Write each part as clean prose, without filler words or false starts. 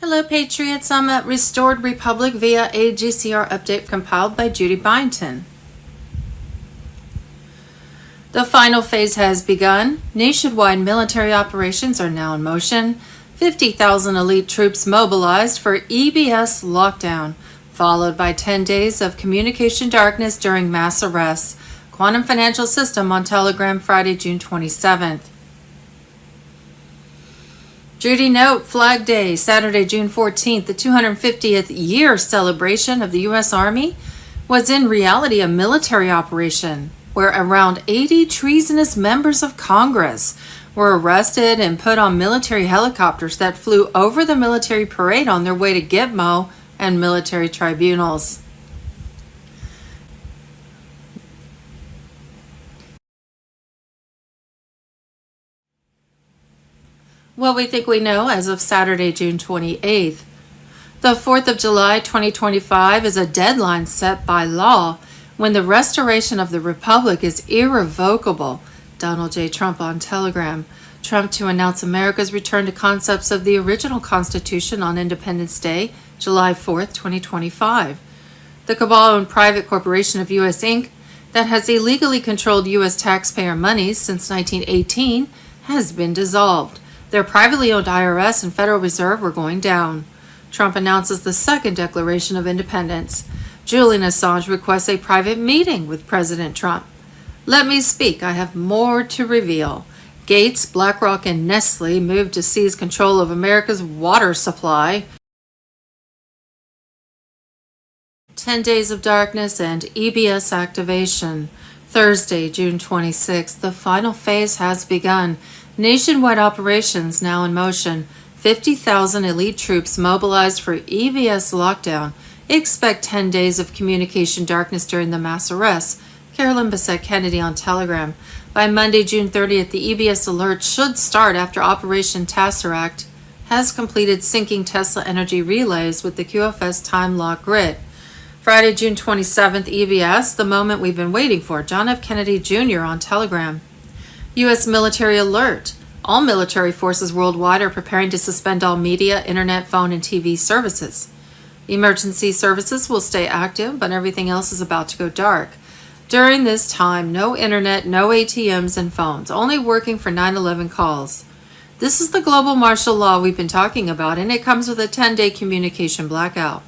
Hello, Patriots. I'm at Restored Republic via a GCR update compiled by Judy, Byington. The final phase has begun. Nationwide military operations are now in motion. 50,000 elite troops mobilized for EBS lockdown, followed by 10 days of communication darkness during mass arrests. Quantum Financial System on Telegram, Friday, June 27th. Judy note, Flag Day, Saturday, June 14th, the 250th year celebration of the U.S. Army was in reality a military operation where around 80 treasonous members of Congress were arrested and put on military helicopters that flew over the military parade on their way to Gitmo and military tribunals. What we think we know as of Saturday, June 28th. The 4th of July 2025 is a deadline set by law when the restoration of the Republic is irrevocable. Donald J. Trump on Telegram. Trump to announce America's return to concepts of the original Constitution on Independence Day, July 4th, 2025. The cabal-owned private corporation of U.S. Inc. that has illegally controlled U.S. taxpayer monies since 1918 has been dissolved. Their privately owned IRS and Federal Reserve were going down. Trump announces the second Declaration of Independence. Julian Assange requests a private meeting with President Trump. Let me speak. I have more to reveal. Gates, BlackRock, and Nestle moved to seize control of America's water supply. 10 days of darkness and EBS activation. Thursday, June 26th. The final phase has begun. Nationwide operations now in motion. 50,000 elite troops mobilized for EBS lockdown. Expect 10 days of communication darkness during the mass arrests. Carolyn Bessette Kennedy on Telegram. By Monday, June 30th, the EBS alert should start after Operation Tesseract has completed syncing Tesla energy relays with the QFS time lock grid. Friday, June 27th, EBS, the moment we've been waiting for. John F. Kennedy Jr. on Telegram. U.S. military alert. All military forces worldwide are preparing to suspend all media, internet, phone, and TV services. Emergency services will stay active, but everything else is about to go dark. During this time, no internet, no ATMs and phones, only working for 911 calls. This is the global martial law we've been talking about, and it comes with a 10-day communication blackout.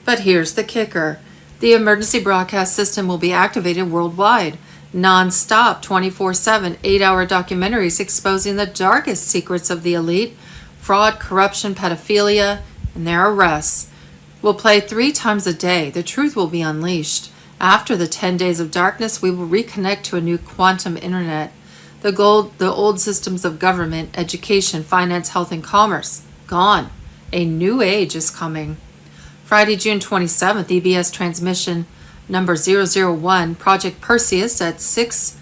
But here's the kicker. The emergency broadcast system will be activated worldwide. Non-stop, 24/7, 8-hour documentaries exposing the darkest secrets of the elite, fraud, corruption, pedophilia, and their arrests. Will play 3 times a day. The truth will be unleashed. After the 10 days of darkness, we will reconnect to a new quantum internet. The old systems of government, education, finance, health, and commerce, gone. A new age is coming. Friday, June 27th, EBS transmission number 001, Project Perseus at 6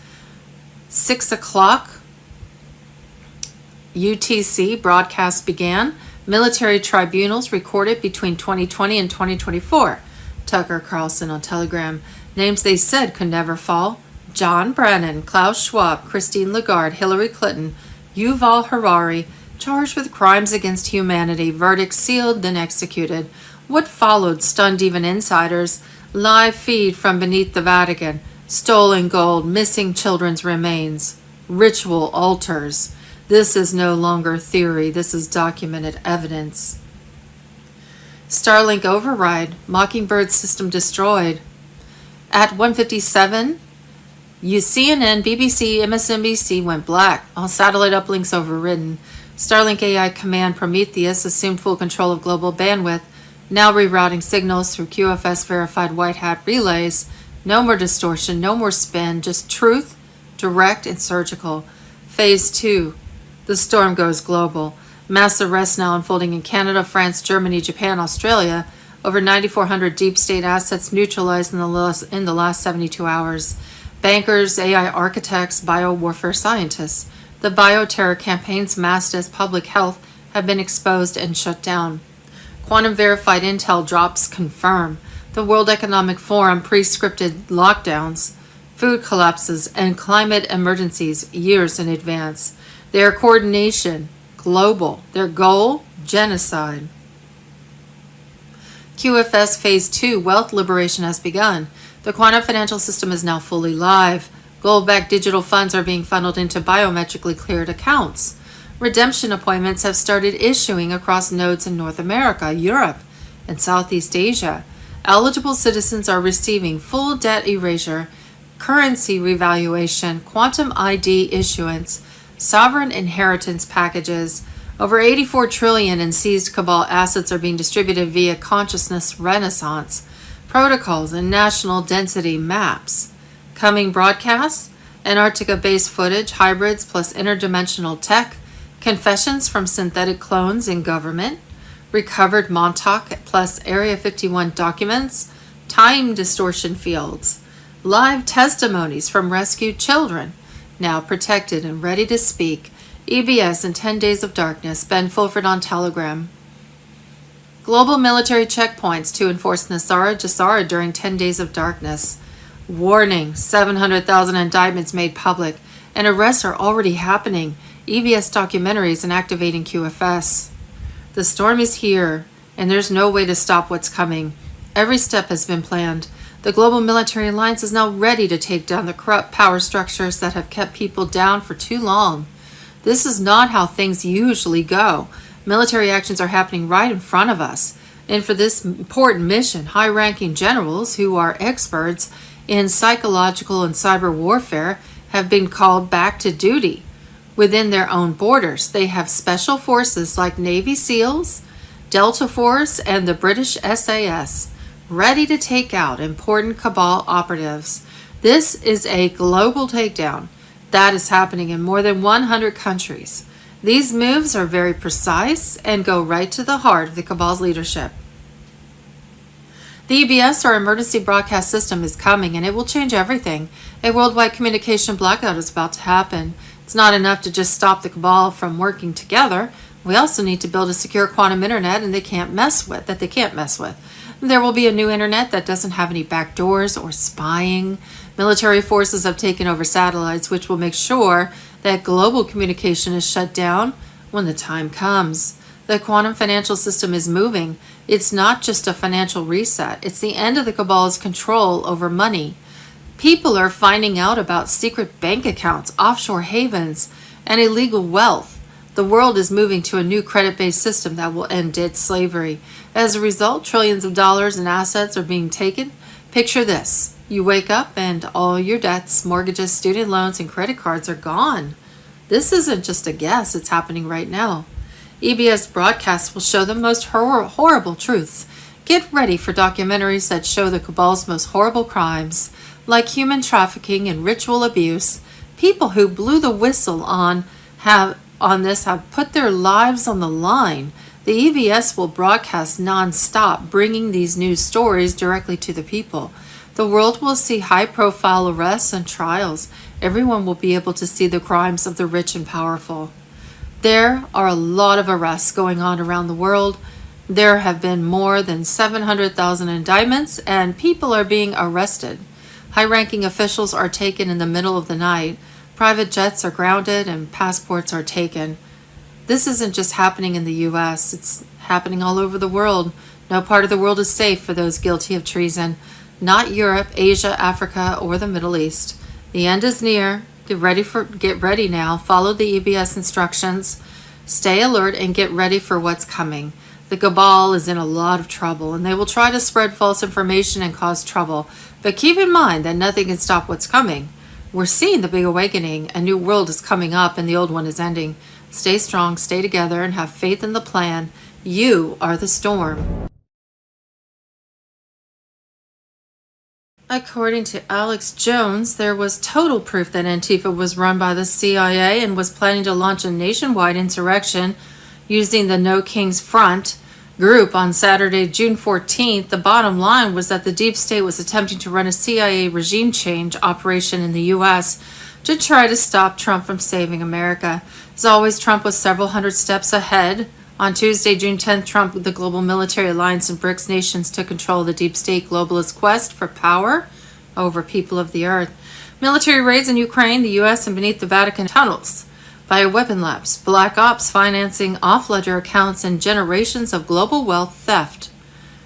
o'clock UTC broadcast began. Military tribunals recorded between 2020 and 2024. Tucker Carlson on Telegram. Names they said could never fall. John Brennan, Klaus Schwab, Christine Lagarde, Hillary Clinton, Yuval Harari, charged with crimes against humanity. Verdicts sealed, then executed. What followed stunned even insiders. Live feed from beneath the Vatican. Stolen gold, missing children's remains. Ritual altars. This is no longer theory. This is documented evidence. Starlink override. Mockingbird system destroyed. At 1:57, CNN, BBC, MSNBC went black. All satellite uplinks overridden. Starlink AI command Prometheus assumed full control of global bandwidth. Now rerouting signals through QFS verified white hat relays. No more distortion, no more spin, just truth, direct and surgical. Phase 2. The storm goes global. Mass arrests now unfolding in Canada, France, Germany, Japan, Australia. Over 9,400 deep state assets neutralized in the last 72 hours. Bankers, AI architects, biowarfare scientists. The bioterror campaigns masked as public health have been exposed and shut down. Quantum verified intel drops confirm. The World Economic Forum pre-scripted lockdowns, food collapses, and climate emergencies years in advance. Their coordination, global. Their goal, genocide. QFS Phase 2 wealth liberation has begun. The quantum financial system is now fully live. Gold-backed digital funds are being funneled into biometrically cleared accounts. Redemption appointments have started issuing across nodes in North America, Europe, and Southeast Asia. Eligible citizens are receiving full debt erasure, currency revaluation, quantum ID issuance, sovereign inheritance packages. Over 84 trillion in seized cabal assets are being distributed via consciousness renaissance, protocols, and national density maps. Coming broadcasts, Antarctica-based footage, hybrids plus interdimensional tech, confessions from synthetic clones in government, recovered Montauk plus Area 51 documents, time distortion fields, live testimonies from rescued children, now protected and ready to speak, EBS and 10 Days of Darkness, Ben Fulford on Telegram. Global military checkpoints to enforce Nasara Jasara during 10 Days of Darkness. Warning, 700,000 indictments made public, and arrests are already happening. EBS documentaries and activating QFS. The storm is here, and there's no way to stop what's coming. Every step has been planned. The Global Military Alliance is now ready to take down the corrupt power structures that have kept people down for too long. This is not how things usually go. Military actions are happening right in front of us. And for this important mission, high-ranking generals who are experts in psychological and cyber warfare have been called back to duty within their own borders. They have special forces like Navy SEALs, Delta Force, and the British SAS ready to take out important cabal operatives. This is a global takedown that is happening in more than 100 countries. These moves are very precise and go right to the heart of the cabal's leadership. The EBS, or Emergency Broadcast System, is coming, and it will change everything. A worldwide communication blackout is about to happen. It's not enough to just stop the cabal from working together. We also need to build a secure quantum internet that they can't mess with. There will be a new internet that doesn't have any backdoors or spying. Military forces have taken over satellites, which will make sure that global communication is shut down when the time comes. The quantum financial system is moving. It's not just a financial reset. It's the end of the cabal's control over money. People are finding out about secret bank accounts, offshore havens, and illegal wealth. The world is moving to a new credit-based system that will end debt slavery. As a result, trillions of dollars in assets are being taken. Picture this. You wake up and all your debts, mortgages, student loans, and credit cards are gone. This isn't just a guess. It's happening right now. EBS broadcasts will show the most horrible truths. Get ready for documentaries that show the cabal's most horrible crimes, like human trafficking and ritual abuse. People who blew the whistle on this have put their lives on the line. The EBS will broadcast non-stop, bringing these news stories directly to the people. The world will see high-profile arrests and trials. Everyone will be able to see the crimes of the rich and powerful. There are a lot of arrests going on around the world. There have been more than 700,000 indictments, and people are being arrested. High-ranking officials are taken in the middle of the night. Private jets are grounded and passports are taken. This isn't just happening in the U.S., it's happening all over the world. No part of the world is safe for those guilty of treason. Not Europe, Asia, Africa, or the Middle East. The end is near. Get ready now. Follow the EBS instructions. Stay alert and get ready for what's coming. The cabal is in a lot of trouble, and they will try to spread false information and cause trouble. But keep in mind that nothing can stop what's coming. We're seeing the big awakening. A new world is coming up, and the old one is ending. Stay strong, stay together, and have faith in the plan. You are the storm. According to Alex Jones, there was total proof that Antifa was run by the CIA and was planning to launch a nationwide insurrection using the No Kings Front group on Saturday, June 14th. The bottom line was that the deep state was attempting to run a CIA regime change operation in the U.S. to try to stop Trump from saving America. As always, Trump was several hundred steps ahead. On Tuesday, June 10th, Trump, the Global Military Alliance, and BRICS nations took control of the deep state globalist quest for power over people of the earth. Military raids in Ukraine, the U.S., and beneath the Vatican tunnels. Bioweapon labs, black ops financing off-ledger accounts, and generations of global wealth theft.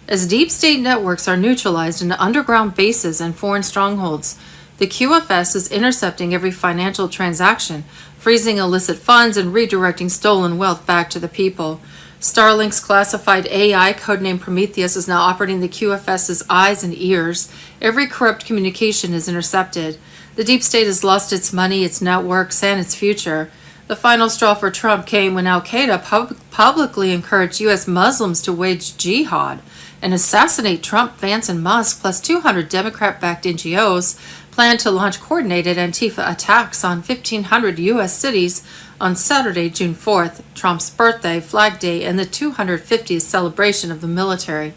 As deep state networks are neutralized into underground bases and foreign strongholds, the QFS is intercepting every financial transaction, freezing illicit funds, and redirecting stolen wealth back to the people. Starlink's classified AI, codenamed Prometheus, is now operating the QFS's eyes and ears. Every corrupt communication is intercepted. The deep state has lost its money, its networks, and its future. The final straw for Trump came when Al-Qaeda publicly encouraged U.S. Muslims to wage jihad and assassinate Trump, Vance, and Musk, plus 200 Democrat-backed NGOs, planned to launch coordinated Antifa attacks on 1,500 U.S. cities on Saturday, June 4th, Trump's birthday, Flag Day, and the 250th celebration of the military.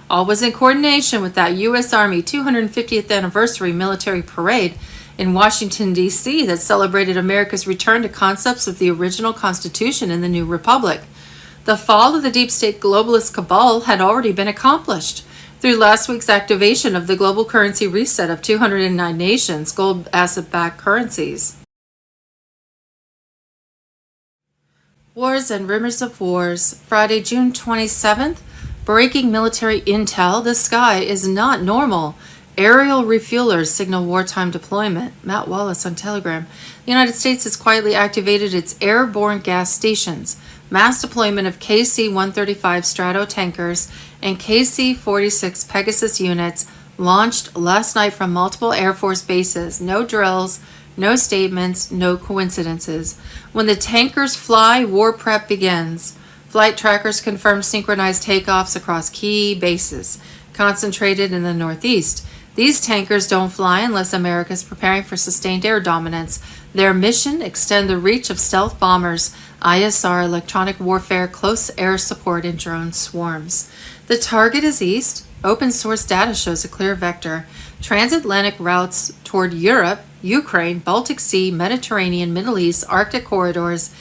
All was in coordination with that U.S. Army 250th anniversary military parade in Washington, D.C. that celebrated America's return to concepts of the original Constitution and the new republic. The fall of the deep state globalist cabal had already been accomplished through last week's activation of the global currency reset of 209 nations' gold asset-backed currencies. Wars and rumors of wars. Friday, June 27th. Breaking military intel. The sky is not normal. Aerial refuelers signal wartime deployment. Matt Wallace on Telegram. The United States has quietly activated its airborne gas stations. Mass deployment of KC-135 Strato tankers and KC-46 Pegasus units launched last night from multiple Air Force bases. No drills, no statements, no coincidences. When the tankers fly, war prep begins. Flight trackers confirm synchronized takeoffs across key bases, concentrated in the Northeast. These tankers don't fly unless America is preparing for sustained air dominance. Their mission: extend the reach of stealth bombers, ISR, electronic warfare, close air support, and drone swarms. The target is east. Open source data shows a clear vector. Transatlantic routes toward Europe, Ukraine, Baltic Sea, Mediterranean, Middle East, Arctic corridors.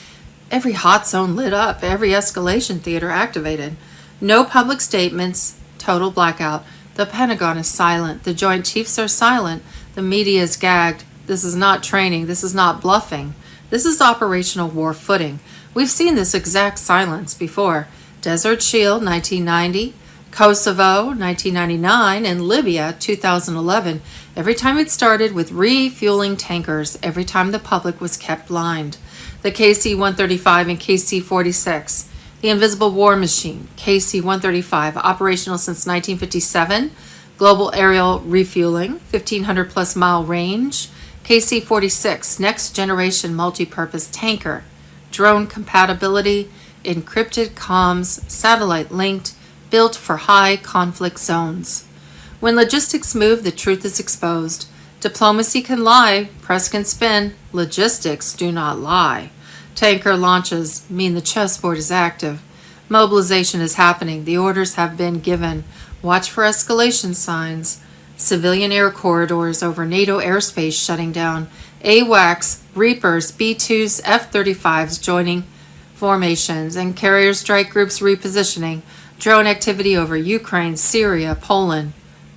Every hot zone lit up, every escalation theater activated. No public statements, total blackout. The Pentagon is silent. The Joint Chiefs are silent. The media is gagged. This is not training. This is not bluffing. This is operational war footing. We've seen this exact silence before. Desert Shield, 1990. Kosovo, 1999, and Libya, 2011. Every time it started with refueling tankers, every time the public was kept blind. The KC-135 and KC-46. The Invisible War Machine, KC-135, operational since 1957. Global aerial refueling, 1,500 plus mile range. KC-46, next generation multi-purpose tanker. Drone compatibility, encrypted comms, satellite linked, built for high conflict zones. When logistics move, the truth is exposed. Diplomacy can lie, press can spin, logistics do not lie. Tanker launches mean the chessboard is active. Mobilization is happening. The orders have been given. Watch for escalation signs. Civilian air corridors over NATO airspace shutting down. AWACS, Reapers, B-2s, F-35s joining formations, and carrier strike groups repositioning. Drone activity over Ukraine, Syria, Poland.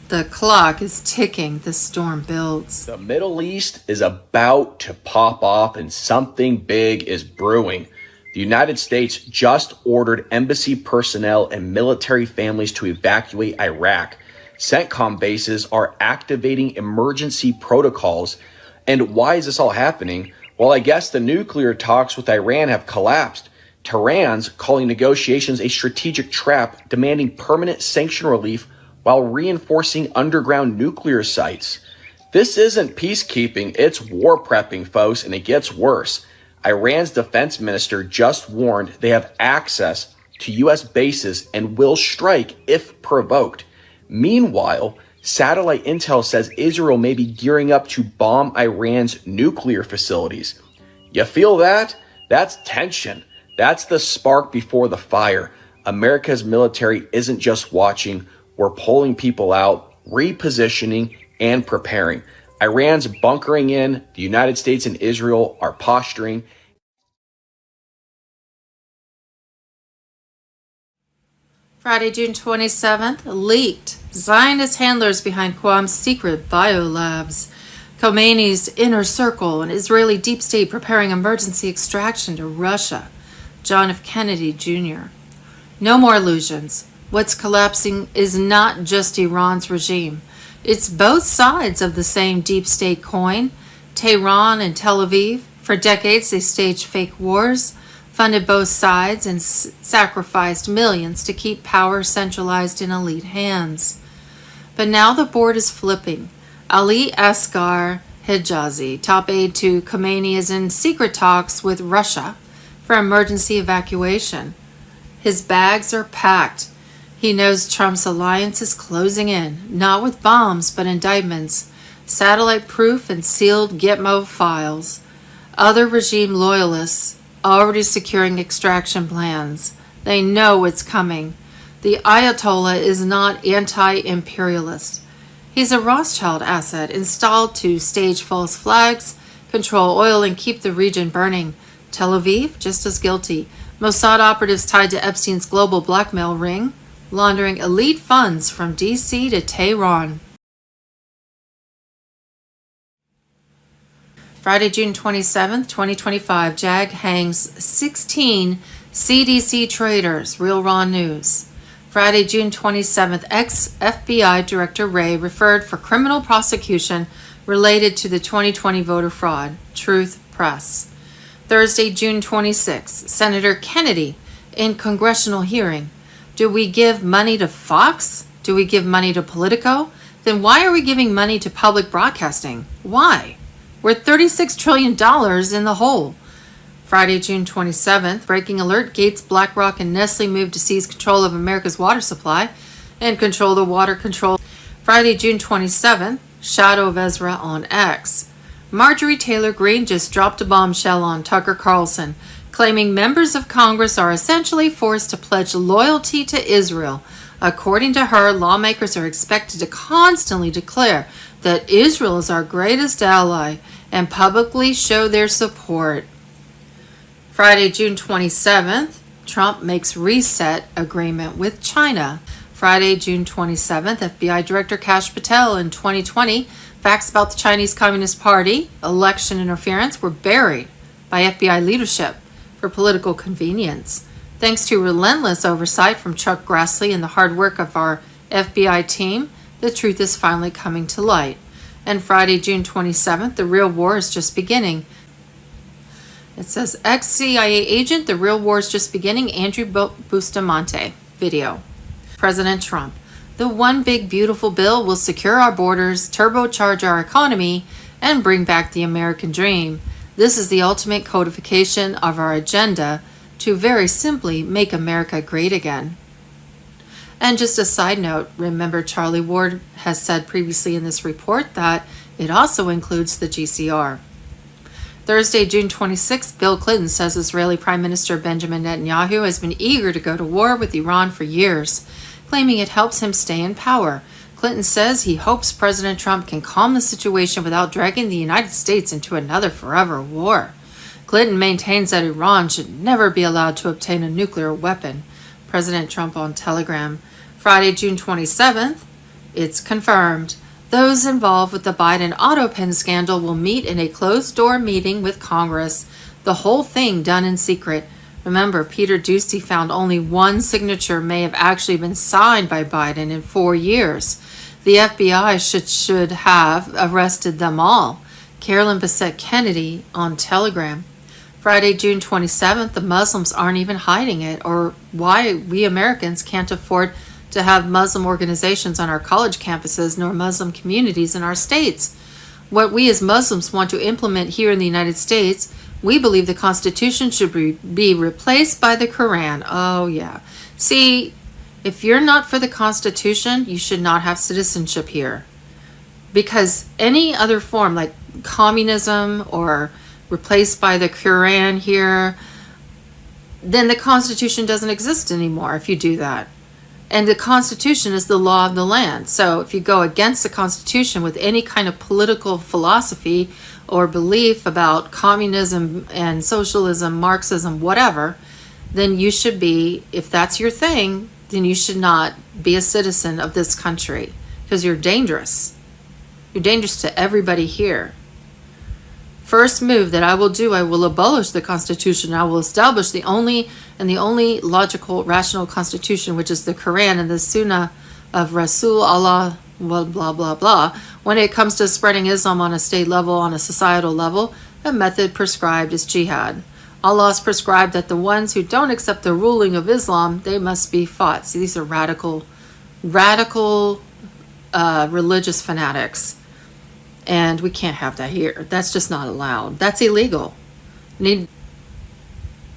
The clock is ticking. The storm builds. The Middle East is about to pop off and something big is brewing. The United States just ordered embassy personnel and military families to evacuate Iraq. CENTCOM bases are activating emergency protocols. And why is this all happening? Well, I guess the nuclear talks with Iran have collapsed. Tehran's calling negotiations a strategic trap, demanding permanent sanction relief while reinforcing underground nuclear sites. This isn't peacekeeping, it's war prepping, folks, and it gets worse. Iran's defense minister just warned they have access to U.S. bases and will strike if provoked. Meanwhile, satellite intel says Israel may be gearing up to bomb Iran's nuclear facilities. You feel that? That's tension. That's the spark before the fire. America's military isn't just watching. We're pulling people out, repositioning, and preparing. Iran's bunkering in. The United States and Israel are posturing. Friday, June 27th, leaked. Zionist handlers behind Guam's secret biolabs. Khomeini's inner circle and Israeli deep state preparing emergency extraction to Russia. John F. Kennedy, Jr. No more illusions. What's collapsing is not just Iran's regime. It's both sides of the same deep state coin, Tehran and Tel Aviv. For decades, they staged fake wars, funded both sides, and sacrificed millions to keep power centralized in elite hands. But now the board is flipping. Ali Asghar Hijazi, top aide to Khomeini, is in secret talks with Russia for emergency evacuation. His bags are packed. He knows Trump's alliance is closing in, not with bombs, but indictments, satellite-proof and sealed Gitmo files. Other regime loyalists already securing extraction plans. They know it's coming. The Ayatollah is not anti-imperialist. He's a Rothschild asset installed to stage false flags, control oil, and keep the region burning. Tel Aviv, just as guilty. Mossad operatives tied to Epstein's global blackmail ring, laundering elite funds from D.C. to Tehran. Friday, June 27, 2025, JAG hangs 16 CDC traitors. Real Raw News. Friday, June 27th, ex-FBI Director Wray referred for criminal prosecution related to the 2020 voter fraud. Truth Press. Thursday, June 26th, Senator Kennedy in congressional hearing. Do we give money to Fox? Do we give money to Politico? Then why are we giving money to public broadcasting? Why? We're $36 trillion in the hole. Friday, June 27th, breaking alert, Gates, BlackRock, and Nestle moved to seize control of America's water supply and control the water control. Friday, June 27th, Shadow of Ezra on X. Marjorie Taylor Greene just dropped a bombshell on Tucker Carlson, claiming members of Congress are essentially forced to pledge loyalty to Israel. According to her, lawmakers are expected to constantly declare that Israel is our greatest ally and publicly show their support. Friday, June 27th, Trump makes reset agreement with China. Friday, June 27th, FBI Director Kash Patel in 2020, facts about the Chinese Communist Party, election interference were buried by FBI leadership for political convenience. Thanks to relentless oversight from Chuck Grassley and the hard work of our FBI team, the truth is finally coming to light. And Friday, June 27th, the real war is just beginning. It says, ex-CIA agent, the real war is just beginning, Andrew Bustamante. Video. President Trump. The one big beautiful bill will secure our borders, turbocharge our economy, and bring back the American dream. This is the ultimate codification of our agenda to very simply make America great again. And just a side note, remember Charlie Ward has said previously in this report that it also includes the GCR. Thursday, June 26th, Bill Clinton says Israeli Prime Minister Benjamin Netanyahu has been eager to go to war with Iran for years, claiming it helps him stay in power. Clinton says he hopes President Trump can calm the situation without dragging the United States into another forever war. Clinton maintains that Iran should never be allowed to obtain a nuclear weapon. President Trump on Telegram. Friday, June 27th, it's confirmed. Those involved with the Biden auto pen scandal will meet in a closed-door meeting with Congress. The whole thing done in secret. Remember, Peter Doocy found only one signature may have actually been signed by Biden in 4 years. The FBI should have arrested them all. Carolyn Bessette Kennedy on Telegram. Friday, June 27th, the Muslims aren't even hiding it, or why we Americans can't afford to have Muslim organizations on our college campuses nor Muslim communities in our states. What we as Muslims want to implement here in the United States, we believe the Constitution should be replaced by the Quran. Oh, yeah. See, if you're not for the Constitution, you should not have citizenship here. Because any other form, like communism or replaced by the Quran here, then the Constitution doesn't exist anymore if you do that. And the Constitution is the law of the land. So if you go against the Constitution with any kind of political philosophy or belief about communism and socialism, Marxism, whatever, then you should be, if that's your thing, then you should not be a citizen of this country because you're dangerous. You're dangerous to everybody here. First move that I will do, I will abolish the Constitution. I will establish the only logical, rational Constitution, which is the Quran and the Sunnah of Rasul Allah, blah, blah, blah, blah. When it comes to spreading Islam on a state level, on a societal level, the method prescribed is jihad. Allah has prescribed that the ones who don't accept the ruling of Islam, they must be fought. See, these are radical religious fanatics. And we can't have that here. That's just not allowed. That's illegal.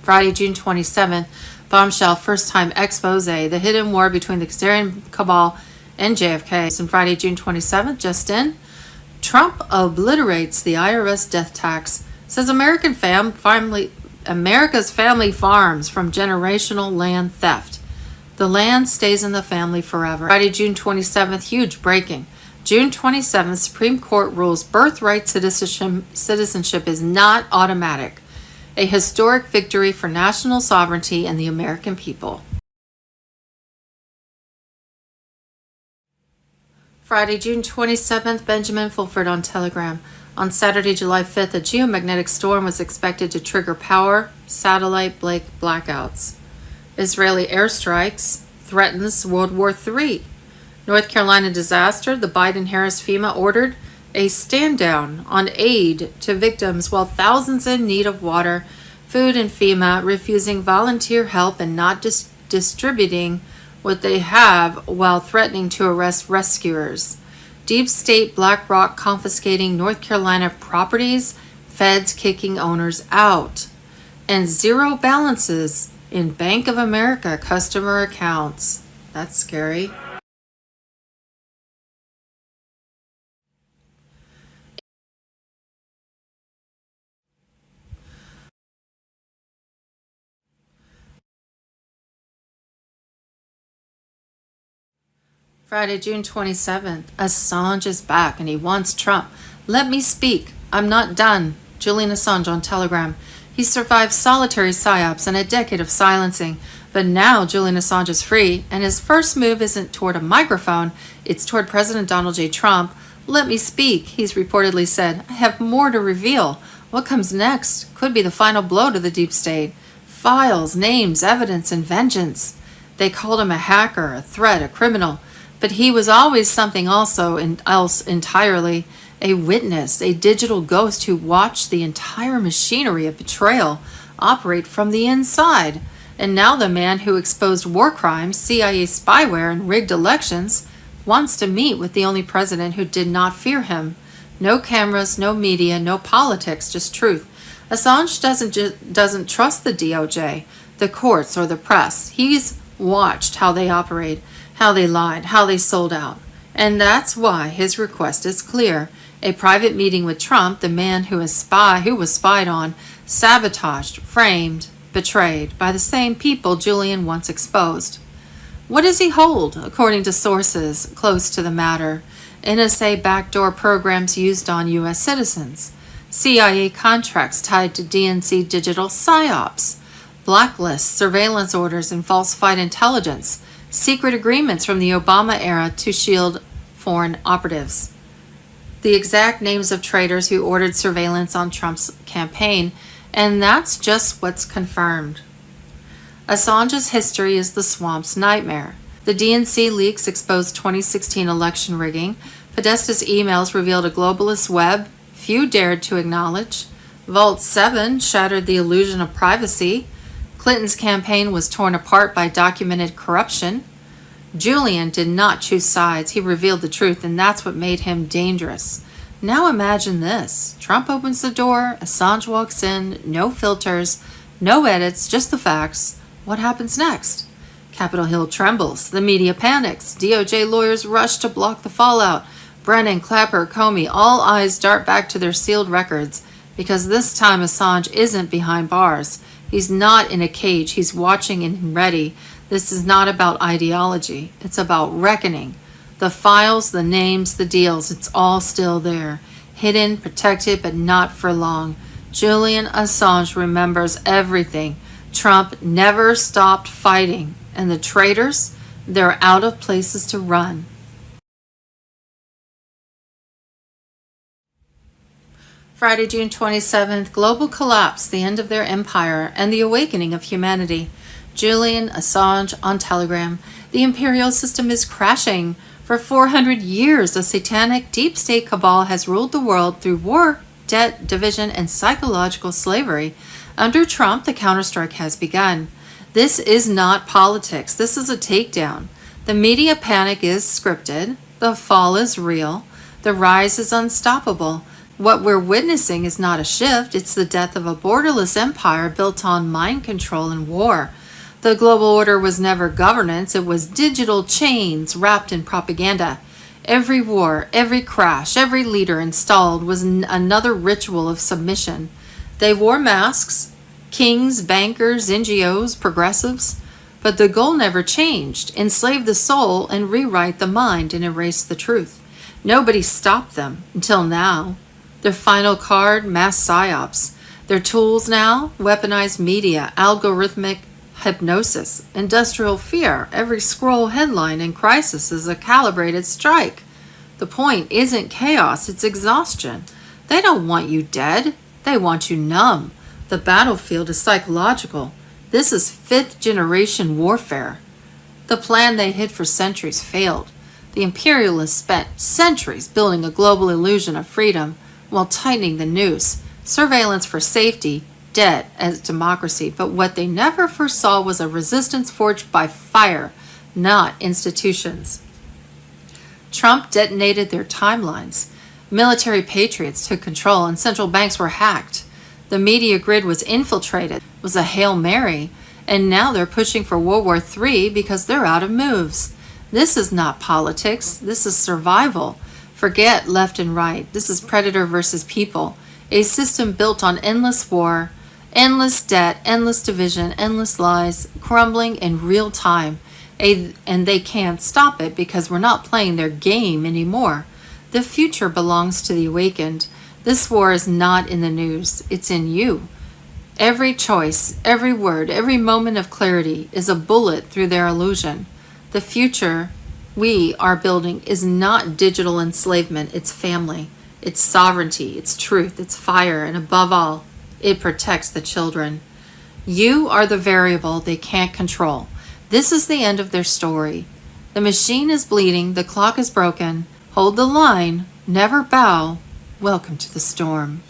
Friday, June 27th, bombshell first-time expose, the hidden war between the Syrian cabal and JFK. And Friday, June 27th, just in, Trump obliterates the IRS death tax, says America's family farms from generational land theft. The land stays in the family forever. Friday, June 27th, huge breaking. June 27th, Supreme Court rules birthright citizenship is not automatic. A historic victory for national sovereignty and the American people. Friday, June 27th, Benjamin Fulford on Telegram. On Saturday, July 5th, a geomagnetic storm was expected to trigger power, satellite blackouts. Israeli airstrikes threatens World War III. North Carolina disaster, the Biden-Harris FEMA ordered a stand down on aid to victims while thousands in need of water, food, and FEMA refusing volunteer help and not distributing what they have while threatening to arrest rescuers. Deep State BlackRock confiscating North Carolina properties, feds kicking owners out, and zero balances in Bank of America customer accounts. That's scary. Friday, June 27th, Assange is back and he wants Trump. Let me speak. I'm not done. Julian Assange on Telegram. He survived solitary psyops and a decade of silencing, but now Julian Assange is free, and his first move isn't toward a microphone, it's toward President Donald J. Trump. Let me speak, he's reportedly said. I have more to reveal. What comes next could be the final blow to the deep state. Files, names, evidence, and vengeance. They called him a hacker, a threat, a criminal. But he was always something else entirely, a witness, a digital ghost who watched the entire machinery of betrayal operate from the inside. And now the man who exposed war crimes, CIA spyware, and rigged elections wants to meet with the only president who did not fear him. No cameras, no media, no politics, just truth. Assange doesn't trust the DOJ, the courts, or the press. He's watched how they operate, how they lied, how they sold out. And that's why his request is clear. A private meeting with Trump, the man who was spied on, sabotaged, framed, betrayed by the same people Julian once exposed. What does he hold, according to sources close to the matter? NSA backdoor programs used on U.S. citizens, CIA contracts tied to DNC digital psyops, blacklists, surveillance orders, and falsified intelligence, secret agreements from the Obama era to shield foreign operatives. The exact names of traitors who ordered surveillance on Trump's campaign, and that's just what's confirmed. Assange's history is the swamp's nightmare. The DNC leaks exposed 2016 election rigging. Podesta's emails revealed a globalist web few dared to acknowledge. Vault 7 shattered the illusion of privacy. Clinton's campaign was torn apart by documented corruption. Julian did not choose sides. He revealed the truth, and that's what made him dangerous. Now imagine this. Trump opens the door, Assange walks in, no filters, no edits, just the facts. What happens next? Capitol Hill trembles. The media panics. DOJ lawyers rush to block the fallout. Brennan, Clapper, Comey, all eyes dart back to their sealed records, because this time Assange isn't behind bars. He's not in a cage. He's watching and ready. This is not about ideology. It's about reckoning. The files, the names, the deals, it's all still there. Hidden, protected, but not for long. Julian Assange remembers everything. Trump never stopped fighting. And the traitors, they're out of places to run. Friday, June 27th, global collapse, the end of their empire, and the awakening of humanity. Julian Assange on Telegram. The imperial system is crashing. For 400 years, a satanic deep state cabal has ruled the world through war, debt, division, and psychological slavery. Under Trump, the counterstrike has begun. This is not politics. This is a takedown. The media panic is scripted. The fall is real. The rise is unstoppable. What we're witnessing is not a shift. It's the death of a borderless empire built on mind control and war. The global order was never governance. It was digital chains wrapped in propaganda. Every war, every crash, every leader installed was another ritual of submission. They wore masks, kings, bankers, NGOs, progressives, but the goal never changed: enslave the soul and rewrite the mind and erase the truth. Nobody stopped them until now. Their final card, mass psyops. Their tools now, weaponized media, algorithmic hypnosis, industrial fear. Every scroll, headline, and crisis is a calibrated strike. The point isn't chaos, it's exhaustion. They don't want you dead. They want you numb. The battlefield is psychological. This is fifth generation warfare. The plan they hid for centuries failed. The imperialists spent centuries building a global illusion of freedom while tightening the noose. Surveillance for safety, debt as democracy, but what they never foresaw was a resistance forged by fire, not institutions. Trump detonated their timelines. Military patriots took control and central banks were hacked. The media grid was infiltrated. It was a Hail Mary, and now they're pushing for World War III because they're out of moves. This is not politics. This is survival. Forget left and right. This is predator versus people. A system built on endless war, endless debt, endless division, endless lies, crumbling in real time. And they can't stop it because we're not playing their game anymore. The future belongs to the awakened. This war is not in the news. It's in you. Every choice, every word, every moment of clarity is a bullet through their illusion. The future we are building is not digital enslavement. It's family. It's sovereignty. It's truth. It's fire. And above all, it protects the children. You are the variable they can't control. This is the end of their story. The machine is bleeding. The clock is broken. Hold the line. Never bow. Welcome to the storm.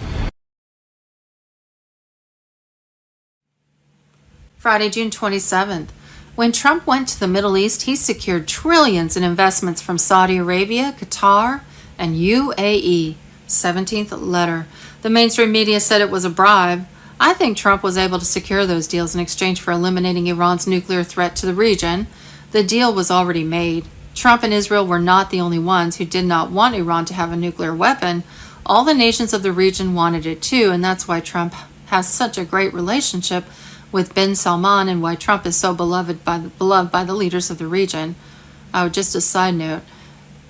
Friday, June 27th. When Trump went to the Middle East, he secured trillions in investments from Saudi Arabia, Qatar, and UAE. 17th letter. The mainstream media said it was a bribe. I think Trump was able to secure those deals in exchange for eliminating Iran's nuclear threat to the region. The deal was already made. Trump and Israel were not the only ones who did not want Iran to have a nuclear weapon. All the nations of the region wanted it too, and that's why Trump has such a great relationship with bin Salman and why Trump is so beloved by the leaders of the region. Just a side note,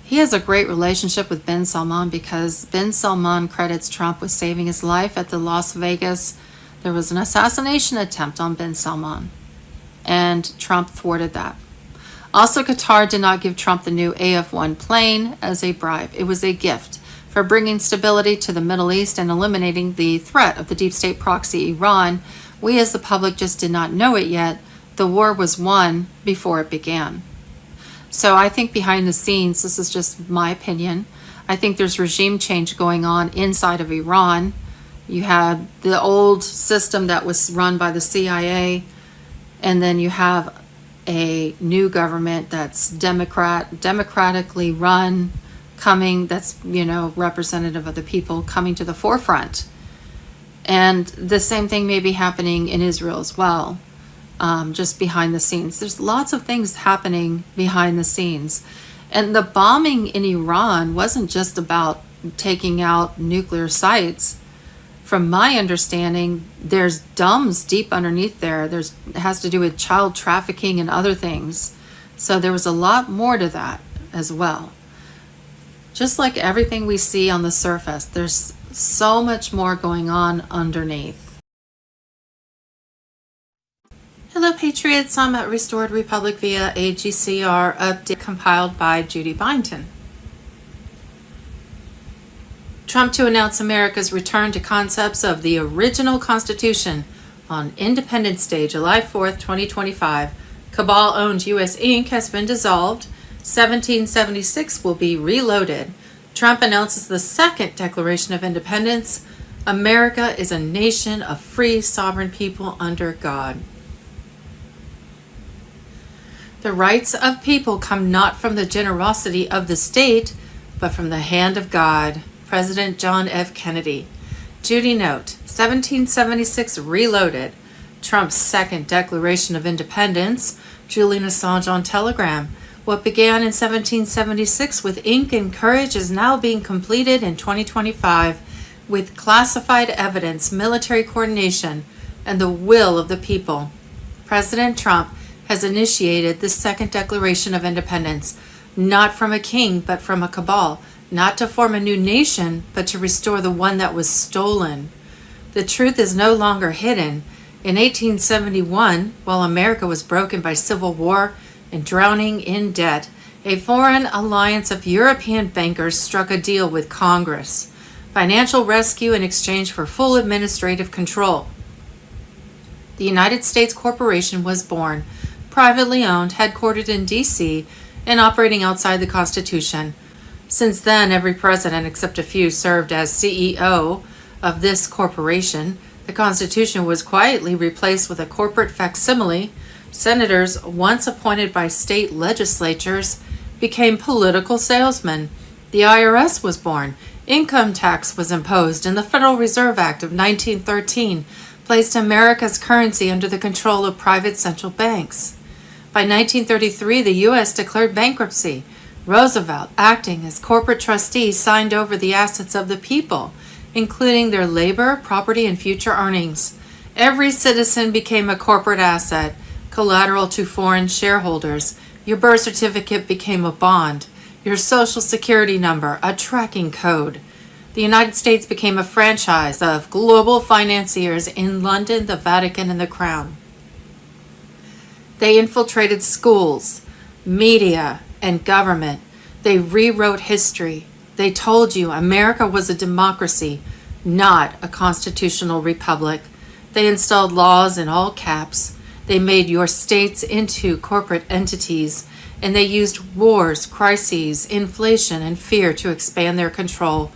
he has a great relationship with bin Salman because bin Salman credits Trump with saving his life at the Las Vegas. There was an assassination attempt on bin Salman, and Trump thwarted that. Also, Qatar did not give Trump the new AF-1 plane as a bribe. It was a gift for bringing stability to the Middle East and eliminating the threat of the deep state proxy Iran. We as the public just did not know it yet. The war was won before it began. So I think behind the scenes, this is just my opinion, I think there's regime change going on inside of Iran. You had the old system that was run by the CIA, and then you have a new government that's democratically run, that's representative of the people, coming to the forefront. And the same thing may be happening in Israel as well, just behind the scenes. There's lots of things happening behind the scenes. And the bombing in Iran wasn't just about taking out nuclear sites. From my understanding, there's dumbs deep underneath there. It has to do with child trafficking and other things. So there was a lot more to that as well. Just like everything we see on the surface, there's so much more going on underneath. Hello Patriots, I'm at Restored Republic via AGCR update compiled by Judy Byington. Trump to announce America's return to concepts of the original Constitution on Independence Day, July 4th, 2025. Cabal-owned U.S. Inc. has been dissolved. 1776 will be reloaded. Trump announces the second Declaration of Independence. America is a nation of free, sovereign people under God. The rights of people come not from the generosity of the state, but from the hand of God. President John F. Kennedy. Judy note, 1776 reloaded. Trump's second Declaration of Independence. Julian Assange on Telegram. What began in 1776 with ink and courage is now being completed in 2025 with classified evidence, military coordination, and the will of the people. President Trump has initiated the second Declaration of Independence, not from a king, but from a cabal, not to form a new nation, but to restore the one that was stolen. The truth is no longer hidden. In 1871, while America was broken by civil war and drowning in debt, a foreign alliance of European bankers struck a deal with Congress. Financial rescue in exchange for full administrative control. The United States Corporation was born, privately owned, headquartered in D.C., and operating outside the Constitution. Since then, every president except a few served as CEO of this corporation. The Constitution was quietly replaced with a corporate facsimile. Senators, once appointed by state legislatures, became political salesmen. The IRS was born. Income tax was imposed, and the Federal Reserve Act of 1913 placed America's currency under the control of private central banks. By 1933, the U.S. declared bankruptcy. Roosevelt, acting as corporate trustee, signed over the assets of the people, including their labor, property, and future earnings. Every citizen became a corporate asset, collateral to foreign shareholders. Your birth certificate became a bond. Your social security number, a tracking code. The United States became a franchise of global financiers in London, the Vatican, and the Crown. They infiltrated schools, media, and government. They rewrote history. They told you America was a democracy, not a constitutional republic. They installed laws in all caps. They made your states into corporate entities, and they used wars, crises, inflation, and fear to expand their control.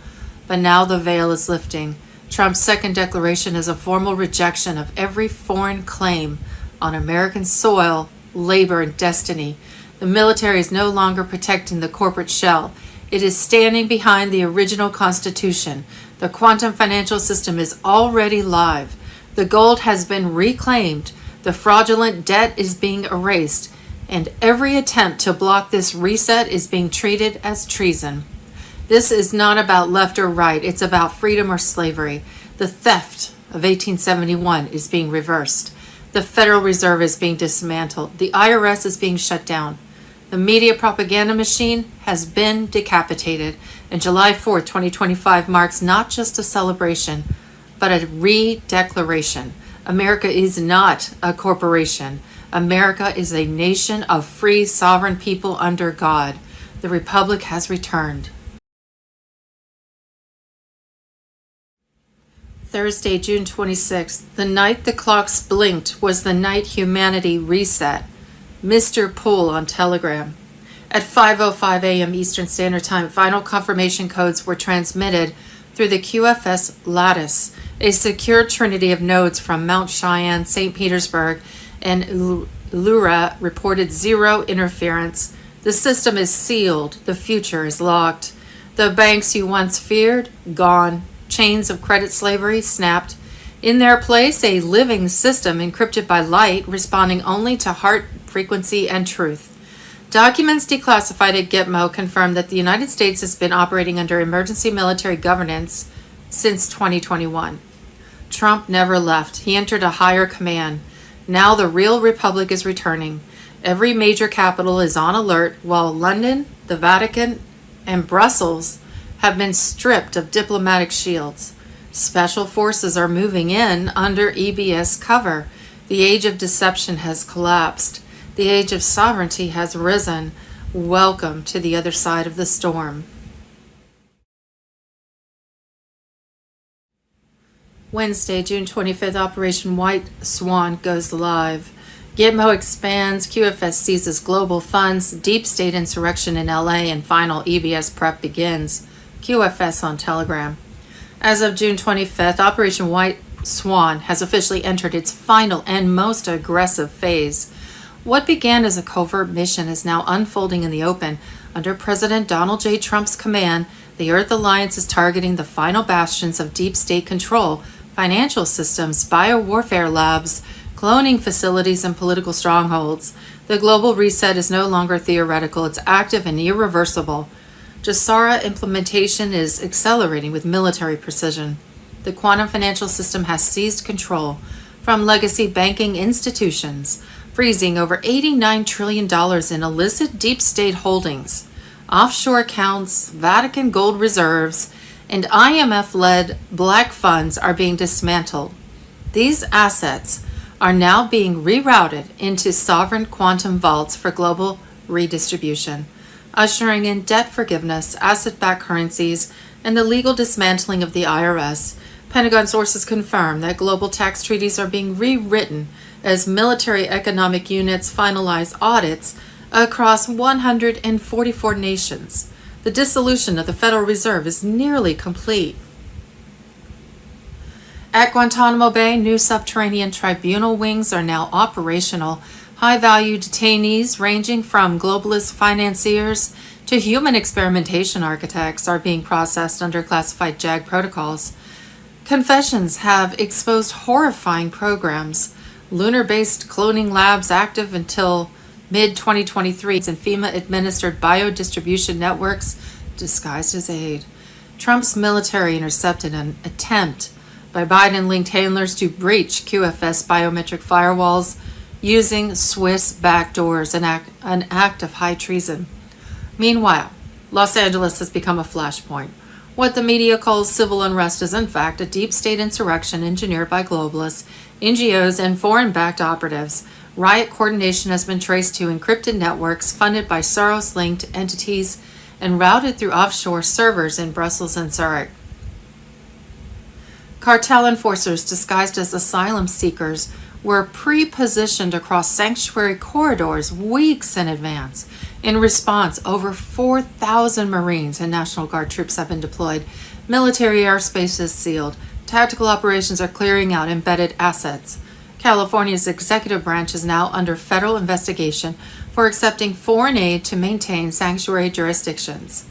But now the veil is lifting. Trump's second declaration is a formal rejection of every foreign claim on American soil, labor, and destiny. The military is no longer protecting the corporate shell. It is standing behind the original Constitution. The quantum financial system is already live. The gold has been reclaimed. The fraudulent debt is being erased. And every attempt to block this reset is being treated as treason. This is not about left or right. It's about freedom or slavery. The theft of 1871 is being reversed. The Federal Reserve is being dismantled. The IRS is being shut down. The media propaganda machine has been decapitated. And July 4th, 2025 marks not just a celebration, but a re-declaration. America is not a corporation. America is a nation of free, sovereign people under God. The Republic has returned. Thursday, June 26th. The night the clocks blinked was the night humanity reset. Mr. Poole on Telegram. At 5:05 a.m. Eastern Standard Time, final confirmation codes were transmitted through the QFS Lattice, a secure trinity of nodes from Mount Cheyenne, St. Petersburg, and Lura reported zero interference. The system is sealed. The future is locked. The banks you once feared, gone. Chains of credit slavery snapped. In their place, a living system encrypted by light, responding only to heart frequency and truth. Documents declassified at Gitmo confirm that the United States has been operating under emergency military governance since 2021. Trump never left. He entered a higher command. Now the real republic is returning. Every major capital is on alert, while London, the Vatican, and Brussels have been stripped of diplomatic shields. Special forces are moving in under EBS cover. The age of deception has collapsed. The age of sovereignty has risen. Welcome to the other side of the storm. Wednesday, June 25th, Operation White Swan goes live. Gitmo expands, QFS seizes global funds, deep state insurrection in LA, and final EBS prep begins. QFS on Telegram. As of June 25th, Operation White Swan has officially entered its final and most aggressive phase. What began as a covert mission is now unfolding in the open. Under President Donald J. Trump's command, the Earth Alliance is targeting the final bastions of deep state control, financial systems, biowarfare labs, cloning facilities, and political strongholds. The global reset is no longer theoretical, it's active and irreversible. JSARA implementation is accelerating with military precision. The quantum financial system has seized control from legacy banking institutions, freezing over $89 trillion in illicit deep state holdings, offshore accounts, Vatican gold reserves, and IMF-led black funds are being dismantled. These assets are now being rerouted into sovereign quantum vaults for global redistribution, ushering in debt forgiveness, asset-backed currencies, and the legal dismantling of the IRS. Pentagon sources confirm that global tax treaties are being rewritten as military economic units finalize audits across 144 nations. The dissolution of the Federal Reserve is nearly complete. At Guantanamo Bay, new subterranean tribunal wings are now operational. High-value detainees ranging from globalist financiers to human experimentation architects are being processed under classified JAG protocols. Confessions have exposed horrifying programs. Lunar-based cloning labs active until mid-2023 and FEMA-administered biodistribution networks disguised as aid. Trump's military intercepted an attempt by Biden-linked handlers to breach QFS biometric firewalls using Swiss backdoors, an act of high treason. Meanwhile, Los Angeles has become a flashpoint. What the media calls civil unrest is in fact a deep state insurrection engineered by globalists, NGOs, and foreign-backed operatives. Riot coordination has been traced to encrypted networks funded by Soros-linked entities and routed through offshore servers in Brussels and Zurich. Cartel enforcers disguised as asylum seekers were pre-positioned across sanctuary corridors weeks in advance. In response, over 4,000 Marines and National Guard troops have been deployed. Military airspace is sealed. Tactical operations are clearing out embedded assets. California's executive branch is now under federal investigation for accepting foreign aid to maintain sanctuary jurisdictions.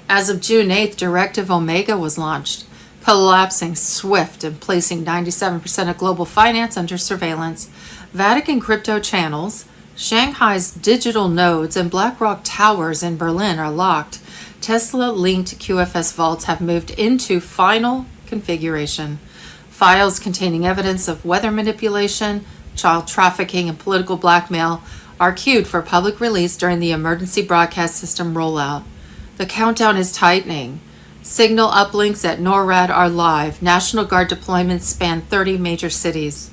As of June 8th, Directive Omega was launched, collapsing SWIFT and placing 97% of global finance under surveillance. Vatican crypto channels, Shanghai's digital nodes, and BlackRock towers in Berlin are locked. Tesla-linked QFS vaults have moved into final configuration. Files containing evidence of weather manipulation, child trafficking, and political blackmail are queued for public release during the emergency broadcast system rollout. The countdown is tightening. Signal uplinks at NORAD are live. National Guard deployments span 30 major cities.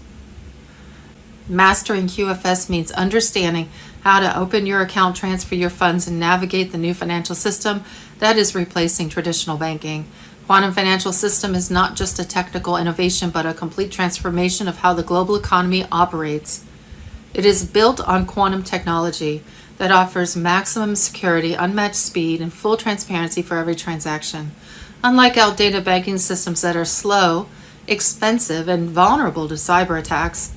Mastering QFS means understanding how to open your account, transfer your funds, and navigate the new financial system that is replacing traditional banking. Quantum financial system is not just a technical innovation, but a complete transformation of how the global economy operates. It is built on quantum technology that offers maximum security, unmatched speed, and full transparency for every transaction. Unlike outdated banking systems that are slow, expensive, and vulnerable to cyber attacks,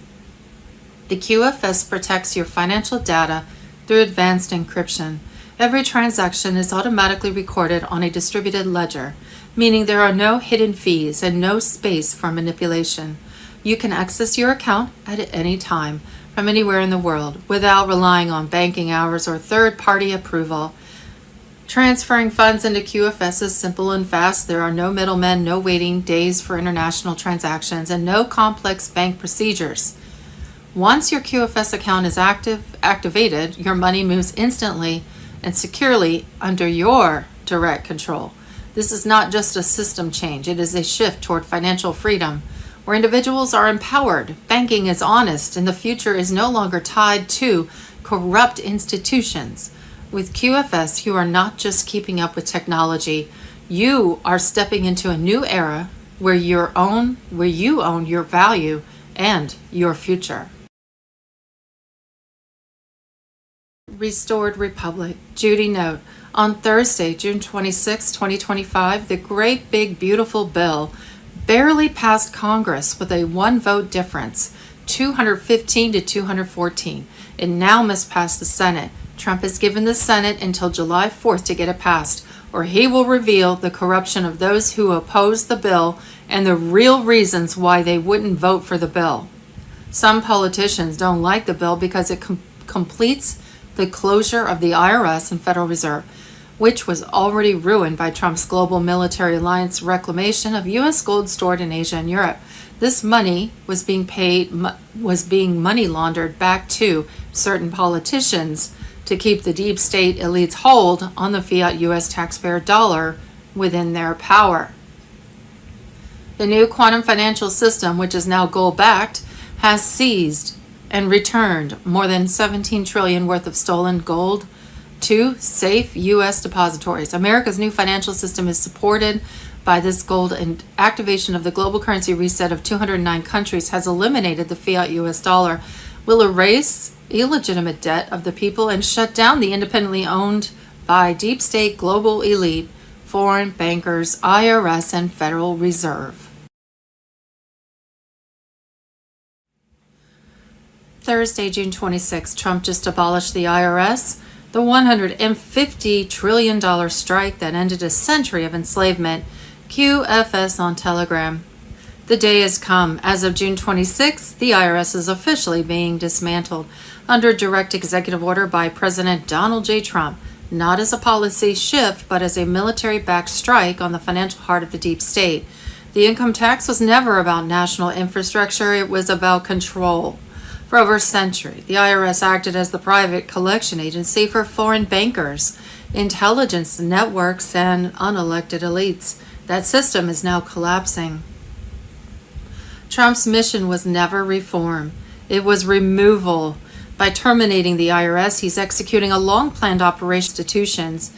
the QFS protects your financial data through advanced encryption. Every transaction is automatically recorded on a distributed ledger, meaning there are no hidden fees and no space for manipulation. You can access your account at any time from anywhere in the world without relying on banking hours or third-party approval. Transferring funds into QFS is simple and fast. There are no middlemen, no waiting days for international transactions, and no complex bank procedures. Once your QFS account is activated, your money moves instantly and securely under your direct control. This is not just a system change, it is a shift toward financial freedom, where individuals are empowered, banking is honest, and the future is no longer tied to corrupt institutions. With QFS, you are not just keeping up with technology, you are stepping into a new era where you own your value and your future. Restored Republic. Judy note, on Thursday, June 26, 2025, the great big beautiful bill barely passed Congress with a one-vote difference, 215 to 214. It now must pass the Senate. Trump has given the Senate until July 4th to get it passed, or he will reveal the corruption of those who oppose the bill and the real reasons why they wouldn't vote for the bill. Some politicians don't like the bill because it completes the closure of the IRS and Federal Reserve, which was already ruined by Trump's global military alliance reclamation of U.S. gold stored in Asia and Europe. This money was being money laundered back to certain politicians to keep the deep state elites' hold on the fiat U.S. taxpayer dollar within their power. The new quantum financial system, which is now gold-backed, has seized and returned more than $17 trillion worth of stolen gold to safe U.S. depositories. America's new financial system is supported by this gold, and activation of the global currency reset of 209 countries has eliminated the fiat U.S. dollar, will erase illegitimate debt of the people, and shut down the independently owned by deep state global elite, foreign bankers, IRS, and Federal Reserve. Thursday, June 26, Trump just abolished the IRS, the $150 trillion strike that ended a century of enslavement. QFS on Telegram. The day has come. As of June 26, the IRS is officially being dismantled under direct executive order by President Donald J. Trump, not as a policy shift, but as a military-backed strike on the financial heart of the deep state. The income tax was never about national infrastructure. It was about control. For over a century, the IRS acted as the private collection agency for foreign bankers, intelligence networks, and unelected elites. That system is now collapsing. Trump's mission was never reform. It was removal. By terminating the IRS, he's executing a long-planned operation. Institutions.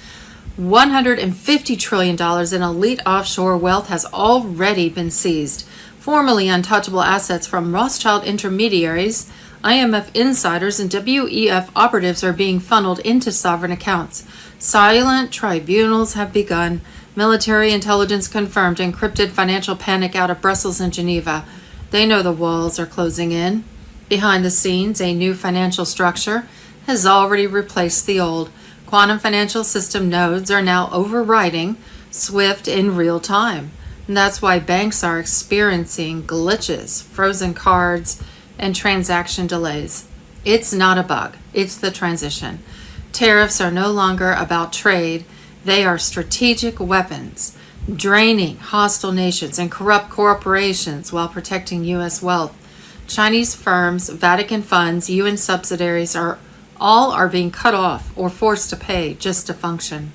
$150 trillion in elite offshore wealth has already been seized. Formerly untouchable assets from Rothschild intermediaries, IMF insiders, and WEF operatives are being funneled into sovereign accounts. Silent tribunals have begun. Military intelligence confirmed encrypted financial panic out of Brussels and Geneva. They know the walls are closing in. Behind the scenes, a new financial structure has already replaced the old. Quantum financial system nodes are now overriding SWIFT in real time. And that's why banks are experiencing glitches, frozen cards, and transaction delays. It's not a bug, it's the transition. Tariffs are no longer about trade, they are strategic weapons, draining hostile nations and corrupt corporations while protecting U.S. wealth. Chinese firms, Vatican funds, UN subsidiaries are being cut off or forced to pay just to function.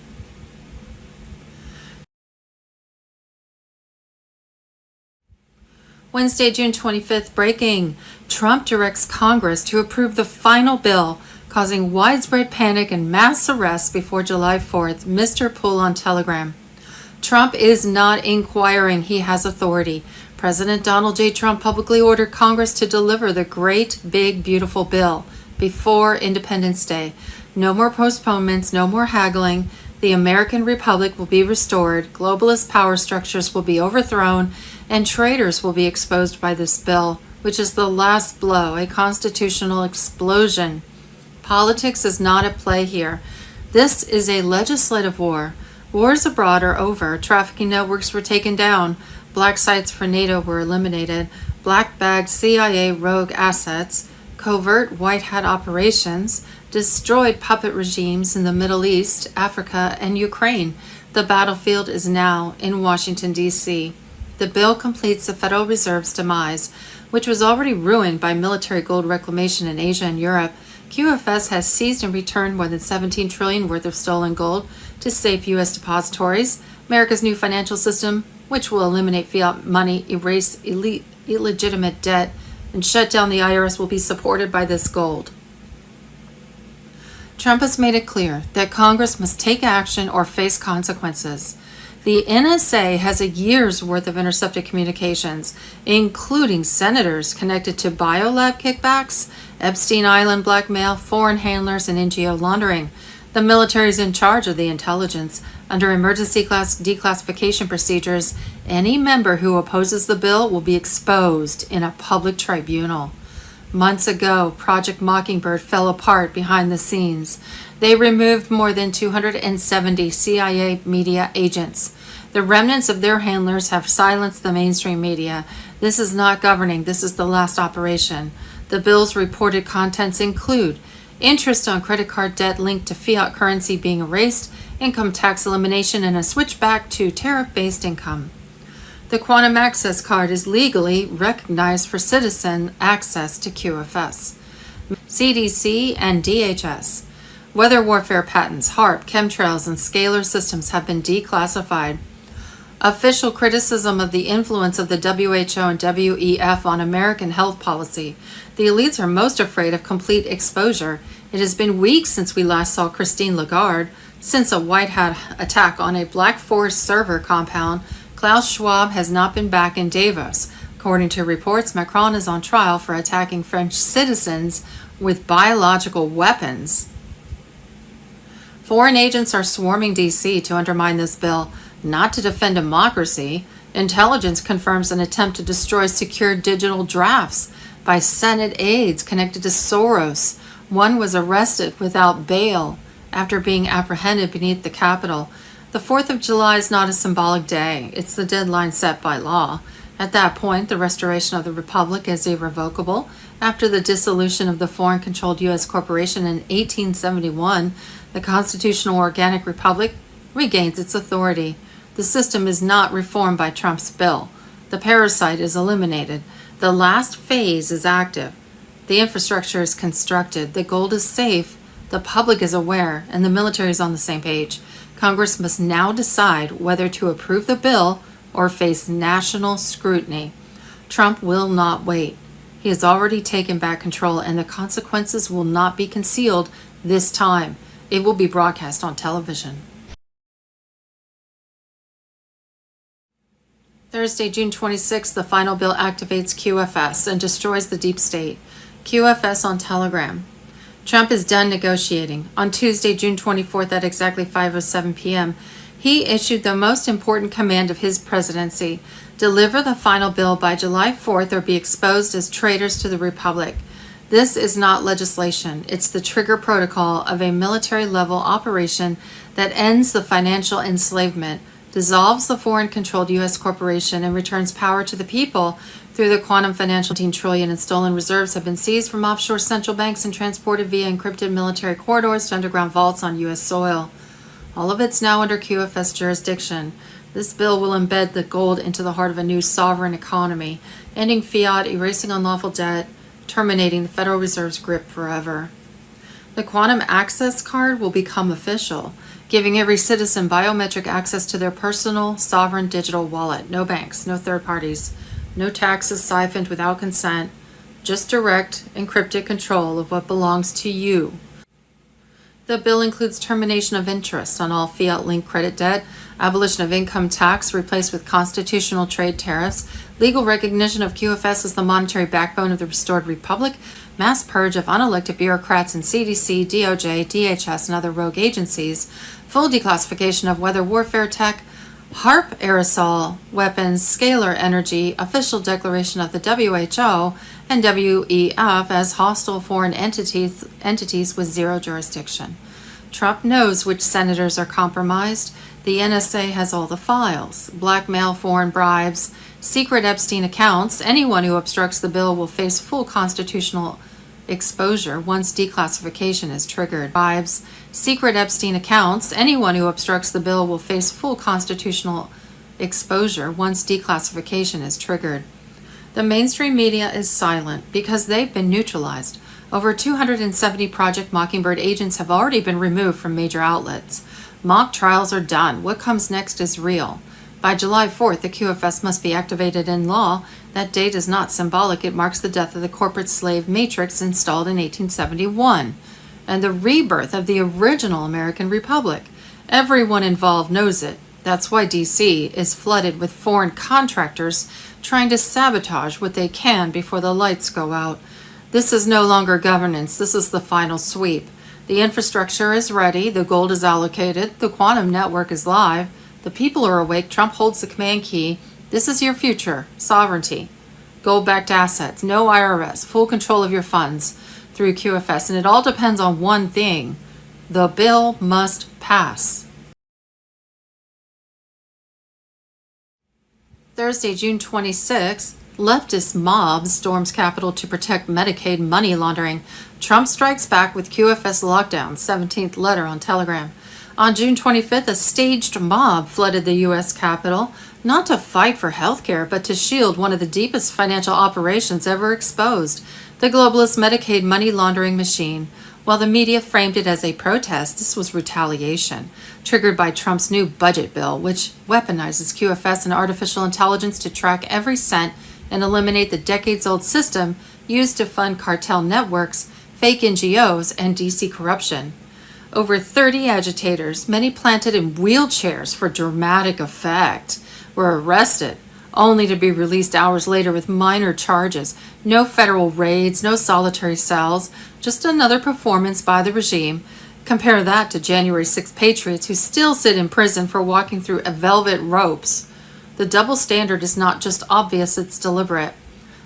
Wednesday, June 25th, breaking. Trump directs Congress to approve the final bill, causing widespread panic and mass arrests before July 4th. Mr. Poole on Telegram. Trump is not inquiring. He has authority. President Donald J. Trump publicly ordered Congress to deliver the great, big, beautiful bill before Independence Day. No more postponements, no more haggling. The American Republic will be restored, globalist power structures will be overthrown, and traitors will be exposed by this bill, which is the last blow, a constitutional explosion. Politics is not at play here. This is a legislative war. Wars abroad are over. Trafficking networks were taken down. Black sites for NATO were eliminated. Black-bagged CIA rogue assets, covert white hat operations, destroyed puppet regimes in the Middle East, Africa, and Ukraine. The battlefield is now in Washington, D.C. The bill completes the Federal Reserve's demise, which was already ruined by military gold reclamation in Asia and Europe. QFS has seized and returned more than $17 trillion worth of stolen gold to safe U.S. depositories. America's new financial system, which will eliminate fiat money, erase illegitimate debt, and shut down the IRS, will be supported by this gold. Trump has made it clear that Congress must take action or face consequences. The NSA has a year's worth of intercepted communications, including senators connected to biolab kickbacks, Epstein Island blackmail, foreign handlers, and NGO laundering. The military is in charge of the intelligence. Under emergency declassification procedures, any member who opposes the bill will be exposed in a public tribunal. Months ago, Project Mockingbird fell apart behind the scenes. They removed more than 270 CIA media agents. The remnants of their handlers have silenced the mainstream media. This is not governing. This is the last operation. The bill's reported contents include interest on credit card debt linked to fiat currency being erased, income tax elimination, and a switch back to tariff-based income. The Quantum Access Card is legally recognized for citizen access to QFS. CDC and DHS. Weather warfare patents, HARP, chemtrails, and scalar systems have been declassified. Official criticism of the influence of the WHO and WEF on American health policy. The elites are most afraid of complete exposure. It has been weeks since we last saw Christine Lagarde. Since a white hat attack on a Black Forest server compound, Klaus Schwab has not been back in Davos. According to reports, Macron is on trial for attacking French citizens with biological weapons. Foreign agents are swarming D.C. to undermine this bill, not to defend democracy. Intelligence confirms an attempt to destroy secure digital drafts by Senate aides connected to Soros. One was arrested without bail after being apprehended beneath the Capitol. The 4th of July is not a symbolic day. It's the deadline set by law. At that point, the restoration of the Republic is irrevocable. After the dissolution of the foreign-controlled U.S. corporation in 1871, the constitutional organic republic regains its authority. The system is not reformed by Trump's bill. The parasite is eliminated. The last phase is active. The infrastructure is constructed. The gold is safe. The public is aware, and the military is on the same page. Congress must now decide whether to approve the bill or face national scrutiny. Trump will not wait. He has already taken back control, and the consequences will not be concealed this time. It will be broadcast on television. Thursday, June 26th, the final bill activates QFS and destroys the deep state. QFS on Telegram. Trump is done negotiating. On Tuesday, June 24th at exactly 5:07 p.m., he issued the most important command of his presidency: deliver the final bill by July 4th or be exposed as traitors to the Republic. This is not legislation. It's the trigger protocol of a military-level operation that ends the financial enslavement, dissolves the foreign-controlled U.S. corporation, and returns power to the people through the quantum financial. 10 trillion in stolen reserves have been seized from offshore central banks and transported via encrypted military corridors to underground vaults on U.S. soil. All of it's now under QFS jurisdiction. This bill will embed the gold into the heart of a new sovereign economy, ending fiat, erasing unlawful debt, terminating the Federal Reserve's grip forever. The Quantum Access Card will become official, giving every citizen biometric access to their personal, sovereign digital wallet. No banks, no third parties, no taxes siphoned without consent, just direct, encrypted control of what belongs to you. The bill includes termination of interest on all fiat-linked credit debt, abolition of income tax replaced with constitutional trade tariffs, legal recognition of QFS as the monetary backbone of the restored republic, mass purge of unelected bureaucrats in CDC, DOJ, DHS, and other rogue agencies, full declassification of weather warfare tech, HARP aerosol weapons, scalar energy, official declaration of the WHO and WEF as hostile foreign entities with zero jurisdiction. Trump knows which senators are compromised. The NSA has all the files. Blackmail, foreign bribes, secret Epstein accounts. Anyone who obstructs the bill will face full constitutional exposure once declassification is triggered. Bribes, secret Epstein accounts. Anyone who obstructs the bill will face full constitutional exposure once declassification is triggered. The mainstream media is silent because they've been neutralized. Over 270 Project Mockingbird agents have already been removed from major outlets. Mock trials are done. What comes next is real. By July 4th, the QFS must be activated in law. That date is not symbolic. It marks the death of the corporate slave matrix installed in 1871 and the rebirth of the original American Republic. Everyone involved knows it. That's why DC is flooded with foreign contractors trying to sabotage what they can before the lights go out. This is no longer governance. This is the final sweep. The infrastructure is ready. The gold is allocated. The quantum network is live. The people are awake. Trump holds the command key. This is your future. Sovereignty. Gold-backed assets. No IRS. Full control of your funds through QFS. And it all depends on one thing. The bill must pass. Thursday, June 26th, leftist mob storms Capitol to protect Medicaid money laundering. Trump strikes back with QFS lockdown, 17th letter on Telegram. On June 25th, a staged mob flooded the U.S. Capitol, not to fight for health care, but to shield one of the deepest financial operations ever exposed, the globalist Medicaid money laundering machine. While the media framed it as a protest, this was retaliation, triggered by Trump's new budget bill, which weaponizes QFS and artificial intelligence to track every cent and eliminate the decades-old system used to fund cartel networks, fake NGOs, and DC corruption. Over 30 agitators, many planted in wheelchairs for dramatic effect, were arrested, only to be released hours later with minor charges. No federal raids, no solitary cells, just another performance by the regime. Compare that to January 6th patriots who still sit in prison for walking through velvet ropes. The double standard is not just obvious, it's deliberate.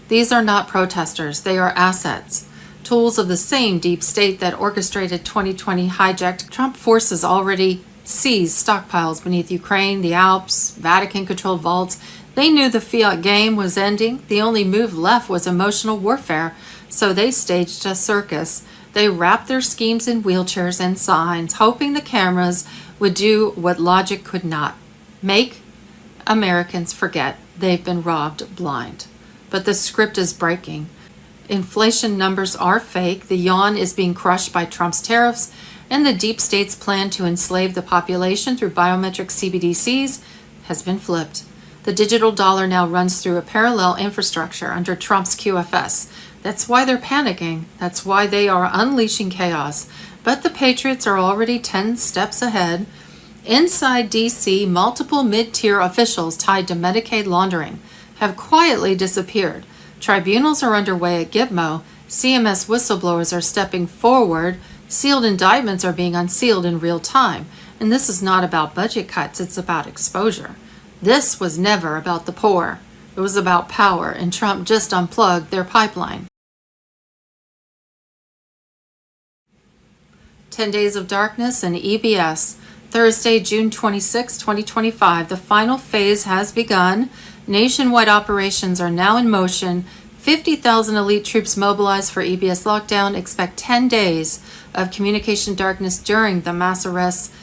These are not protesters, they are assets. Tools of the same deep state that orchestrated 2020 hijacked Trump forces already seized stockpiles beneath Ukraine, the Alps, Vatican-controlled vaults. They knew the fiat game was ending. The only move left was emotional warfare, so they staged a circus. They wrapped their schemes in wheelchairs and signs, hoping the cameras would do what logic could not: make Americans forget they've been robbed blind. But the script is breaking. Inflation numbers are fake. The yuan is being crushed by Trump's tariffs, and the deep state's plan to enslave the population through biometric CBDCs has been flipped. The digital dollar now runs through a parallel infrastructure under Trump's QFS. That's why they're panicking. That's why they are unleashing chaos. But the patriots are already 10 steps ahead. Inside DC, multiple mid-tier officials tied to Medicaid laundering have quietly disappeared. Tribunals are underway at Gitmo. CMS whistleblowers are stepping forward. Sealed indictments are being unsealed in real time. And this is not about budget cuts, it's about exposure. This was never about the poor. It was about power, and Trump just unplugged their pipeline. 10 Days of Darkness and EBS. Thursday, June 26, 2025. The final phase has begun. Nationwide operations are now in motion. 50,000 elite troops mobilized for EBS lockdown. Expect 10 days of communication darkness during the mass arrests.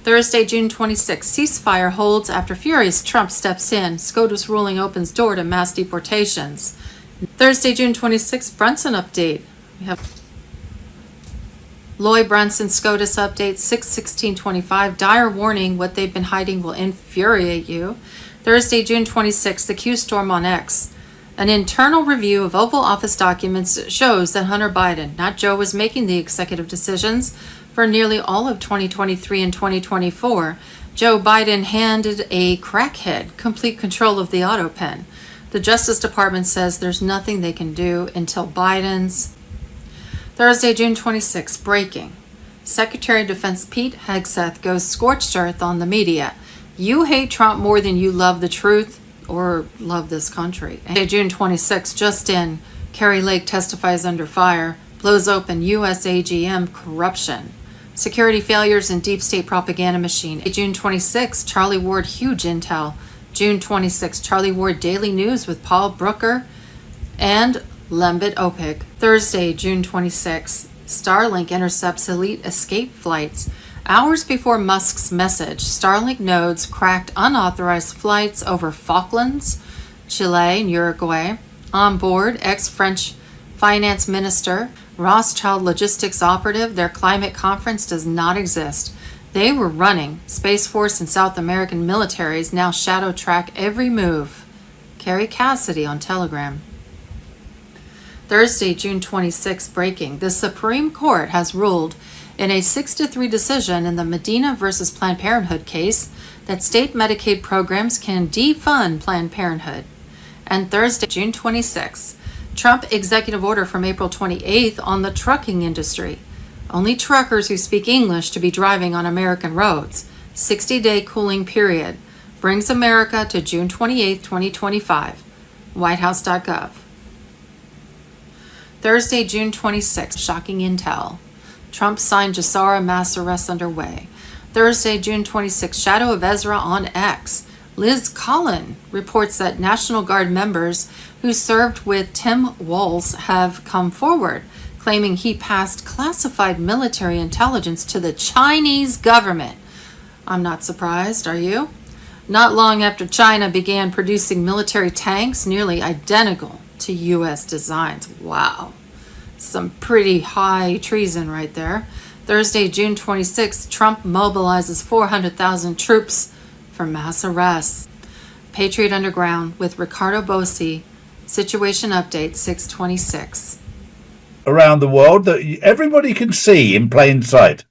Thursday, June 26, ceasefire holds after furious Trump steps in. SCOTUS ruling opens door to mass deportations. Thursday, June 26, Brunson update. We have Lloyd Brunson SCOTUS update 6/16/25. Dire warning: what they've been hiding will infuriate you. Thursday, June 26, the Q storm on X. An internal review of Oval Office documents shows that Hunter Biden, not Joe, was making the executive decisions for nearly all of 2023 and 2024. Joe Biden handed a crackhead complete control of the auto pen. The Justice Department says there's nothing they can do until Biden's. Thursday, June 26, breaking. Secretary of Defense Pete Hegseth goes scorched earth on the media. You hate Trump more than you love the truth or love this country. June 26, just in, Kari Lake testifies under fire, blows open U.S. AGM corruption. Security failures and deep state propaganda machine. June 26, Charlie Ward huge intel. June 26, Charlie Ward Daily News with Paul Brooker and Lembit Opik. Thursday, June 26, Starlink intercepts elite escape flights. Hours before Musk's message, Starlink nodes cracked unauthorized flights over Falklands, Chile, and Uruguay. On board, ex-French finance minister, Rothschild logistics operative. Their climate conference does not exist. They were running. Space Force and South American militaries now shadow track every move. Carrie Cassidy on Telegram. Thursday, June 26, breaking. The Supreme Court has ruled in a 6-3 decision in the Medina versus Planned Parenthood case that state Medicaid programs can defund Planned Parenthood. And Thursday, June 26, Trump executive order from April 28th on the trucking industry. Only truckers who speak English to be driving on American roads. 60-day cooling period. Brings America to June 28, 2025. Whitehouse.gov. Thursday, June 26, shocking intel. Trump signed Jassara mass arrest underway. Thursday, June 26, shadow of Ezra on X. Liz Collin reports that National Guard members who served with Tim Walz have come forward, claiming he passed classified military intelligence to the Chinese government. I'm not surprised, are you? Not long after China began producing military tanks nearly identical to U.S. designs. Wow. Some pretty high treason right there. Thursday, June 26th, Trump mobilizes 400,000 troops for mass arrests. Patriot Underground with Ricardo Bossi. Situation update 626. Around the world that everybody can see in plain sight.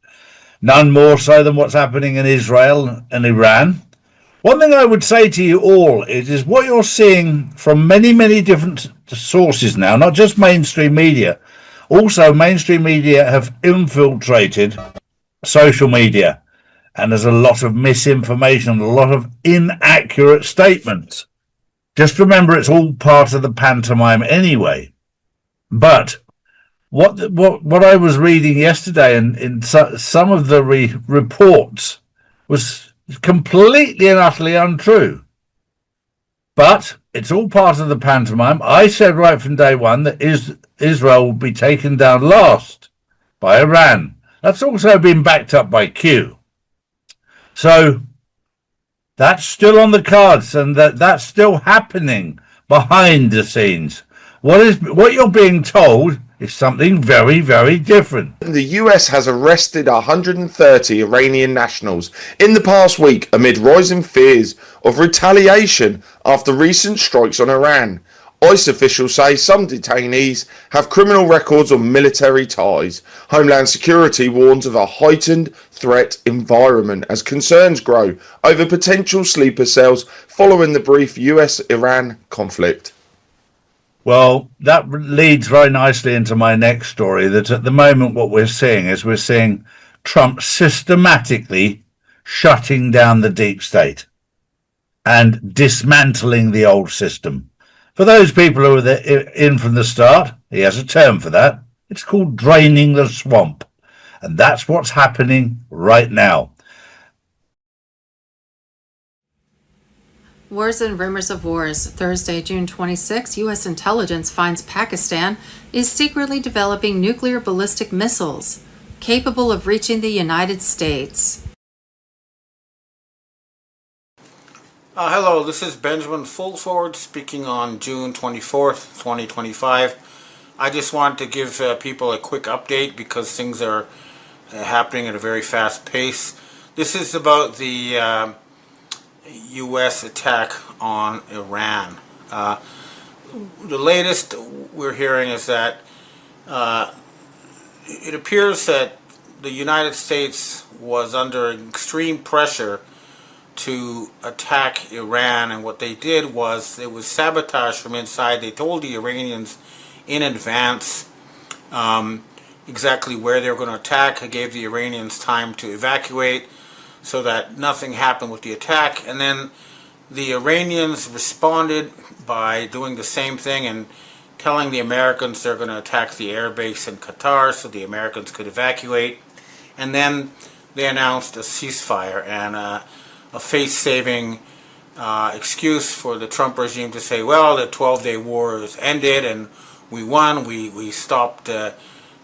None more so than what's happening in Israel and Iran. One thing I would say to you all is what you're seeing from many, many different sources now, not just mainstream media. Also, mainstream media have infiltrated social media, and there's a lot of misinformation, a lot of inaccurate statements. Just remember, it's all part of the pantomime anyway. But what I was reading yesterday in some of the reports was completely and utterly untrue. But it's all part of the pantomime. I said right from day one that Israel will be taken down last by Iran. That's also been backed up by Q. So that's still on the cards, and that's still happening behind the scenes. What you're being told is something very, very different. The US has arrested 130 Iranian nationals in the past week amid rising fears of retaliation after recent strikes on Iran. ICE officials say some detainees have criminal records or military ties. Homeland Security warns of a heightened threat environment as concerns grow over potential sleeper cells following the brief US-Iran conflict. Well, that leads very nicely into my next story, that at the moment what we're seeing Trump systematically shutting down the deep state and dismantling the old system. For those people who were in from the start, he has a term for that. It's called draining the swamp. And that's what's happening right now. Wars and rumors of wars. Thursday, June 26, U.S. intelligence finds Pakistan is secretly developing nuclear ballistic missiles capable of reaching the United States. Hello, this is Benjamin Fulford speaking on June 24th, 2025. I just wanted to give people a quick update because things are happening at a very fast pace. This is about the U.S. attack on Iran. The latest we're hearing is that it appears that the United States was under extreme pressure to attack Iran, and what they did was it was sabotage from inside. They told the Iranians in advance exactly where they were going to attack. It gave the Iranians time to evacuate so that nothing happened with the attack, and then the Iranians responded by doing the same thing and telling the Americans they're going to attack the air base in Qatar so the Americans could evacuate, and then they announced a ceasefire and a face-saving excuse for the Trump regime to say, well, the 12-day war is ended and we won, we stopped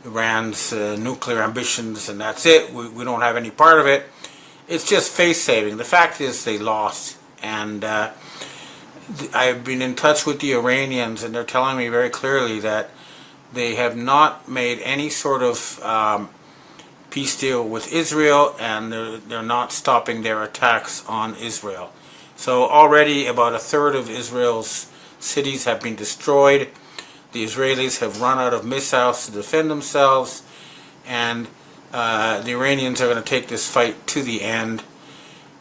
Iran's nuclear ambitions, and that's it, we don't have any part of it. It's just face-saving. The fact is they lost, and I've been in touch with the Iranians, and they're telling me very clearly that they have not made any sort of peace deal with Israel, and they're not stopping their attacks on Israel. So already about a third of Israel's cities have been destroyed. The Israelis have run out of missiles to defend themselves, and the Iranians are going to take this fight to the end.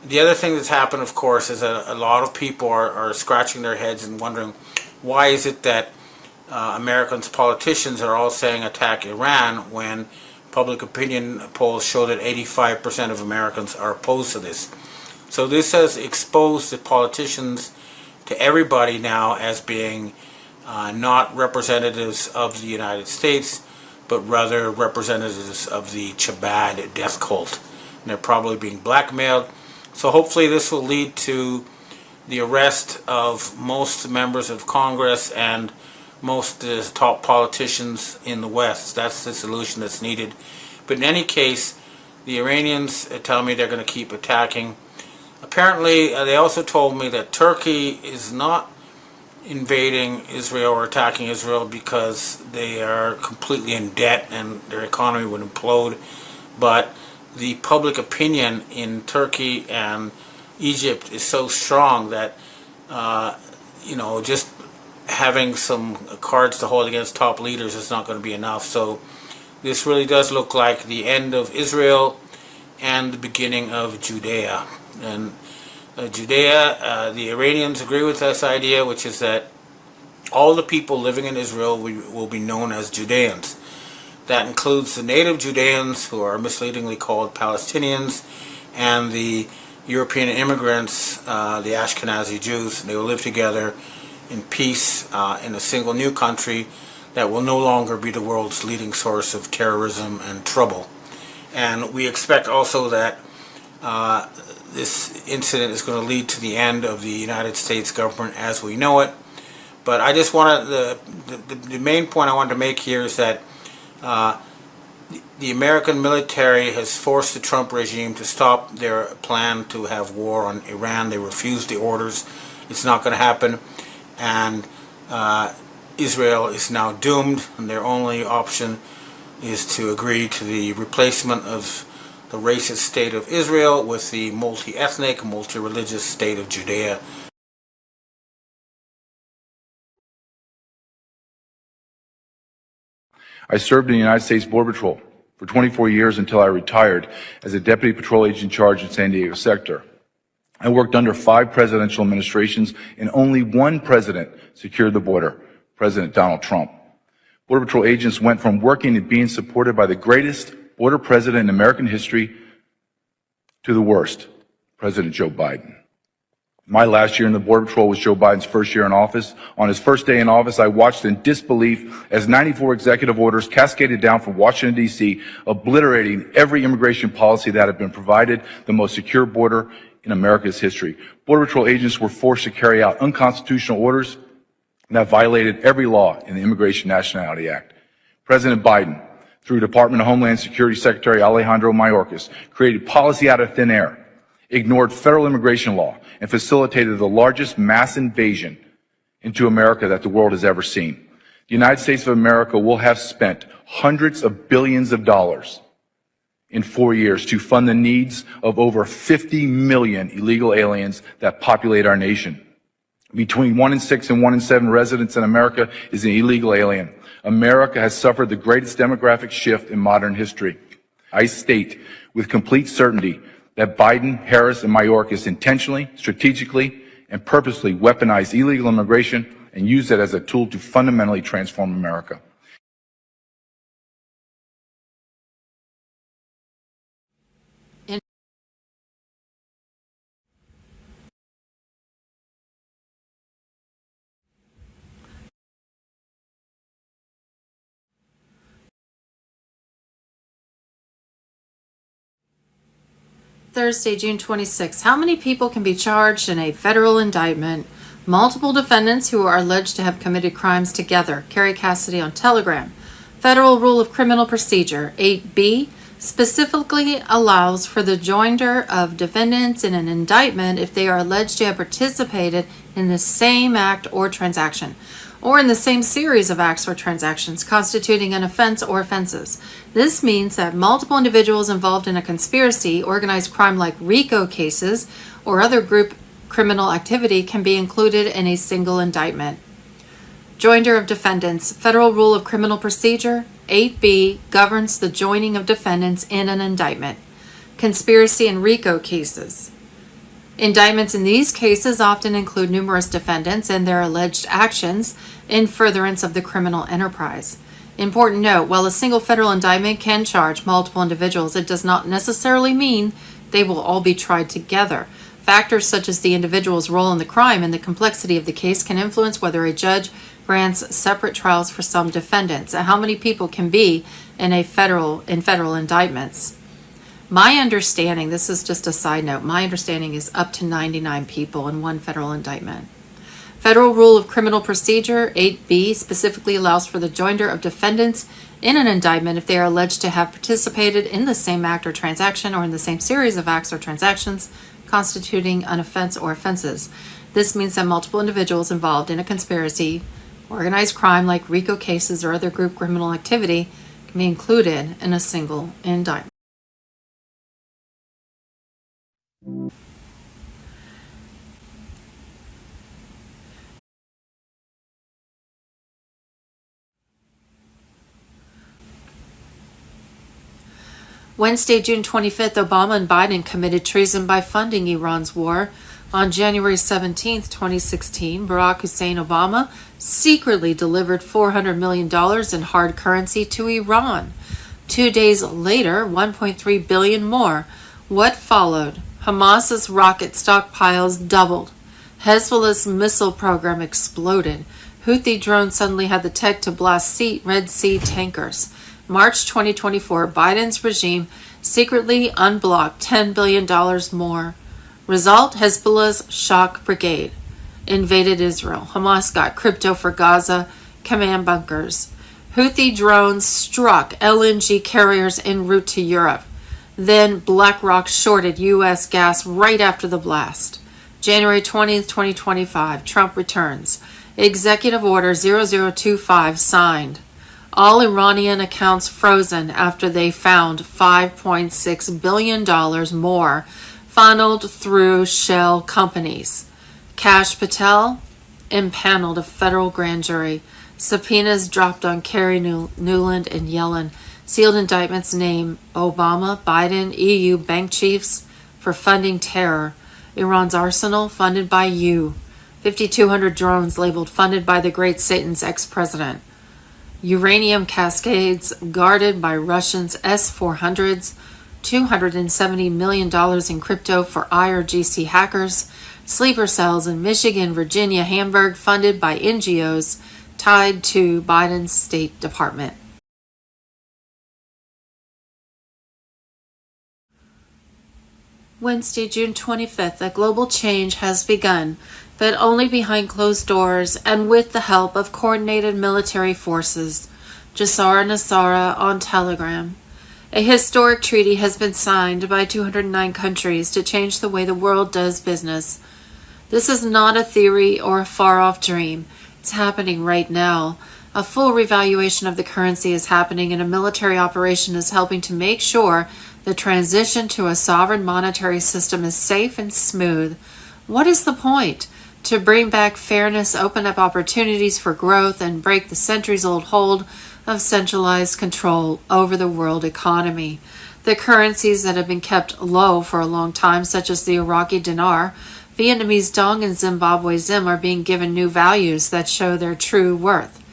The other thing that's happened, of course, is that a lot of people are scratching their heads and wondering, why is it that Americans politicians are all saying attack Iran when public opinion polls show that 85% of Americans are opposed to this. So this has exposed the politicians to everybody now as being not representatives of the United States, but rather representatives of the Chabad death cult. And they're probably being blackmailed. So hopefully this will lead to the arrest of most members of Congress and most top politicians in the West. That's the solution that's needed. But in any case, the Iranians tell me they're going to keep attacking. Apparently, they also told me that Turkey is not invading Israel or attacking Israel because they are completely in debt and their economy would implode. But the public opinion in Turkey and Egypt is so strong that, just having some cards to hold against top leaders is not going to be enough. So this really does look like the end of Israel and the beginning of Judea. And Judea, the Iranians agree with this idea, which is that all the people living in Israel will be known as Judeans. That includes the native Judeans, who are misleadingly called Palestinians, and the European immigrants, the Ashkenazi Jews. They will live together in peace in a single new country that will no longer be the world's leading source of terrorism and trouble. And we expect also that this incident is going to lead to the end of the United States government as we know it. But I just wanted, the main point I wanted to make here is that the American military has forced the Trump regime to stop their plan to have war on Iran. They refused the orders. It's not going to happen. And Israel is now doomed, and their only option is to agree to the replacement of the racist state of Israel with the multi-ethnic, multi-religious state of Judea. I served in the United States Border Patrol for 24 years until I retired as a Deputy Patrol Agent in charge in San Diego sector. I worked under 5 presidential administrations, and only one president secured the border, President Donald Trump. Border Patrol agents went from working and being supported by the greatest border president in American history to the worst, President Joe Biden. My last year in the Border Patrol was Joe Biden's first year in office. On his first day in office, I watched in disbelief as 94 executive orders cascaded down from Washington, D.C., obliterating every immigration policy that had been provided the most secure border in America's history. Border Patrol agents were forced to carry out unconstitutional orders that violated every law in the Immigration Nationality Act. President Biden, through Department of Homeland Security Secretary Alejandro Mayorkas, created policy out of thin air, ignored federal immigration law, and facilitated the largest mass invasion into America that the world has ever seen. The United States of America will have spent hundreds of billions of dollars in 4 years to fund the needs of over 50 million illegal aliens that populate our nation. Between 1 in 6 and 1 in 7 residents in America is an illegal alien. America has suffered the greatest demographic shift in modern history. I state with complete certainty that Biden, Harris, and Mayorkas intentionally, strategically, and purposely weaponized illegal immigration and used it as a tool to fundamentally transform America. Thursday, June 26. How many people can be charged in a federal indictment? Multiple defendants who are alleged to have committed crimes together. Carrie Cassidy on Telegram. Federal Rule of Criminal Procedure 8B specifically allows for the joinder of defendants in an indictment if they are alleged to have participated in the same act or transaction, or in the same series of acts or transactions constituting an offense or offenses. This means that multiple individuals involved in a conspiracy, organized crime like RICO cases, or other group criminal activity can be included in a single indictment. Joinder of defendants. Federal Rule of Criminal Procedure 8B governs the joining of defendants in an indictment. Conspiracy and RICO cases. Indictments in these cases often include numerous defendants and their alleged actions in furtherance of the criminal enterprise. Important note, while a single federal indictment can charge multiple individuals, it does not necessarily mean they will all be tried together. Factors such as the individual's role in the crime and the complexity of the case can influence whether a judge grants separate trials for some defendants and how many people can be in federal indictments. My understanding, this is just a side note, my understanding is up to 99 people in one federal indictment. Federal Rule of Criminal Procedure 8B specifically allows for the joinder of defendants in an indictment if they are alleged to have participated in the same act or transaction or in the same series of acts or transactions constituting an offense or offenses. This means that multiple individuals involved in a conspiracy, organized crime like RICO cases or other group criminal activity can be included in a single indictment. Wednesday, June 25th, Obama and Biden committed treason by funding Iran's war. On January 17th, 2016, Barack Hussein Obama secretly delivered $400 million in hard currency to Iran. 2 days later, $1.3 billion more. What followed? Hamas's rocket stockpiles doubled. Hezbollah's missile program exploded. Houthi drones suddenly had the tech to blast Red Sea tankers. March 2024, Biden's regime secretly unblocked $10 billion more. Result, Hezbollah's shock brigade invaded Israel. Hamas got crypto for Gaza, command bunkers. Houthi drones struck LNG carriers en route to Europe. Then BlackRock shorted U.S. gas right after the blast. January 20th, 2025, Trump returns. Executive Order 0025 signed. All Iranian accounts frozen after they found $5.6 billion more funneled through shell companies. Kash Patel impaneled a federal grand jury. Subpoenas dropped on Kerry, Nuland, and Yellen. Sealed indictments name Obama, Biden, EU bank chiefs for funding terror. Iran's arsenal funded by you. 5,200 drones labeled funded by the great Satan's ex-president. Uranium cascades guarded by Russians' S-400s. $270 million in crypto for IRGC hackers. Sleeper cells in Michigan, Virginia, Hamburg funded by NGOs tied to Biden's State Department. Wednesday, June 25th, a global change has begun, but only behind closed doors and with the help of coordinated military forces. Jassara Nassara on Telegram. A historic treaty has been signed by 209 countries to change the way the world does business. This is not a theory or a far-off dream. It's happening right now. A full revaluation of the currency is happening, and a military operation is helping to make sure the transition to a sovereign monetary system is safe and smooth. What is the point? To bring back fairness, open up opportunities for growth, and break the centuries-old hold of centralized control over the world economy. The currencies that have been kept low for a long time, such as the Iraqi dinar, Vietnamese dong, and Zimbabwe zim, are being given new values that show their true worth.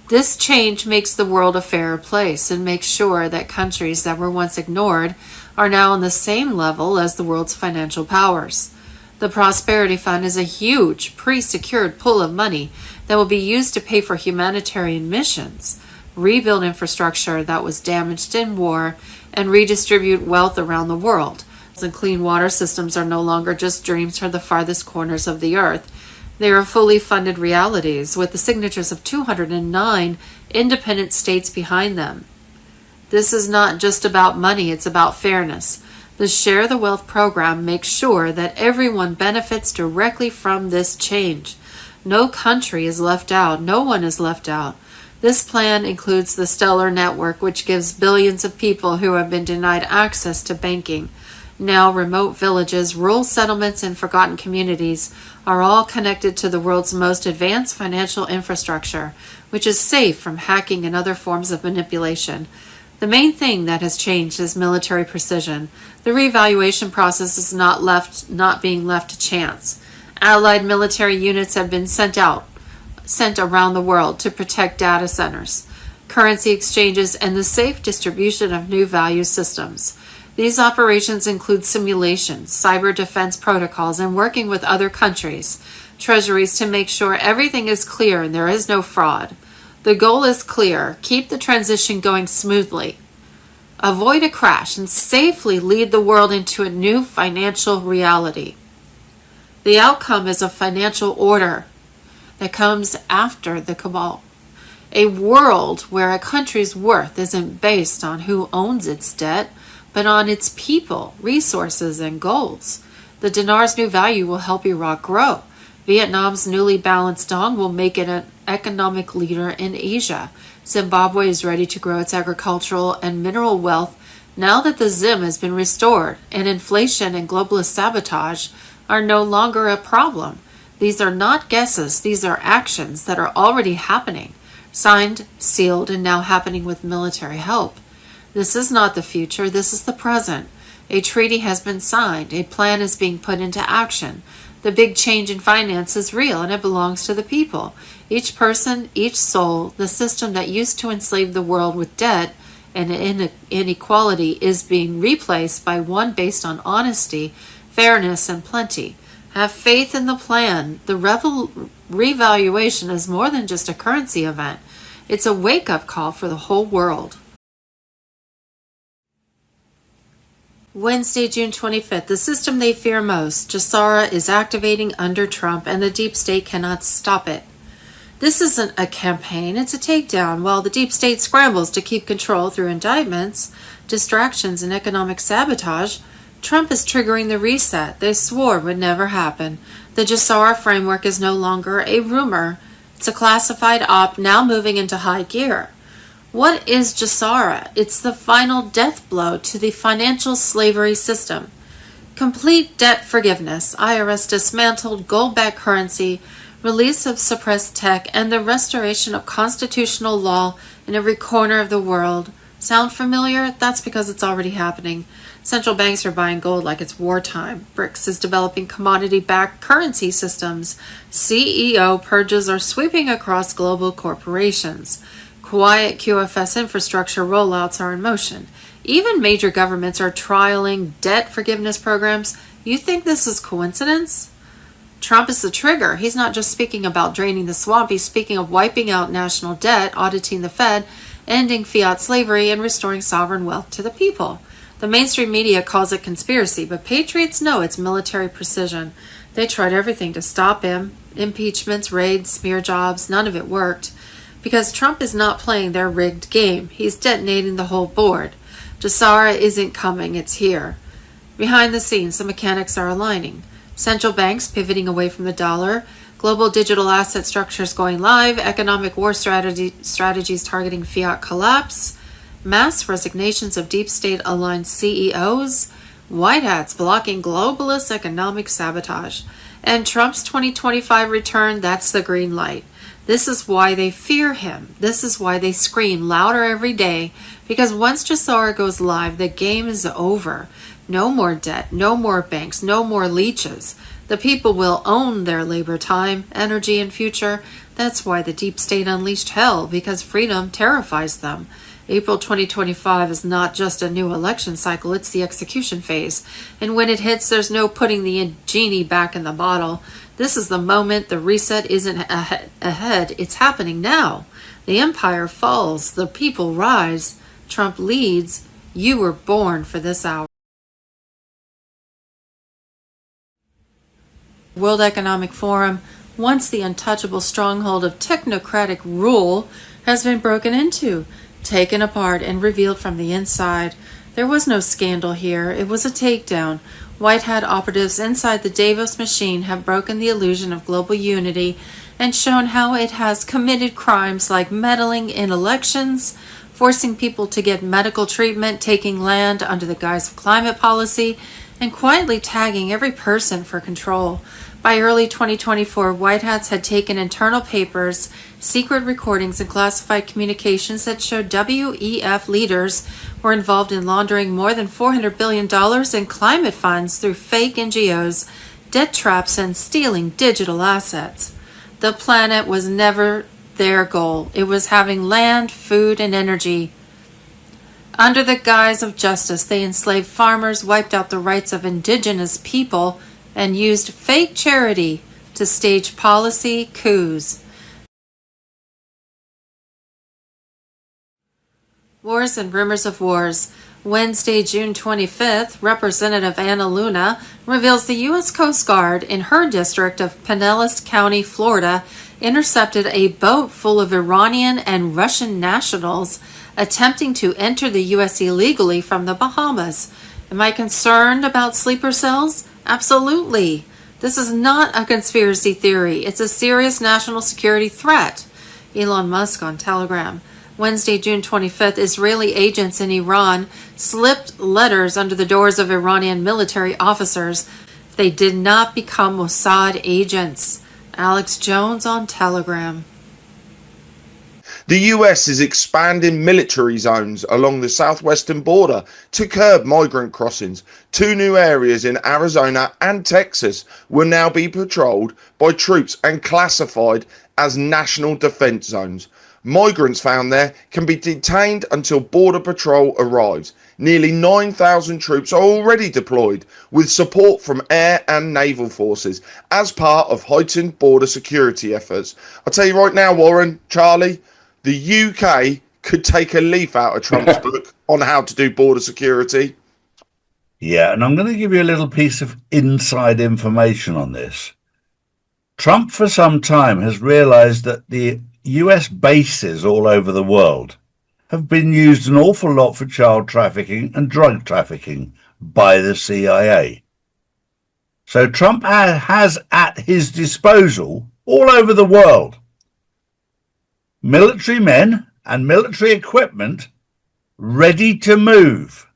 This change makes the world a fairer place and makes sure that countries that were once ignored are now on the same level as the world's financial powers. The Prosperity Fund is a huge pre-secured pool of money that will be used to pay for humanitarian missions, rebuild infrastructure that was damaged in war, and redistribute wealth around the world. And clean water systems are no longer just dreams for the farthest corners of the earth. They are fully funded realities with the signatures of 209 independent states behind them. This is not just about money, it's about fairness. The Share the Wealth program makes sure that everyone benefits directly from this change. No country is left out. No one is left out. This plan includes the Stellar Network, which gives billions of people who have been denied access to banking. Now, remote villages, rural settlements, and forgotten communities are all connected to the world's most advanced financial infrastructure, which is safe from hacking and other forms of manipulation. The main thing that has changed is military precision. The reevaluation process is not being left to chance. Allied military units have been sent around the world to protect data centers, currency exchanges, and the safe distribution of new value systems. These operations include simulations, cyber defense protocols, and working with other countries' treasuries to make sure everything is clear and there is no fraud. The goal is clear: keep the transition going smoothly, avoid a crash, and safely lead the world into a new financial reality. The outcome is a financial order that comes after the cabal. A world where a country's worth isn't based on who owns its debt, but on its people, resources, and goals. The dinar's new value will help Iraq grow. Vietnam's newly balanced dong will make it an economic leader in Asia. Zimbabwe is ready to grow its agricultural and mineral wealth now that the ZIM has been restored, and inflation and globalist sabotage are no longer a problem. These are not guesses, these are actions that are already happening, signed, sealed, and now happening with military help. This is not the future, this is the present. A treaty has been signed, a plan is being put into action. The big change in finance is real and it belongs to the people. Each person, each soul, the system that used to enslave the world with debt and inequality is being replaced by one based on honesty, fairness, and plenty. Have faith in the plan. The revaluation is more than just a currency event. It's a wake-up call for the whole world. Wednesday, June 25th, the system they fear most, Jassara, is activating under Trump, and the deep state cannot stop it. This isn't a campaign, it's a takedown. While the deep state scrambles to keep control through indictments, distractions, and economic sabotage, Trump is triggering the reset they swore would never happen. The Jassara framework is no longer a rumor. It's a classified op now moving into high gear. What is Jassara? It's the final death blow to the financial slavery system. Complete debt forgiveness, IRS dismantled, gold-backed currency, release of suppressed tech, and the restoration of constitutional law in every corner of the world. Sound familiar? That's because it's already happening. Central banks are buying gold like it's wartime. BRICS is developing commodity-backed currency systems. CEO purges are sweeping across global corporations. Quiet QFS infrastructure rollouts are in motion. Even major governments are trialing debt forgiveness programs. You think this is coincidence? Trump is the trigger. He's not just speaking about draining the swamp. He's speaking of wiping out national debt, auditing the Fed, ending fiat slavery, and restoring sovereign wealth to the people. The mainstream media calls it conspiracy, but patriots know it's military precision. They tried everything to stop him. Impeachments, raids, smear jobs, none of it worked. Because Trump is not playing their rigged game. He's detonating the whole board. Jassara isn't coming, it's here. Behind the scenes, the mechanics are aligning. Central banks pivoting away from the dollar, global digital asset structures going live, economic war strategies targeting fiat collapse, mass resignations of deep state aligned CEOs, white hats blocking globalist economic sabotage, and Trump's 2025 return, that's the green light. This is why they fear him. This is why they scream louder every day, because once Jassara goes live, the game is over. No more debt, no more banks, no more leeches. The people will own their labor time, energy, and future. That's why the deep state unleashed hell, because freedom terrifies them. April 2025 is not just a new election cycle, it's the execution phase. And when it hits, there's no putting the genie back in the bottle. This is the moment. The reset isn't ahead, it's happening now. The empire falls, the people rise, Trump leads. You were born for this hour. World Economic Forum, once the untouchable stronghold of technocratic rule, has been broken into, taken apart, and revealed from the inside. There was no scandal here. It was a takedown. White hat operatives inside the Davos machine have broken the illusion of global unity and shown how it has committed crimes like meddling in elections, forcing people to get medical treatment, taking land under the guise of climate policy, and quietly tagging every person for control. By early 2024, White Hats had taken internal papers, secret recordings, and classified communications that showed WEF leaders were involved in laundering more than $400 billion in climate funds through fake NGOs, debt traps, and stealing digital assets. The planet was never their goal. It was having land, food, and energy. Under the guise of justice, they enslaved farmers, wiped out the rights of indigenous people, and used fake charity to stage policy coups. Wars and rumors of wars. Wednesday, June 25th, Representative Anna Luna reveals the U.S. Coast Guard in her district of Pinellas County, Florida, intercepted a boat full of Iranian and Russian nationals attempting to enter the U.S. illegally from the Bahamas. Am I concerned about sleeper cells? Absolutely. This is not a conspiracy theory. It's a serious national security threat. Elon Musk on Telegram. Wednesday, June 25th, Israeli agents in Iran slipped letters under the doors of Iranian military officers. They did not become Mossad agents. Alex Jones on Telegram. The US is expanding military zones along the southwestern border to curb migrant crossings. 2 new areas in Arizona and Texas will now be patrolled by troops and classified as national defense zones. Migrants found there can be detained until Border Patrol arrives. Nearly 9,000 troops are already deployed with support from air and naval forces as part of heightened border security efforts. I'll tell you right now, Warren, Charlie, the UK could take a leaf out of Trump's book on how to do border security. Yeah, and I'm going to give you a little piece of inside information on this. Trump for some time has realized that the US bases all over the world have been used an awful lot for child trafficking and drug trafficking by the CIA. So Trump has at his disposal all over the world military men and military equipment ready to move.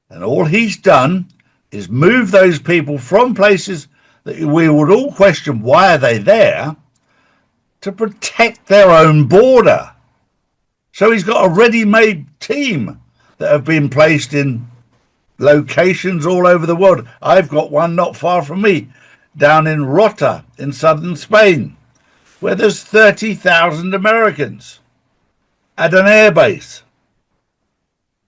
And all he's done is move those people from places that we would all question why are they there to protect their own border. So he's got a ready-made team that have been placed in locations all over the world. I've got one not far from me, down in Rota in southern Spain, where there's 30,000 Americans at an air base.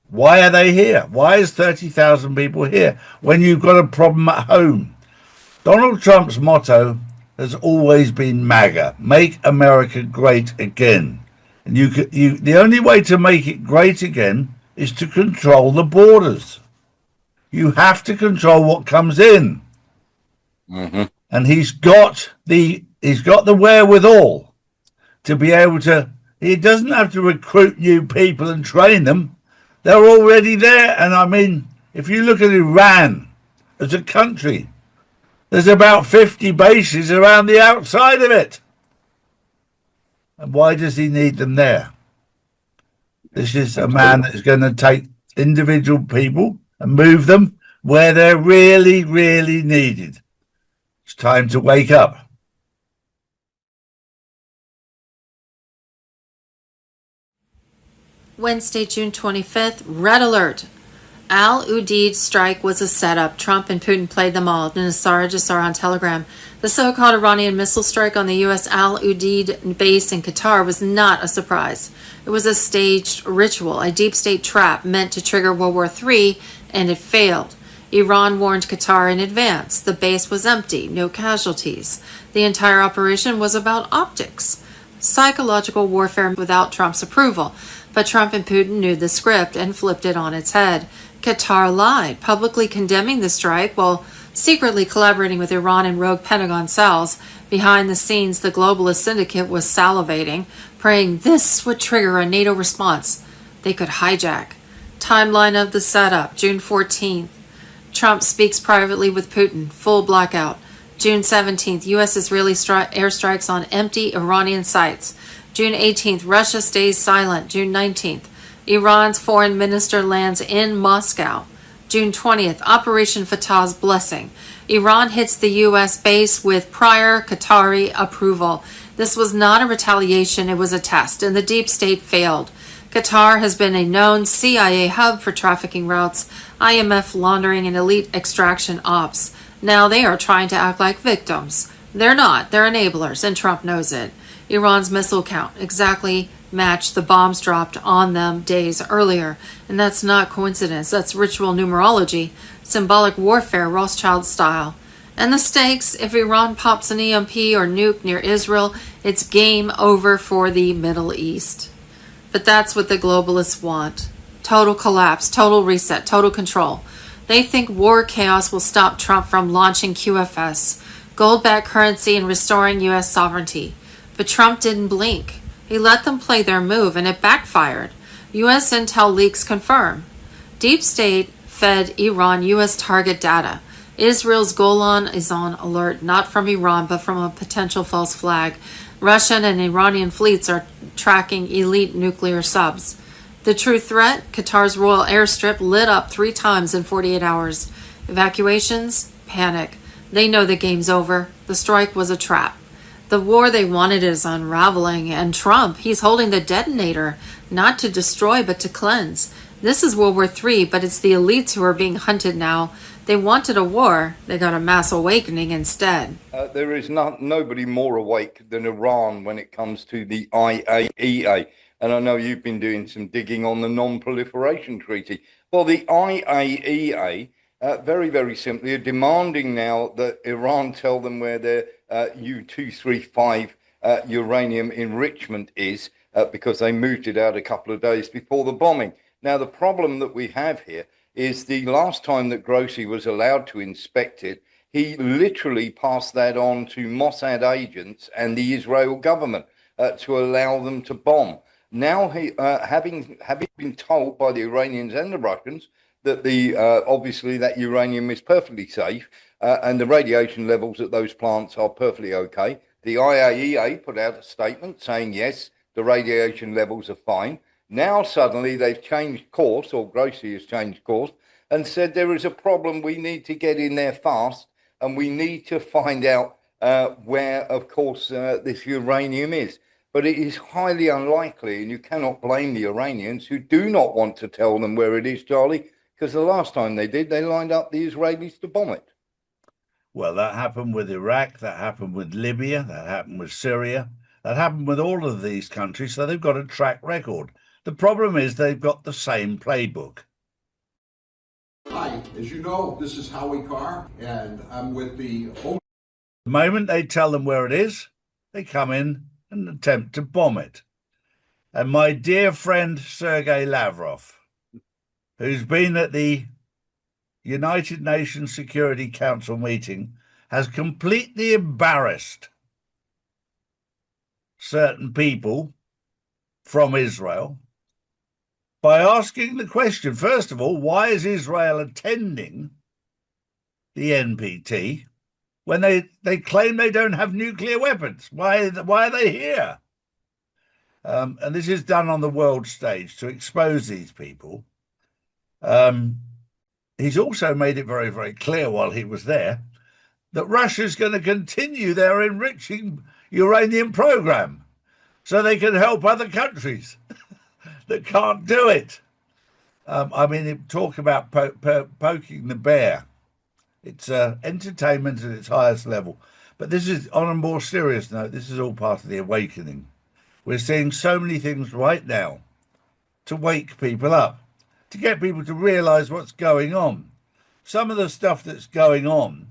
Why are they here? Why is 30,000 people here when you've got a problem at home? Donald Trump's motto has always been MAGA, make America great again. And the only way to make it great again is to control the borders. You have to control what comes in. Mm-hmm. And he's got the wherewithal to be able to. He doesn't have to recruit new people and train them. They're already there. And I mean, if you look at Iran as a country, there's about 50 bases around the outside of it. And why does he need them there? This is a man that's going to take individual people and move them where they're really, really needed. It's time to wake up. Wednesday, June 25th, red alert. Al-Udeid strike was a setup. Trump and Putin played them all. Nasara Jassar on Telegram. The so-called Iranian missile strike on the U.S. Al-Udeid base in Qatar was not a surprise. It was a staged ritual, a deep state trap meant to trigger World War III, and it failed. Iran warned Qatar in advance. The base was empty, no casualties. The entire operation was about optics, psychological warfare without Trump's approval. But Trump and Putin knew the script and flipped it on its head. Qatar lied, publicly condemning the strike while secretly collaborating with Iran and rogue Pentagon cells. Behind the scenes, the globalist syndicate was salivating, praying this would trigger a NATO response they could hijack. Timeline of the setup, June 14th. Trump speaks privately with Putin, full blackout. June 17th, U.S.-Israeli airstrikes on empty Iranian sites. June 18th, Russia stays silent. June 19th, Iran's foreign minister lands in Moscow. June 20th, Operation Fatah's blessing. Iran hits the U.S. base with prior Qatari approval. This was not a retaliation, it was a test, and the deep state failed. Qatar has been a known CIA hub for trafficking routes, IMF laundering, and elite extraction ops. Now they are trying to act like victims. They're not, they're enablers, and Trump knows it. Iran's missile count exactly matched the bombs dropped on them days earlier. And that's not coincidence, that's ritual numerology, symbolic warfare, Rothschild style. And the stakes, if Iran pops an EMP or nuke near Israel, it's game over for the Middle East. But that's what the globalists want. Total collapse, total reset, total control. They think war chaos will stop Trump from launching QFS, gold-backed currency, and restoring U.S. sovereignty. But Trump didn't blink. He let them play their move, and it backfired. U.S. intel leaks confirm. Deep State fed Iran U.S. target data. Israel's Golan is on alert, not from Iran, but from a potential false flag. Russian and Iranian fleets are tracking elite nuclear subs. The true threat? Qatar's royal airstrip lit up 3 times in 48 hours. Evacuations? Panic. They know the game's over. The strike was a trap. The war they wanted is unraveling, and Trump, he's holding the detonator, not to destroy but to cleanse. This is World War III, but it's the elites who are being hunted now. They wanted a war, they got a mass awakening instead. There is nobody more awake than Iran when it comes to the IAEA. And I know you've been doing some digging on the Non-Proliferation Treaty. Well, the IAEA, very, very simply, are demanding now that Iran tell them where their U-235 uranium enrichment is, because they moved it out a couple of days before the bombing. Now, the problem that we have here is the last time that Grossi was allowed to inspect it, he literally passed that on to Mossad agents and the Israel government to allow them to bomb. Now, having been told by the Iranians and the Russians that obviously that uranium is perfectly safe and the radiation levels at those plants are perfectly okay, the IAEA put out a statement saying, yes, the radiation levels are fine. Now suddenly they've changed course, or Grossi has changed course, and said there is a problem. We need to get in there fast, and we need to find out where, of course, this uranium is. But it is highly unlikely, and you cannot blame the Iranians who do not want to tell them where it is, Charlie, because the last time they did, they lined up the Israelis to bomb it. Well, that happened with Iraq, that happened with Libya, that happened with Syria, that happened with all of these countries, so they've got a track record. The problem is they've got the same playbook. Hi, as you know, this is Howie Carr, and I'm with the moment they tell them where it is, they come in and attempt to bomb it. And my dear friend Sergei Lavrov, who's been at the United Nations Security Council meeting, has completely embarrassed certain people from Israel by asking the question, first of all, why is Israel attending the NPT when they claim they don't have nuclear weapons? Why are they here? And this is done on the world stage to expose these people. He's also made it very, very clear while he was there that Russia's going to continue their enriching uranium program so they can help other countries that can't do it. Talk about poking the bear. It's entertainment at its highest level. But this is, on a more serious note, this is all part of the awakening. We're seeing so many things right now to wake people up, to get people to realize what's going on. Some of the stuff that's going on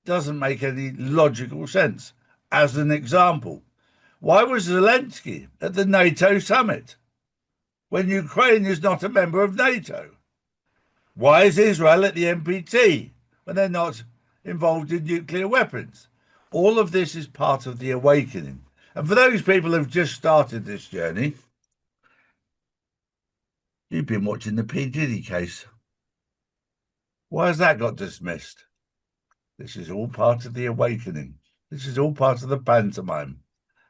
doesn't make any logical sense. As an example, why was Zelensky at the NATO summit when Ukraine is not a member of NATO? Why is Israel at the NPT when they're not involved in nuclear weapons? All of this is part of the awakening. And for those people who've just started this journey, you've been watching the P. Diddy case. Why has that got dismissed? This is all part of the awakening. This is all part of the pantomime.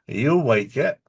Are you awake yet?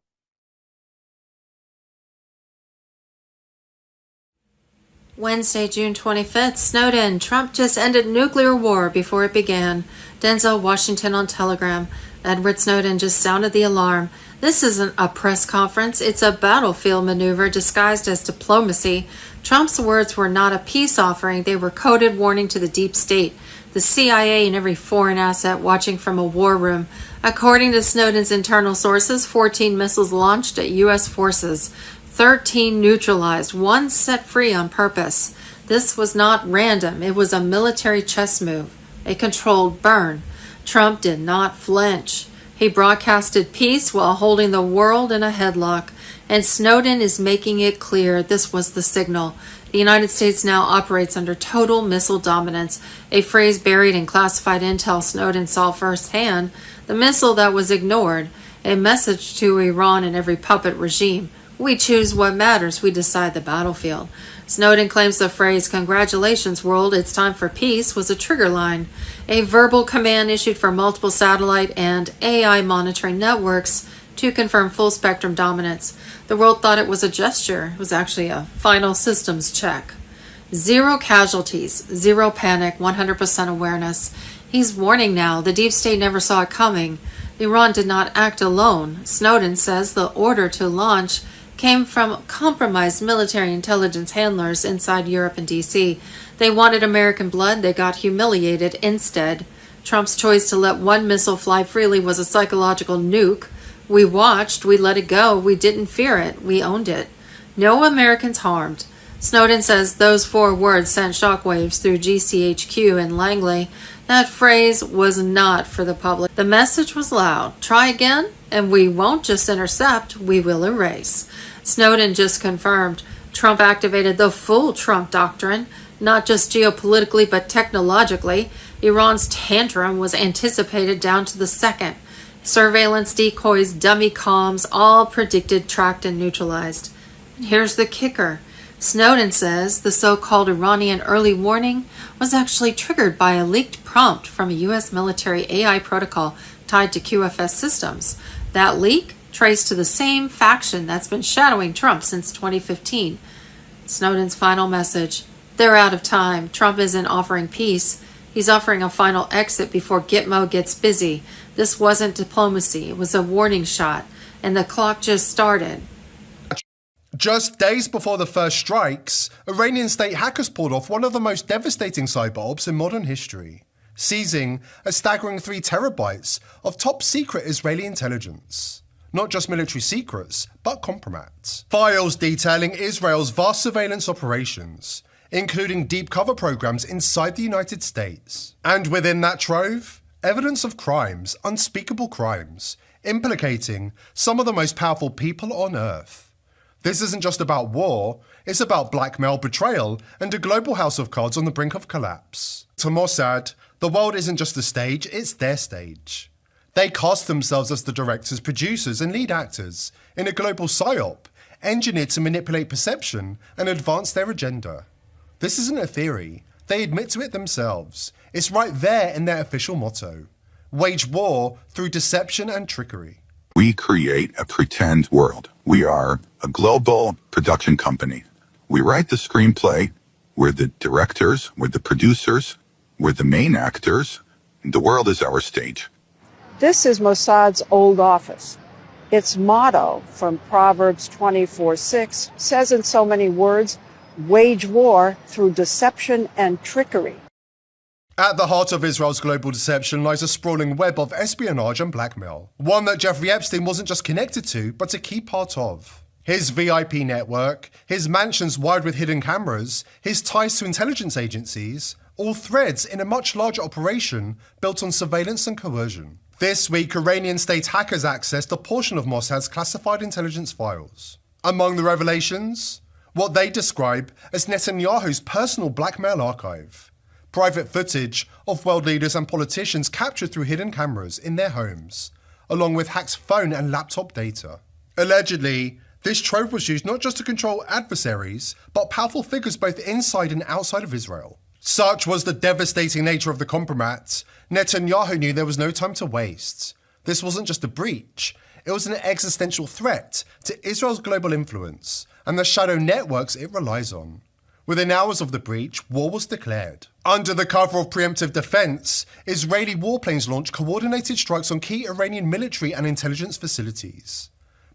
Wednesday, June 25th, Snowden. Trump just ended nuclear war before it began. Denzel Washington on Telegram. Edward Snowden just sounded the alarm. This isn't a press conference. It's a battlefield maneuver disguised as diplomacy. Trump's words were not a peace offering. They were coded warning to the deep state, the CIA, and every foreign asset watching from a war room. According to Snowden's internal sources, 14 missiles launched at U.S. forces, 13 neutralized, 1 set free on purpose. This was not random. It was a military chess move, a controlled burn. Trump did not flinch. He broadcasted peace while holding the world in a headlock, and Snowden is making it clear this was the signal. The United States now operates under total missile dominance, a phrase buried in classified intel Snowden saw firsthand. The missile that was ignored, a message to Iran and every puppet regime. We choose what matters. We decide the battlefield. Snowden claims the phrase, "Congratulations, world, it's time for peace," was a trigger line, a verbal command issued for multiple satellite and AI monitoring networks to confirm full spectrum dominance. The world thought it was a gesture. It was actually a final systems check. 0 casualties, 0 panic, 100% awareness. He's warning now. The deep state never saw it coming. Iran did not act alone. Snowden says the order to launch came from compromised military intelligence handlers inside Europe and D.C. They wanted American blood. They got humiliated instead. Trump's choice to let 1 missile fly freely was a psychological nuke. We watched. We let it go. We didn't fear it. We owned it. No Americans harmed. Snowden says those 4 words sent shockwaves through GCHQ in Langley. That phrase was not for the public. The message was loud. Try again, and we won't just intercept, we will erase. Snowden just confirmed Trump activated the full Trump doctrine, not just geopolitically but technologically. Iran's tantrum was anticipated down to the second. Surveillance decoys, dummy comms, all predicted, tracked, and neutralized. And here's the kicker. Snowden says the so-called Iranian early warning was actually triggered by a leaked prompt from a U.S. military AI protocol tied to QFS systems. That leak traced to the same faction that's been shadowing Trump since 2015. Snowden's final message: they're out of time. Trump isn't offering peace. He's offering a final exit before Gitmo gets busy. This wasn't diplomacy. It was a warning shot, and the clock just started. Just days before the first strikes, Iranian state hackers pulled off one of the most devastating cyber ops in modern history, seizing a staggering 3 terabytes of top-secret Israeli intelligence. Not just military secrets, but compromise. Files detailing Israel's vast surveillance operations, including deep cover programs inside the United States. And within that trove, evidence of crimes, unspeakable crimes, implicating some of the most powerful people on Earth. This isn't just about war, it's about blackmail, betrayal, and a global house of cards on the brink of collapse. To Mossad, the world isn't just a stage, it's their stage. They cast themselves as the directors, producers, and lead actors in a global psyop, engineered to manipulate perception and advance their agenda. This isn't a theory. They admit to it themselves. It's right there in their official motto. Wage war through deception and trickery. We create a pretend world. We are a global production company. We write the screenplay. We're the directors. We're the producers. We're the main actors. The world is our stage. This is Mossad's old office. Its motto from Proverbs 24:6 says in so many words, wage war through deception and trickery. At the heart of Israel's global deception lies a sprawling web of espionage and blackmail, one that Jeffrey Epstein wasn't just connected to, but a key part of. His VIP network, his mansions wired with hidden cameras, his ties to intelligence agencies, all threads in a much larger operation built on surveillance and coercion. This week, Iranian state hackers accessed a portion of Mossad's classified intelligence files. Among the revelations, what they describe as Netanyahu's personal blackmail archive. Private footage of world leaders and politicians captured through hidden cameras in their homes, along with hacked phone and laptop data. Allegedly, this trove was used not just to control adversaries, but powerful figures both inside and outside of Israel. Such was the devastating nature of the compromise, Netanyahu knew there was no time to waste. This wasn't just a breach, it was an existential threat to Israel's global influence and the shadow networks it relies on. Within hours of the breach, war was declared. Under the cover of preemptive defense, Israeli warplanes launched coordinated strikes on key Iranian military and intelligence facilities.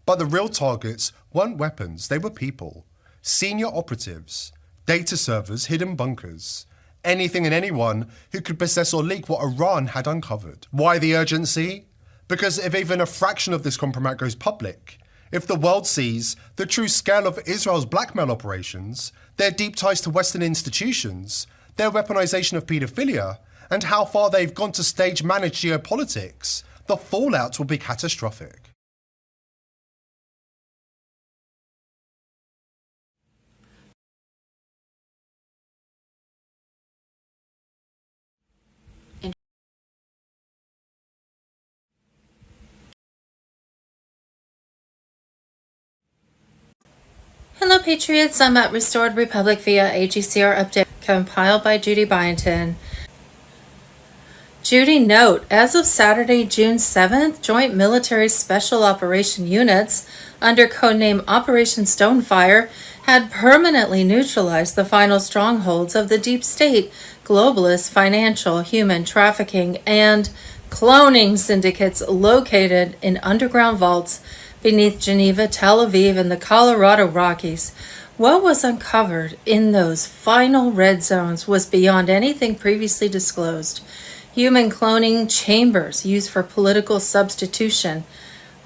But the real targets weren't weapons, they were people. Senior operatives, data servers, hidden bunkers. Anything and anyone who could possess or leak what Iran had uncovered. Why the urgency? Because if even a fraction of this compromise goes public, if the world sees the true scale of Israel's blackmail operations, their deep ties to Western institutions, their weaponization of paedophilia, and how far they've gone to stage manage geopolitics, the fallout will be catastrophic. Hello Patriots, I'm at Restored Republic via AGCR update compiled by Judy Byington. Judy note, as of Saturday, June 7th, Joint Military Special Operation Units under codename Operation Stonefire had permanently neutralized the final strongholds of the deep state, globalist, financial, human trafficking, and cloning syndicates located in underground vaults beneath Geneva, Tel Aviv, and the Colorado Rockies. What was uncovered in those final red zones was beyond anything previously disclosed. Human cloning chambers used for political substitution,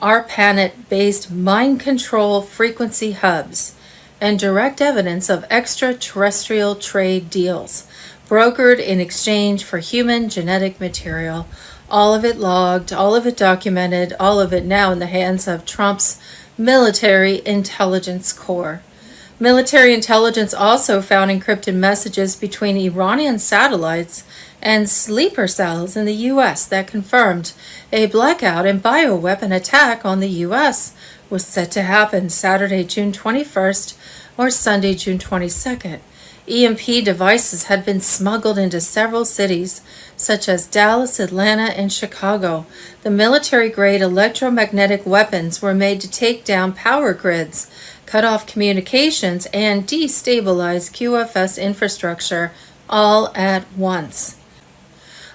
ARPANET-based mind control frequency hubs, and direct evidence of extraterrestrial trade deals, brokered in exchange for human genetic material. All of it logged, all of it documented, all of it now in the hands of Trump's military intelligence corps. Military intelligence also found encrypted messages between Iranian satellites and sleeper cells in the U.S. that confirmed a blackout and bioweapon attack on the U.S. was set to happen Saturday, June 21st or Sunday, June 22nd. EMP devices had been smuggled into several cities, such as Dallas, Atlanta, and Chicago. The military-grade electromagnetic weapons were made to take down power grids, cut off communications, and destabilize QFS infrastructure all at once.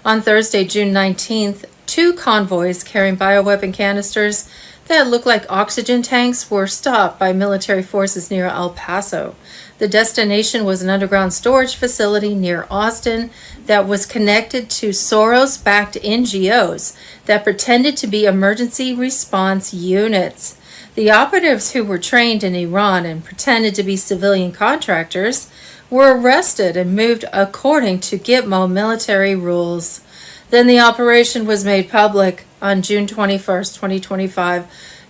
On Thursday, June 19th, 2 convoys carrying bioweapon canisters that looked like oxygen tanks were stopped by military forces near El Paso. The destination was an underground storage facility near Austin that was connected to Soros-backed NGOs that pretended to be emergency response units. The operatives who were trained in Iran and pretended to be civilian contractors were arrested and moved according to Gitmo military rules. Then the operation was made public on June 21st, 2025.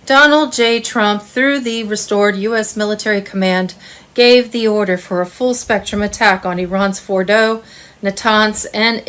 Donald J. Trump, through the restored U.S. military command, gave the order for a full-spectrum attack on Iran's Fordow, Natanz, and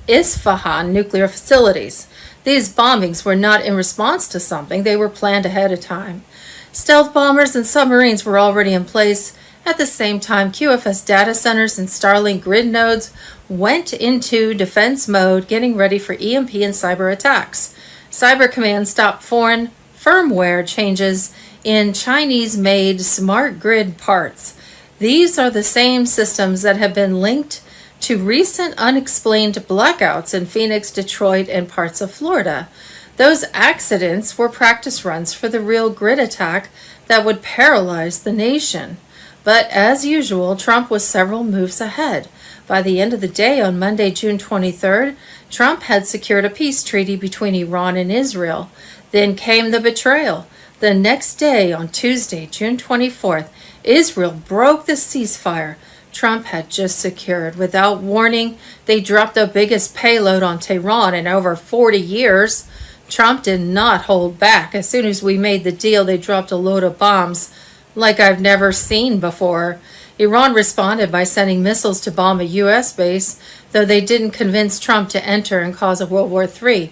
Isfahan nuclear facilities. These bombings were not in response to something, they were planned ahead of time. Stealth bombers and submarines were already in place. At the same time, QFS data centers and Starlink grid nodes went into defense mode, getting ready for EMP and cyber attacks. Cyber Command stopped foreign firmware changes in Chinese-made smart grid parts. These are the same systems that have been linked to recent unexplained blackouts in Phoenix, Detroit, and parts of Florida. Those accidents were practice runs for the real grid attack that would paralyze the nation. But as usual, Trump was several moves ahead. By the end of the day on Monday, June 23rd, Trump had secured a peace treaty between Iran and Israel. Then came the betrayal. The next day, on Tuesday, June 24th, Israel broke the ceasefire Trump had just secured. Without warning, they dropped the biggest payload on Tehran in over 40 years. Trump did not hold back. As soon as we made the deal, they dropped a load of bombs like I've never seen before. Iran responded by sending missiles to bomb a U.S. base, though they didn't convince Trump to enter and cause a World War III.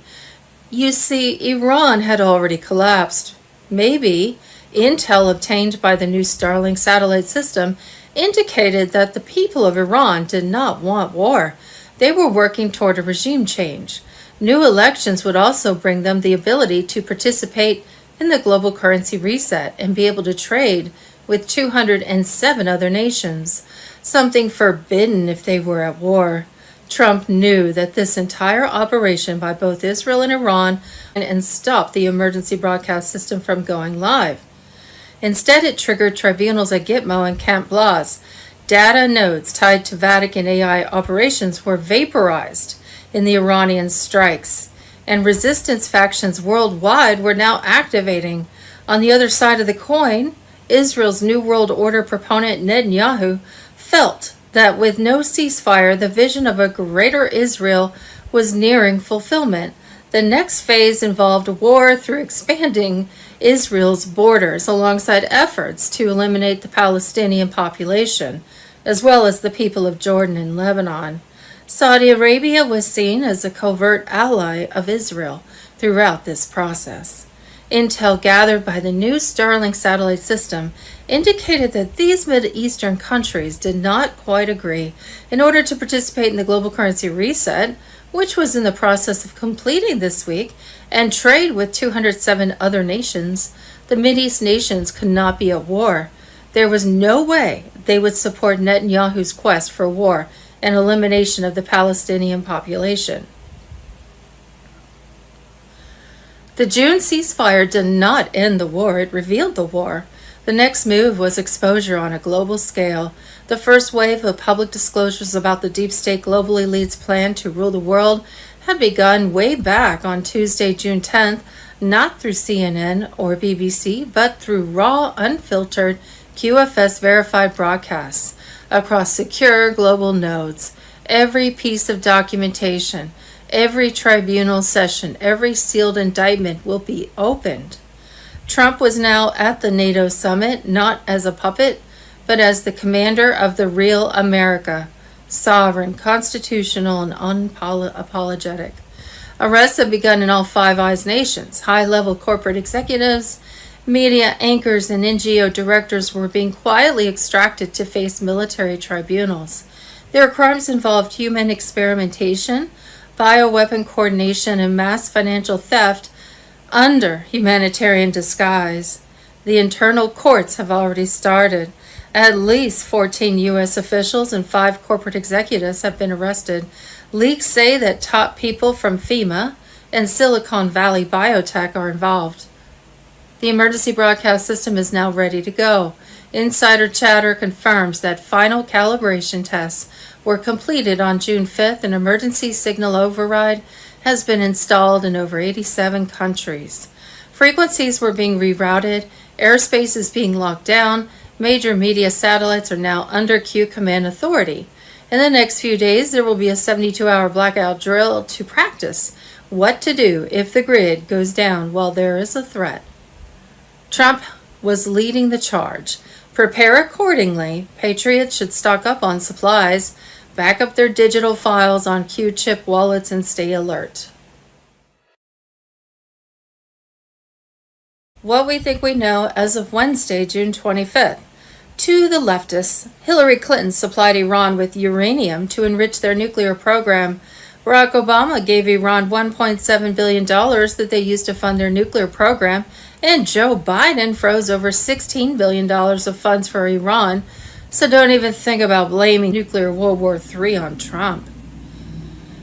You see, Iran had already collapsed. Maybe intel obtained by the new Starlink satellite system indicated that the people of Iran did not want war. They were working toward a regime change. New elections would also bring them the ability to participate in the global currency reset and be able to trade with 207 other nations, something forbidden if they were at war. Trump knew that this entire operation by both Israel and Iran and stopped the emergency broadcast system from going live. Instead, it triggered tribunals at Gitmo and Camp Blas. Data nodes tied to Vatican AI operations were vaporized in the Iranian strikes, and resistance factions worldwide were now activating. On the other side of the coin, Israel's New World Order proponent Netanyahu felt that with no ceasefire, the vision of a greater Israel was nearing fulfillment. The next phase involved war through expanding Israel's borders alongside efforts to eliminate the Palestinian population, as well as the people of Jordan and Lebanon. Saudi Arabia was seen as a covert ally of Israel throughout this process. Intel gathered by the new Starlink satellite system indicated that these Mideastern countries did not quite agree in order to participate in the global currency reset, which was in the process of completing this week, and trade with 207 other nations. The Mideast nations could not be at war. There was no way they would support Netanyahu's quest for war and elimination of the Palestinian population. The June ceasefire did not end the war, it revealed the war. The next move was exposure on a global scale. The first wave of public disclosures about the deep state global elite's plan to rule the world had begun way back on Tuesday, June 10th, not through CNN or BBC, but through raw, unfiltered, QFS-verified broadcasts across secure global nodes. Every piece of documentation, every tribunal session, every sealed indictment will be opened. Trump was now at the NATO summit, not as a puppet, but as the commander of the real America, sovereign, constitutional, and unapologetic. Arrests have begun in all Five Eyes nations. High-level corporate executives, media anchors, and NGO directors were being quietly extracted to face military tribunals. Their crimes involved human experimentation, bioweapon coordination, and mass financial theft under humanitarian disguise. The internal courts have already started. At least 14 U.S. officials and 5 corporate executives have been arrested. Leaks say that top people from FEMA and Silicon Valley Biotech are involved. The emergency broadcast system is now ready to go. Insider chatter confirms that final calibration tests were completed on June 5th. An emergency signal override has been installed in over 87 countries. Frequencies were being rerouted, airspace is being locked down, major media satellites are now under Q command authority. In the next few days, there will be a 72-hour blackout drill to practice what to do if the grid goes down while there is a threat. Trump was leading the charge. Prepare accordingly. Patriots should stock up on supplies, back up their digital files on Q-chip wallets, and stay alert. What we think we know as of Wednesday, June 25th. To the leftists, Hillary Clinton supplied Iran with uranium to enrich their nuclear program. Barack Obama gave Iran $1.7 billion that they used to fund their nuclear program, and Joe Biden froze over $16 billion of funds for Iran. So don't even think about blaming nuclear World War III on Trump.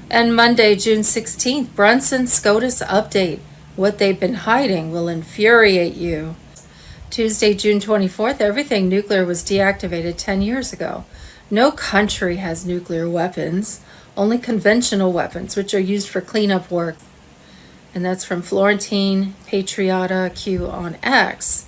And Monday, June 16th, Brunson SCOTUS update. What they've been hiding will infuriate you. Tuesday, June 24th, everything nuclear was deactivated 10 years ago. No country has nuclear weapons, only conventional weapons, which are used for cleanup work. And that's from Florentine Patriota Q on X.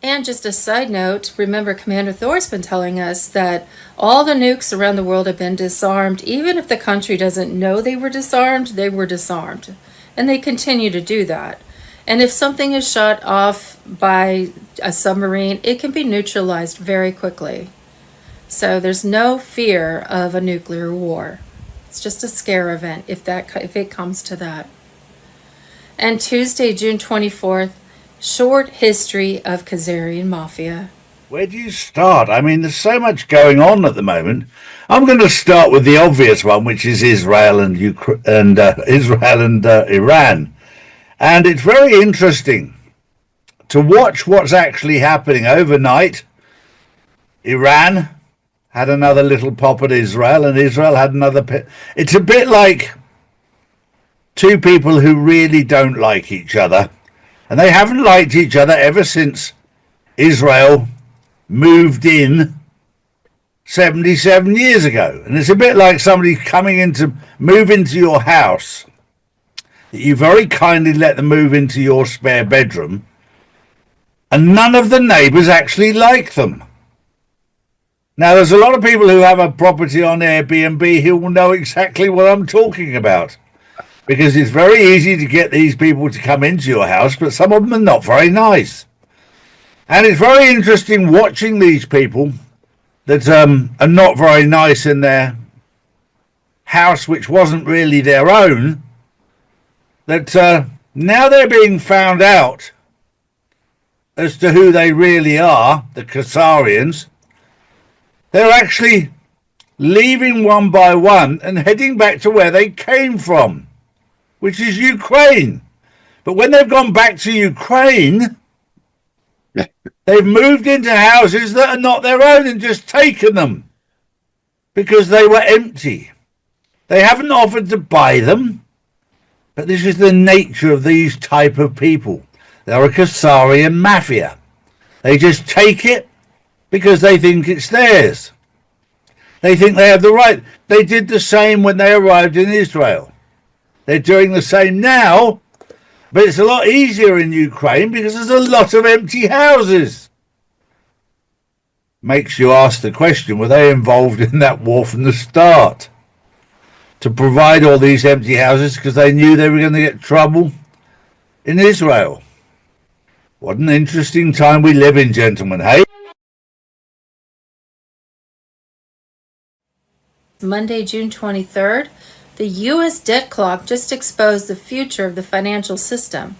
And just a side note, remember Commander Thor's been telling us that all the nukes around the world have been disarmed. Even if the country doesn't know they were disarmed. And they continue to do that. And if something is shot off by a submarine, it can be neutralized very quickly. So there's no fear of a nuclear war. It's just a scare event if it comes to that. And Tuesday, June 24th, short history of Khazarian Mafia. Where do you start? I mean, there's so much going on at the moment. I'm going to start with the obvious one, which is Israel and Iran. And it's very interesting to watch what's actually happening overnight. Iran had another little pop at Israel, and Israel had another. It's a bit like two people who really don't like each other, and they haven't liked each other ever since Israel moved in 77 years ago. And it's a bit like somebody move into your house that you very kindly let them move into your spare bedroom, and none of the neighbours actually like them. Now, there's a lot of people who have a property on Airbnb who will know exactly what I'm talking about, because it's very easy to get these people to come into your house, but some of them are not very nice. And it's very interesting watching these people that are not very nice in their house, which wasn't really their own, that now they're being found out as to who they really are, the Khazarians. They're actually leaving one by one and heading back to where they came from, which is Ukraine. But when they've gone back to Ukraine, they've moved into houses that are not their own and just taken them because they were empty. They haven't offered to buy them, but this is the nature of these type of people. They're a Khazarian mafia. They just take it because they think it's theirs. They think they have the right. They did the same when they arrived in Israel. They're doing the same now, but it's a lot easier in Ukraine because there's a lot of empty houses. Makes you ask the question, were they involved in that war from the start? To provide all these empty houses because they knew they were going to get trouble in Israel. What an interesting time we live in, gentlemen, hey? Monday, June 23rd, the U.S. debt clock just exposed the future of the financial system.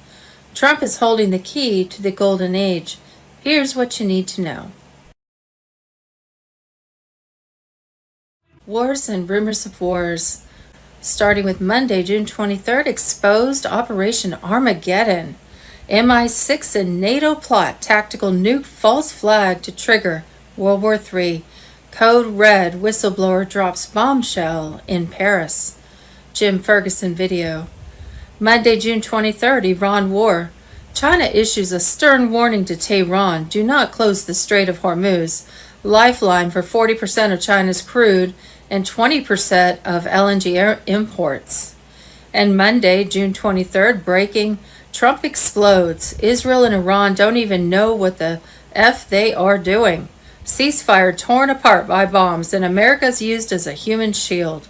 Trump is holding the key to the golden age. Here's what you need to know. Wars and rumors of wars. Starting with Monday, June 23rd, exposed Operation Armageddon. MI6 and NATO plot tactical nuke false flag to trigger World War III. Code Red whistleblower drops bombshell in Paris. Jim Ferguson video. Monday, June 23rd, Iran war. China issues a stern warning to Tehran. Do not close the Strait of Hormuz, lifeline for 40% of China's crude and 20% of LNG imports. And Monday, June 23rd, breaking, Trump explodes. Israel and Iran don't even know what the F they are doing. Ceasefire torn apart by bombs, and America's used as a human shield.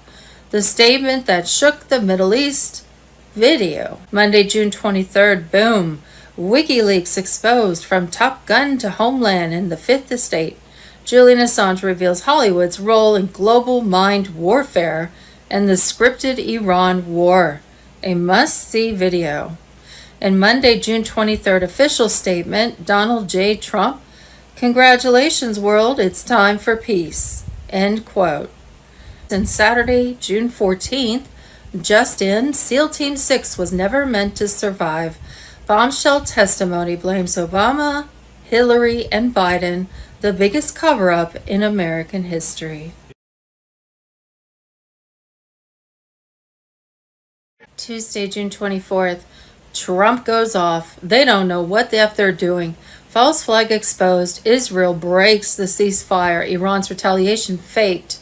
The statement that shook the Middle East. Video. Monday, June 23rd, boom. WikiLeaks exposed from Top Gun to Homeland and the Fifth Estate. Julian Assange reveals Hollywood's role in global mind warfare and the scripted Iran war. A must-see video. And Monday, June 23rd, official statement, Donald J. Trump, congratulations, world, it's time for peace. End quote. And Saturday, June 14th, just in, SEAL Team 6 was never meant to survive. Bombshell testimony blames Obama, Hillary, and Biden, the biggest cover-up in American history. Tuesday, June 24th, Trump goes off. They don't know what the F they're doing. False flag exposed. Israel breaks the ceasefire. Iran's retaliation faked.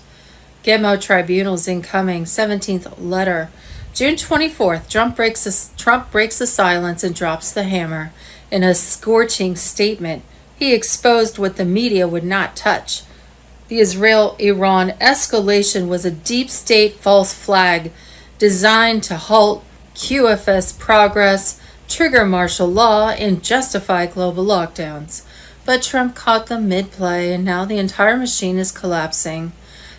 Gitmo tribunals incoming. 17th letter. June 24th, Trump breaks the silence and drops the hammer. In a scorching statement, he exposed what the media would not touch. The Israel-Iran escalation was a deep state false flag designed to halt QFS progress, trigger martial law, and justify global lockdowns. But Trump caught them mid-play, and now the entire machine is collapsing.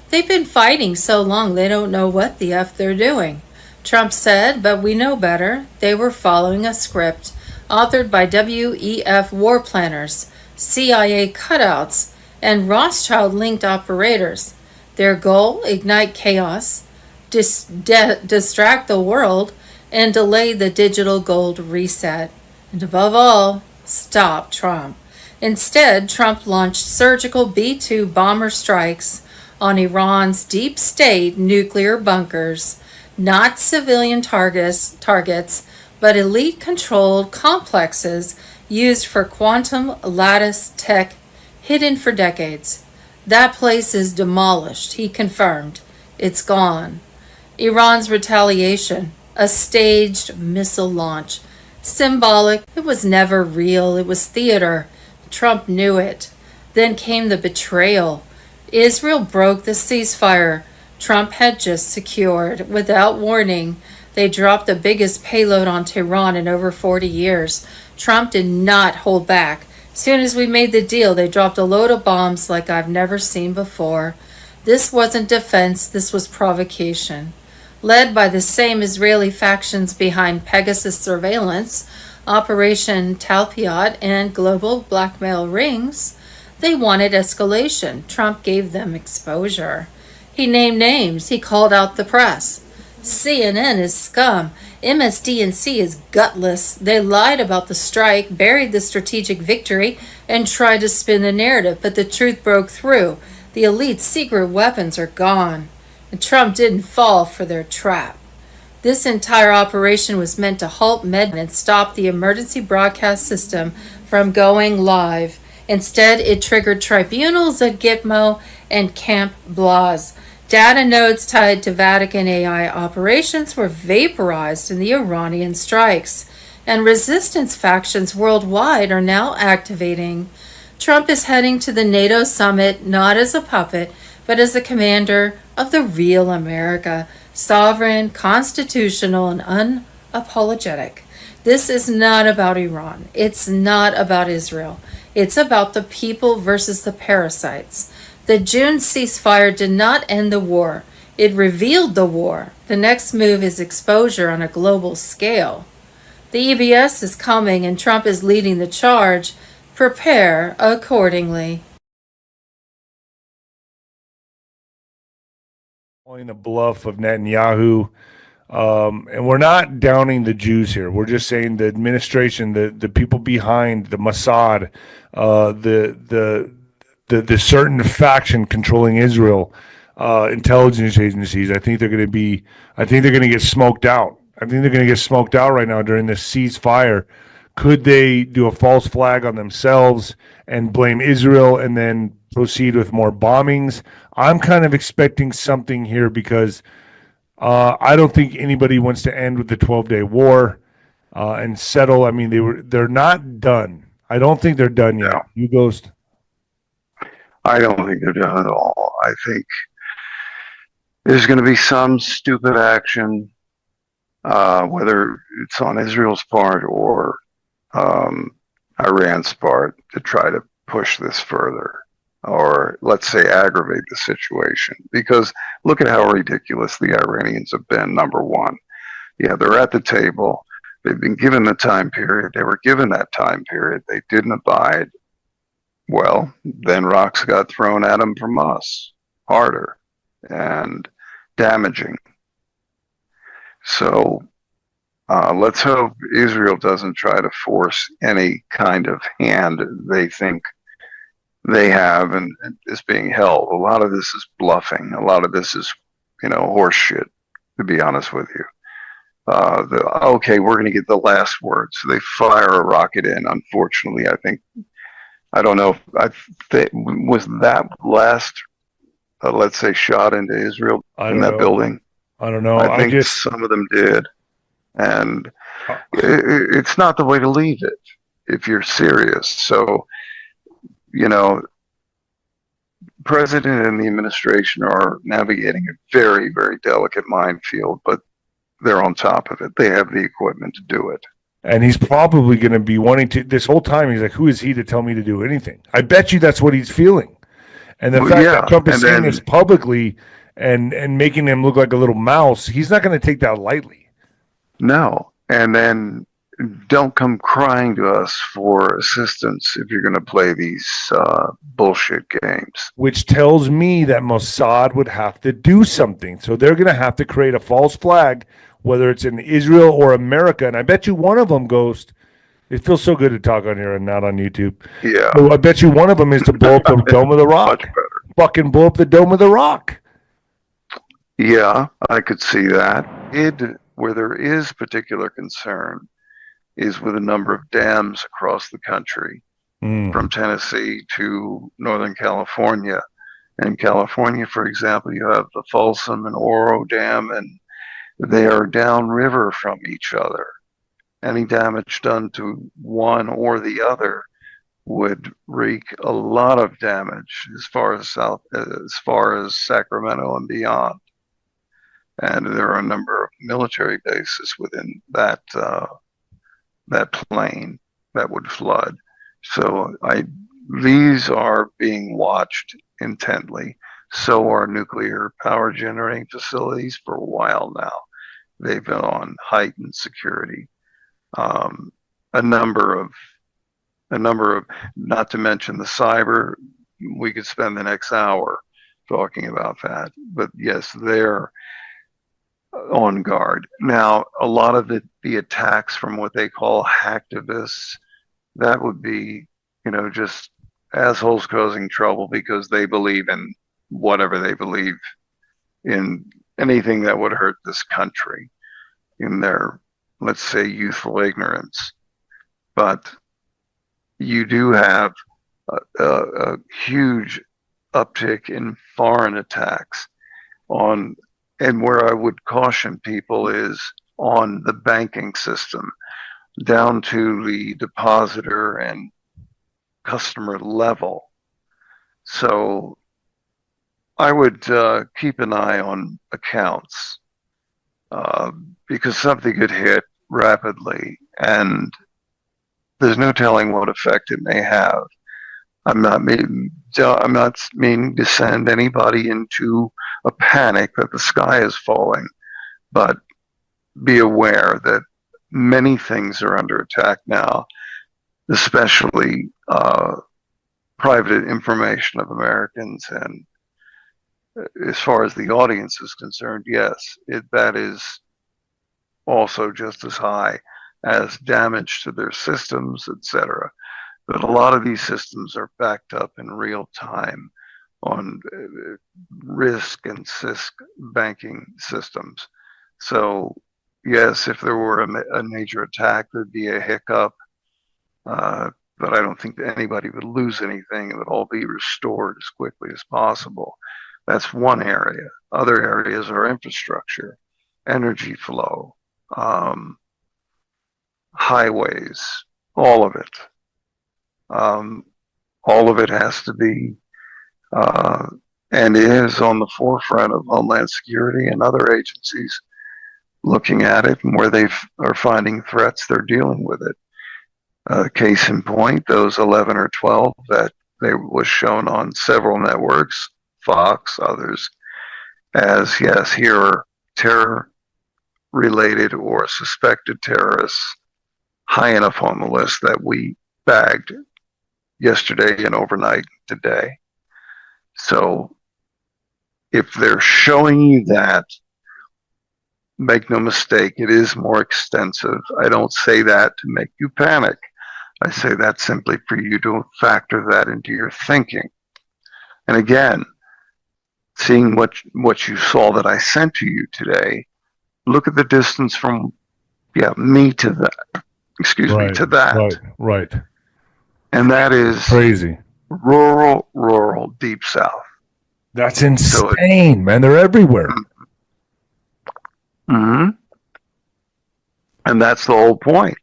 They've been fighting so long they don't know what the F they're doing. Trump said, but we know better. They were following a script authored by WEF war planners, CIA cutouts, and Rothschild-linked operators. Their goal, ignite chaos, distract the world, and delay the digital gold reset. And above all, stop Trump. Instead, Trump launched surgical B-2 bomber strikes on Iran's deep state nuclear bunkers, not civilian targets, but elite-controlled complexes used for quantum lattice tech hidden for decades. That place is demolished, he confirmed. It's gone. Iran's retaliation, a staged missile launch. Symbolic, it was never real, it was theater. Trump knew it. Then came the betrayal. Israel broke the ceasefire Trump had just secured. Without warning, they dropped the biggest payload on Tehran in over 40 years. Trump did not hold back. Soon as we made the deal, they dropped a load of bombs like I've never seen before. This wasn't defense, this was provocation. Led by the same Israeli factions behind Pegasus surveillance, Operation Talpiot, and global blackmail rings, they wanted escalation. Trump gave them exposure. He named names. He called out the press. CNN is scum. MSDNC is gutless. They lied about the strike, buried the strategic victory, and tried to spin the narrative, but the truth broke through. The elite's secret weapons are gone, and Trump didn't fall for their trap. This entire operation was meant to halt Medvedev and stop the emergency broadcast system from going live. Instead, it triggered tribunals at Gitmo and Camp Blas. Data nodes tied to Vatican AI operations were vaporized in the Iranian strikes, and resistance factions worldwide are now activating. Trump is heading to the NATO summit not as a puppet, but as the commander of the real America, sovereign, constitutional, and unapologetic. This is not about Iran. It's not about Israel. It's about the people versus the parasites. The June ceasefire did not end the war. It revealed the war. The next move is exposure on a global scale. The EBS is coming and Trump is leading the charge. Prepare accordingly. Calling a bluff of Netanyahu. And we're not downing the Jews here. We're just saying the administration, the people behind the Mossad, the certain faction controlling Israel, intelligence agencies. I think they're going to get smoked out. I think they're going to get smoked out right now during this ceasefire. Could they do a false flag on themselves and blame Israel and then proceed with more bombings? I'm kind of expecting something here because I don't think anybody wants to end with the 12-day war and settle. I mean, they're not done. I don't think they're done yet. No. You Ghost? I don't think they're done at all. I think there's going to be some stupid action, whether it's on Israel's part or Iran's part, to try to push this further, or let's say aggravate the situation. Because look at how ridiculous the Iranians have been, number one. Yeah, they're at the table. They've been given the time period. They were given that time period. They didn't abide. Well, then rocks got thrown at them from us, harder and damaging. So let's hope Israel doesn't try to force any kind of hand they think they have and is being held. A lot of this is bluffing. A lot of this is, horse shit, to be honest with you. Okay, we're going to get the last word. So they fire a rocket in. Unfortunately, I don't know if was that last, let's say, shot into Israel in that building. I don't know. I think some of them did. And it's not the way to leave it if you're serious. So, President and the administration are navigating a very, very delicate minefield, but they're on top of it. They have the equipment to do it. And he's probably going to be wanting to, this whole time, he's like, who is he to tell me to do anything? I bet you that's what he's feeling. And the fact that Trump is saying this publicly and making him look like a little mouse, he's not going to take that lightly. No. And then don't come crying to us for assistance if you're going to play these bullshit games. Which tells me that Mossad would have to do something. So they're going to have to create a false flag, whether it's in Israel or America. And I bet you one of them, Ghost, It feels so good to talk on here and not on YouTube. Yeah. So I bet you one of them is to blow up the Dome of the Rock. Much better. Fucking blow up the Dome of the Rock. Yeah, I could see that. Where there is particular concern is with a number of dams across the country, from Tennessee to Northern California. In California, for example, you have the Folsom and Oro Dam, and they are downriver from each other. Any damage done to one or the other would wreak a lot of damage as far as Sacramento and beyond. And there are a number of military bases within that plain that would flood. So these are being watched intently. So are nuclear power generating facilities for a while now. They've been on heightened security. A number of, not to mention the cyber. We could spend the next hour talking about that. But yes, they're on guard. Now, a lot of the attacks from what they call hacktivists, that would be, just assholes causing trouble because they believe in whatever they believe in, anything that would hurt this country in their, let's say, youthful ignorance. But you do have a huge uptick in foreign attacks and where I would caution people is on the banking system, down to the depositor and customer level. So I would keep an eye on accounts because something could hit rapidly, and there's no telling what effect it may have. I'm not meaning to send anybody into a panic that the sky is falling, but be aware that many things are under attack now, especially private information of Americans. And as far as the audience is concerned, yes, that is also just as high as damage to their systems, etc. But a lot of these systems are backed up in real time on risk and CISC banking systems. So yes, if there were a major attack, there'd be a hiccup, but I don't think that anybody would lose anything. It would all be restored as quickly as possible. That's one area. Other areas are infrastructure, energy flow, highways, all of it. All of it has to be and is on the forefront of Homeland Security and other agencies looking at it, and where they are finding threats, they're dealing with it. Case in point, those 11 or 12 that they was shown on several networks, Fox, others, as yes, here are terror-related or suspected terrorists high enough on the list that we bagged yesterday and overnight today. So if they're showing you that, make no mistake, it is more extensive. I don't say that to make you panic. I say that simply for you to factor that into your thinking. And again, seeing what you saw that I sent to you today, look at the distance from me to that. Excuse me, to that. Right. And that is crazy. Rural, deep south. That's insane, man. They're everywhere. Mm-hmm. And that's the whole point.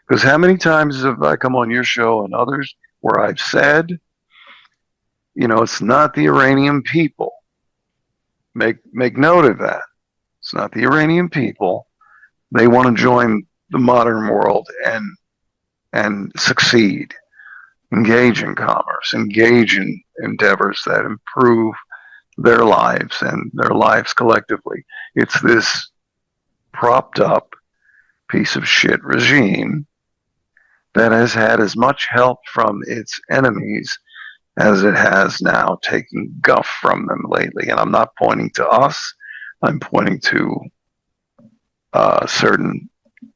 Because how many times have I come on your show and others where I've said, it's not the Iranian people. Make note of that. It's not the Iranian people. They want to join the modern world and succeed. Engage in commerce, engage in endeavors that improve their lives and their lives collectively. It's this propped up piece of shit regime that has had as much help from its enemies as it has now taken guff from them lately. And I'm not pointing to us, I'm pointing to certain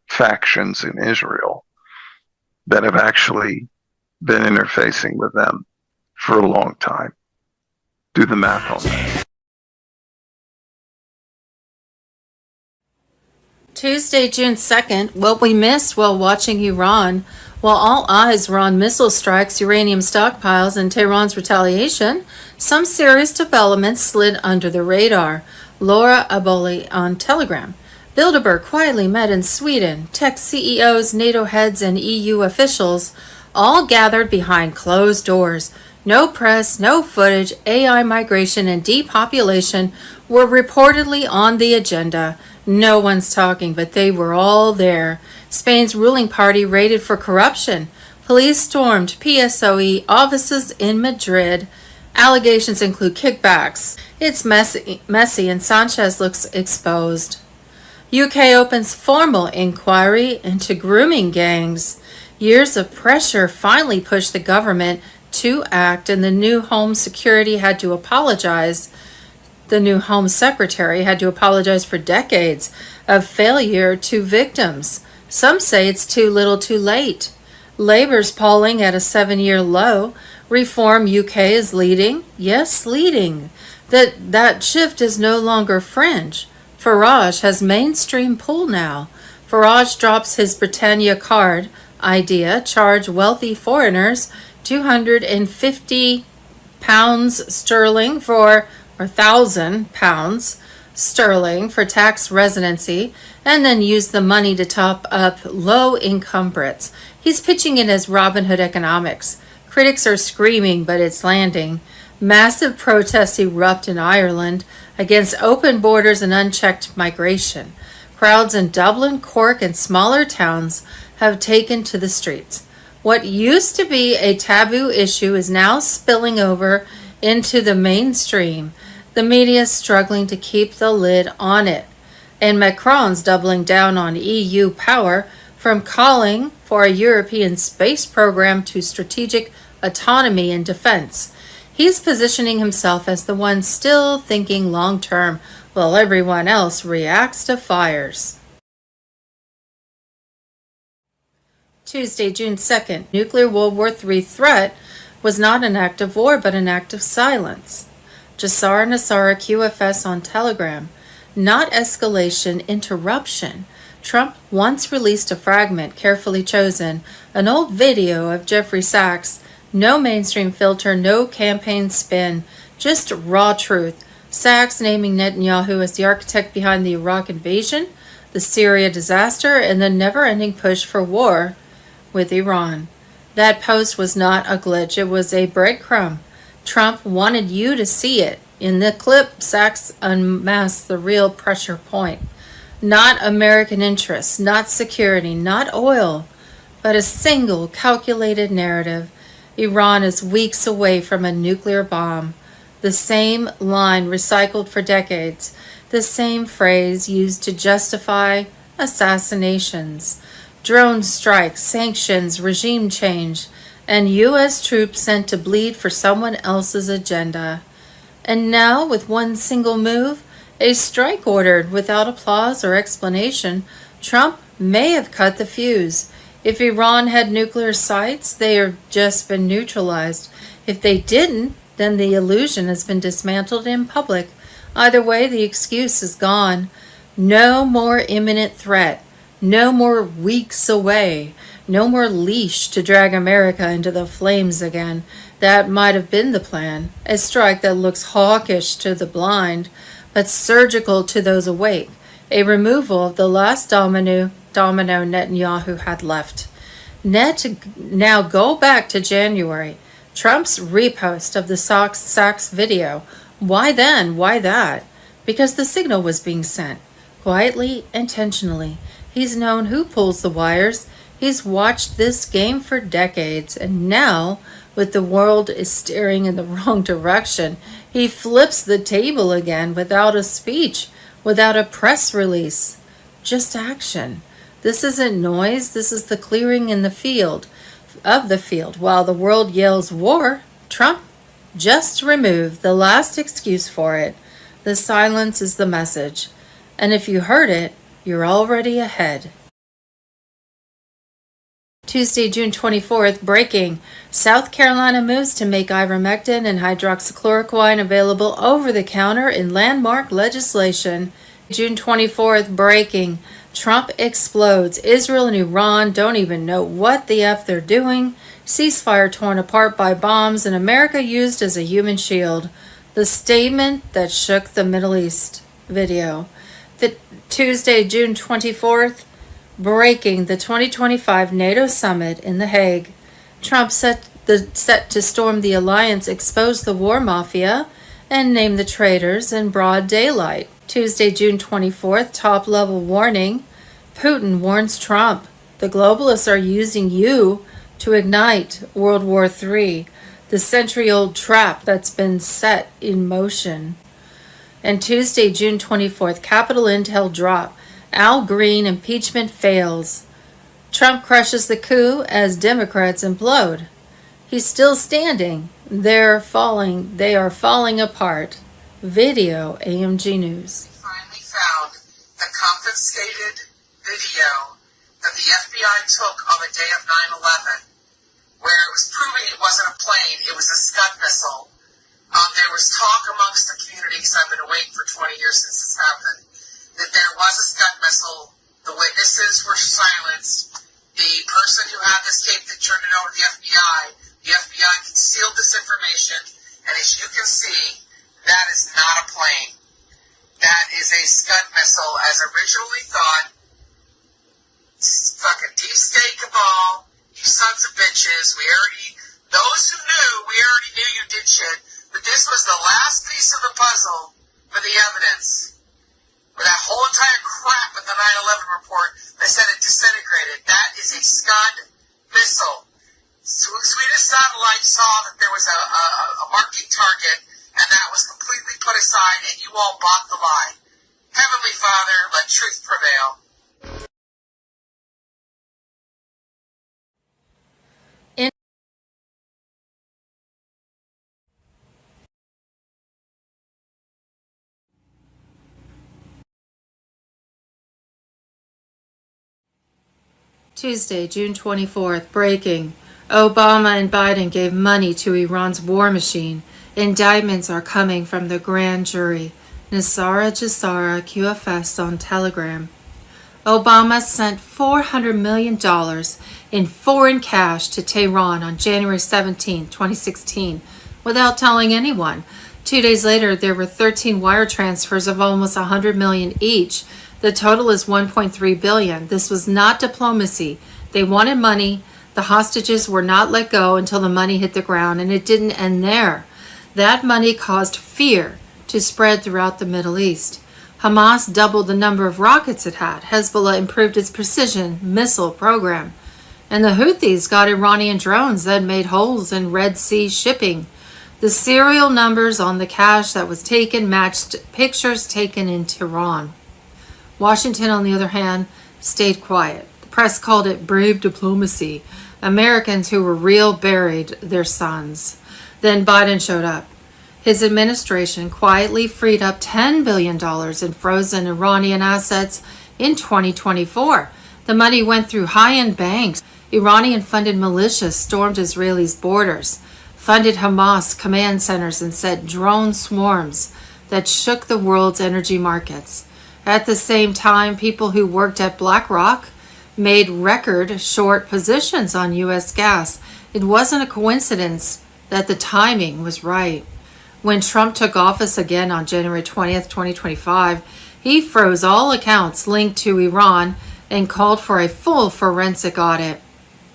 factions in Israel that have actually been interfacing with them for a long time. Do the math on that. Tuesday, June 2nd, what we missed while watching Iran. While all eyes were on missile strikes, uranium stockpiles, and Tehran's retaliation, some serious developments slid under the radar. Laura Aboli on Telegram. Bilderberg quietly met in Sweden. Tech CEOs, NATO heads, and EU officials all gathered behind closed doors. No press, no footage, AI migration, and depopulation were reportedly on the agenda. No one's talking, but they were all there. Spain's ruling party raided for corruption. Police stormed PSOE offices in Madrid. Allegations include kickbacks. It's messy, and Sanchez looks exposed. UK opens formal inquiry into grooming gangs. Years of pressure finally pushed the government to act, and the new Home Secretary had to apologize for decades of failure to victims. Some say it's too little too late. Labour's polling at a 7-year low. Reform UK is leading. Yes, leading. That shift is no longer fringe. Farage has mainstream pull now. Farage drops his Britannia card idea, charge wealthy foreigners £250 sterling or £1,000 sterling for tax residency, and then use the money to top up low-income Brits. He's pitching it as Robin Hood economics. Critics are screaming, but it's landing. Massive protests erupt in Ireland against open borders and unchecked migration. Crowds in Dublin, Cork, and smaller towns have taken to the streets. What used to be a taboo issue is now spilling over into the mainstream. The media is struggling to keep the lid on it. And Macron's doubling down on EU power, from calling for a European space program to strategic autonomy in defense. He's positioning himself as the one still thinking long term, while everyone else reacts to fires. Tuesday, June 2nd, nuclear World War III threat was not an act of war, but an act of silence. Jassar Nassara QFS on Telegram. Not escalation, interruption. Trump once released a fragment, carefully chosen, an old video of Jeffrey Sachs. No mainstream filter, no campaign spin, just raw truth. Sachs naming Netanyahu as the architect behind the Iraq invasion, the Syria disaster, and the never-ending push for war with Iran. That post was not a glitch, it was a breadcrumb. Trump wanted you to see it. In the clip, Sachs unmasked the real pressure point. Not American interests, not security, not oil, but a single calculated narrative. Iran is weeks away from a nuclear bomb. The same line recycled for decades, the same phrase used to justify assassinations, drone strikes, sanctions, regime change, and U.S. troops sent to bleed for someone else's agenda. And now, with one single move, a strike ordered without applause or explanation, Trump may have cut the fuse. If Iran had nuclear sites, they have just been neutralized. If they didn't, then the illusion has been dismantled in public. Either way, the excuse is gone. No more imminent threat. No more weeks away. No more leash to drag America into the flames again. That might have been the plan. A strike that looks hawkish to the blind, but surgical to those awake. A removal of the last domino Netanyahu had left. Now go back to January. Trump's repost of the Sachs video. Why then? Why that? Because the signal was being sent. Quietly, intentionally. He's known who pulls the wires. He's watched this game for decades, and now, with the world is steering in the wrong direction, he flips the table again without a speech, without a press release. Just action. This isn't noise, this is the clearing in the field. While the world yells war, Trump just removed the last excuse for it. The silence is the message. And if you heard it, you're already ahead. Tuesday, June 24th, breaking. South Carolina moves to make ivermectin and hydroxychloroquine available over the counter in landmark legislation. June 24th, breaking. Trump explodes. Israel and Iran don't even know what the F they're doing. Ceasefire torn apart by bombs and America used as a human shield. The statement that shook the Middle East. Video. Tuesday, June 24th, breaking. The 2025 NATO summit in The Hague. Trump set to storm the alliance, expose the war mafia, and name the traitors in broad daylight. Tuesday, June 24th, top-level warning. Putin warns Trump. The globalists are using you to ignite World War III, the century-old trap that's been set in motion. And Tuesday, June 24th, Capitol Intel drop. Al Green impeachment fails. Trump crushes the coup as Democrats implode. He's still standing. They are falling apart. Video, AMG News. Finally found the confiscated video that the FBI took on the day of 9/11, where it was proving it wasn't a plane, it was a Scud missile. There was talk amongst the community, because I've been awake for 20 years since this happened, that there was a Scud missile. The witnesses were silenced. The person who had this tape that turned it over to the FBI concealed this information, and as you can see, that is not a plane. That is a Scud missile, as originally thought. Fucking deep state cabal, you sons of bitches. Those who knew, we already knew you did shit, but this was the last piece of the puzzle for the evidence. For that whole entire crap with the 9/11 report, they said it disintegrated. That is a Scud missile. Swedish satellite saw that there was a marking target, and that was completely put aside, and you all bought the lie. Heavenly Father, let truth prevail. Tuesday, June 24th, breaking. Obama and Biden gave money to Iran's war machine. Indictments are coming from the grand jury. Nisara Jassara, QFS on Telegram. Obama sent $400 million in foreign cash to Tehran on January 17, 2016, without telling anyone. 2 days later, there were 13 wire transfers of almost $100 million each. The total is $1.3 billion. This was not diplomacy. They wanted money. The hostages were not let go until the money hit the ground, and it didn't end there. That money caused fear to spread throughout the Middle East. Hamas doubled the number of rockets it had. Hezbollah improved its precision missile program. And the Houthis got Iranian drones that made holes in Red Sea shipping. The serial numbers on the cash that was taken matched pictures taken in Tehran. Washington, on the other hand, stayed quiet. The press called it brave diplomacy. Americans who were real buried their sons. Then Biden showed up. His administration quietly freed up $10 billion in frozen Iranian assets in 2024. The money went through high-end banks. Iranian-funded militias stormed Israeli's borders, funded Hamas command centers, and set drone swarms that shook the world's energy markets. At the same time, people who worked at BlackRock made record short positions on U.S. gas. It wasn't a coincidence that the timing was right. When Trump took office again on January 20th, 2025, he froze all accounts linked to Iran and called for a full forensic audit.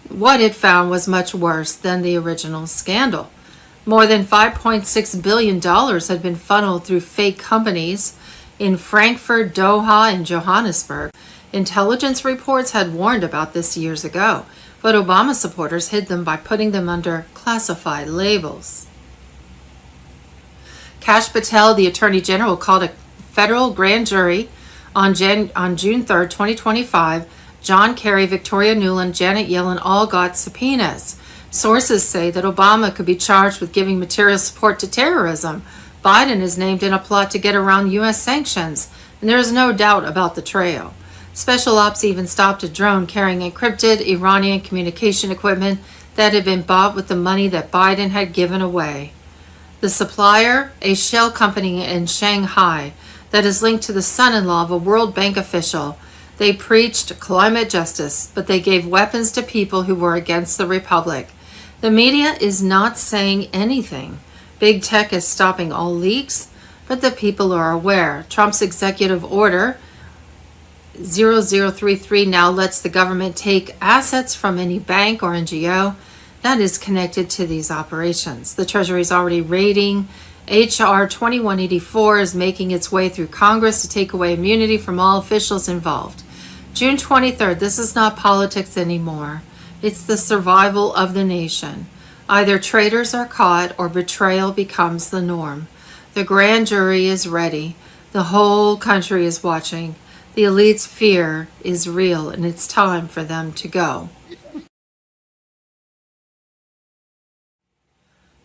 What it found was much worse than the original scandal. More than $5.6 billion had been funneled through fake companies in Frankfurt, Doha, and Johannesburg. Intelligence reports had warned about this years ago, but Obama supporters hid them by putting them under classified labels. Kash Patel, the Attorney General, called a federal grand jury on June 3rd, 2025. John Kerry, Victoria Nuland, Janet Yellen all got subpoenas. Sources say that Obama could be charged with giving material support to terrorism. Biden is named in a plot to get around U.S. sanctions, and there is no doubt about the trail. Special Ops even stopped a drone carrying encrypted Iranian communication equipment that had been bought with the money that Biden had given away. The supplier, a shell company in Shanghai that is linked to the son-in-law of a World Bank official. They preached climate justice, but they gave weapons to people who were against the Republic. The media is not saying anything. Big tech is stopping all leaks, but the people are aware. Trump's executive order 0033 now lets the government take assets from any bank or NGO that is connected to these operations. The Treasury is already raiding. H.R. 2184 is making its way through Congress to take away immunity from all officials involved. June 23rd, this is not politics anymore. It's the survival of the nation. Either traitors are caught or betrayal becomes the norm. The grand jury is ready. The whole country is watching. The elite's fear is real, and it's time for them to go.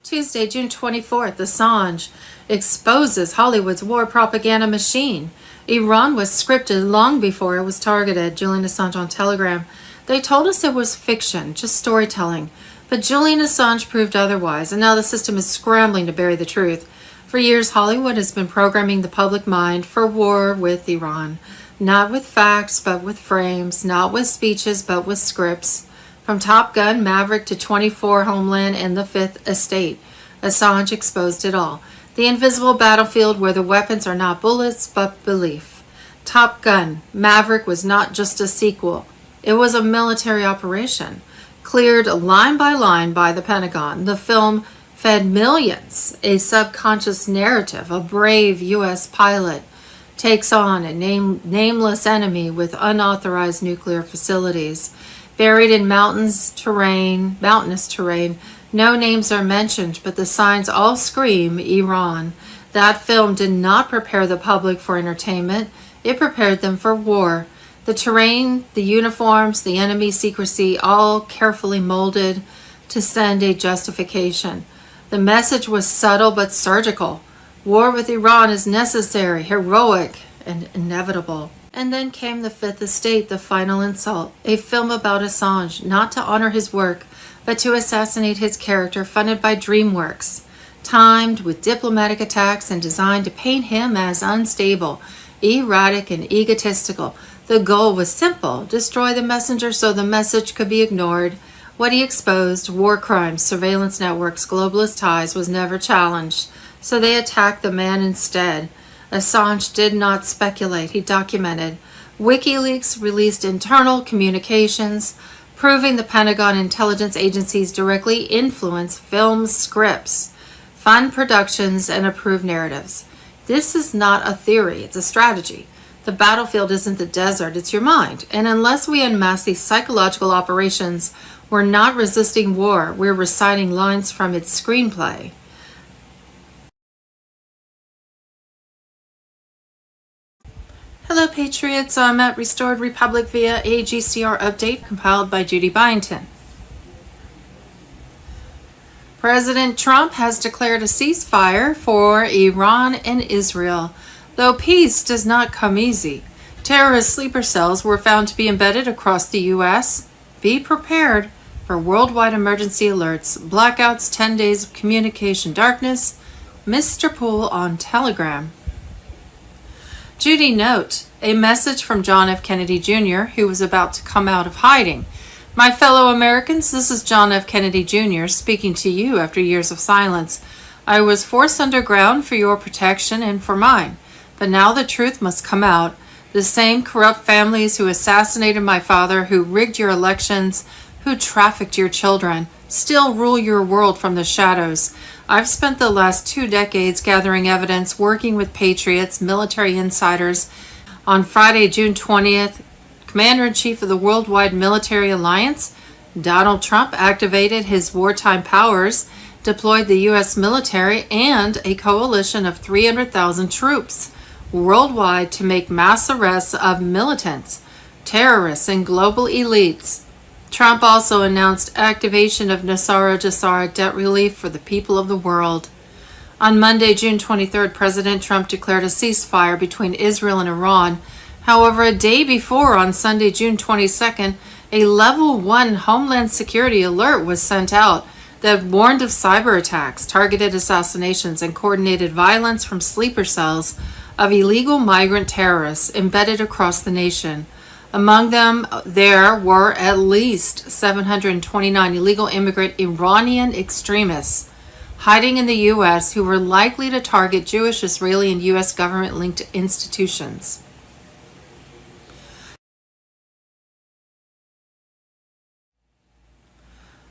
Tuesday, June 24th, Assange exposes Hollywood's war propaganda machine. Iran was scripted long before it was targeted. Julian Assange on Telegram. They told us it was fiction, just storytelling. But Julian Assange proved otherwise, and now the system is scrambling to bury the truth. For years, Hollywood has been programming the public mind for war with Iran. Not with facts, but with frames. Not with speeches, but with scripts. From Top Gun, Maverick to 24, Homeland, and the Fifth Estate, Assange exposed it all. The invisible battlefield where the weapons are not bullets, but belief. Top Gun, Maverick was not just a sequel. It was a military operation, cleared line by line by the Pentagon. The film fed millions a subconscious narrative. A brave U.S. pilot takes on a nameless enemy with unauthorized nuclear facilities. Buried in mountainous terrain, no names are mentioned, but the signs all scream Iran. That film did not prepare the public for entertainment. It prepared them for war. The terrain, the uniforms, the enemy secrecy, all carefully molded to send a justification. The message was subtle but surgical. War with Iran is necessary, heroic, and inevitable. And then came The Fifth Estate, The Final Insult, a film about Assange, not to honor his work, but to assassinate his character, funded by DreamWorks, timed with diplomatic attacks and designed to paint him as unstable, erratic, and egotistical. The goal was simple: destroy the messenger so the message could be ignored. What he exposed, war crimes, surveillance networks, globalist ties, was never challenged, so they attacked the man instead. Assange did not speculate, he documented. WikiLeaks released internal communications proving the Pentagon intelligence agencies directly influence film scripts, fund productions, and approve narratives. This is not a theory, it's a strategy. The battlefield isn't the desert, it's your mind. And unless we unmask these psychological operations, we're not resisting war, we're reciting lines from its screenplay. Hello Patriots, I'm at Restored Republic via a GCR update compiled by Judy Byington. President Trump has declared a ceasefire for Iran and Israel, though peace does not come easy. Terrorist sleeper cells were found to be embedded across the U.S. Be prepared for worldwide emergency alerts, blackouts, 10 days of communication darkness. Mr. Poole on Telegram. Judy note, a message from John F. Kennedy Jr., who was about to come out of hiding. My fellow Americans, this is John F. Kennedy Jr. speaking to you after years of silence. I was forced underground for your protection and for mine, but now the truth must come out. The same corrupt families who assassinated my father, who rigged your elections, who trafficked your children, still rule your world from the shadows. I've spent the last 2 decades gathering evidence, working with patriots, military insiders. On Friday, June 20th, Commander-in-Chief of the Worldwide Military Alliance, Donald Trump, activated his wartime powers, deployed the U.S. military and a coalition of 300,000 troops worldwide to make mass arrests of militants, terrorists, and global elites. Trump also announced activation of Nasara Jasara debt relief for the people of the world. On Monday, June 23rd, President Trump declared a ceasefire between Israel and Iran However, a day before, on Sunday, June 22nd, a level 1 Homeland Security alert was sent out that warned of cyber attacks, targeted assassinations, and coordinated violence from sleeper cells of illegal migrant terrorists embedded across the nation. Among them, there were at least 729 illegal immigrant Iranian extremists hiding in the U.S. who were likely to target Jewish, Israeli, and U.S. government-linked institutions.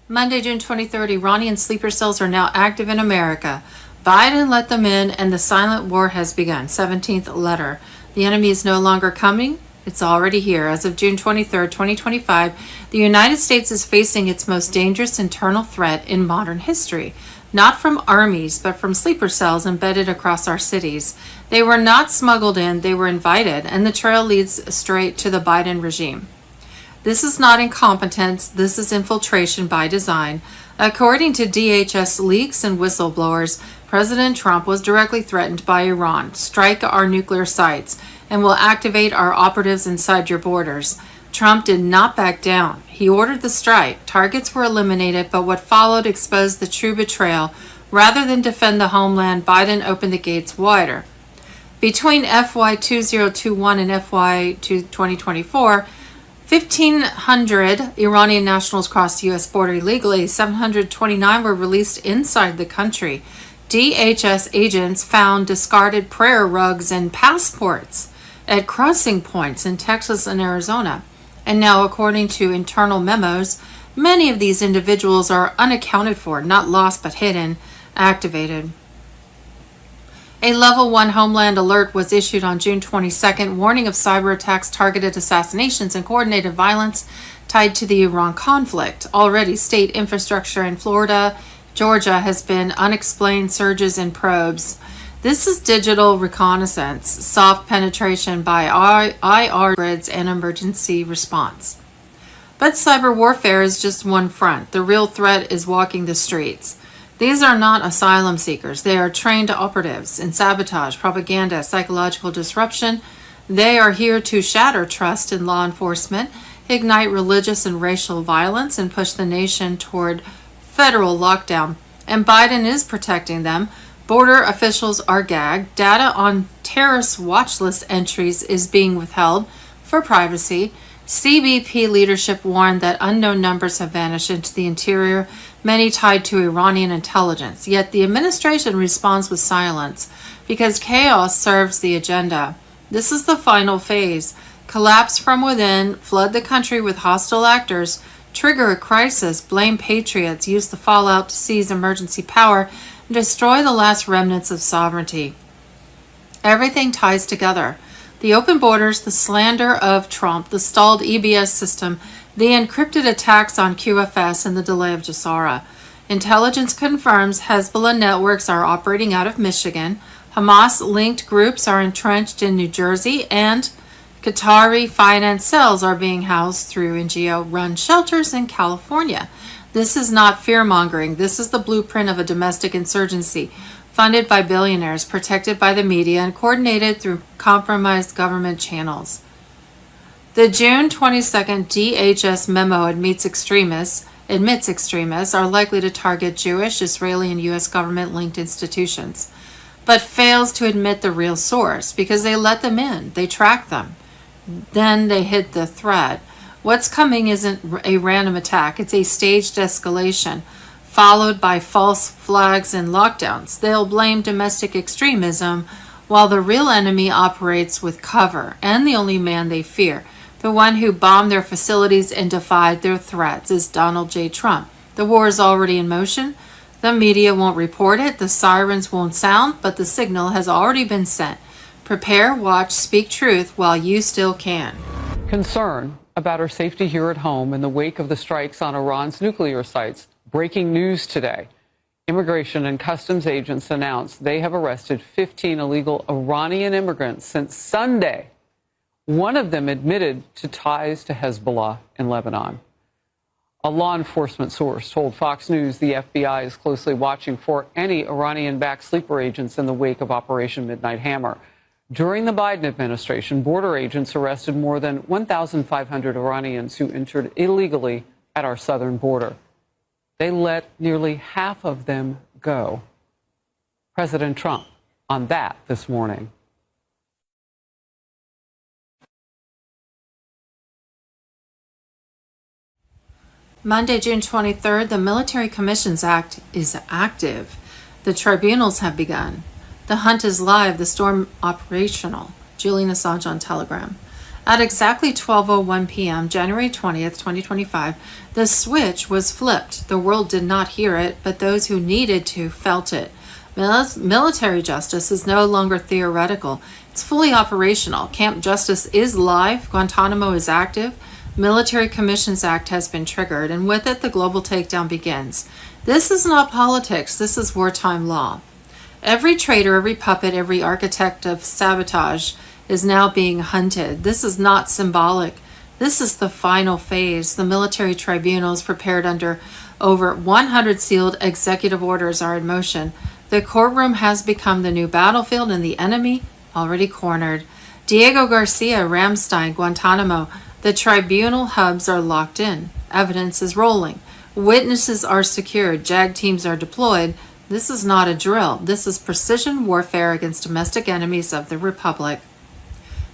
Monday, June 23rd, Iranian sleeper cells are now active in America. Biden let them in, and the silent war has begun. 17th letter. The enemy is no longer coming. It's already here. As of June 23rd, 2025, the United States is facing its most dangerous internal threat in modern history. Not from armies, but from sleeper cells embedded across our cities. They were not smuggled in, they were invited, and the trail leads straight to the Biden regime. This is not incompetence, this is infiltration by design. According to DHS leaks and whistleblowers, President Trump was directly threatened by Iran. Strike our nuclear sites, and we'll activate our operatives inside your borders. Trump did not back down. He ordered the strike. Targets were eliminated, but what followed exposed the true betrayal. Rather than defend the homeland, Biden opened the gates wider. Between FY 2021 and FY 2024, 1,500 Iranian nationals crossed the U.S. border illegally. 729 were released inside the country. DHS agents found discarded prayer rugs and passports at crossing points in Texas and Arizona. And now, according to internal memos, many of these individuals are unaccounted for, not lost but hidden, activated. A level 1 Homeland alert was issued on June 22nd, warning of cyber attacks, targeted assassinations, and coordinated violence tied to the Iran conflict. Already, state infrastructure in Florida, Georgia has been unexplained surges and probes. This is digital reconnaissance, soft penetration by IR grids, and emergency response. But cyber warfare is just one front. The real threat is walking the streets. These are not asylum seekers. They are trained operatives in sabotage, propaganda, psychological disruption. They are here to shatter trust in law enforcement, ignite religious and racial violence, and push the nation toward federal lockdown. And Biden is protecting them. Border officials are gagged. Data on terrorist watch list entries is being withheld for privacy. CBP leadership warned that unknown numbers have vanished into the interior, many tied to Iranian intelligence. Yet the administration responds with silence because chaos serves the agenda. This is the final phase. Collapse from within, flood the country with hostile actors, trigger a crisis, blame patriots, use the fallout to seize emergency power, and destroy the last remnants of sovereignty. Everything ties together. The open borders, the slander of Trump, the stalled EBS system, the encrypted attacks on QFS, and the delay of Jassara. Intelligence confirms Hezbollah networks are operating out of Michigan. Hamas-linked groups are entrenched in New Jersey, and Qatari finance cells are being housed through NGO-run shelters in California. This is not fear-mongering. This is the blueprint of a domestic insurgency, funded by billionaires, protected by the media, and coordinated through compromised government channels. The June 22nd DHS memo admits extremists are likely to target Jewish, Israeli, and U.S. government-linked institutions, but fails to admit the real source because they let them in, they track them. Then they hit the threat. What's coming isn't a random attack, it's a staged escalation, followed by false flags and lockdowns. They'll blame domestic extremism while the real enemy operates with cover, and the only man they fear, the one who bombed their facilities and defied their threats, is Donald J. Trump. The war is already in motion. The media won't report it, the sirens won't sound, but the signal has already been sent. Prepare, watch, speak truth while you still can. Concern about our safety here at home in the wake of the strikes on Iran's nuclear sites. Breaking news today. Immigration and Customs agents announced they have arrested 15 illegal Iranian immigrants since Sunday. One of them admitted to ties to Hezbollah in Lebanon. A law enforcement source told Fox News the FBI is closely watching for any Iranian-backed sleeper agents in the wake of Operation Midnight Hammer. During the Biden administration, border agents arrested more than 1,500 Iranians who entered illegally at our southern border. They let nearly half of them go. President Trump on that this morning. Monday, June 23rd, the Military Commissions Act is active. The tribunals have begun. The hunt is live, the storm operational. Julian Assange on Telegram. At exactly 12:01 p.m., January 20th, 2025, the switch was flipped. The world did not hear it, but those who needed to felt it. Military justice is no longer theoretical. It's fully operational. Camp Justice is live. Guantanamo is active. Military Commissions Act has been triggered, and with it, the global takedown begins. This is not politics. This is wartime law. Every traitor, every puppet, every architect of sabotage is now being hunted. This is not symbolic. This is the final phase. The military tribunals prepared under over 100 sealed executive orders are in motion. The courtroom has become the new battlefield and the enemy already cornered. Diego Garcia, Ramstein, Guantanamo. The tribunal hubs are locked in. Evidence is rolling. Witnesses are secured. JAG teams are deployed. This is not a drill. This is precision warfare against domestic enemies of the Republic.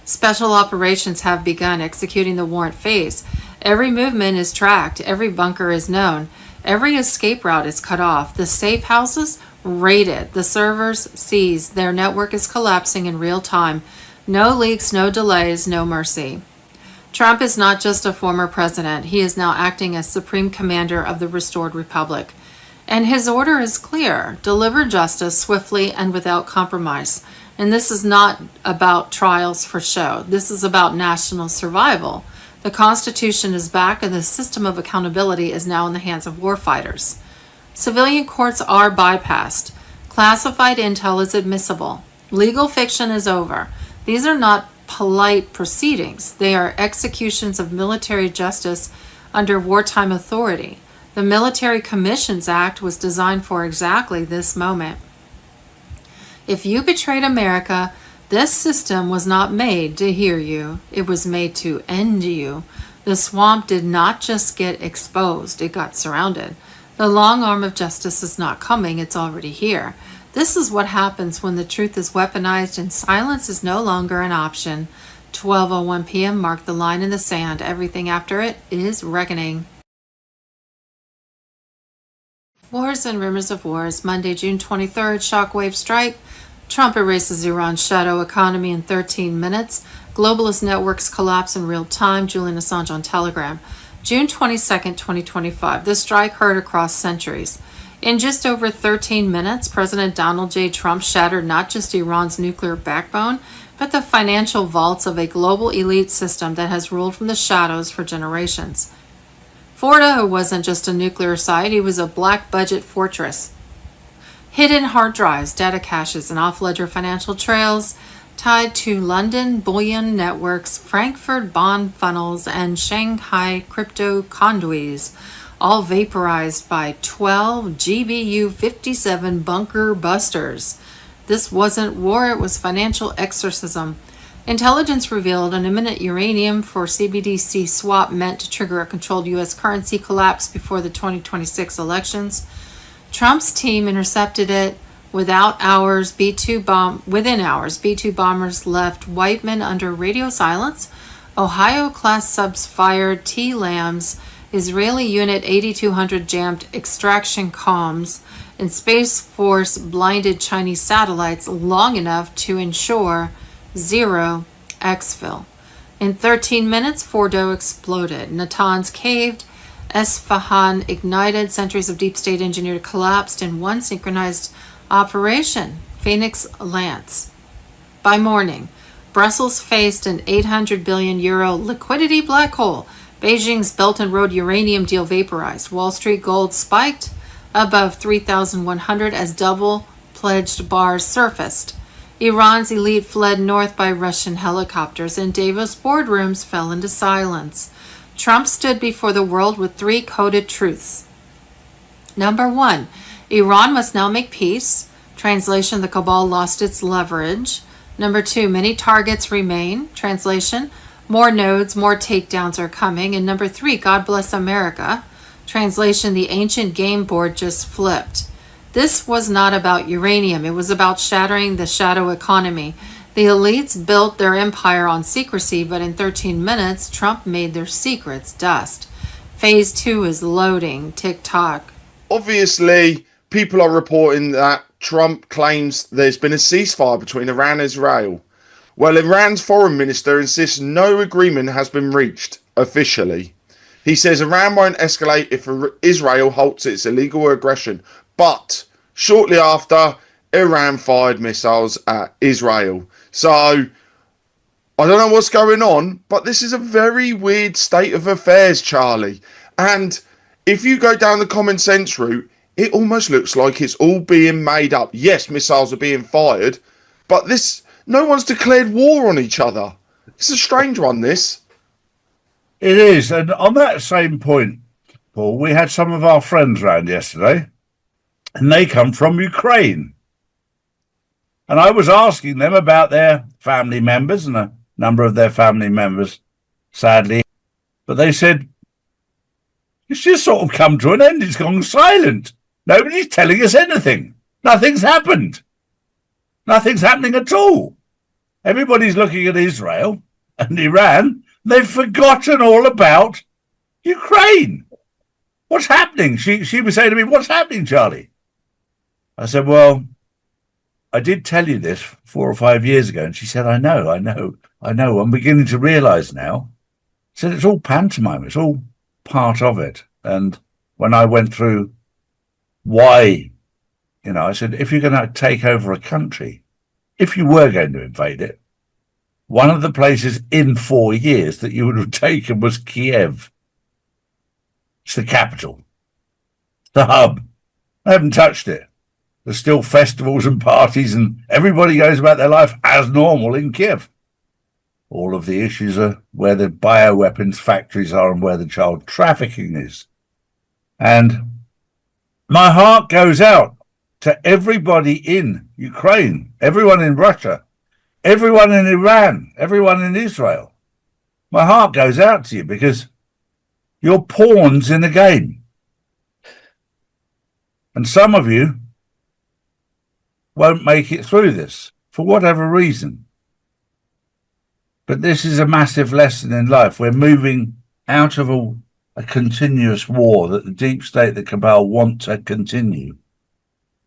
Special operations have begun executing the warrant phase. Every movement is tracked. Every bunker is known. Every escape route is cut off. The safe houses raided. The servers seized. Their network is collapsing in real time. No leaks, no delays, no mercy. Trump is not just a former president. He is now acting as supreme commander of the restored republic. And his order is clear: deliver justice swiftly and without compromise. And this is not about trials for show. This is about national survival. The Constitution is back, and the system of accountability is now in the hands of warfighters. Civilian courts are bypassed. Classified intel is admissible. Legal fiction is over. These are not polite proceedings. They are executions of military justice under wartime authority. The Military Commissions Act was designed for exactly this moment. If you betrayed America, this system was not made to hear you. It was made to end you. The swamp did not just get exposed, it got surrounded. The long arm of justice is not coming, it's already here. This is what happens when the truth is weaponized and silence is no longer an option. 12:01 p.m. mark the line in the sand. Everything after it is reckoning. Wars and rumors of wars. Monday, June 23rd, shockwave strike. Trump erases Iran's shadow economy in 13 minutes. Globalist networks collapse in real time. Julian Assange on Telegram. June 22nd, 2025. The strike heard across centuries. In just over 13 minutes, President Donald J. Trump shattered not just Iran's nuclear backbone, but the financial vaults of a global elite system that has ruled from the shadows for generations. Fordo wasn't just a nuclear site, he was a black budget fortress. Hidden hard drives, data caches, and off-ledger financial trails tied to London bullion networks, Frankfurt bond funnels, and Shanghai crypto conduits, all vaporized by 12 GBU-57 bunker busters. This wasn't war, it was financial exorcism. Intelligence revealed an imminent uranium for CBDC swap meant to trigger a controlled U.S. currency collapse before the 2026 elections. Trump's team intercepted it within hours. B-2 bombers left Whiteman under radio silence. Ohio-class subs fired T-LAMs. Israeli Unit 8200 jammed extraction comms, and Space Force blinded Chinese satellites long enough to ensure zero exfil. In 13 minutes, Fordo exploded. Natanz caved. Esfahan ignited. Centuries of deep state engineered collapsed in one synchronized operation. Phoenix Lance. By morning, Brussels faced an 800 billion euro liquidity black hole. Beijing's Belt and Road uranium deal vaporized. Wall Street gold spiked above 3,100 as double pledged bars surfaced. Iran's elite fled north by Russian helicopters, and Davos boardrooms fell into silence. Trump stood before the world with three coded truths. Number one, Iran must now make peace. Translation, the cabal lost its leverage. Number 2, many targets remain. Translation, more nodes, more takedowns are coming. And number 3, God bless America. Translation, the ancient game board just flipped. This was not about uranium. It was about shattering the shadow economy. The elites built their empire on secrecy, but in 13 minutes, Trump made their secrets dust. Phase 2 is loading. TikTok. Obviously, people are reporting that Trump claims there's been a ceasefire between Iran and Israel. Well, Iran's foreign minister insists no agreement has been reached officially. He says Iran won't escalate if Israel halts its illegal aggression, but shortly after, Iran fired missiles at Israel. So, I don't know what's going on, but this is a very weird state of affairs, Charlie. And if you go down the common sense route, it almost looks like it's all being made up. Yes, missiles are being fired, but no one's declared war on each other. It's a strange one, this. It is. And on that same point, Paul, we had some of our friends round yesterday, and they come from Ukraine. And I was asking them about their family members, and a number of their family members, sadly, but they said, it's just sort of come to an end. It's gone silent. Nobody's telling us anything. Nothing's happened. Nothing's happening at all. Everybody's looking at Israel and Iran. They've forgotten all about Ukraine. What's happening? She was saying to me, what's happening, Charlie? I said, well, I did tell you this 4 or 5 years ago. And she said, I know. I'm beginning to realize now. I said, it's all pantomime. It's all part of it. And when I went through why, I said, if you're going to take over a country, if you were going to invade it, one of the places in 4 years that you would have taken was Kiev. It's the capital, the hub. I haven't touched it. There's still festivals and parties, and everybody goes about their life as normal in Kiev. All of the issues are where the bioweapons factories are and where the child trafficking is. And my heart goes out to everybody in Ukraine, everyone in Russia, everyone in Iran, everyone in Israel. My heart goes out to you because you're pawns in a game. And some of you won't make it through this for whatever reason. But this is a massive lesson in life. We're moving out of a continuous war that the deep state, the cabal, want to continue.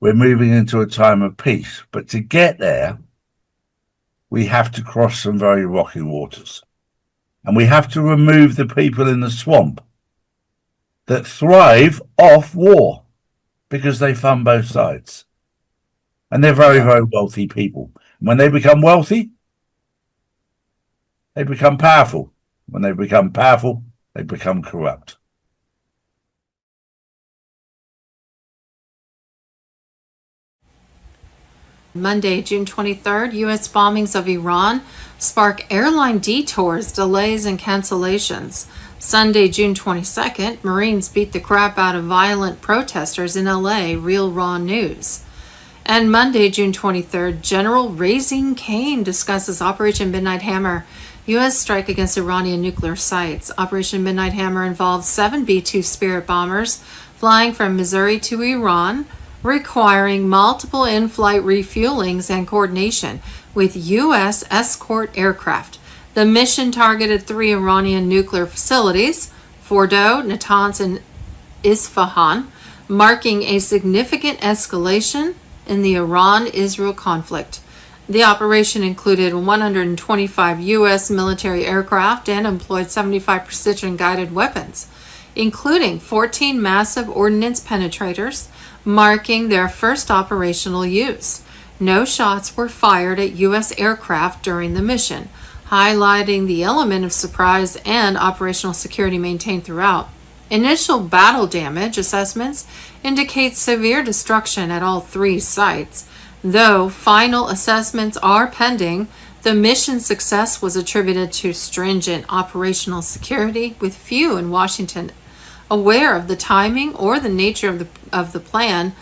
We're moving into a time of peace. But to get there, we have to cross some very rocky waters. And we have to remove the people in the swamp that thrive off war because they fund both sides. And they're very, very wealthy people. When they become wealthy, they become powerful. When they become powerful, they become corrupt. Monday, June 23rd, U.S. bombings of Iran spark airline detours, delays, and cancellations. Sunday, June 22nd, Marines beat the crap out of violent protesters in L.A., Real Raw News. And Monday, June 23rd, General Raising Cane discusses Operation Midnight Hammer, U.S. strike against Iranian nuclear sites. Operation Midnight Hammer involved 7 B-2 Spirit bombers flying from Missouri to Iran, requiring multiple in-flight refuelings and coordination with U.S. escort aircraft. The mission targeted 3 Iranian nuclear facilities, Fordo, Natanz, and Isfahan, marking a significant escalation in the Iran-Israel conflict. The operation included 125 U.S. military aircraft and employed 75 precision-guided weapons, including 14 massive ordnance penetrators, marking their first operational use. No shots were fired at U.S. aircraft during the mission, highlighting the element of surprise and operational security maintained throughout. Initial battle damage assessments indicate severe destruction at all 3 sites. Though final assessments are pending, the mission's success was attributed to stringent operational security, with few in Washington aware of the timing or the nature of the plan.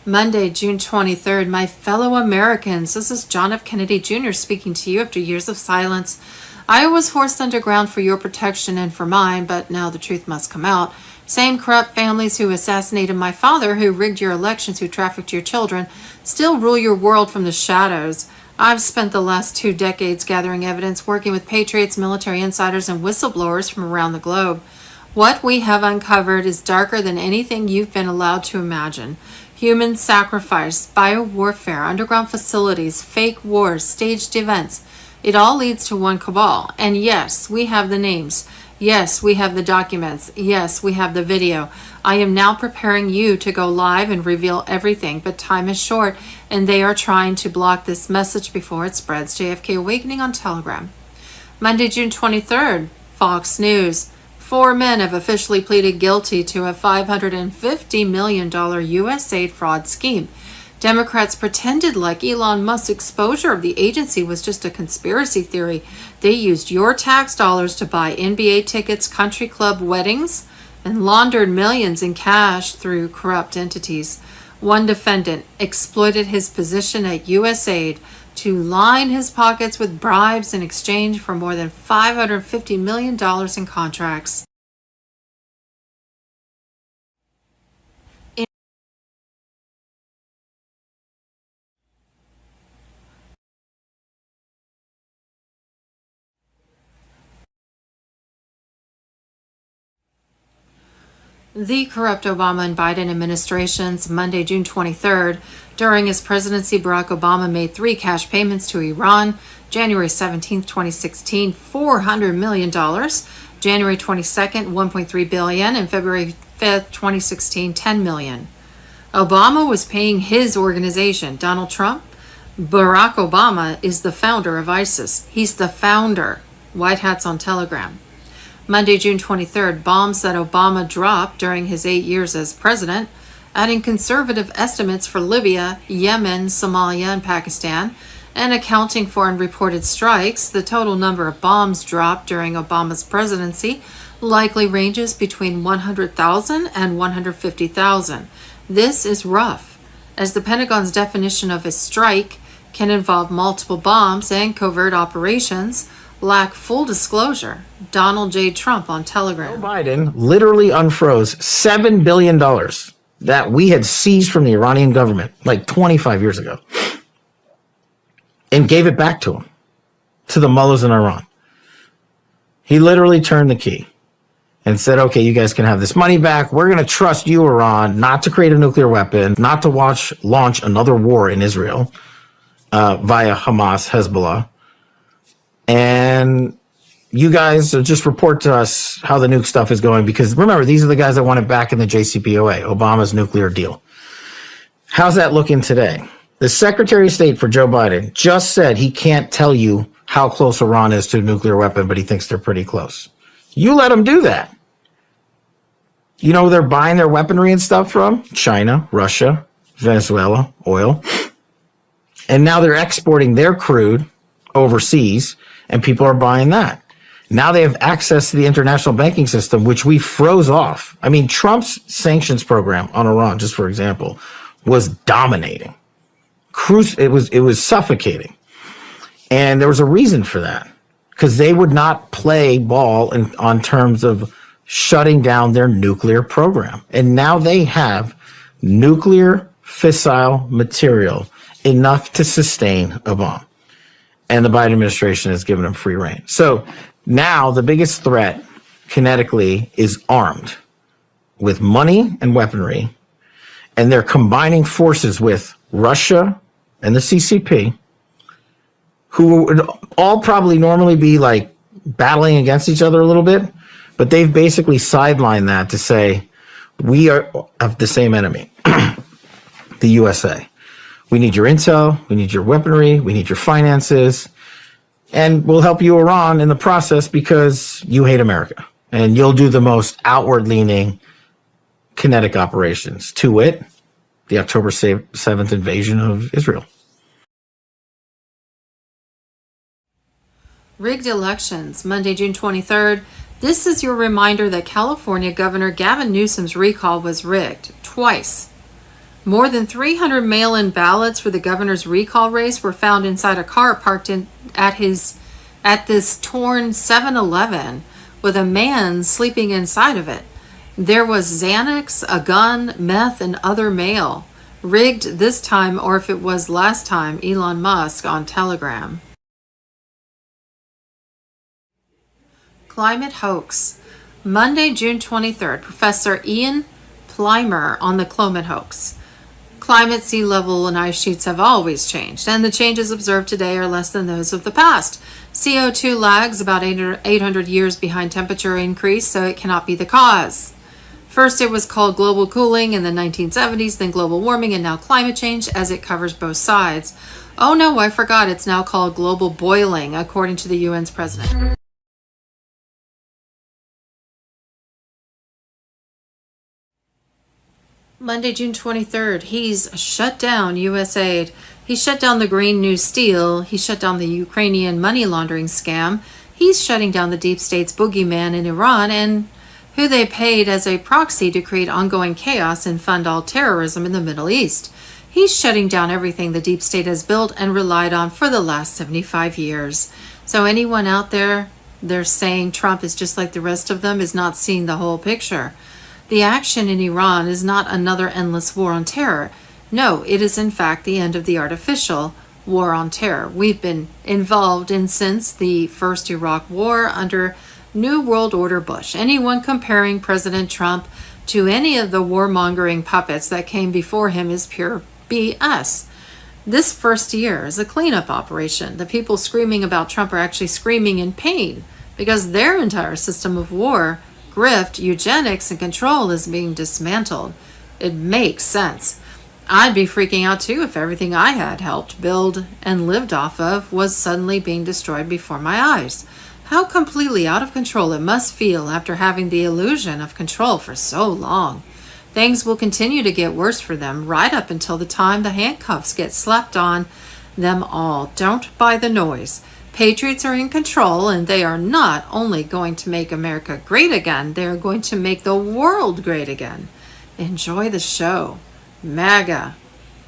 Monday, June 23rd. My fellow Americans, this is John F. Kennedy Jr. speaking to you after years of silence. I was forced underground for your protection and for mine, but now the truth must come out. Same corrupt families who assassinated my father, who rigged your elections, who trafficked your children, still rule your world from the shadows. I've spent the last 2 decades gathering evidence, working with patriots, military insiders, and whistleblowers from around the globe. What we have uncovered is darker than anything you've been allowed to imagine. Human sacrifice, biowarfare, underground facilities, fake wars, staged events. It all leads to one cabal. And yes, we have the names. Yes, we have the documents. Yes, we have the video. I am now preparing you to go live and reveal everything, but time is short, and they are trying to block this message before it spreads. JFK Awakening on Telegram. Monday, June 23rd, Fox News. 4 men have officially pleaded guilty to a $550 million USAID fraud scheme. Democrats pretended like Elon Musk's exposure of the agency was just a conspiracy theory. They used your tax dollars to buy NBA tickets, country club weddings, and laundered millions in cash through corrupt entities. One defendant exploited his position at USAID to line his pockets with bribes in exchange for more than $550 million in contracts. The corrupt Obama and Biden administrations, Monday, June 23rd. During his presidency, Barack Obama made 3 cash payments to Iran. January 17, 2016, $400 million. January 22nd, $1.3 billion. And February 5th, 2016, $10 million. Obama was paying his organization. Donald Trump, Barack Obama is the founder of ISIS. He's the founder. White Hats on Telegram. Monday, June 23rd, bombs that Obama dropped during his 8 years as president, adding conservative estimates for Libya, Yemen, Somalia, and Pakistan, and accounting for unreported strikes. The total number of bombs dropped during Obama's presidency likely ranges between 100,000 and 150,000. This is rough, as the Pentagon's definition of a strike can involve multiple bombs and covert operations, lack full disclosure. Donald J. Trump on Telegram. Joe Biden literally unfroze $7 billion that we had seized from the Iranian government like 25 years ago and gave it back to him, to the mullahs in Iran. He literally turned the key and said, okay, you guys can have this money back. We're going to trust you, Iran, not to create a nuclear weapon, not to launch another war in Israel via Hamas, Hezbollah. And you guys just report to us how the nuke stuff is going, because remember, these are the guys that want it back in the JCPOA, Obama's nuclear deal. How's that looking today? The Secretary of State for Joe Biden just said he can't tell you how close Iran is to a nuclear weapon, but he thinks they're pretty close. You let them do that. You know where they're buying their weaponry and stuff from? China, Russia, Venezuela, oil. And now they're exporting their crude overseas, and people are buying that. Now they have access to the international banking system, which we froze off. I mean, Trump's sanctions program on Iran, just for example, was dominating. It was suffocating. And there was a reason for that, because they would not play ball on terms of shutting down their nuclear program. And now they have nuclear fissile material enough to sustain a bomb. And the Biden administration has given them free rein. So now the biggest threat kinetically is armed with money and weaponry, and they're combining forces with Russia and the CCP, who would all probably normally be like battling against each other a little bit, but they've basically sidelined that to say, we are of the same enemy, the USA. We need your intel, we need your weaponry, we need your finances, and we'll help you, Iran, in the process because you hate America. And you'll do the most outward-leaning kinetic operations, to wit, the October 7th invasion of Israel. Rigged elections, Monday, June 23rd. This is your reminder that California Governor Gavin Newsom's recall was rigged twice. More than 300 mail-in ballots for the governor's recall race were found inside a car parked at this torn 7-Eleven with a man sleeping inside of it. There was Xanax, a gun, meth, and other mail. Rigged this time, or if it was last time, Elon Musk on Telegram. Climate hoax. Monday, June 23rd, Professor Ian Plimer on the climate hoax. Climate, sea level, and ice sheets have always changed, and the changes observed today are less than those of the past. CO2 lags about 800 years behind temperature increase, so it cannot be the cause. First, it was called global cooling in the 1970s, then global warming, and now climate change, as it covers both sides. Oh no, I forgot, it's now called global boiling, according to the UN's president. Monday, June 23rd, he's shut down U.S. aid. He shut down the Green New Steel. He shut down the Ukrainian money laundering scam. He's shutting down the deep state's boogeyman in Iran and who they paid as a proxy to create ongoing chaos and fund all terrorism in the Middle East. He's shutting down everything the deep state has built and relied on for the last 75 years. So anyone out there, they're saying Trump is just like the rest of them, is not seeing the whole picture. The action in Iran is not another endless war on terror. No, it is in fact the end of the artificial war on terror we've been involved in since the first Iraq war under New World Order Bush. Anyone comparing President Trump to any of the warmongering puppets that came before him is pure BS. This first year is a cleanup operation. The people screaming about Trump are actually screaming in pain because their entire system of war, grift, eugenics, and control is being dismantled. It makes sense. I'd be freaking out too if everything I had helped build and lived off of was suddenly being destroyed before my eyes. How completely out of control it must feel after having the illusion of control for so long. Things will continue to get worse for them right up until the time the handcuffs get slapped on them all. Don't buy the noise. Patriots are in control, and they are not only going to make America great again, they are going to make the world great again. Enjoy the show. MAGA.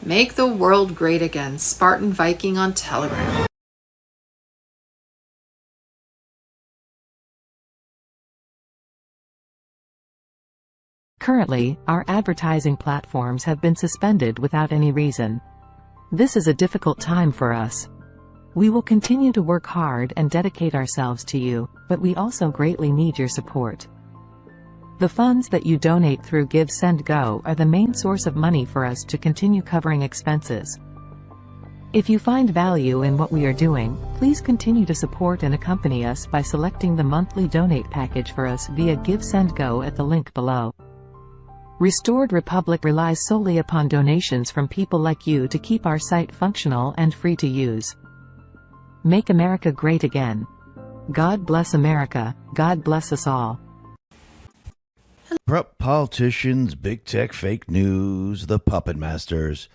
Make the world great again. Spartan Viking on Telegram. Currently, our advertising platforms have been suspended without any reason. This is a difficult time for us. We will continue to work hard and dedicate ourselves to you, but we also greatly need your support. The funds that you donate through Give Send Go are the main source of money for us to continue covering expenses. If you find value in what we are doing, please continue to support and accompany us by selecting the monthly donate package for us via Give Send Go at the link below. Restored Republic relies solely upon donations from people like you to keep our site functional and free to use. Make America great again. God bless America. God bless us all. Corrupt politicians, big tech, fake news, the puppet masters.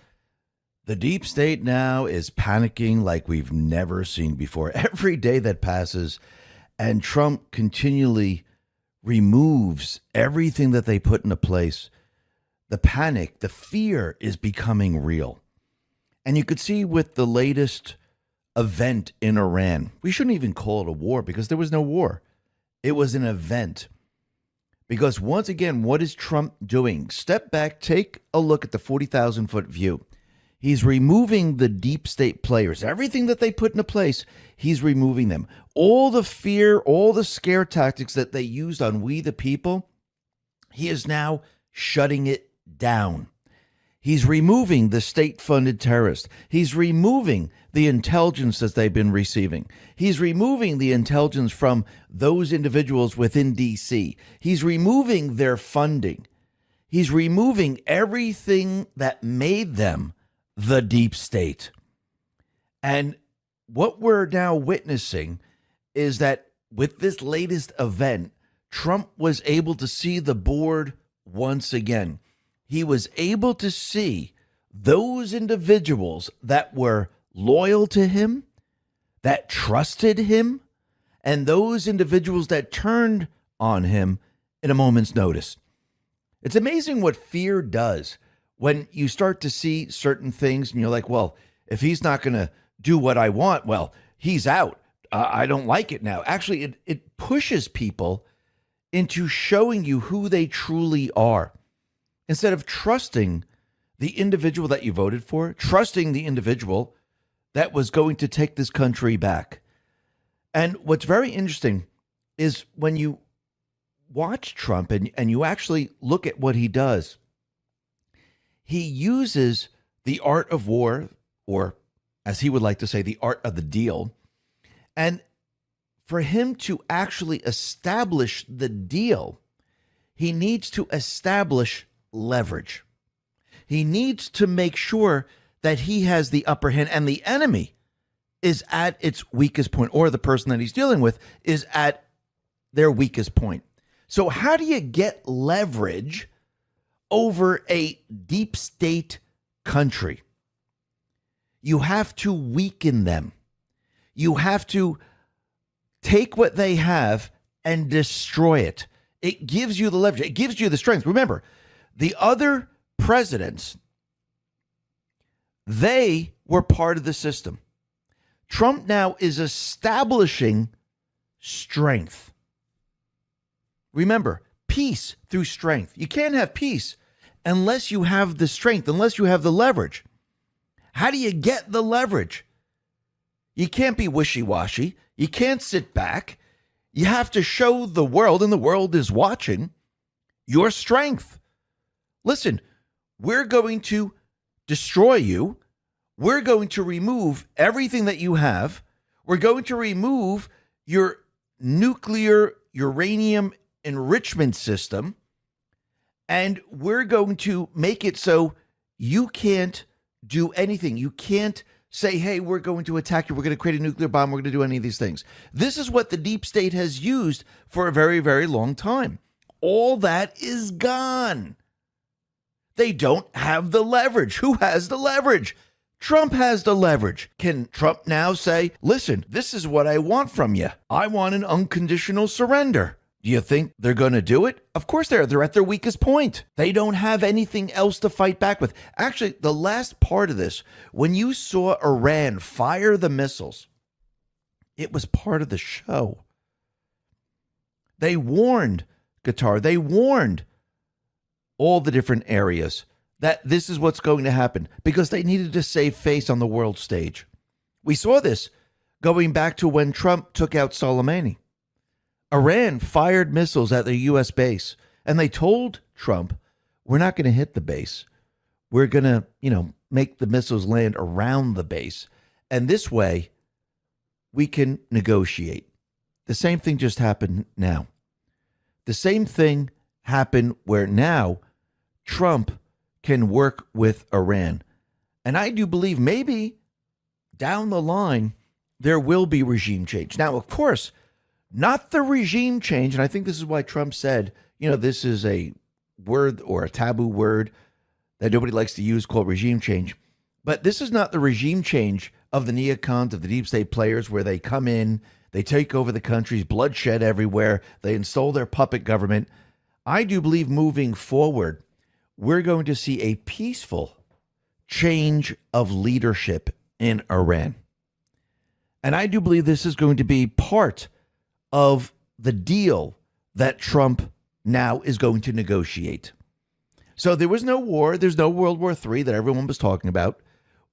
The deep state now is panicking like we've never seen before. Every day that passes, and Trump continually removes everything that they put into place, the panic, the fear is becoming real. And you could see with the latest event in Iran, we shouldn't even call it a war because there was no war. It was an event. Because once again, what is Trump doing? Step back, take a look at the 40,000-foot view. He's removing the deep state players. Everything that they put into place, he's removing them. All the fear, all the scare tactics that they used on we the people, he is now shutting it down. He's removing the state-funded terrorists. He's removing the intelligence that they've been receiving. He's removing the intelligence from those individuals within D.C. He's removing their funding. He's removing everything that made them the deep state. And what we're now witnessing is that with this latest event, Trump was able to see the board once again. He was able to see those individuals that were loyal to him, that trusted him, and those individuals that turned on him in a moment's notice. It's amazing what fear does when you start to see certain things and you're like, well, if he's not going to do what I want, well, he's out. I don't like it now. Actually, it pushes people into showing you who they truly are. Instead of trusting the individual that you voted for, trusting the individual that was going to take this country back. And what's very interesting is when you watch Trump and you actually look at what he does, he uses the art of war, or as he would like to say, the art of the deal. And for him to actually establish the deal, he needs to establish leverage. He needs to make sure that he has the upper hand and the enemy is at its weakest point, or the person that he's dealing with is at their weakest point. So how do you get leverage over a deep state country? You have to weaken them. You have to take what they have and destroy it. It gives you the leverage. It gives you the strength. Remember, the other presidents, they were part of the system. Trump now is establishing strength. Remember, peace through strength. You can't have peace unless you have the strength, unless you have the leverage. How do you get the leverage? You can't be wishy-washy. You can't sit back. You have to show the world, and the world is watching, your strength. Listen, we're going to destroy you. We're going to remove everything that you have. We're going to remove your nuclear uranium enrichment system. And we're going to make it so you can't do anything. You can't say, hey, we're going to attack you. We're going to create a nuclear bomb. We're going to do any of these things. This is what the deep state has used for a very, very long time. All that is gone. They don't have the leverage. Who has the leverage? Trump has the leverage. Can Trump now say, listen, this is what I want from you. I want an unconditional surrender. Do you think they're going to do it? Of course they are. They're at their weakest point. They don't have anything else to fight back with. Actually, the last part of this, when you saw Iran fire the missiles, it was part of the show. They warned Qatar. They warned all the different areas that this is what's going to happen because they needed to save face on the world stage. We saw this going back to when Trump took out Soleimani. Iran fired missiles at the U.S. base, and they told Trump, we're not going to hit the base. We're going to, make the missiles land around the base. And this way, we can negotiate. The same thing just happened now. The same thing happened where now Trump can work with Iran. And I do believe maybe down the line, there will be regime change. Now, of course, not the regime change. And I think this is why Trump said, this is a word or a taboo word that nobody likes to use called regime change. But this is not the regime change of the neocons, of the deep state players, where they come in, they take over the countries, bloodshed everywhere, they install their puppet government. I do believe moving forward, we're going to see a peaceful change of leadership in Iran. And I do believe this is going to be part of the deal that Trump now is going to negotiate. So there was no war. There's no World War III that everyone was talking about.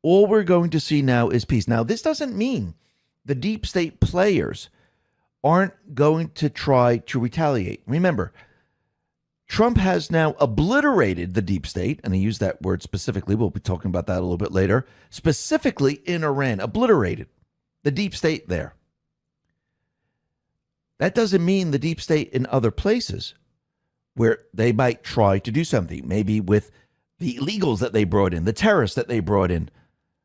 All we're going to see now is peace. Now, this doesn't mean the deep state players aren't going to try to retaliate. Remember, Trump has now obliterated the deep state, and he used that word specifically. We'll be talking about that a little bit later. Specifically in Iran, obliterated the deep state there. That doesn't mean the deep state in other places where they might try to do something, maybe with the illegals that they brought in, the terrorists that they brought in,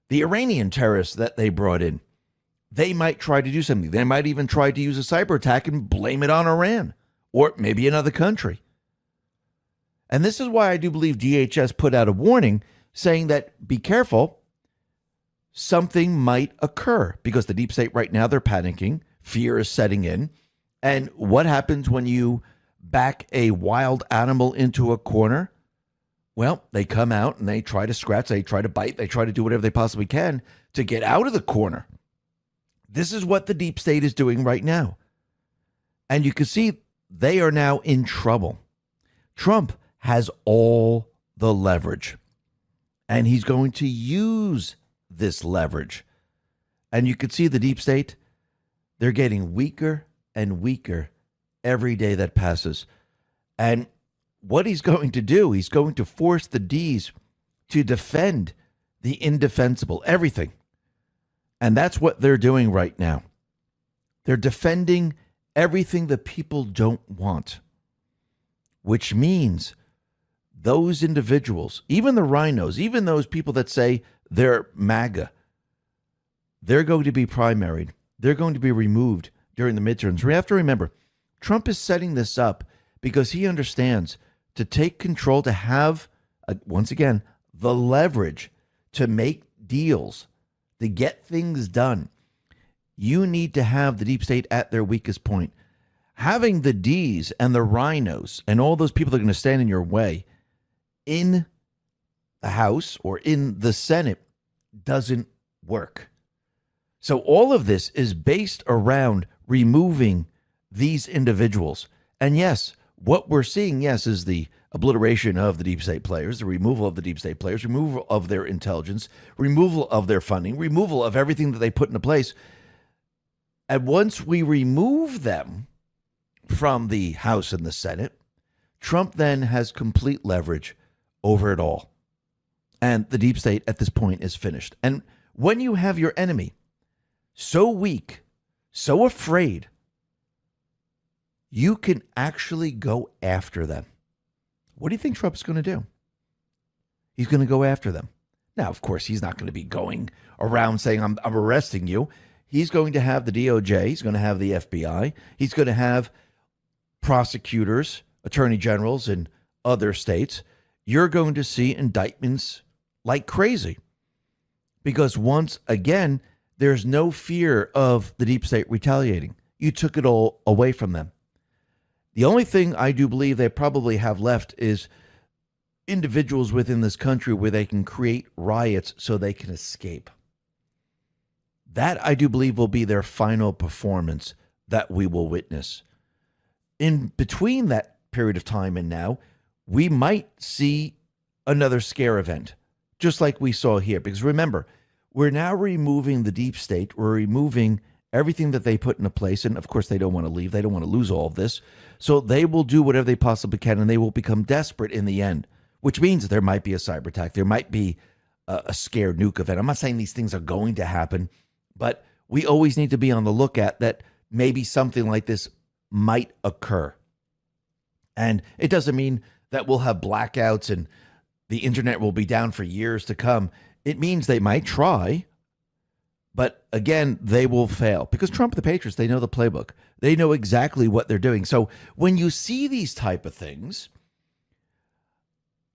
the Iranian terrorists that they brought in. They might try to do something. They might even try to use a cyber attack and blame it on Iran or maybe another country. And this is why I do believe DHS put out a warning saying that be careful, something might occur because the deep state right now, they're panicking. Fear is setting in. And what happens when you back a wild animal into a corner? Well, they come out and they try to scratch, they try to bite, they try to do whatever they possibly can to get out of the corner. This is what the deep state is doing right now. And you can see they are now in trouble. Trump has all the leverage, and he's going to use this leverage. And you can see the deep state, they're getting weaker and weaker every day that passes. And what he's going to do, he's going to force the D's to defend the indefensible, everything. And that's what they're doing right now. They're defending everything the people don't want, which means those individuals, even the rhinos, even those people that say they're MAGA, they're going to be primaried. They're going to be removed during the midterms. We have to remember, Trump is setting this up because he understands to take control, to have, once again, the leverage to make deals, to get things done. You need to have the deep state at their weakest point. Having the D's and the rhinos and all those people that are going to stand in your way in the House or in the Senate doesn't work. So all of this is based around removing these individuals. And yes, what we're seeing, yes, is the obliteration of the deep state players, the removal of the deep state players, removal of their intelligence, removal of their funding, removal of everything that they put into place. And once we remove them from the House and the Senate, Trump then has complete leverage over it all. And the deep state at this point is finished. And when you have your enemy so weak, so afraid, you can actually go after them. What do you think Trump's going to do? He's going to go after them. Now, of course, he's not going to be going around saying, I'm arresting you. He's going to have the DOJ. He's going to have the FBI. He's going to have prosecutors, attorney generals in other states. You're going to see indictments like crazy. Because once again, there's no fear of the deep state retaliating. You took it all away from them. The only thing I do believe they probably have left is individuals within this country where they can create riots so they can escape. That, I do believe, will be their final performance that we will witness. In between that period of time and now, we might see another scare event, just like we saw here. Because remember, we're now removing the deep state. We're removing everything that they put into place. And of course, they don't want to leave. They don't want to lose all of this. So they will do whatever they possibly can, and they will become desperate in the end, which means there might be a cyber attack. There might be a scared nuke event. I'm not saying these things are going to happen, but we always need to be on the lookout that maybe something like this might occur. And it doesn't mean that we'll have blackouts and the internet will be down for years to come. It means they might try, but again, they will fail because Trump and the Patriots, they know the playbook. They know exactly what they're doing. So when you see these type of things,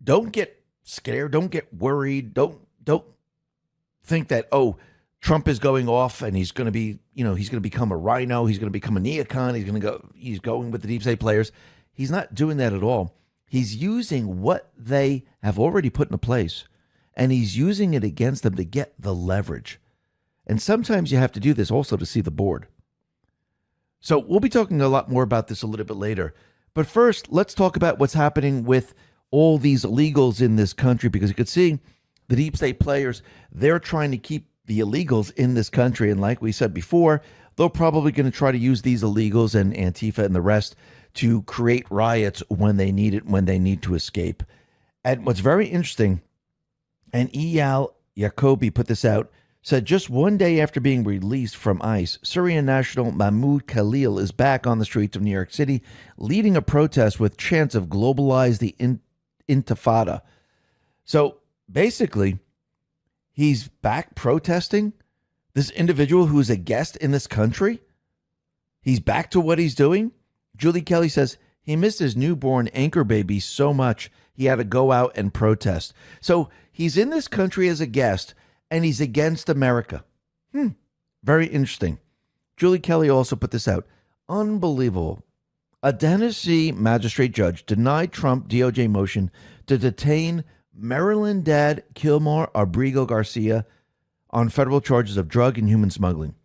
don't get scared. Don't get worried. Don't think that, oh, Trump is going off and he's going to be, he's going to become a rhino. He's going to become a neocon. He's going with the deep state players. He's not doing that at all. He's using what they have already put into place, and he's using it against them to get the leverage. And sometimes you have to do this also to see the board. So we'll be talking a lot more about this a little bit later. But first, let's talk about what's happening with all these illegals in this country, because you can see the deep state players, they're trying to keep the illegals in this country. And like we said before, they're probably going to try to use these illegals and Antifa and the rest to create riots when they need it, when they need to escape. And what's very interesting, and Eyal Yacobi put this out, said just one day after being released from ICE, Syrian national Mahmoud Khalil is back on the streets of New York City, leading a protest with chants of globalize the intifada. So basically, he's back protesting. This individual who is a guest in this country, he's back to what he's doing. Julie Kelly says he missed his newborn anchor baby so much he had to go out and protest. So he's in this country as a guest, and he's against America. Very interesting. Julie Kelly also put this out. Unbelievable. A Tennessee magistrate judge denied Trump DOJ motion to detain Maryland dad Kilmar Abrigo Garcia on federal charges of drug and human smuggling.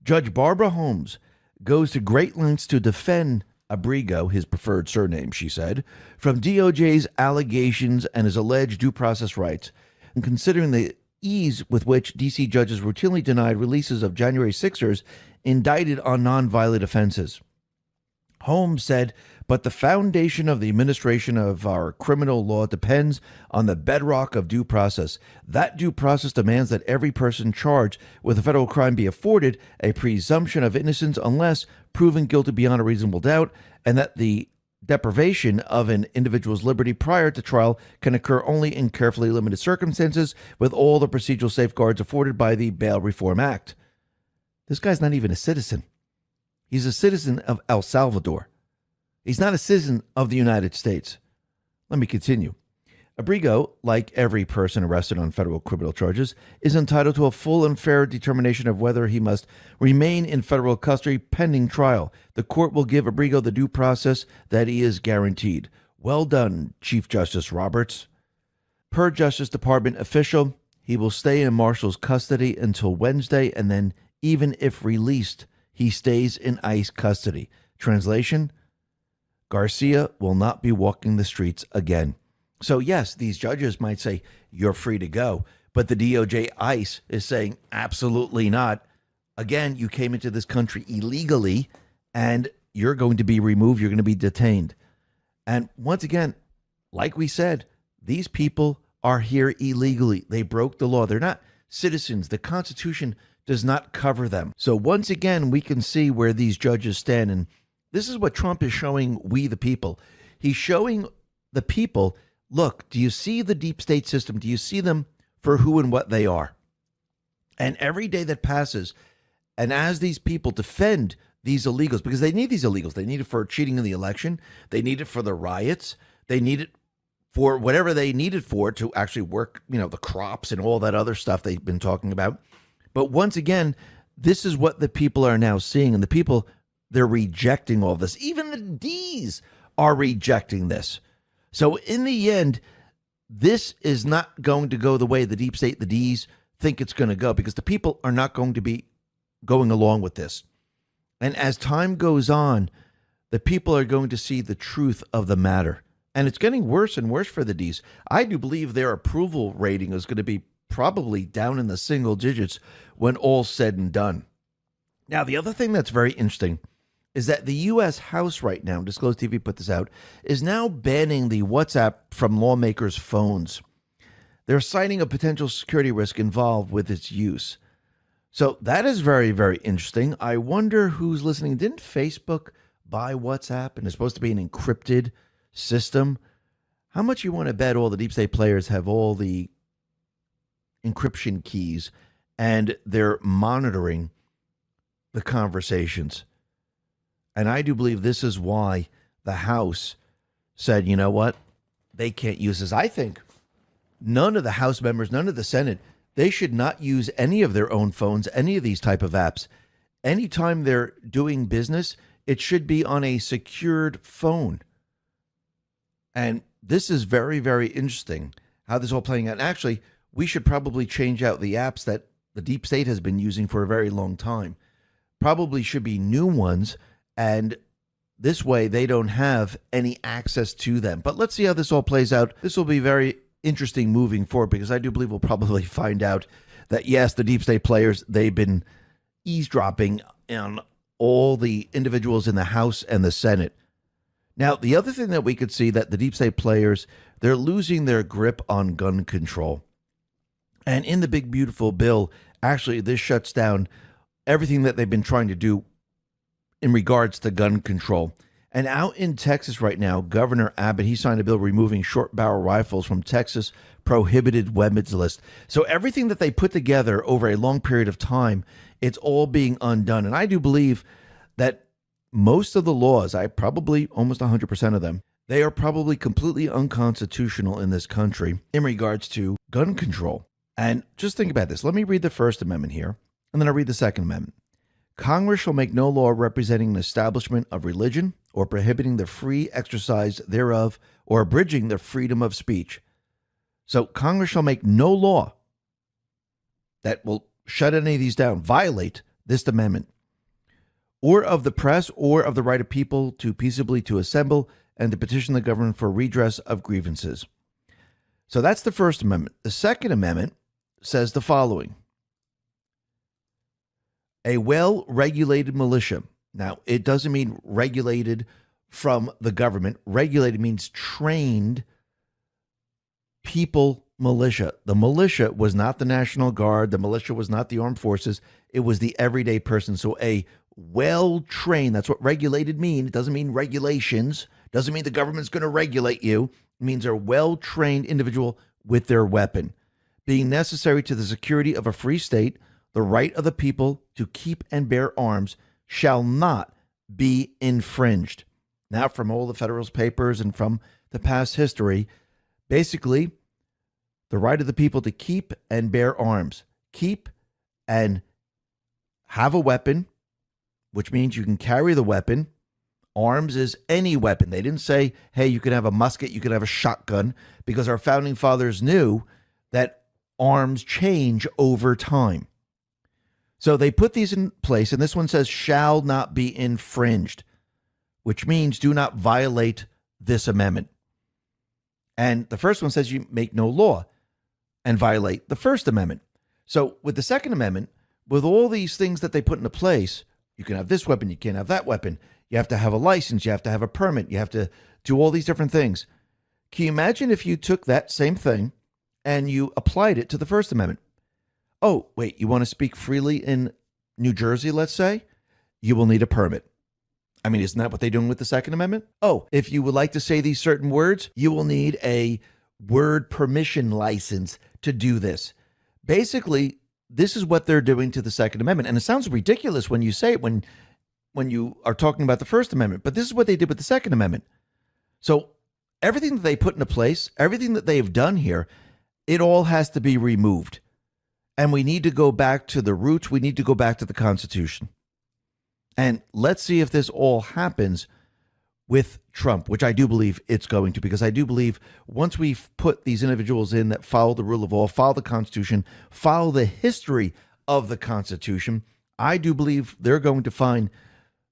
Judge Barbara Holmes goes to great lengths to defend Abrigo, his preferred surname, she said, from DOJ's allegations and his alleged due process rights, and considering the ease with which D.C. judges routinely denied releases of January 6ers indicted on nonviolent offenses. Holmes said, but the foundation of the administration of our criminal law depends on the bedrock of due process. That due process demands that every person charged with a federal crime be afforded a presumption of innocence unless proven guilty beyond a reasonable doubt, and that the deprivation of an individual's liberty prior to trial can occur only in carefully limited circumstances with all the procedural safeguards afforded by the Bail Reform Act. This guy's not even a citizen. He's a citizen of El Salvador. He's not a citizen of the United States. Let me continue. Abrigo, like every person arrested on federal criminal charges, is entitled to a full and fair determination of whether he must remain in federal custody pending trial. The court will give Abrigo the due process that he is guaranteed. Well done, Chief Justice Roberts. Per Justice Department official, he will stay in Marshall's custody until Wednesday, and then, even if released, he stays in ICE custody. Translation: Garcia will not be walking the streets again. So yes, these judges might say, you're free to go. But the DOJ ICE is saying, absolutely not. Again, you came into this country illegally, and you're going to be removed. You're going to be detained. And once again, like we said, these people are here illegally. They broke the law. They're not citizens. The Constitution does not cover them. So once again, we can see where these judges stand. And this is what Trump is showing we the people. He's showing the people, look, do you see the deep state system? Do you see them for who and what they are? And every day that passes, and as these people defend these illegals, because they need these illegals, they need it for cheating in the election, they need it for the riots, they need it for whatever they need it for to actually work, the crops and all that other stuff they've been talking about. But once again, this is what the people are now seeing. And the people, they're rejecting all this. Even the D's are rejecting this. So in the end, this is not going to go the way the deep state, the D's, think it's going to go, because the people are not going to be going along with this. And as time goes on, the people are going to see the truth of the matter. And it's getting worse and worse for the D's. I do believe their approval rating is going to be probably down in the single digits when all's said and done. Now, the other thing that's very interesting is that the U.S. House right now, Disclosed TV put this out, is now banning the WhatsApp from lawmakers' phones. They're citing a potential security risk involved with its use. So that is very, very interesting. I wonder who's listening. Didn't Facebook buy WhatsApp and it's supposed to be an encrypted system? How much you want to bet all the deep state players have all the encryption keys and they're monitoring the conversations? And I do believe this is why the House said, you know what, they can't use this. I think none of the House members, none of the Senate, they should not use any of their own phones, any of these type of apps. Anytime they're doing business, it should be on a secured phone. And this is very, very interesting how this is all playing out. And actually, we should probably change out the apps that the deep state has been using for a very long time. Probably should be new ones, and this way they don't have any access to them. But let's see how this all plays out. This will be very interesting moving forward, because I do believe we'll probably find out that, yes, the deep state players, they've been eavesdropping on all the individuals in the House and the Senate. Now, the other thing that we could see, that the deep state players, they're losing their grip on gun control. And in the big, beautiful bill, actually, this shuts down everything that they've been trying to do in regards to gun control. And out in Texas right now, Governor Abbott, he signed a bill removing short barrel rifles from Texas prohibited weapons list. So everything that they put together over a long period of time, it's all being undone. And I do believe that most of the laws, probably almost 100% of them, they are probably completely unconstitutional in this country in regards to gun control. And just think about this. Let me read the First Amendment here, and then I'll read the Second Amendment. Congress shall make no law representing an establishment of religion or prohibiting the free exercise thereof, or abridging the freedom of speech. So Congress shall make no law that will shut any of these down, violate this amendment, or of the press, or of the right of people to peaceably to assemble and to petition the government for redress of grievances. So that's the First Amendment. The Second Amendment says the following: a well-regulated militia. Now, it doesn't mean regulated from the government. Regulated means trained people militia. The militia was not the National Guard. The militia was not the armed forces. It was the everyday person. So a well-trained, that's what regulated means. It doesn't mean regulations. Doesn't mean the government's going to regulate you. It means a well-trained individual with their weapon, being necessary to the security of a free state. The right of the people to keep and bear arms shall not be infringed. Now, from all the Federalist Papers and from the past history, basically, the right of the people to keep and bear arms. Keep and have a weapon, which means you can carry the weapon. Arms is any weapon. They didn't say, hey, you can have a musket, you can have a shotgun, because our founding fathers knew that arms change over time. So they put these in place, and this one says shall not be infringed, which means do not violate this amendment. And the first one says you make no law and violate the First Amendment. So with the Second Amendment, with all these things that they put into place, you can have this weapon, you can't have that weapon, you have to have a license, you have to have a permit, you have to do all these different things. Can you imagine if you took that same thing and you applied it to the First Amendment? Oh, wait, you want to speak freely in New Jersey, let's say? You will need a permit. I mean, isn't that what they're doing with the Second Amendment? Oh, if you would like to say these certain words, you will need a word permission license to do this. Basically, this is what they're doing to the Second Amendment. And it sounds ridiculous when you say it, when you are talking about the First Amendment, but this is what they did with the Second Amendment. So everything that they put into place, everything that they've done here, it all has to be removed. And we need to go back to the roots. We need to go back to the Constitution. And let's see if this all happens with Trump, which I do believe it's going to, because I do believe once we've put these individuals in that follow the rule of law, follow the Constitution, follow the history of the Constitution, I do believe they're going to find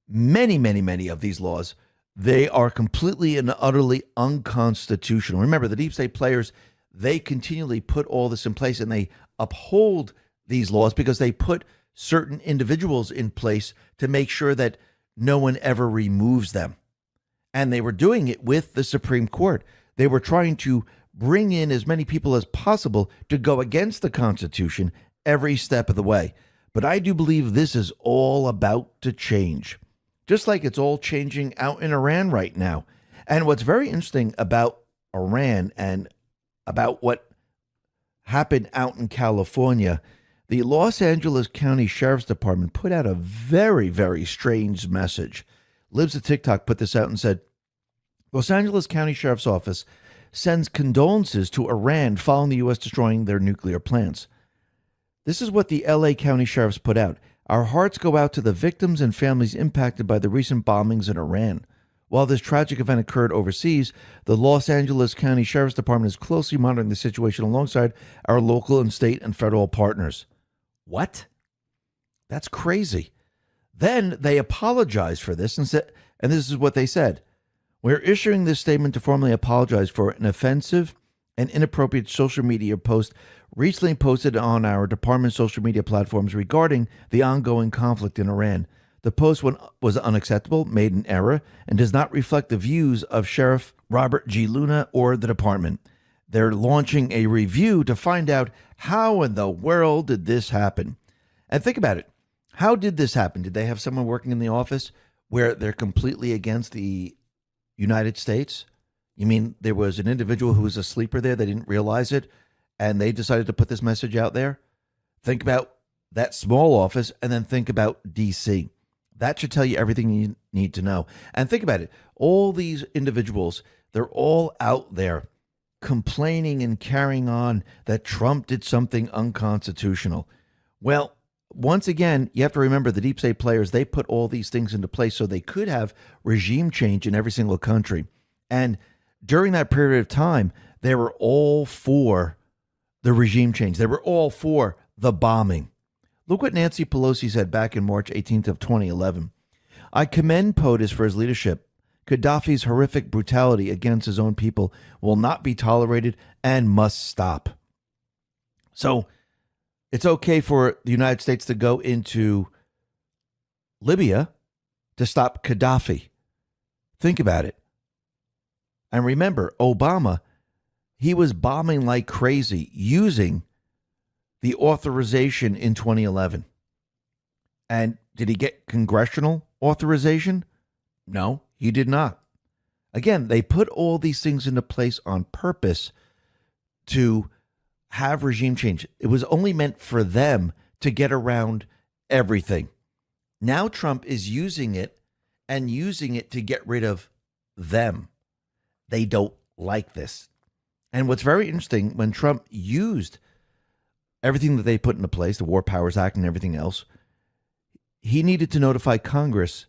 many, many, many of these laws, they are completely and utterly unconstitutional. Remember, the deep state players, they continually put all this in place, and they uphold these laws because they put certain individuals in place to make sure that no one ever removes them. And they were doing it with the Supreme Court. They were trying to bring in as many people as possible to go against the Constitution every step of the way. But I do believe this is all about to change, just like it's all changing out in Iran right now. And what's very interesting about Iran and about what happened out in California, the Los Angeles County Sheriff's Department put out a very, very strange message. Libs of TikTok put this out and said, Los Angeles County Sheriff's Office sends condolences to Iran following the U.S. destroying their nuclear plants. This is what the L.A. County Sheriffs put out. Our hearts go out to the victims and families impacted by the recent bombings in Iran. While this tragic event occurred overseas, the Los Angeles County Sheriff's Department is closely monitoring the situation alongside our local and state and federal partners. What? That's crazy. Then they apologized for this and said, and this is what they said: we're issuing this statement to formally apologize for an offensive and inappropriate social media post recently posted on our department's social media platforms regarding the ongoing conflict in Iran. The post was unacceptable, made in error, and does not reflect the views of Sheriff Robert G. Luna or the department. They're launching a review to find out how in the world did this happen. And think about it. How did this happen? Did they have someone working in the office where they're completely against the United States? You mean there was an individual who was a sleeper there, they didn't realize it, and they decided to put this message out there? Think about that small office, and then think about D.C. That should tell you everything you need to know. And think about it. All these individuals, they're all out there complaining and carrying on that Trump did something unconstitutional. Well, Once again, you have to remember the deep state players, they put all these things into place so they could have regime change in every single country. And during that period of time, they were all for the regime change. They were all for the bombing. Look what Nancy Pelosi said back in March 18th of 2011. I commend POTUS for his leadership. Gaddafi's horrific brutality against his own people will not be tolerated and must stop. So it's okay for the United States to go into Libya to stop Gaddafi. Think about it. And remember, Obama, he was bombing like crazy using the authorization in 2011. And did he get congressional authorization? No, he did not. Again, they put all these things into place on purpose to have regime change. It was only meant for them to get around everything. Now Trump is using it and using it to get rid of them. They don't like this. And what's very interesting, when Trump used everything that they put into place, the War Powers Act and everything else, he needed to notify Congress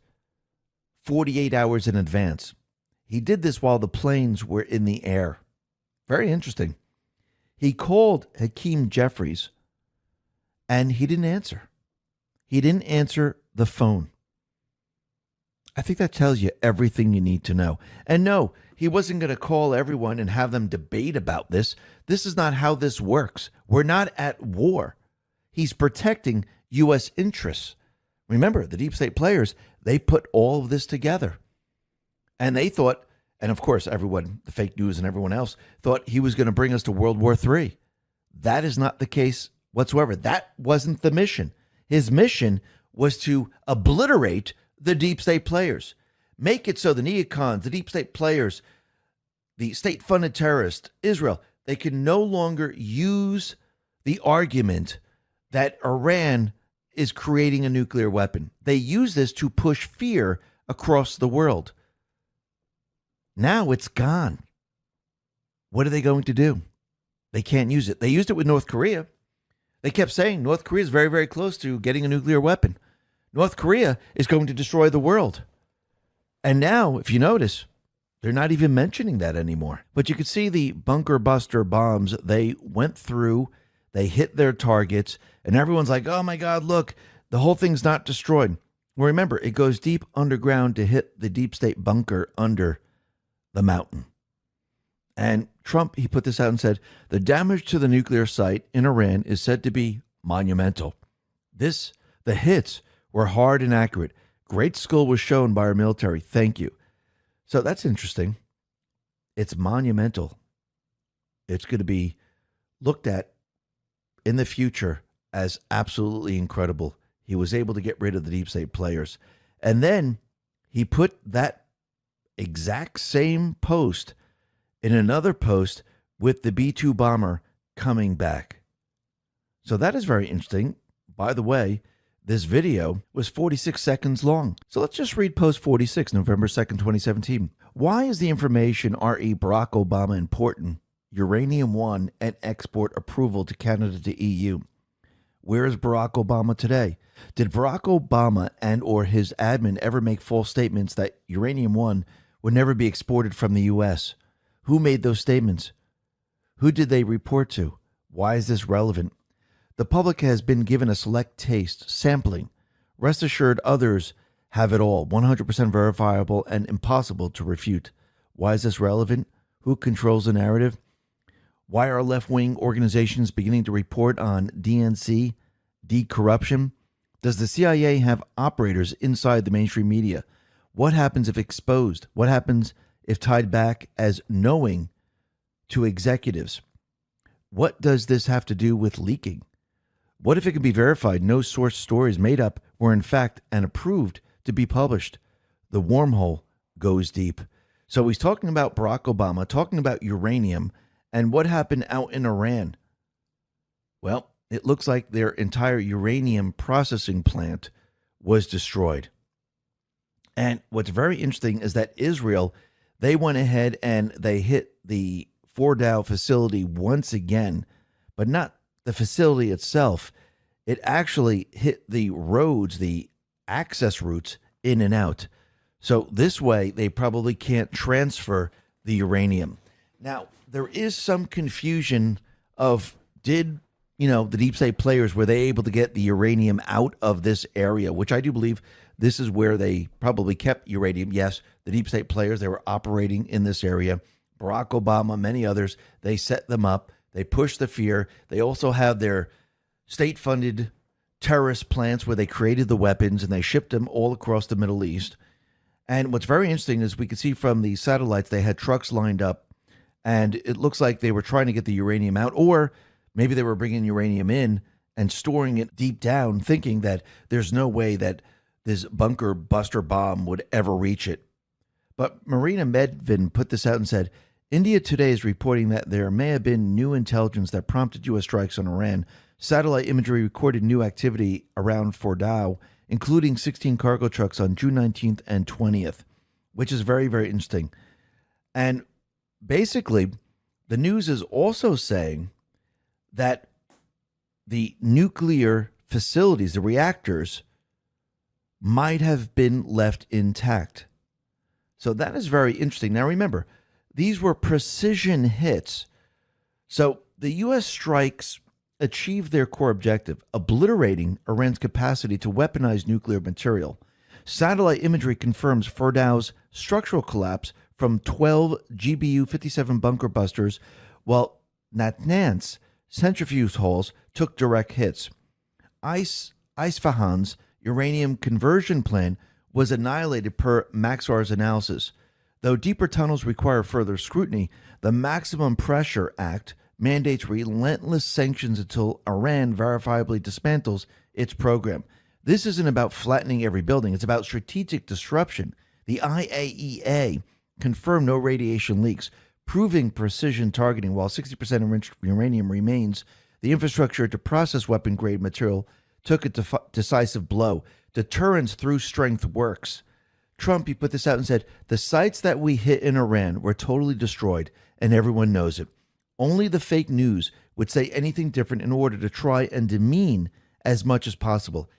48 hours in advance. He did this while the planes were in the air. Very interesting. He called Hakeem Jeffries, and he didn't answer. He didn't answer the phone. I think that tells you everything you need to know. And no, he wasn't going to call everyone and have them debate about this. This is not how this works. We're not at war. He's protecting U.S. interests. Remember, the deep state players, they put all of this together. And they thought, and of course, everyone, the fake news and everyone else, thought he was going to bring us to World War III. That is not the case whatsoever. That wasn't the mission. His mission was to obliterate the deep state players. Make it so the neocons, the deep state players, the state-funded terrorists, Israel, they can no longer use the argument that Iran is creating a nuclear weapon. They use this to push fear across the world. Now it's gone. What are they going to do? They can't use it. They used it with North Korea. They kept saying North Korea is very, very close to getting a nuclear weapon. North Korea is going to destroy the world. And now, if you notice, they're not even mentioning that anymore. But you could see the bunker buster bombs. They went through, they hit their targets, and everyone's like, oh my God, look, the whole thing's not destroyed. Well, remember, it goes deep underground to hit the deep state bunker under the mountain. And Trump, he put this out and said, the damage to the nuclear site in Iran is said to be monumental. The hits were hard and accurate. Great skill was shown by our military. Thank you. So that's interesting. It's monumental. It's going to be looked at in the future as absolutely incredible. He was able to get rid of the deep state players. And then he put that exact same post in another post with the B-2 bomber coming back. So that is very interesting. By the way, this video was 46 seconds long. So let's just read post 46, November 2nd, 2017. Why is the information re Barack Obama important? Uranium One and export approval to Canada to EU. Where is Barack Obama today? Did Barack Obama and or his admin ever make false statements that Uranium One would never be exported from the U.S.? Who made those statements? Who did they report to? Why is this relevant? The public has been given a select taste, sampling. Rest assured others have it all, 100% verifiable and impossible to refute. Why is this relevant? Who controls the narrative? Why are left-wing organizations beginning to report on DNC, de-corruption? Does the CIA have operators inside the mainstream media? What happens if exposed? What happens if tied back as knowing to executives? What does this have to do with leaking? What if it can be verified no source stories made up were in fact and approved to be published? The wormhole goes deep. So he's talking about Barack Obama, talking about uranium, and what happened out in Iran. Well, it looks like their entire uranium processing plant was destroyed. And what's very interesting is that Israel, they went ahead and they hit the Fordow facility once again, but not the facility itself. it actually hit the roads, the access routes in and out. So this way, they probably can't transfer the uranium. Now, there is some confusion of did, the deep state players, were they able to get the uranium out of this area, which I do believe this is where they probably kept uranium. Yes, the deep state players, they were operating in this area. Barack Obama, many others, they set them up. They pushed the fear. They also have their state-funded terrorist plants where they created the weapons and they shipped them all across the Middle East. And what's very interesting is we can see from the satellites, they had trucks lined up, and it looks like they were trying to get the uranium out, or maybe they were bringing uranium in and storing it deep down, thinking that there's no way that this bunker buster bomb would ever reach it. But Marina Medvin put this out and said, India today is reporting that there may have been new intelligence that prompted U.S. strikes on Iran. Satellite imagery recorded new activity around Fordow, including 16 cargo trucks on June 19th and 20th, which is very, very interesting. And basically, the news is also saying that the nuclear facilities, the reactors, might have been left intact. So that is very interesting. Now remember, these were precision hits. So the U.S. strikes achieved their core objective, obliterating Iran's capacity to weaponize nuclear material. Satellite imagery confirms Fordow's structural collapse from 12 GBU-57 bunker busters, while Natanz's centrifuge halls took direct hits. Isfahan's uranium conversion plant was annihilated per Maxar's analysis. Though deeper tunnels require further scrutiny, the Maximum Pressure Act mandates relentless sanctions until Iran verifiably dismantles its program. This isn't about flattening every building. It's about strategic disruption. The IAEA confirmed no radiation leaks, proving precision targeting. While 60% enriched uranium remains, the infrastructure to process weapon-grade material took a decisive blow. Deterrence through strength works. Trump, he put this out and said, the sites that we hit in Iran were totally destroyed, and everyone knows it. Only the fake news would say anything different in order to try and demean as much as possible.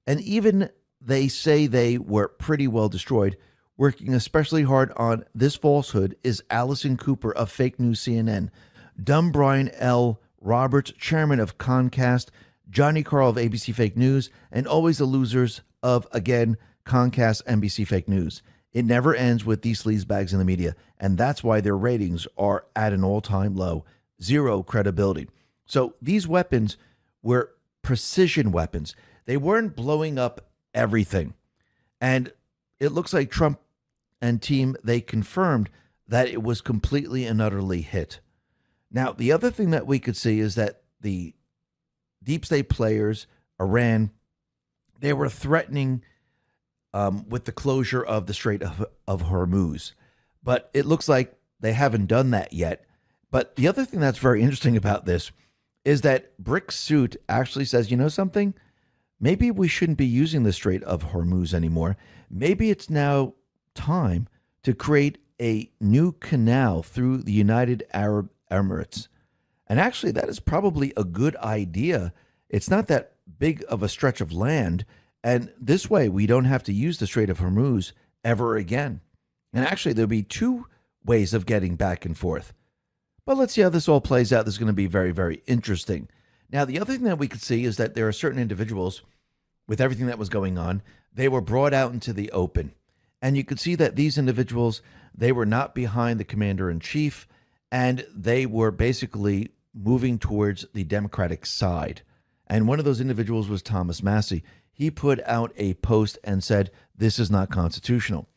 And even they say they were pretty well destroyed. Working especially hard on this falsehood is Allison Cooper of Fake News CNN, Dumb Brian L. Roberts, chairman of Comcast, Johnny Carl of ABC Fake News, and always the losers of, again, Comcast, NBC Fake News. It never ends with these sleazebags in the media, and that's why their ratings are at an all-time low. Zero credibility. So these weapons were precision weapons. They weren't blowing up everything. And it looks like Trump and team, they confirmed that it was completely and utterly hit. Now, the other thing that we could see is that the deep state players, Iran, they were threatening with the closure of the Strait of Hormuz. But it looks like they haven't done that yet. But the other thing that's very interesting about this is that Brick Suit actually says, you know something? Maybe we shouldn't be using the Strait of Hormuz anymore. Maybe it's now time to create a new canal through the United Arab Emirates. And actually, that is probably a good idea. It's not that big of a stretch of land. And this way, we don't have to use the Strait of Hormuz ever again. And actually, there'll be two ways of getting back and forth. But let's see how this all plays out. This is going to be very, very interesting. Now, the other thing that we could see is that there are certain individuals, with everything that was going on, they were brought out into the open. And you could see that these individuals, they were not behind the commander-in-chief, and they were basically moving towards the Democratic side. And one of those individuals was Thomas Massie. He put out a post and said, this is not constitutional.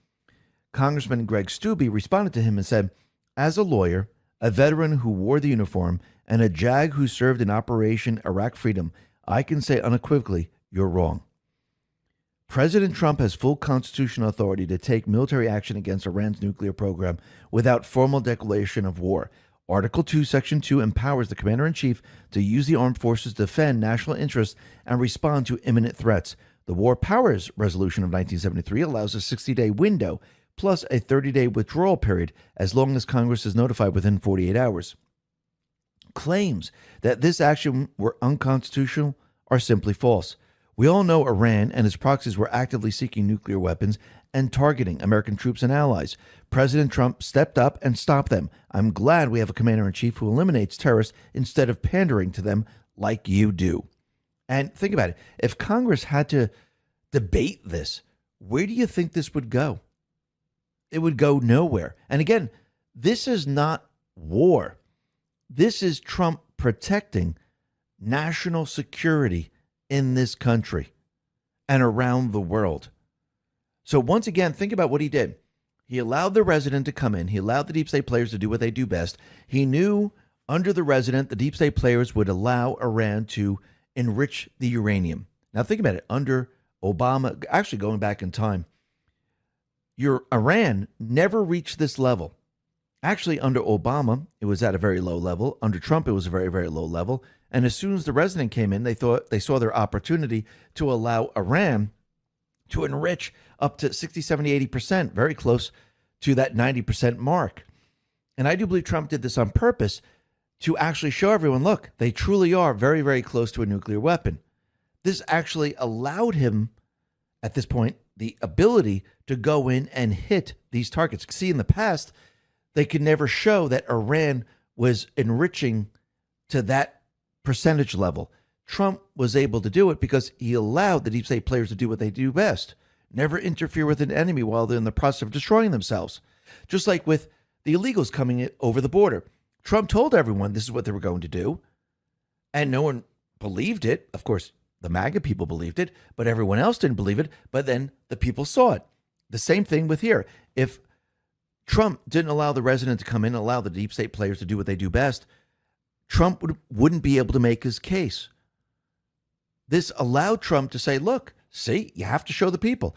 Congressman Greg Steube responded to him and said, as a lawyer, a veteran who wore the uniform, and a JAG who served in Operation Iraq Freedom, I can say unequivocally, you're wrong. President Trump has full constitutional authority to take military action against Iran's nuclear program without formal declaration of war. Article 2, Section 2 empowers the commander-in-chief to use the armed forces to defend national interests and respond to imminent threats. The War Powers Resolution of 1973 allows a 60-day window plus a 30-day withdrawal period as long as Congress is notified within 48 hours. Claims that this action were unconstitutional are simply false. We all know Iran and its proxies were actively seeking nuclear weapons and targeting American troops and allies. President Trump stepped up and stopped them. I'm glad we have a commander-in-chief who eliminates terrorists instead of pandering to them like you do. And think about it. If Congress had to debate this, where do you think this would go? It would go nowhere. And again, this is not war. This is Trump protecting national security in this country and around the world. So once again, think about what he did. He allowed the resident to come in. He allowed the deep state players to do what they do best. He knew under the resident, the deep state players would allow Iran to enrich the uranium. Now think about it. Under Obama, actually going back in time, your Iran never reached this level. Actually, under Obama, it was at a very low level. Under Trump, it was a very, very low level. And as soon as the resident came in, they saw their opportunity to allow Iran to enrich up to 60, 70, 80%, very close to that 90% mark. And I do believe Trump did this on purpose to actually show everyone, look, they truly are very, very close to a nuclear weapon. This actually allowed him, at this point, the ability to go in and hit these targets. See, in the past, they could never show that Iran was enriching to that percentage level. Trump was able to do it because he allowed the deep state players to do what they do best. Never interfere with an enemy while they're in the process of destroying themselves. Just like with the illegals coming in over the border. Trump told everyone this is what they were going to do, and no one believed it. Of course, the MAGA people believed it, but everyone else didn't believe it. But then the people saw it. The same thing with here. If Trump didn't allow the resident to come in and allow the deep state players to do what they do best, Trump wouldn't be able to make his case. This allowed Trump to say, look, see, you have to show the people.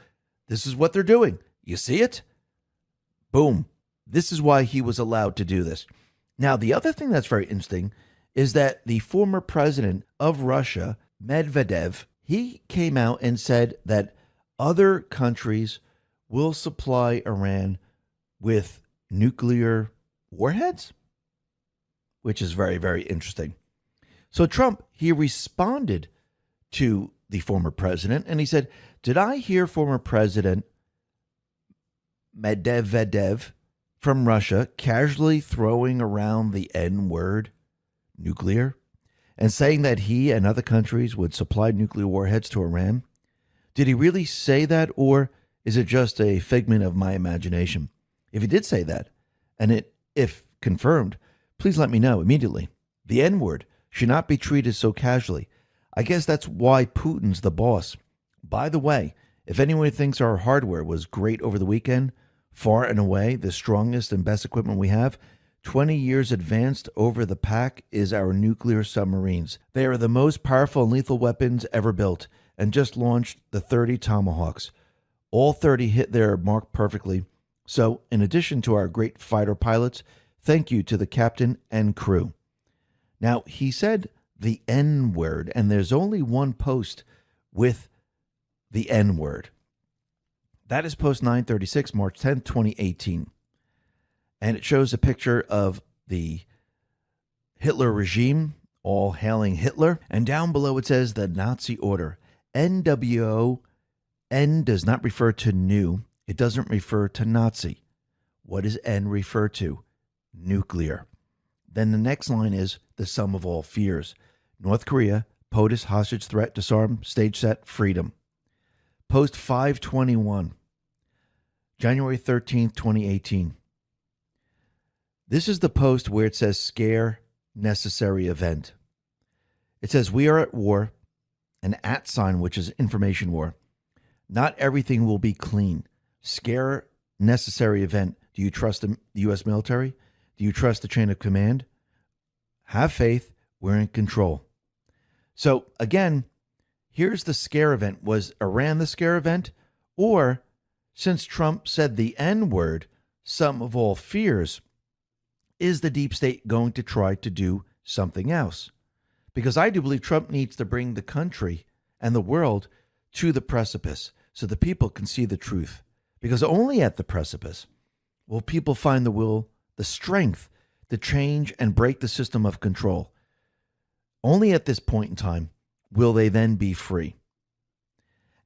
This is what they're doing. You see it? Boom. This is why he was allowed to do this. Now, the other thing that's very interesting is that the former president of Russia, Medvedev, he came out and said that other countries will supply Iran with nuclear warheads, which is very, very interesting. So Trump, he responded to the former president and he said, did I hear former President Medvedev from Russia casually throwing around the N-word, nuclear, and saying that he and other countries would supply nuclear warheads to Iran? Did he really say that, or is it just a figment of my imagination? If he did say that, and if confirmed, please let me know immediately. The N-word should not be treated so casually. I guess that's why Putin's the boss. By the way, if anyone thinks our hardware was great over the weekend, far and away the strongest and best equipment we have, 20 years advanced over the pack, is our nuclear submarines. They are the most powerful and lethal weapons ever built, and just launched the 30 Tomahawks. All 30 hit their mark perfectly. So, in addition to our great fighter pilots, thank you to the captain and crew. Now, he said the N-word, and there's only one post with the N-word. That is post 936, March 10th, 2018. And it shows a picture of the Hitler regime, all hailing Hitler. And down below it says the Nazi order. NWO, N does not refer to new. It doesn't refer to Nazi. What does N refer to? Nuclear. Then the next line is the sum of all fears. North Korea, POTUS, hostage threat, disarm, stage set, freedom. Post 521, January 13th, 2018. This is the post where it says scare necessary event. It says we are at war, an @ sign, which is information war. Not everything will be clean. Scare necessary event. Do you trust the U.S. military? Do you trust the chain of command? Have faith. We're in control. So again, here's the scare event. Was Iran the scare event? Or, since Trump said the N-word, sum of all fears, is the deep state going to try to do something else? Because I do believe Trump needs to bring the country and the world to the precipice so the people can see the truth. Because only at the precipice will people find the will, the strength to change and break the system of control. Only at this point in time will they then be free?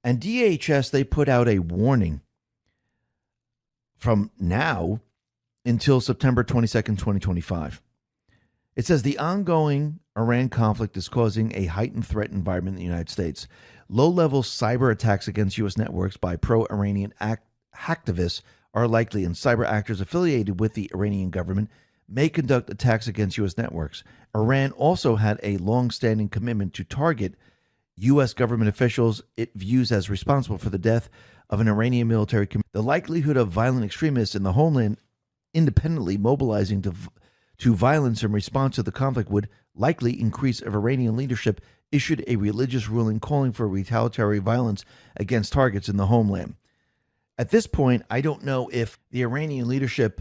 And DHS, they put out a warning from now until September 22nd, 2025. It says the ongoing Iran conflict is causing a heightened threat environment in the United States. Low-level cyber attacks against U.S. networks by pro-Iranian hacktivists are likely, and cyber actors affiliated with the Iranian government may conduct attacks against U.S. networks. Iran also had a long-standing commitment to target U.S. government officials it views as responsible for the death of an Iranian military commander. The likelihood of violent extremists in the homeland independently mobilizing to violence in response to the conflict would likely increase if Iranian leadership issued a religious ruling calling for retaliatory violence against targets in the homeland. At this point, I don't know if the Iranian leadership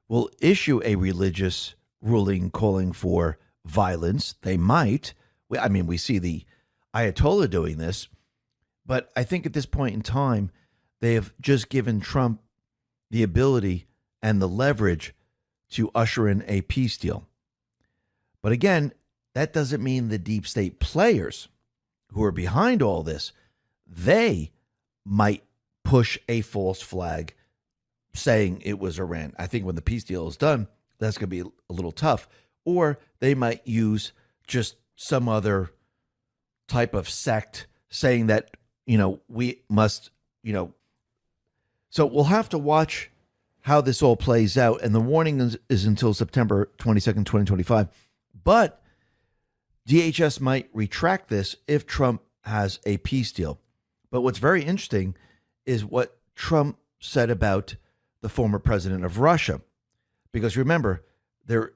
will issue a religious ruling calling for violence. They might. I mean, we see the Ayatollah doing this, but I think at this point in time, they have just given Trump the ability and the leverage to usher in a peace deal. But again, that doesn't mean the deep state players who are behind all this, they might push a false flag saying it was Iran. I think when the peace deal is done, that's going to be a little tough. Or they might use just some other type of sect saying that, we must, So we'll have to watch how this all plays out. And the warning is until September 22nd, 2025. But DHS might retract this if Trump has a peace deal. But what's very interesting is what Trump said about the former president of Russia. Because remember, there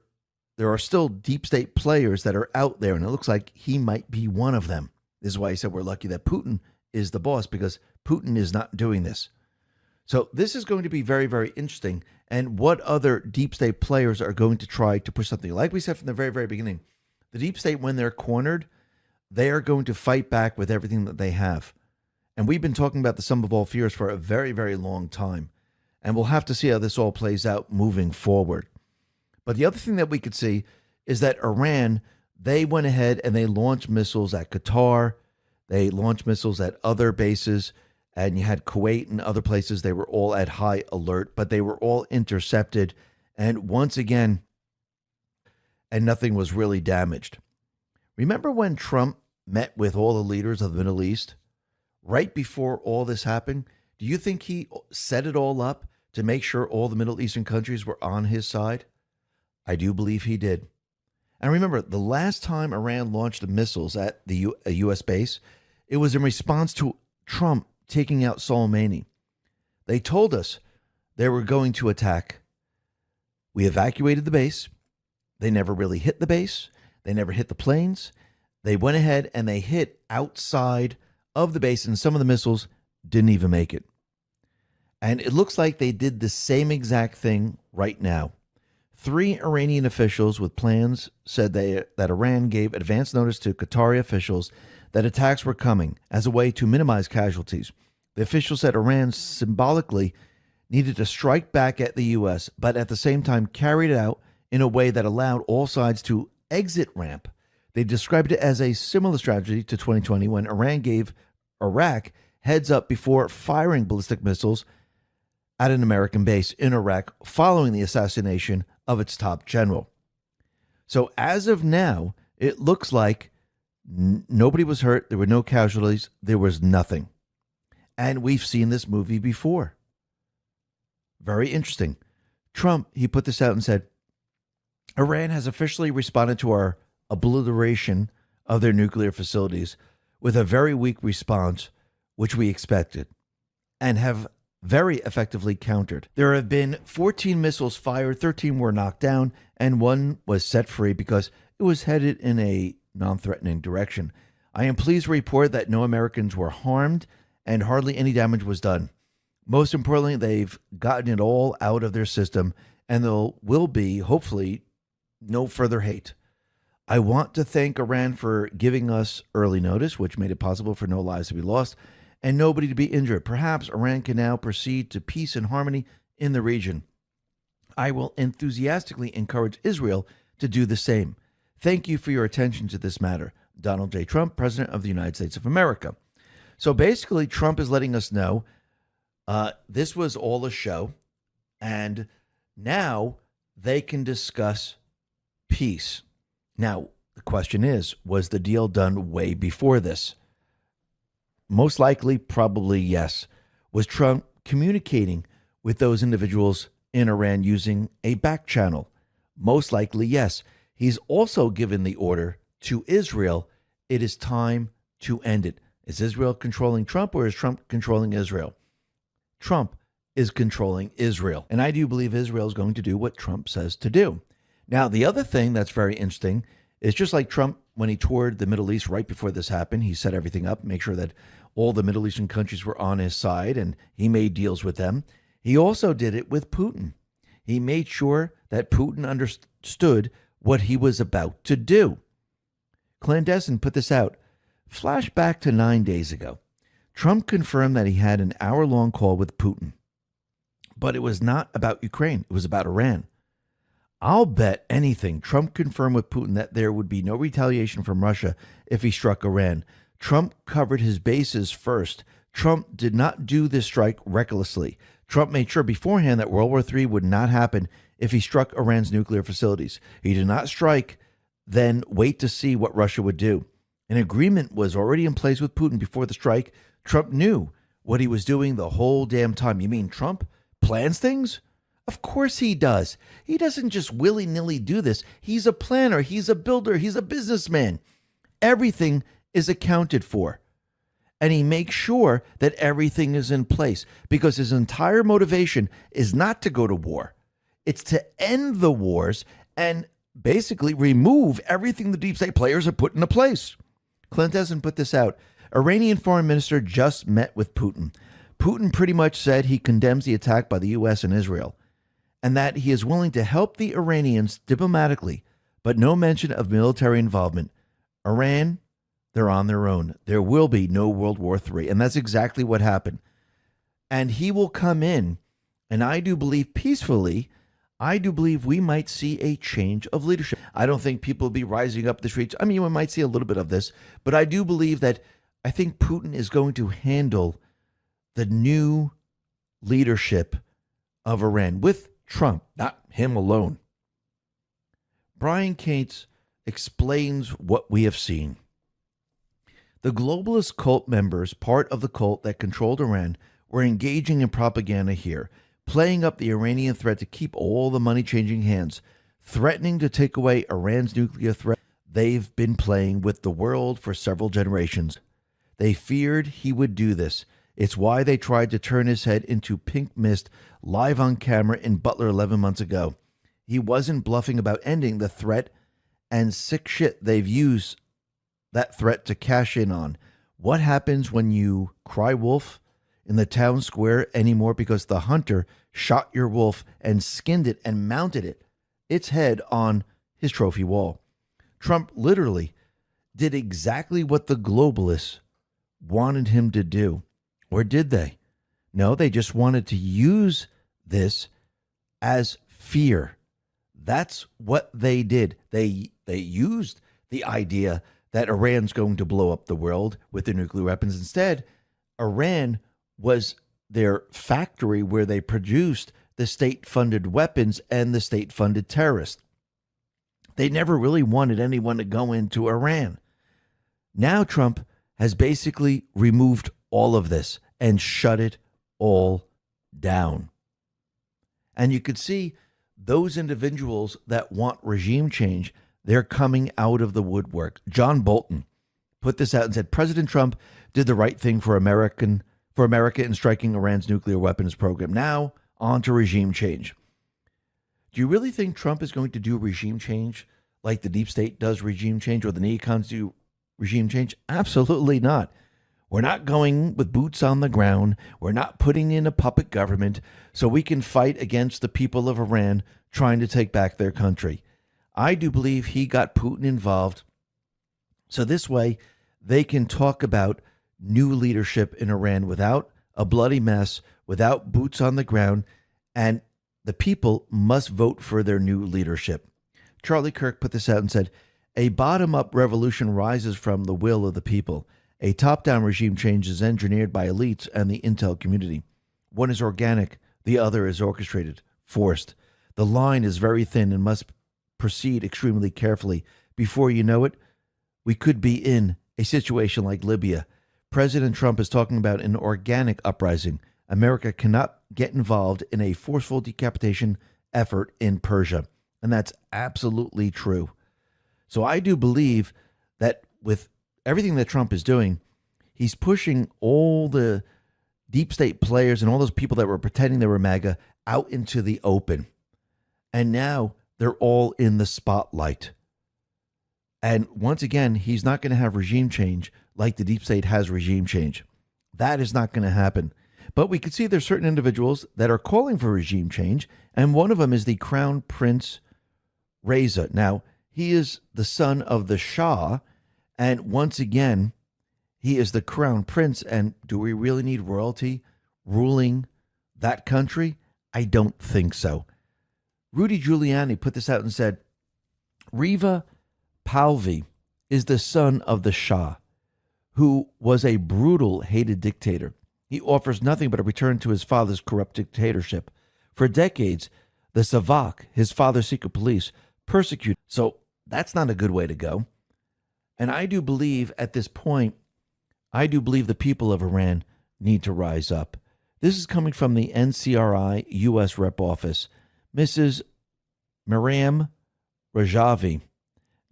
are still deep state players that are out there, and it looks like he might be one of them. This is why he said we're lucky that Putin is the boss, because Putin is not doing this. So this is going to be very, very interesting. And what other deep state players are going to try to push something? Like we said from the very, very beginning, the deep state, when they're cornered, they are going to fight back with everything that they have. And we've been talking about the sum of all fears for a very, very long time. And we'll have to see how this all plays out moving forward. But the other thing that we could see is that Iran, they went ahead and they launched missiles at Qatar. They launched missiles at other bases. And you had Kuwait and other places. They were all at high alert, but they were all intercepted. And once again, and nothing was really damaged. Remember when Trump met with all the leaders of the Middle East right before all this happened? Do you think he set it all up to make sure all the Middle Eastern countries were on his side? I do believe he did. And remember, the last time Iran launched the missiles at the U.S. base, it was in response to Trump taking out Soleimani. They told us they were going to attack. We evacuated the base. They never really hit the base. They never hit the planes. They went ahead and they hit outside of the base, and some of the missiles didn't even make it. And it looks like they did the same exact thing right now. 3 Iranian officials with plans said that Iran gave advance notice to Qatari officials that attacks were coming as a way to minimize casualties. The officials said Iran symbolically needed to strike back at the U.S., but at the same time carried it out in a way that allowed all sides to exit ramp. They described it as a similar strategy to 2020 when Iran gave Iraq heads up before firing ballistic missiles at an American base in Iraq following the assassination of its top general. So as of now, it looks like nobody was hurt. There were no casualties. There was nothing. And we've seen this movie before. Very interesting. Trump, he put this out and said, Iran has officially responded to our obliteration of their nuclear facilities with a very weak response, which we expected, and have very effectively countered. There have been 14 missiles fired, 13 were knocked down, and 1 was set free because it was headed in a non-threatening direction. I am pleased to report that no Americans were harmed and hardly any damage was done. Most importantly, they've gotten it all out of their system, and there will be, hopefully, no further hate. I want to thank Iran for giving us early notice, which made it possible for no lives to be lost and nobody to be injured. Perhaps Iran can now proceed to peace and harmony in the region. I will enthusiastically encourage Israel to do the same. Thank you for your attention to this matter. Donald J. Trump, President of the United States of America. So basically, Trump is letting us know this was all a show, and now they can discuss peace. Now, the question is, was the deal done way before this? Most likely, probably yes. Was Trump communicating with those individuals in Iran using a back channel? Most likely, yes. He's also given the order to Israel. It is time to end it. Is Israel controlling Trump, or is Trump controlling Israel? Trump is controlling Israel. And I do believe Israel is going to do what Trump says to do. Now, the other thing that's very interesting is just like Trump, when he toured the Middle East right before this happened, he set everything up, make sure that all the Middle Eastern countries were on his side, and he made deals with them. He also did it with Putin. He made sure that Putin understood what he was about to do. Clandestine put this out. Flash back to 9 days ago. Trump confirmed that he had an hour-long call with Putin. But it was not about Ukraine. It was about Iran. I'll bet anything Trump confirmed with Putin that there would be no retaliation from Russia if he struck Iran. Trump covered his bases first. Trump did not do this strike recklessly. Trump made sure beforehand that World War III would not happen if he struck Iran's nuclear facilities. He did not strike, then wait to see what Russia would do. An agreement was already in place with Putin before the strike. Trump knew what he was doing the whole damn time. You mean Trump plans things? Of course he does. He doesn't just willy-nilly do this. He's a planner. He's a builder. He's a businessman. Everything is accounted for. And he makes sure that everything is in place because his entire motivation is not to go to war. It's to end the wars and basically remove everything the deep state players have put into place. Clinton put this out. Iranian foreign minister just met with Putin. Putin pretty much said he condemns the attack by the U.S. and Israel and that he is willing to help the Iranians diplomatically, but no mention of military involvement. Iran, they're on their own. There will be no World War III. And that's exactly what happened. And he will come in, and I do believe peacefully, I do believe we might see a change of leadership. I don't think people will be rising up the streets. I mean, we might see a little bit of this, but I do believe that I think Putin is going to handle the new leadership of Iran with Trump, not him alone. Brian Cates explains what we have seen. The globalist cult members, part of the cult that controlled Iran, were engaging in propaganda here, playing up the Iranian threat to keep all the money changing hands, threatening to take away Iran's nuclear threat. They've been playing with the world for several generations. They feared he would do this. It's why they tried to turn his head into pink mist live on camera in Butler 11 months ago. He wasn't bluffing about ending the threat, and sick shit, they've used that threat to cash in on. What happens when you cry wolf in the town square anymore because the hunter shot your wolf and skinned it and mounted its head on his trophy wall? Trump literally did exactly what the globalists wanted him to do. Or did they? No, they just wanted to use this as fear. That's what they did. They used the idea that Iran's going to blow up the world with their nuclear weapons. Instead, Iran was their factory where they produced the state-funded weapons and the state-funded terrorists. They never really wanted anyone to go into Iran. Now Trump has basically removed all of this and shut it all down. And you could see those individuals that want regime change, they're coming out of the woodwork. John Bolton put this out and said, President Trump did the right thing for America in striking Iran's nuclear weapons program. Now on to regime change. Do you really think Trump is going to do regime change like the deep state does regime change or the neocons do regime change? Absolutely not. We're not going with boots on the ground. We're not putting in a puppet government so we can fight against the people of Iran trying to take back their country. I do believe he got Putin involved so this way they can talk about new leadership in Iran without a bloody mess, without boots on the ground, and the people must vote for their new leadership. Charlie Kirk put this out and said, A bottom-up revolution rises from the will of the people. A top-down regime change is engineered by elites and the intel community. One is organic, the other is orchestrated, forced. The line is very thin and must proceed extremely carefully. Before you know it, we could be in a situation like Libya. President Trump is talking about an organic uprising. America cannot get involved in a forceful decapitation effort in Persia. And that's absolutely true. So I do believe that with everything that Trump is doing, he's pushing all the deep state players and all those people that were pretending they were MAGA out into the open. And now they're all in the spotlight. And once again, he's not going to have regime change like the deep state has regime change. That is not going to happen. But we can see there's certain individuals that are calling for regime change, and one of them is the Crown Prince Reza. Now, he is the son of the Shah, and once again, he is the Crown Prince, and do we really need royalty ruling that country? I don't think so. Rudy Giuliani put this out and said, Reva Pahlavi is the son of the Shah, who was a brutal, hated dictator. He offers nothing but a return to his father's corrupt dictatorship. For decades, the Savak, his father's secret police, persecuted. So that's not a good way to go. And I do believe at this point, the people of Iran need to rise up. This is coming from the NCRI U.S. Rep Office. Mrs. Miriam Rajavi.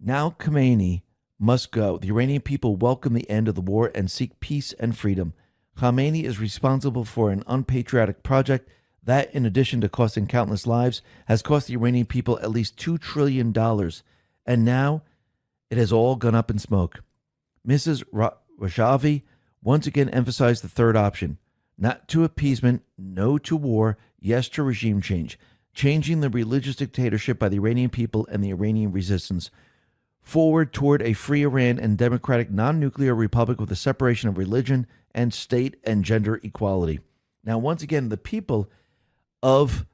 Now Khamenei must go. The Iranian people welcome the end of the war and seek peace and freedom. Khamenei is responsible for an unpatriotic project that, in addition to costing countless lives, has cost the Iranian people at least $2 trillion. And now it has all gone up in smoke. Mrs. Rajavi once again emphasized the third option. Not to appeasement, no to war, yes to regime change. Changing the religious dictatorship by the Iranian people and the Iranian resistance. Forward toward a free Iran and democratic non-nuclear republic with a separation of religion and state and gender equality. Now, once again, the people of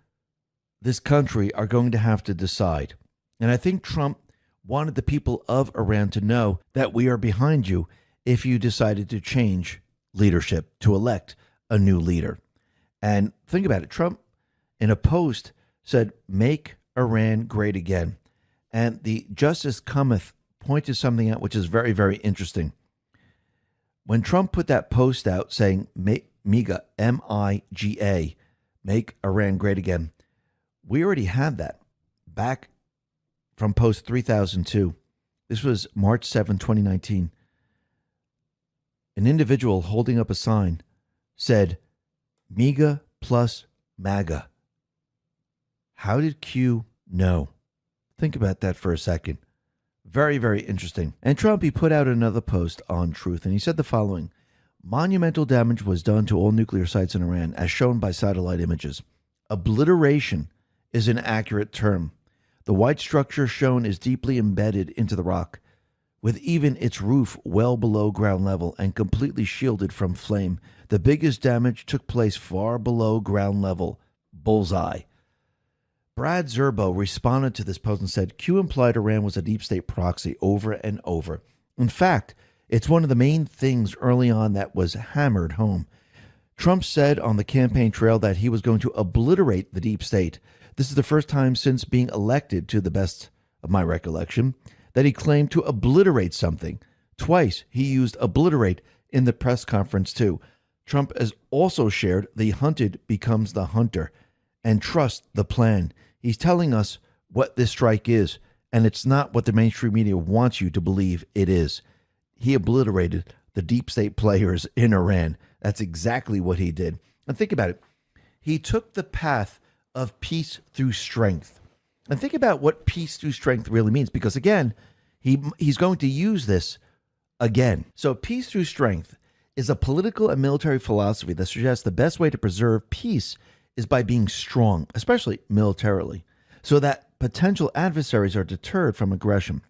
this country are going to have to decide. And I think Trump wanted the people of Iran to know that we are behind you if you decided to change leadership, to elect a new leader. And think about it. Trump, in a post, said, make Iran great again. And the Justice Cometh pointed something out which is very, very interesting. When Trump put that post out saying, MIGA, M-I-G-A, make Iran great again, we already had that back from post 3002. This was March 7, 2019. An individual holding up a sign said, MIGA plus MAGA. How did Q know? Think about that for a second. Very, very interesting. And Trump, he put out another post on Truth, and he said the following. Monumental damage was done to all nuclear sites in Iran, as shown by satellite images. Obliteration is an accurate term. The white structure shown is deeply embedded into the rock, with even its roof well below ground level and completely shielded from flame. The biggest damage took place far below ground level. Bullseye. Brad Zerbo responded to this post and said, Q implied Iran was a deep state proxy over and over. In fact, it's one of the main things early on that was hammered home. Trump said on the campaign trail that he was going to obliterate the deep state. This is the first time since being elected, to the best of my recollection, that he claimed to obliterate something. Twice he used obliterate in the press conference too. Trump has also shared the hunted becomes the hunter and trust the plan. He's telling us what this strike is, and it's not what the mainstream media wants you to believe it is. He obliterated the deep state players in Iran. That's exactly what he did. And think about it. He took the path of peace through strength. And think about what peace through strength really means, because again, he's going to use this again. So peace through strength is a political and military philosophy that suggests the best way to preserve peace is by being strong, especially militarily, so that potential adversaries are deterred from aggression.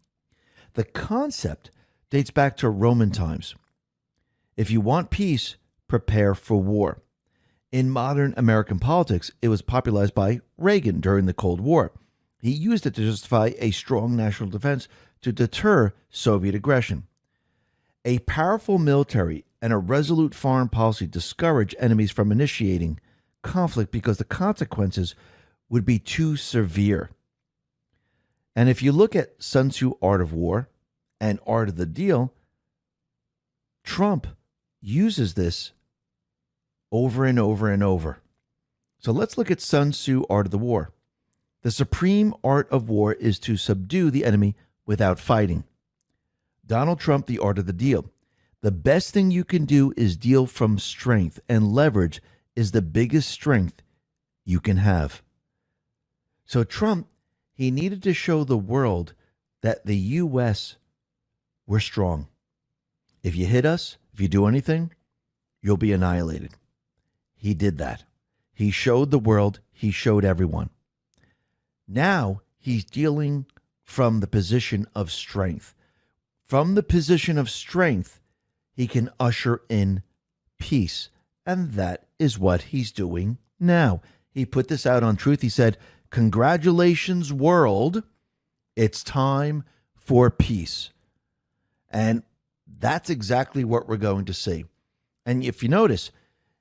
The concept dates back to Roman times. If you want peace, prepare for war. In modern American politics, it was popularized by Reagan during the Cold War. He used it to justify a strong national defense to deter Soviet aggression. A powerful military and a resolute foreign policy discourage enemies from initiating conflict because the consequences would be too severe. And if you look at Sun Tzu Art of War and Art of the Deal, Trump uses this over and over and over. So let's look at Sun Tzu Art of the War. The supreme art of war is to subdue the enemy without fighting. Donald Trump, The Art of the Deal. The best thing you can do is deal from strength, and leverage is the biggest strength you can have. So Trump, he needed to show the world that the U.S. we're strong. If you hit us, if you do anything, you'll be annihilated. He did that. He showed the world. He showed everyone. Now he's dealing from the position of strength. From the position of strength, he can usher in peace. And that is what he's doing now. He put this out on Truth. He said, "Congratulations, world. It's time for peace." And that's exactly what we're going to see. And if you notice,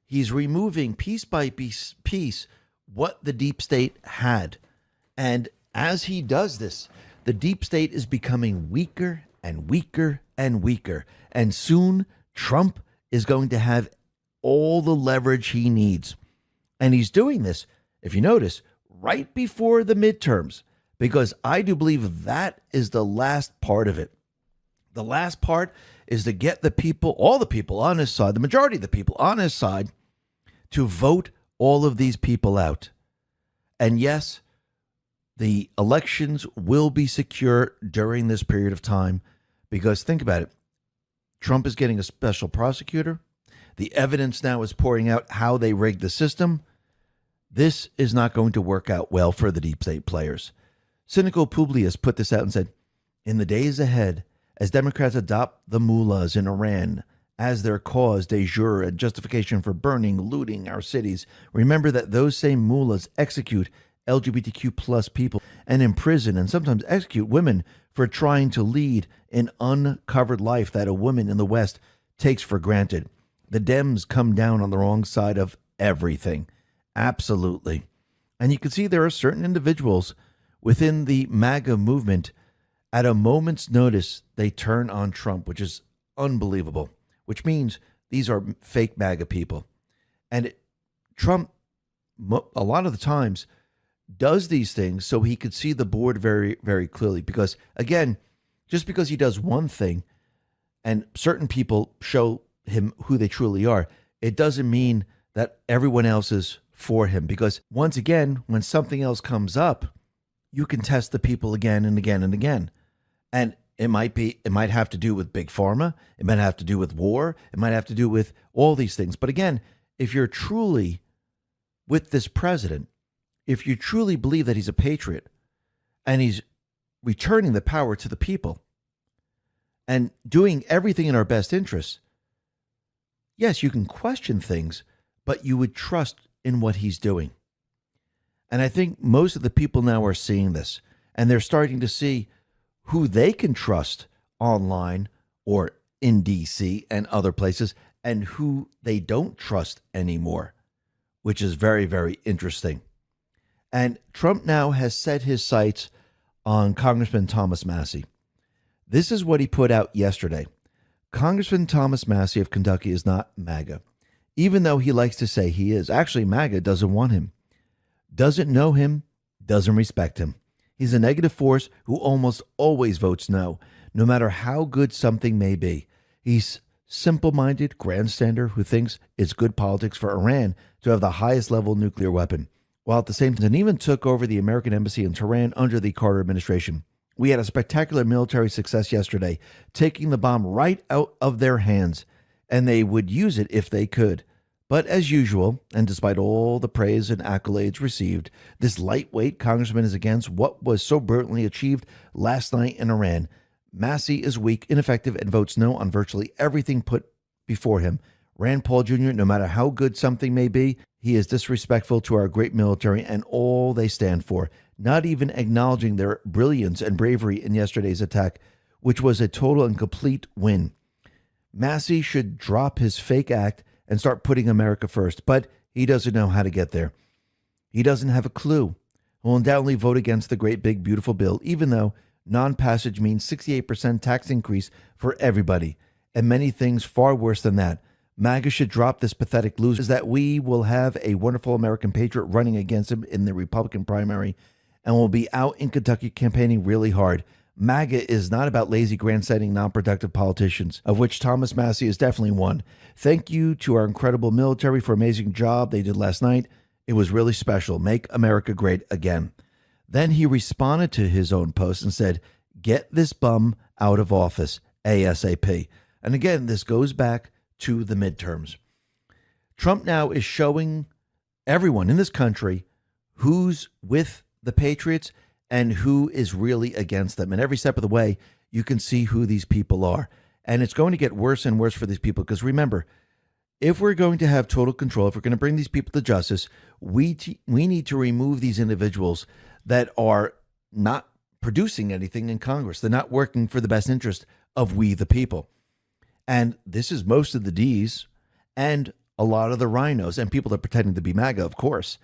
he's removing piece by piece what the deep state had. And as he does this, the deep state is becoming weaker and weaker and weaker. And soon Trump is going to have all the leverage he needs. And he's doing this, if you notice, right before the midterms, because I do believe that is the last part of it. The last part is to get the people, all the people on his side, the majority of the people on his side, to vote all of these people out. And yes, the elections will be secure during this period of time, because think about it. Trump is getting a special prosecutor. The evidence now is pouring out how they rigged the system. This is not going to work out well for the deep state players. Cynical Publius put this out and said, "In the days ahead, as Democrats adopt the mullahs in Iran as their cause de jure and justification for burning, looting our cities, remember that those same mullahs execute LGBTQ plus people and imprison and sometimes execute women for trying to lead an uncovered life that a woman in the West takes for granted. The Dems come down on the wrong side of everything." Absolutely. And you can see there are certain individuals within the MAGA movement, at a moment's notice, they turn on Trump, which is unbelievable, which means these are fake MAGA people. And Trump, a lot of the times, does these things so he could see the board very, very clearly. Because, again, just because he does one thing and certain people show him who they truly are, it doesn't mean that everyone else is for him. Because, once again, when something else comes up, you can test the people again and again and again. And it might have to do with big pharma. It might have to do with war. It might have to do with all these things. But again, if you're truly with this president, if you truly believe that he's a patriot and he's returning the power to the people and doing everything in our best interests, yes, you can question things, but you would trust in what he's doing. And I think most of the people now are seeing this, and they're starting to see who they can trust online or in DC and other places, and who they don't trust anymore, which is very, very interesting. And Trump now has set his sights on Congressman Thomas Massie. This is what he put out yesterday. Congressman Thomas Massie of Kentucky is not MAGA, even though he likes to say he is. Actually, MAGA doesn't want him, doesn't know him, doesn't respect him. He's a negative force who almost always votes no, no matter how good something may be. He's simple-minded grandstander who thinks it's good politics for Iran to have the highest level nuclear weapon, while at the same time even took over the American embassy in Tehran under the Carter administration. We had a spectacular military success yesterday, taking the bomb right out of their hands, and they would use it if they could. But as usual, and despite all the praise and accolades received, this lightweight congressman is against what was so brilliantly achieved last night in Iran. Massie is weak, ineffective, and votes no on virtually everything put before him. Rand Paul Jr., no matter how good something may be, he is disrespectful to our great military and all they stand for. not even acknowledging their brilliance and bravery in yesterday's attack, which was a total and complete win. Massey should drop his fake act and start putting America first, but he doesn't know how to get there. He doesn't have a clue. He'll undoubtedly vote against the great big beautiful bill, even though non-passage means 68% tax increase for everybody, and many things far worse than that. MAGA should drop this pathetic loser that we will have a wonderful American patriot running against him in the Republican primary and will be out in Kentucky campaigning really hard. MAGA is not about lazy grandstanding, non-productive politicians, of which Thomas Massey is definitely one. Thank you to our incredible military for an amazing job they did last night. It was really special. Make America great again. Then he responded to his own post and said, get this bum out of office ASAP. And again, this goes back to the midterms. Trump now is showing everyone in this country who's with the Patriots and who is really against them. And every step of the way, you can see who these people are. And it's going to get worse and worse for these people. Because remember, if we're going to have total control, if we're going to bring these people to justice, we need to remove these individuals that are not producing anything in Congress. They're not working for the best interest of we the people. And this is most of the Ds and a lot of the rhinos and people that are pretending to be MAGA, of course.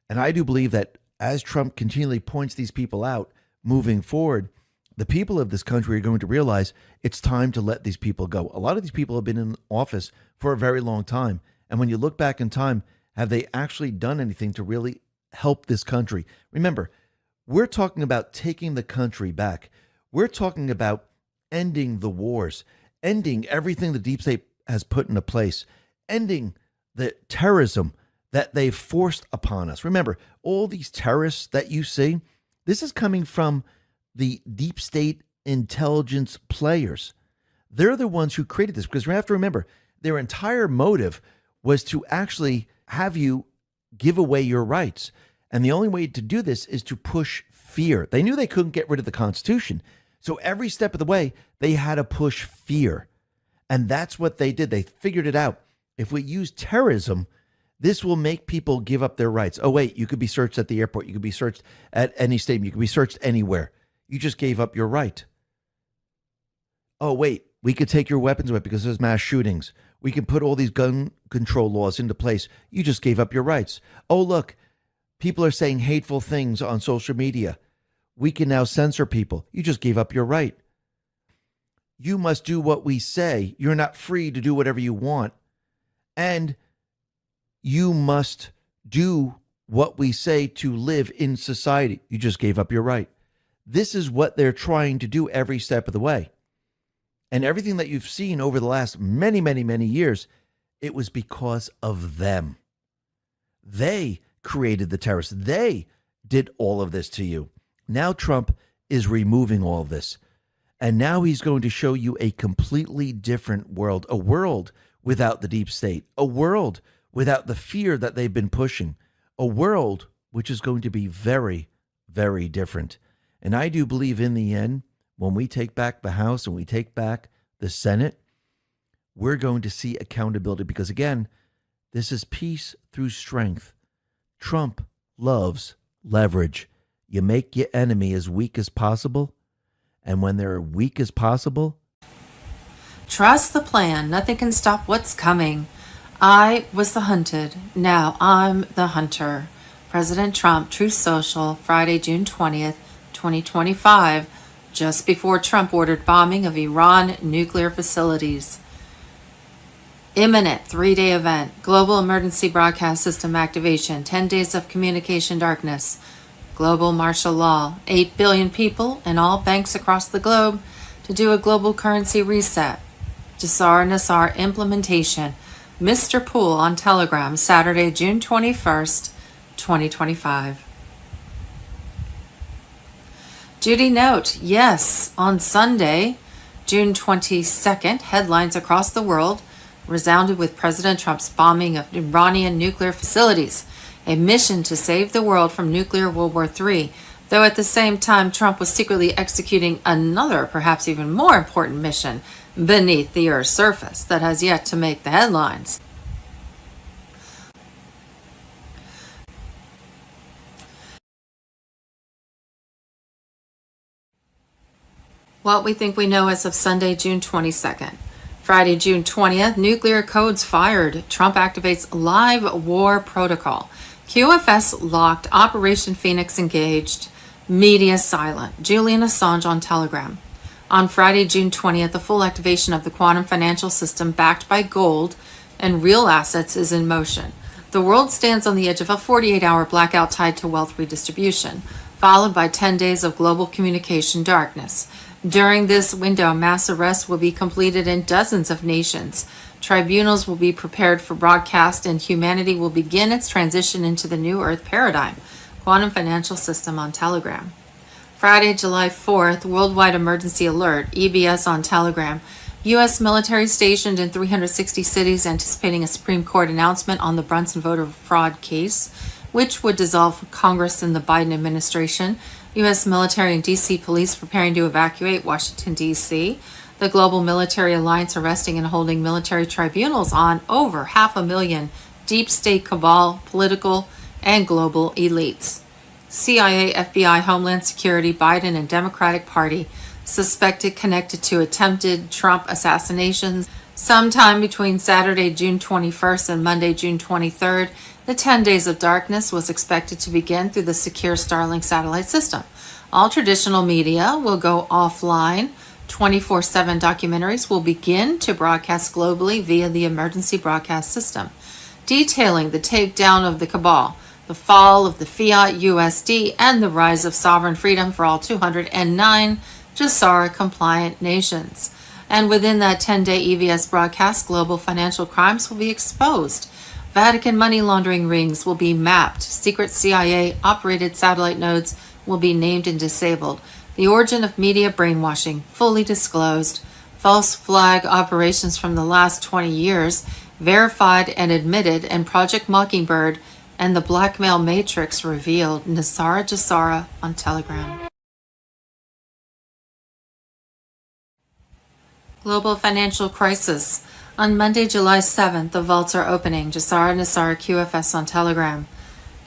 And I do believe that as Trump continually points these people out moving forward, the people of this country are going to realize it's time to let these people go. A lot of these people have been in office for a very long time. And when you look back in time, have they actually done anything to really help this country? Remember, we're talking about taking the country back. We're talking about ending the wars, ending everything the deep state has put into place, ending the terrorism that they've forced upon us. Remember, all these terrorists that you see, this is coming from the deep state intelligence players. They're the ones who created this, because you have to remember, their entire motive was to actually have you give away your rights. And the only way to do this is to push fear. They knew they couldn't get rid of the Constitution. So every step of the way, they had to push fear. And that's what they did. They figured it out. If we use terrorism, this will make people give up their rights. Oh, wait, you could be searched at the airport. You could be searched at any stadium. You could be searched anywhere. You just gave up your right. Oh, wait, we could take your weapons away because there's mass shootings. We can put all these gun control laws into place. You just gave up your rights. Oh, look, people are saying hateful things on social media. We can now censor people. You just gave up your right. You must do what we say. You're not free to do whatever you want. And you must do what we say to live in society. You just gave up your right. This is what they're trying to do every step of the way. And everything that you've seen over the last many, many, many years, it was because of them. They created the terrorists. They did all of this to you. Now Trump is removing all of this. And now he's going to show you a completely different world, a world without the deep state, a world without the fear that they've been pushing, a world which is going to be very, very different. And I do believe in the end, when we take back the House and we take back the Senate, we're going to see accountability because, again, this is peace through strength. Trump loves leverage. You make your enemy as weak as possible, and when they're weak as possible, trust the plan. Nothing can stop what's coming. I was the hunted. Now I'm the hunter. President Trump, Truth Social, Friday, June 20th, 2025, just before Trump ordered bombing of Iran nuclear facilities. Imminent 3-day event. Global emergency broadcast system activation. 10 days of communication darkness. Global martial law. 8 billion people and all banks across the globe to do a global currency reset. Jassar Nassar implementation. Mr. Poole on Telegram, Saturday, June 21st, 2025. Judy note, yes, on Sunday, June 22nd, headlines across the world resounded with President Trump's bombing of Iranian nuclear facilities, a mission to save the world from nuclear World War III, though at the same time Trump was secretly executing another, perhaps even more important mission beneath the Earth's surface that has yet to make the headlines. What we think we know as of Sunday, June 22nd. Friday, June 20th, nuclear codes fired. Trump activates live war protocol. QFS locked. Operation Phoenix engaged. Media silent. Julian Assange on Telegram. On Friday, June 20th, the full activation of the quantum financial system backed by gold and real assets is in motion. The world stands on the edge of a 48-hour blackout tied to wealth redistribution, followed by 10 days of global communication darkness. During this window, mass arrests will be completed in dozens of nations. Tribunals will be prepared for broadcast, and humanity will begin its transition into the new Earth paradigm. Quantum financial system on Telegram. Friday, July 4th, worldwide emergency alert, EBS on Telegram. U.S. military stationed in 360 cities anticipating a Supreme Court announcement on the Brunson voter fraud case, which would dissolve Congress in the Biden administration. U.S. military and D.C. police preparing to evacuate Washington, D.C. The Global Military Alliance arresting and holding military tribunals on over 500,000 deep state cabal, political, and global elites. CIA, FBI, Homeland Security, Biden, and Democratic Party suspected connected to attempted Trump assassinations. Sometime between Saturday, June 21st and Monday, June 23rd, the 10 days of darkness was expected to begin through the secure Starlink satellite system. All traditional media will go offline. 24/7 documentaries will begin to broadcast globally via the emergency broadcast system, detailing the takedown of the cabal, the fall of the fiat USD, and the rise of sovereign freedom for all 209 JASARA-compliant nations. And within that 10-day EVS broadcast, global financial crimes will be exposed. Vatican money laundering rings will be mapped. Secret CIA-operated satellite nodes will be named and disabled. The origin of media brainwashing fully disclosed. False flag operations from the last 20 years verified and admitted, and Project Mockingbird and the blackmail matrix revealed. Nasara Jasara on Telegram. Global financial crisis. On Monday, July 7th, the vaults are opening. Jasara Nasara QFS on Telegram.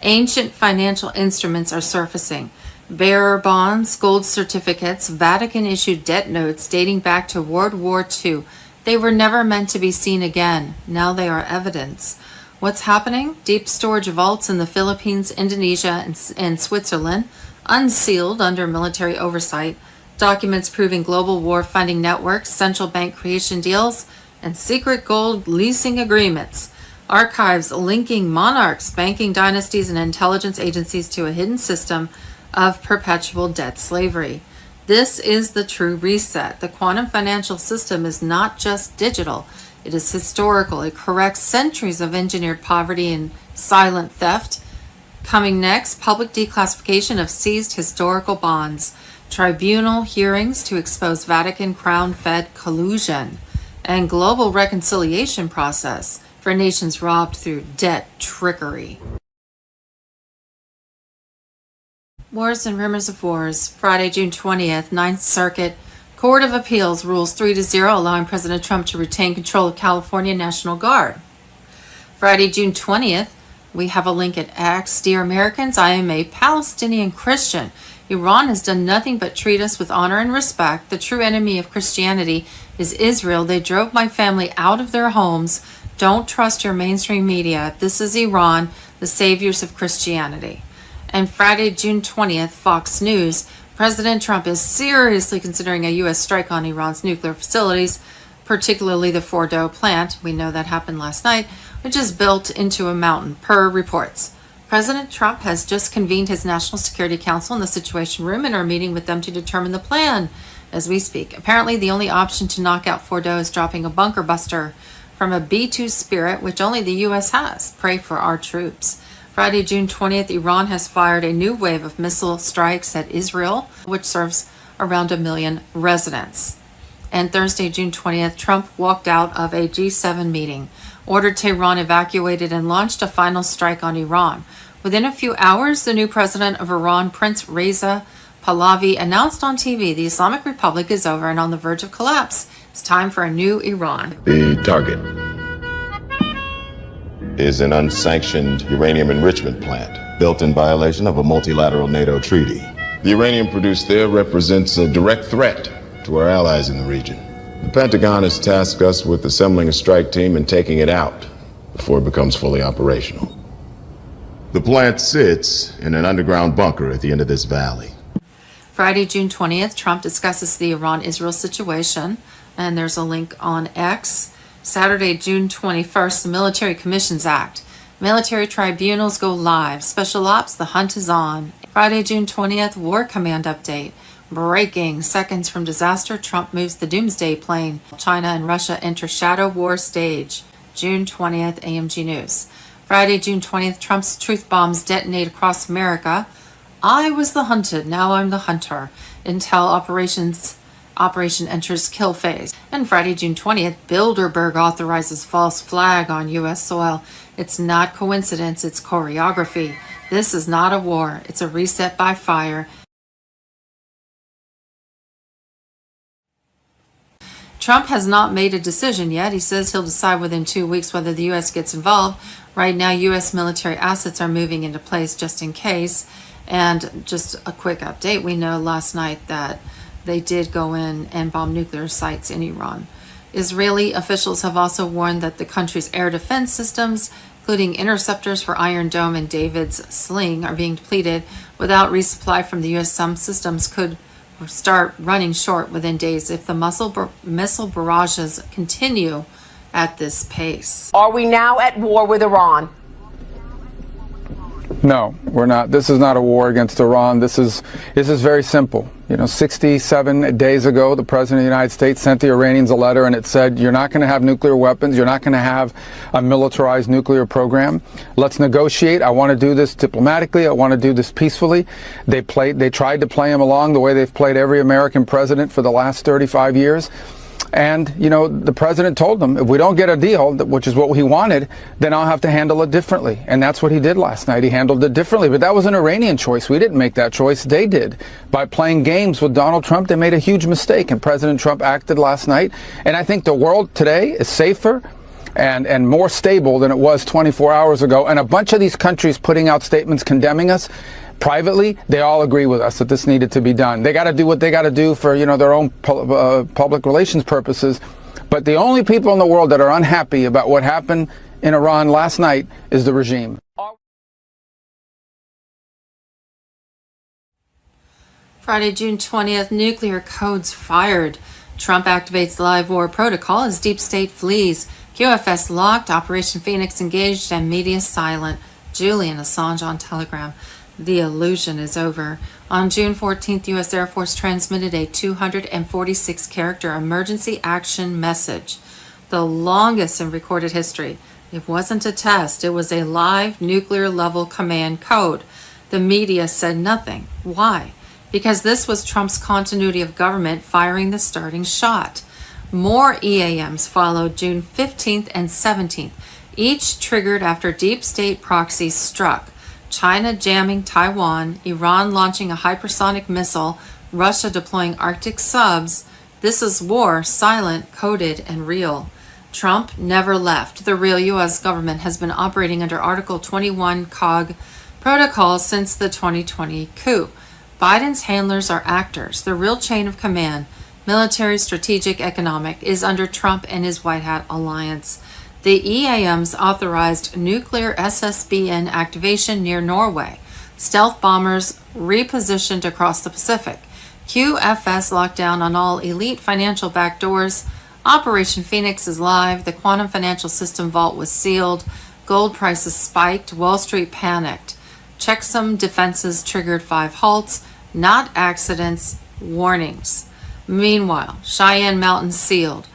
Ancient financial instruments are surfacing. Bearer bonds, gold certificates, Vatican-issued debt notes dating back to World War II. They were never meant to be seen again. Now they are evidence. What's happening? Deep storage vaults in the Philippines, Indonesia, and Switzerland, unsealed under military oversight. Documents proving global war funding networks, central bank creation deals, and secret gold leasing agreements. Archives linking monarchs, banking dynasties, and intelligence agencies to a hidden system of perpetual debt slavery. This is the true reset. The quantum financial system is not just digital. It is historical. It corrects centuries of engineered poverty and silent theft. Coming next, public declassification of seized historical bonds. Tribunal hearings to expose Vatican Crown-Fed collusion, and global reconciliation process for nations robbed through debt trickery. Wars and rumors of wars. Friday, June 20th, 9th Circuit Court of Appeals rules 3-0, allowing President Trump to retain control of California National Guard. Friday, June 20th, we have a link at X. Dear Americans, I am a Palestinian Christian. Iran has done nothing but treat us with honor and respect. The true enemy of Christianity is Israel. They drove my family out of their homes. Don't trust your mainstream media. This is Iran, the saviors of Christianity. And Friday, June 20th, Fox News. President Trump is seriously considering a U.S. strike on Iran's nuclear facilities, particularly the Fordo plant. We know that happened last night, which is built into a mountain, per reports. President Trump has just convened his National Security Council in the Situation Room and are meeting with them to determine the plan as we speak. Apparently, the only option to knock out Fordo is dropping a bunker buster from a B-2 Spirit, which only the U.S. has. Pray for our troops. Friday, June 20th, Iran has fired a new wave of missile strikes at Israel, which serves around 1 million residents. And Thursday, June 20th, Trump walked out of a G7 meeting, ordered Tehran evacuated, and launched a final strike on Iran. Within a few hours, the new president of Iran, Prince Reza Pahlavi, announced on TV the Islamic Republic is over and on the verge of collapse. It's time for a new Iran. The target is an unsanctioned uranium enrichment plant built in violation of a multilateral NATO treaty. The uranium produced there represents a direct threat to our allies in the region. The Pentagon has tasked us with assembling a strike team and taking it out before it becomes fully operational. The plant sits in an underground bunker at the end of this valley. Friday, June 20th, Trump discusses the Iran-Israel situation, and there's a link on X. Saturday, June 21st, the Military Commissions Act. Military tribunals go live. Special ops, the hunt is on. Friday, June 20th, War Command update. Breaking. Seconds from disaster, Trump moves the doomsday plane. China and Russia enter shadow war stage. June 20th, AMG News. Friday, June 20th, Trump's truth bombs detonate across America. I was the hunted, now I'm the hunter. Intel Operation enters kill phase. And Friday, June 20th, Bilderberg authorizes false flag on U.S. soil. It's not coincidence, it's choreography. This is not a war, it's a reset by fire. Trump has not made a decision yet. He says he'll decide within 2 weeks whether the U.S. gets involved. Right now, U.S. military assets are moving into place just in case. And just a quick update, we know last night that they did go in and bomb nuclear sites in Iran. Israeli officials have also warned that the country's air defense systems, including interceptors for Iron Dome and David's Sling, are being depleted. Without resupply from the U.S., some systems could start running short within days if the missile barrages continue at this pace. Are we now at war with Iran? No, we're not. This is not a war against Iran. This is very simple. 67 days ago, the President of the United States sent the Iranians a letter and it said, you're not going to have nuclear weapons. You're not going to have a militarized nuclear program. Let's negotiate. I want to do this diplomatically. I want to do this peacefully. They tried to play him along the way they've played every American president for the last 35 years. And, the president told them, if we don't get a deal, which is what he wanted, then I'll have to handle it differently. And that's what he did last night. He handled it differently. But that was an Iranian choice. We didn't make that choice. They did. By playing games with Donald Trump, they made a huge mistake. And President Trump acted last night. And I think the world today is safer and more stable than it was 24 hours ago. And a bunch of these countries putting out statements condemning us, privately, they all agree with us that this needed to be done. They got to do what they got to do for, their own public relations purposes. But the only people in the world that are unhappy about what happened in Iran last night is the regime. Friday, June 20th, nuclear codes fired. Trump activates live war protocol as deep state flees. QFS locked, Operation Phoenix engaged, and media silent. Julian Assange on Telegram. The illusion is over. On June 14th, U.S. Air Force transmitted a 246-character emergency action message, the longest in recorded history. It wasn't a test. It was a live nuclear-level command code. The media said nothing. Why? Because this was Trump's continuity of government firing the starting shot. More EAMs followed June 15th and 17th, each triggered after deep state proxies struck. China jamming Taiwan, Iran launching a hypersonic missile, Russia deploying Arctic subs. This is war, silent, coded, and real. Trump never left. The real U.S. government has been operating under Article 21 COG protocol since the 2020 coup. Biden's handlers are actors. The real chain of command, military, strategic, economic, is under Trump and his White Hat alliance. The EAMs authorized nuclear SSBN activation near Norway. Stealth bombers repositioned across the Pacific. QFS locked down on all elite financial backdoors. Operation Phoenix is live. The quantum financial system vault was sealed. Gold prices spiked. Wall Street panicked. Checksum defenses triggered 5 halts. Not accidents, warnings. Meanwhile, Cheyenne Mountain sealed.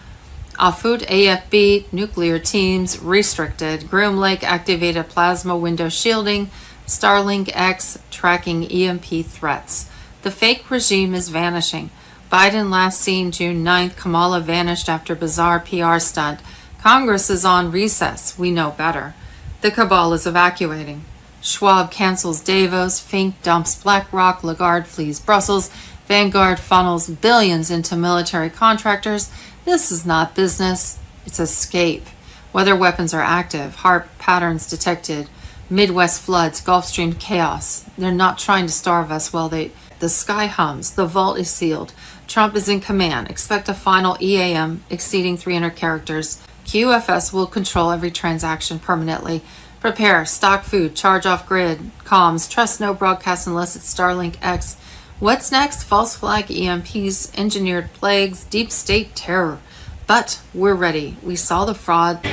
Afut AFB nuclear teams restricted. Groom Lake activated plasma window shielding. Starlink X tracking EMP threats. The fake regime is vanishing. Biden last seen June 9th. Kamala vanished after bizarre PR stunt. Congress is on recess. We know better. The cabal is evacuating. Schwab cancels Davos. Fink dumps BlackRock. Lagarde flees Brussels. Vanguard funnels billions into military contractors. This is not business, it's escape. Weather weapons are active, HARP patterns detected, Midwest floods, Gulf Stream chaos. They're not trying to starve us while the sky hums, the vault is sealed. Trump is in command. Expect a final EAM exceeding 300 characters. QFS will control every transaction permanently. Prepare, stock food, charge off grid, comms, trust no broadcast unless it's Starlink X. What's next? False flag EMPs, engineered plagues, deep state terror. But we're ready. We saw the fraud.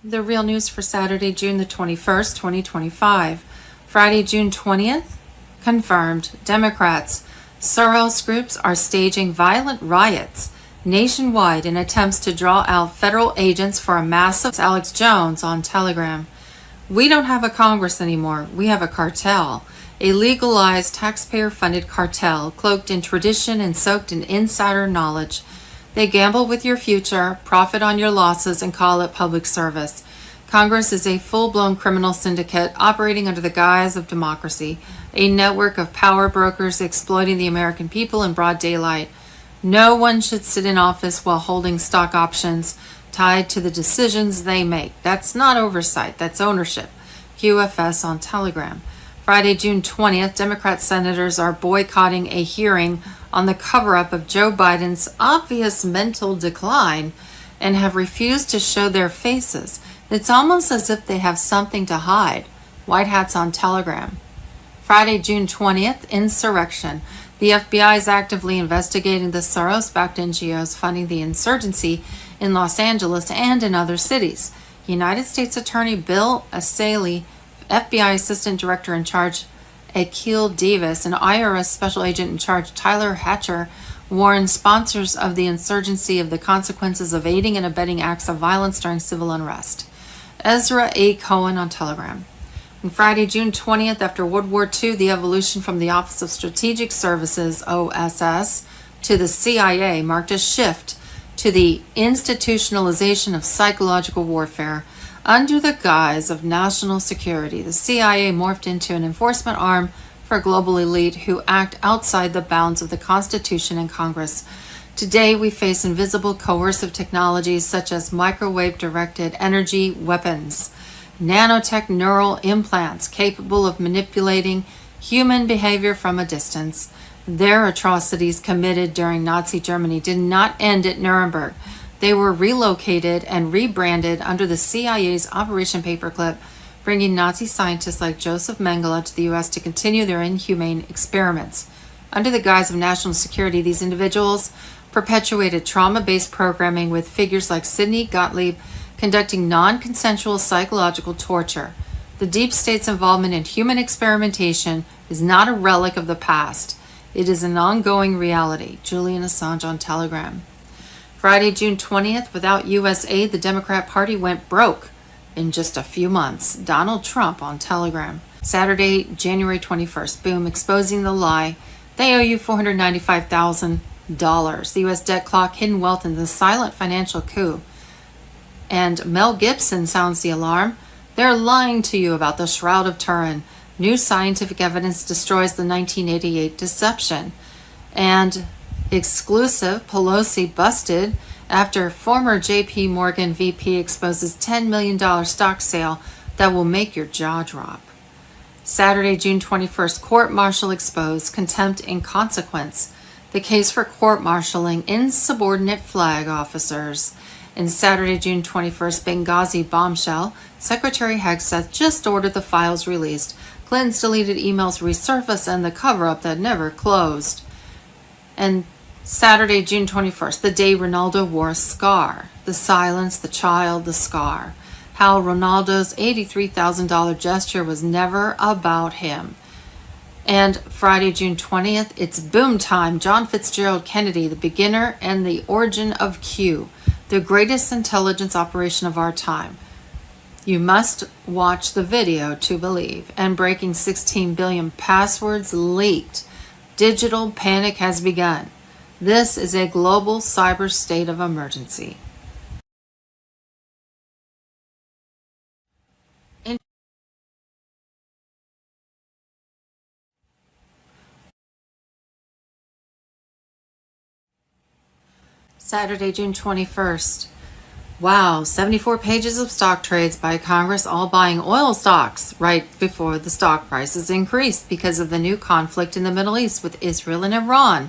The real news for Saturday, June the 21st, 2025. Friday, June 20th, confirmed. Democrats. Soros groups are staging violent riots nationwide in attempts to draw out federal agents for a massive. Alex Jones on Telegram. We don't have a Congress anymore. We have a cartel. A legalized taxpayer-funded cartel cloaked in tradition and soaked in insider knowledge. They gamble with your future, profit on your losses, and call it public service. Congress is a full-blown criminal syndicate operating under the guise of democracy, a network of power brokers exploiting the American people in broad daylight. No one should sit in office while holding stock options tied to the decisions they make. That's not oversight, that's ownership. QFS on Telegram. Friday, June 20th, Democrat senators are boycotting a hearing on the cover-up of Joe Biden's obvious mental decline and have refused to show their faces. It's almost as if they have something to hide. White Hats on Telegram. Friday, June 20th, insurrection. The FBI is actively investigating the Soros-backed NGOs funding the insurgency in Los Angeles and in other cities. United States Attorney Bill Asaley, FBI Assistant Director in charge Akil Davis, and IRS Special Agent in charge Tyler Hatcher warned sponsors of the insurgency of the consequences of aiding and abetting acts of violence during civil unrest. Ezra A. Cohen on Telegram. On Friday, June 20th, after World War II, the evolution from the Office of Strategic Services, OSS, to the CIA marked a shift to the institutionalization of psychological warfare. Under the guise of national security, the CIA morphed into an enforcement arm for a global elite who act outside the bounds of the Constitution and Congress. Today, we face invisible coercive technologies such as microwave-directed energy weapons, nanotech neural implants capable of manipulating human behavior from a distance. Their atrocities committed during Nazi Germany did not end at Nuremberg. They were relocated and rebranded under the CIA's Operation Paperclip, bringing Nazi scientists like Joseph Mengele to the U.S. to continue their inhumane experiments. Under the guise of national security, these individuals perpetuated trauma-based programming with figures like Sidney Gottlieb conducting non-consensual psychological torture. The deep state's involvement in human experimentation is not a relic of the past. It is an ongoing reality. Julian Assange on Telegram. Friday, June 20th, without U.S. aid, the Democrat Party went broke in just a few months. Donald Trump on Telegram. Saturday, January 21st, boom, exposing the lie. They owe you $495,000. The U.S. debt clock, hidden wealth, and the silent financial coup. And Mel Gibson sounds the alarm. They're lying to you about the Shroud of Turin. New scientific evidence destroys the 1988 deception. And exclusive, Pelosi busted after former JP Morgan VP exposes $10 million stock sale that will make your jaw drop. Saturday, June 21st, court-martial exposed, contempt in consequence. The case for court-martialing insubordinate flag officers. And Saturday, June 21st, Benghazi bombshell. Secretary Hegseth just ordered the files released. Clinton's deleted emails resurface and the cover-up that never closed. And Saturday, June 21st, the day Ronaldo wore a scar. The silence, the child, the scar. How Ronaldo's $83,000 gesture was never about him. And Friday, June 20th, it's boom time. John Fitzgerald Kennedy, the beginner and the origin of Q, the greatest intelligence operation of our time. You must watch the video to believe. And breaking 16 billion passwords leaked. Digital panic has begun. This is a global cyber state of emergency. Saturday, June 21st. Wow, 74 pages of stock trades by Congress, all buying oil stocks right before the stock prices increased because of the new conflict in the Middle East with Israel and Iran.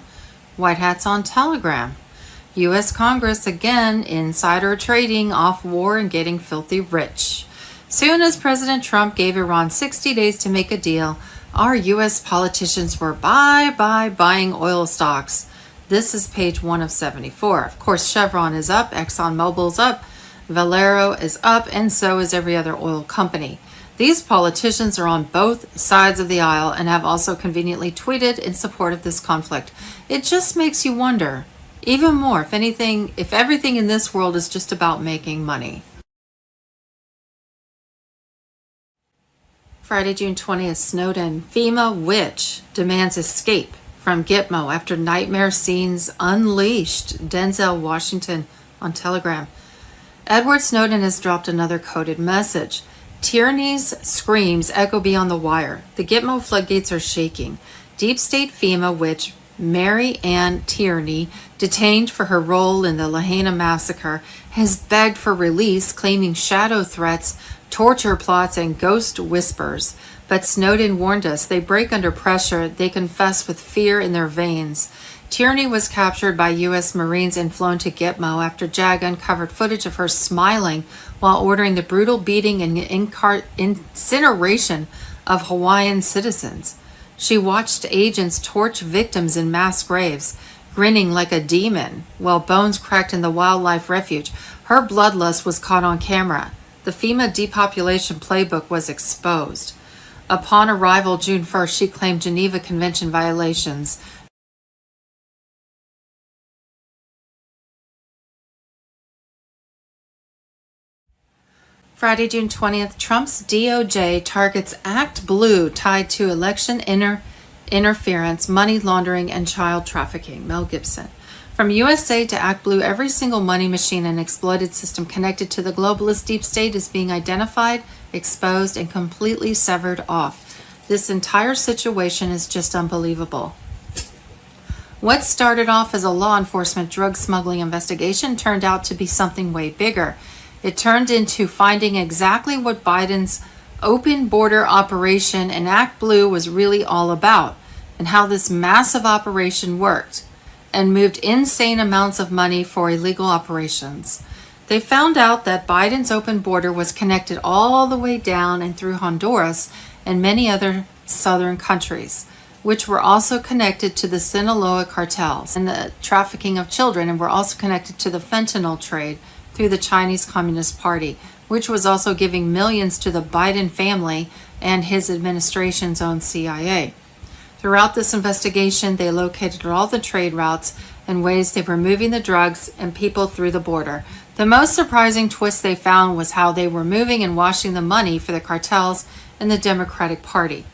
White hats on Telegram. U.S. Congress again insider trading off war and getting filthy rich. Soon as President Trump gave Iran 60 days to make a deal, our U.S. politicians were buying oil stocks. This is page 1 of 74. Of course, Chevron is up, ExxonMobil's up, Valero is up, and so is every other oil company. These politicians are on both sides of the aisle and have also conveniently tweeted in support of this conflict. It just makes you wonder, even more, if everything in this world is just about making money. Friday, June 20th, Snowden. FEMA witch demands escape from Gitmo after nightmare scenes unleashed. Denzel Washington on Telegram. Edward Snowden has dropped another coded message. Tyranny's screams echo beyond the wire. The Gitmo floodgates are shaking. Deep State FEMA witch Mary Ann Tierney, detained for her role in the Lahaina massacre, has begged for release, claiming shadow threats, torture plots, and ghost whispers. But Snowden warned us they break under pressure, they confess with fear in their veins. Tierney was captured by U.S. Marines and flown to Gitmo after JAG uncovered footage of her smiling while ordering the brutal beating and incineration of Hawaiian citizens. She watched agents torch victims in mass graves, grinning like a demon, while bones cracked in the wildlife refuge. Her bloodlust was caught on camera. The FEMA depopulation playbook was exposed. Upon arrival June 1st, she claimed Geneva Convention violations. Friday, June 20th, Trump's DOJ targets Act Blue tied to election interference, money laundering, and child trafficking. Mel Gibson. From USA to Act Blue, every single money machine and exploited system connected to the globalist deep state is being identified, exposed, and completely severed off. This entire situation is just unbelievable. What started off as a law enforcement drug smuggling investigation turned out to be something way bigger. It turned into finding exactly what Biden's open border operation and Act Blue was really all about, and how this massive operation worked and moved insane amounts of money for illegal operations. They found out that Biden's open border was connected all the way down and through Honduras and many other southern countries, which were also connected to the Sinaloa cartels and the trafficking of children, and were also connected to the fentanyl trade through the Chinese Communist Party, which was also giving millions to the Biden family and his administration's own CIA. Throughout this investigation, they located all the trade routes and ways they were moving the drugs and people through the border. The most surprising twist they found was how they were moving and washing the money for the cartels and the Democratic Party.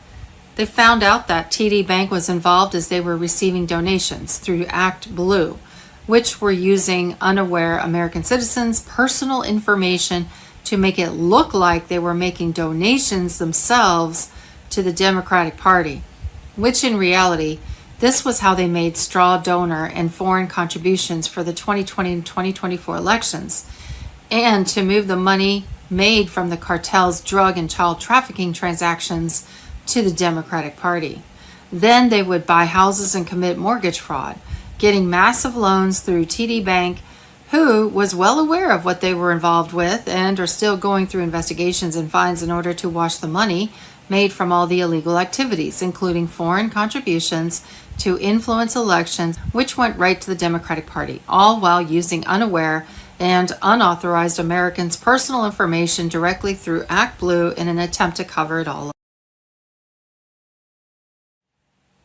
They found out that TD Bank was involved as they were receiving donations through Act Blue, which were using unaware American citizens' personal information to make it look like they were making donations themselves to the Democratic Party, which in reality, this was how they made straw donor and foreign contributions for the 2020 and 2024 elections, and to move the money made from the cartel's drug and child trafficking transactions to the Democratic Party. Then they would buy houses and commit mortgage fraud, getting massive loans through TD Bank, who was well aware of what they were involved with and are still going through investigations and fines in order to wash the money made from all the illegal activities, including foreign contributions to influence elections, which went right to the Democratic Party, all while using unaware and unauthorized Americans' personal information directly through Act Blue in an attempt to cover it all up.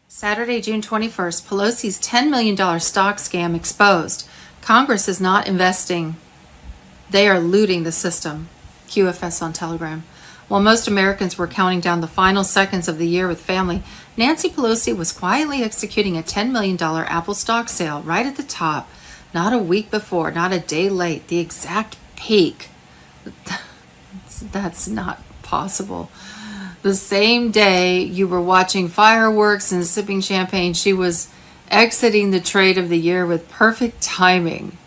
Saturday, June 21st, Pelosi's $10 million stock scam exposed. Congress is not investing. They are looting the system. QFS on Telegram. While most Americans were counting down the final seconds of the year with family, Nancy Pelosi was quietly executing a $10 million Apple stock sale right at the top, not a week before, not a day late, the exact peak. That's not possible. The same day you were watching fireworks and sipping champagne, she was exiting the trade of the year with perfect timing.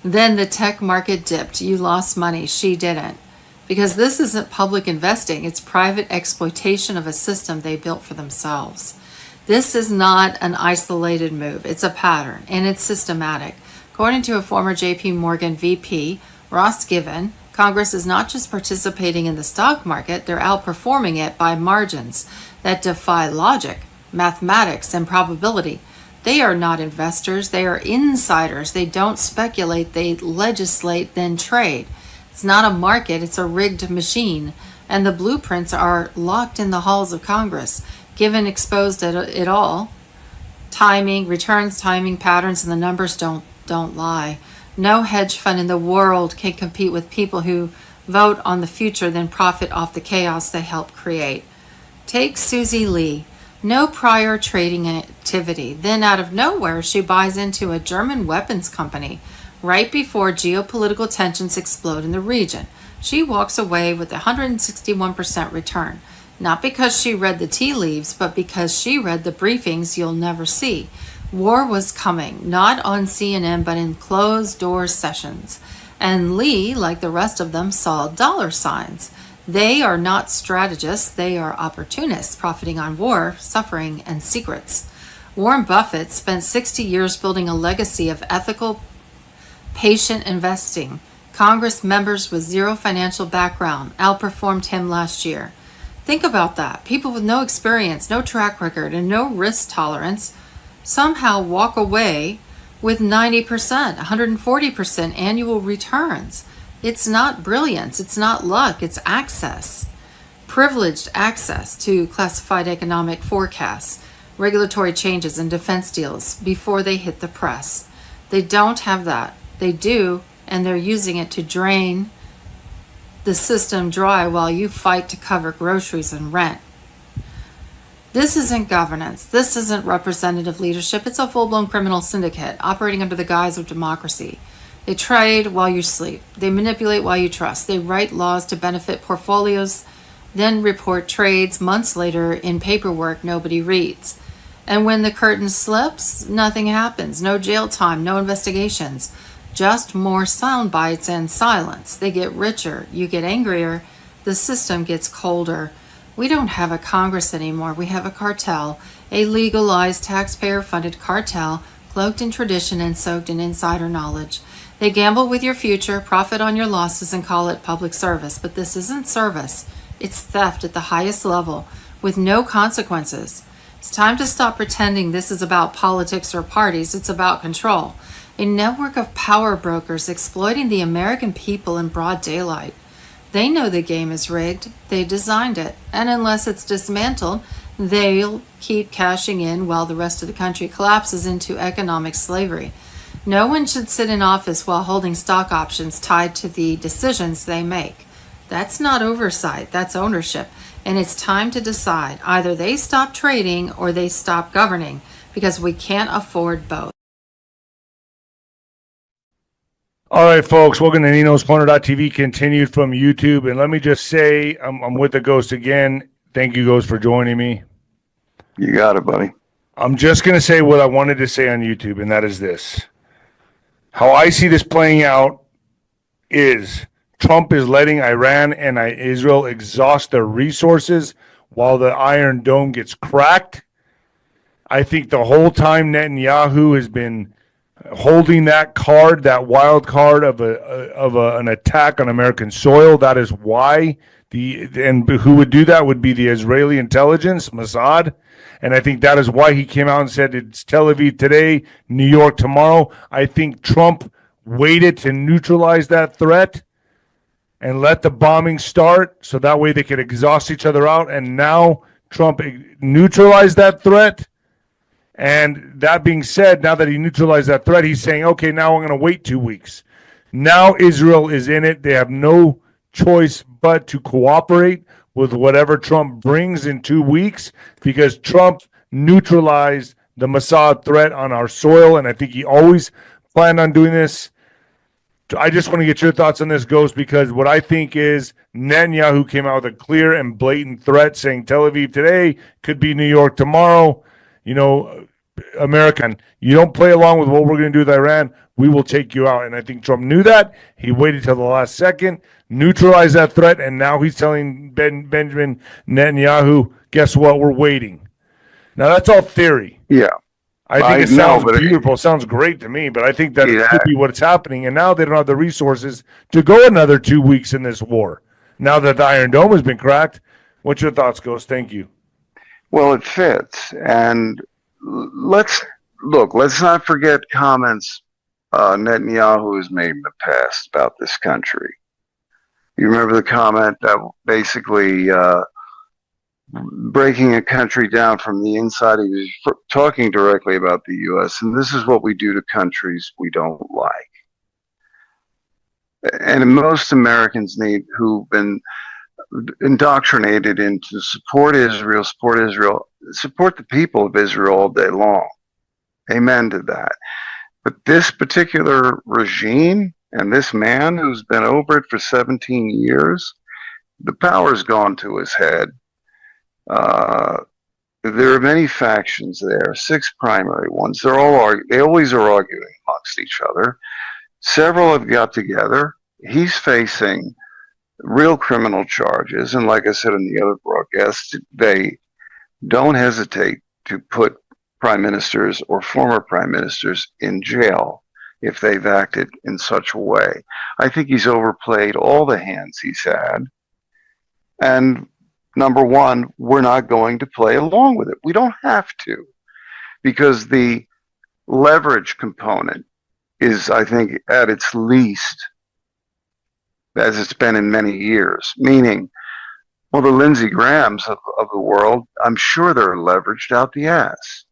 Then the tech market dipped. You lost money. She didn't. Because this isn't public investing, it's private exploitation of a system they built for themselves. This is not an isolated move. It's a pattern, and it's systematic. According to a former JP Morgan VP, Ross Given, Congress is not just participating in the stock market, they're outperforming it by margins that defy logic, mathematics, and probability. They are not investors, they are insiders. They don't speculate, they legislate, then trade. It's not a market, it's a rigged machine. And the blueprints are locked in the halls of Congress. Given exposed it all, timing, returns, timing, patterns, and the numbers don't lie. No hedge fund in the world can compete with people who vote on the future then profit off the chaos they help create. Take Susie Lee. No prior trading activity. Then out of nowhere, she buys into a German weapons company right before geopolitical tensions explode in the region. She walks away with a 161% return. Not because she read the tea leaves, but because she read the briefings you'll never see. War was coming, not on CNN, but in closed-door sessions. And Lee, like the rest of them, saw dollar signs. They are not strategists, they are opportunists, profiting on war, suffering, and secrets. Warren Buffett spent 60 years building a legacy of ethical, patient investing. Congress members with zero financial background outperformed him last year. Think about that. People with no experience, no track record, and no risk tolerance somehow walk away with 90%, 140% annual returns. It's not brilliance, it's not luck, it's access. Privileged access to classified economic forecasts, regulatory changes, and defense deals before they hit the press. They don't have that. They do, and they're using it to drain the system dry while you fight to cover groceries and rent. This isn't governance. This isn't representative leadership. It's a full-blown criminal syndicate operating under the guise of democracy. They trade while you sleep. They manipulate while you trust. They write laws to benefit portfolios, then report trades months later in paperwork nobody reads. And when the curtain slips, nothing happens. No jail time, no investigations. Just more sound bites and silence. They get richer. You get angrier. The system gets colder. We don't have a Congress anymore. We have a cartel, a legalized taxpayer-funded cartel cloaked in tradition and soaked in insider knowledge. They gamble with your future, profit on your losses, and call it public service. But this isn't service. It's theft at the highest level with no consequences. It's time to stop pretending this is about politics or parties. It's about control. A network of power brokers exploiting the American people in broad daylight. They know the game is rigged. They designed it. And unless it's dismantled, they'll keep cashing in while the rest of the country collapses into economic slavery. No one should sit in office while holding stock options tied to the decisions they make. That's not oversight, that's ownership. And it's time to decide. Either they stop trading or they stop governing, because we can't afford both. All right, folks, welcome to Nino's Corner.tv, continued from YouTube. And let me just say, I'm with the Ghost again. Thank you, Ghost, for joining me. You got it, buddy. I'm just going to say what I wanted to say on YouTube, and that is this. How I see this playing out is Trump is letting Iran and Israel exhaust their resources while the Iron Dome gets cracked. I think the whole time Netanyahu has been holding that card, that wild card of an attack on American soil. That is why and who would do that would be the Israeli intelligence, Mossad. And I think that is why he came out and said it's Tel Aviv today, New York tomorrow. I think Trump waited to neutralize that threat and let the bombing start so that way they could exhaust each other out. And now Trump neutralized that threat. And that being said, now that he neutralized that threat, he's saying, okay, now I'm going to wait 2 weeks. Now Israel is in it. They have no choice but to cooperate with whatever Trump brings in 2 weeks because Trump neutralized the Mossad threat on our soil, and I think he always planned on doing this. I just want to get your thoughts on this, Ghost, because what I think is Netanyahu came out with a clear and blatant threat saying Tel Aviv today could be New York tomorrow. You know, American, you don't play along with what we're going to do with Iran, we will take you out. And I think Trump knew that. He waited till the last second, neutralized that threat, and now he's telling Benjamin Netanyahu, guess what? We're waiting. Now, that's all theory. Yeah. I think it sounds beautiful. It sounds great to me, but I think that could be what's happening. And now they don't have the resources to go another 2 weeks in this war. Now that the Iron Dome has been cracked, what's your thoughts, Ghost? Thank you. Well, it fits. And let's not forget comments Netanyahu has made in the past about this country. You remember the comment that basically breaking a country down from the inside. He was talking directly about the U.S., and this is what we do to countries we don't like. And most Americans who've been indoctrinated into support Israel, support the people of Israel all day long. Amen to that. But this particular regime and this man who's been over it for 17 years, the power's gone to his head. There are many factions there, 6 primary ones. They always are arguing amongst each other. Several have got together. He's facing real criminal charges, and like I said in the other broadcast, they don't hesitate to put prime ministers or former prime ministers in jail if they've acted in such a way. I think he's overplayed all the hands he's had, and number one, we're not going to play along with it. We don't have to, because the leverage component is, I think, at its least as it's been in many years, meaning, well, the Lindsey Grahams of the world, I'm sure they're leveraged out the ass,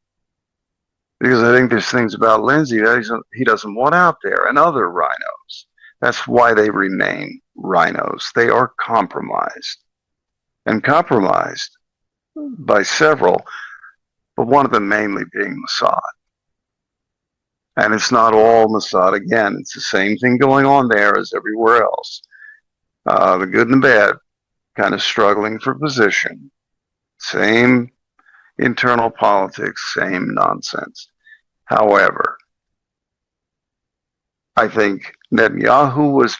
because I think there's things about Lindsey that he doesn't want out there, and other rhinos. That's why they remain rhinos. They are compromised, and compromised by several, but one of them mainly being Mossad. And it's not all Mossad. Again, it's the same thing going on there as everywhere else. The good and the bad kind of struggling for position. Same internal politics, same nonsense. However, I think Netanyahu was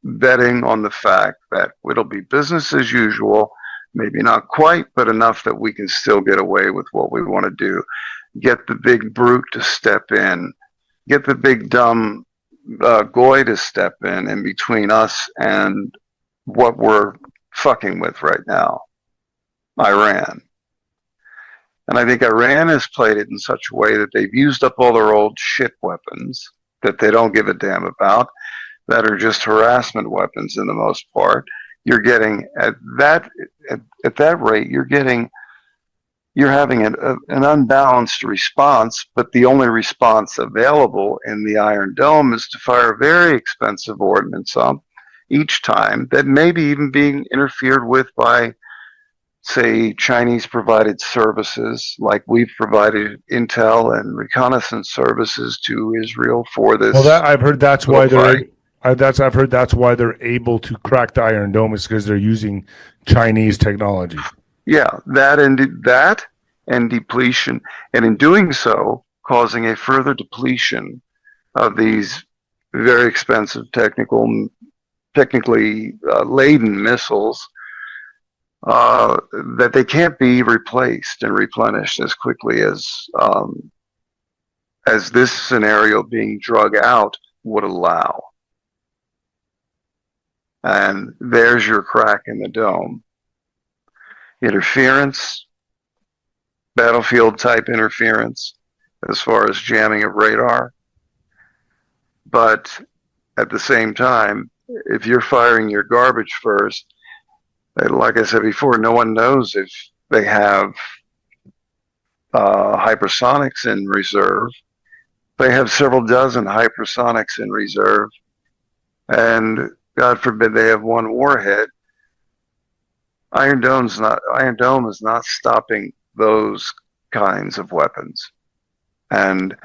betting on the fact that it'll be business as usual, maybe not quite, but enough that we can still get away with what we want to do. Get the big brute to step in, get the big dumb goy to step in between us and what we're fucking with right now, Iran. And I think Iran has played it in such a way that they've used up all their old shit weapons that they don't give a damn about, that are just harassment weapons in the most part. You're getting at that rate, you're having an unbalanced response, but the only response available in the Iron Dome is to fire very expensive ordnance up each time that may be even being interfered with by, say, Chinese provided services, like we've provided intel and reconnaissance services to Israel for this. Well, I've heard that's why I've heard that's why they're able to crack the Iron Dome, is because they're using Chinese technology. Yeah, that and depletion, and in doing so, causing a further depletion of these very expensive technically laden missiles that they can't be replaced and replenished as quickly as this scenario being drug out would allow. And there's your crack in the dome. Interference, battlefield type interference, as far as jamming of radar. But at the same time, if you're firing your garbage first, like I said before, no one knows if they have hypersonics in reserve. They have several dozen hypersonics in reserve, and God forbid they have one warhead. Iron Dome is not stopping those kinds of weapons, and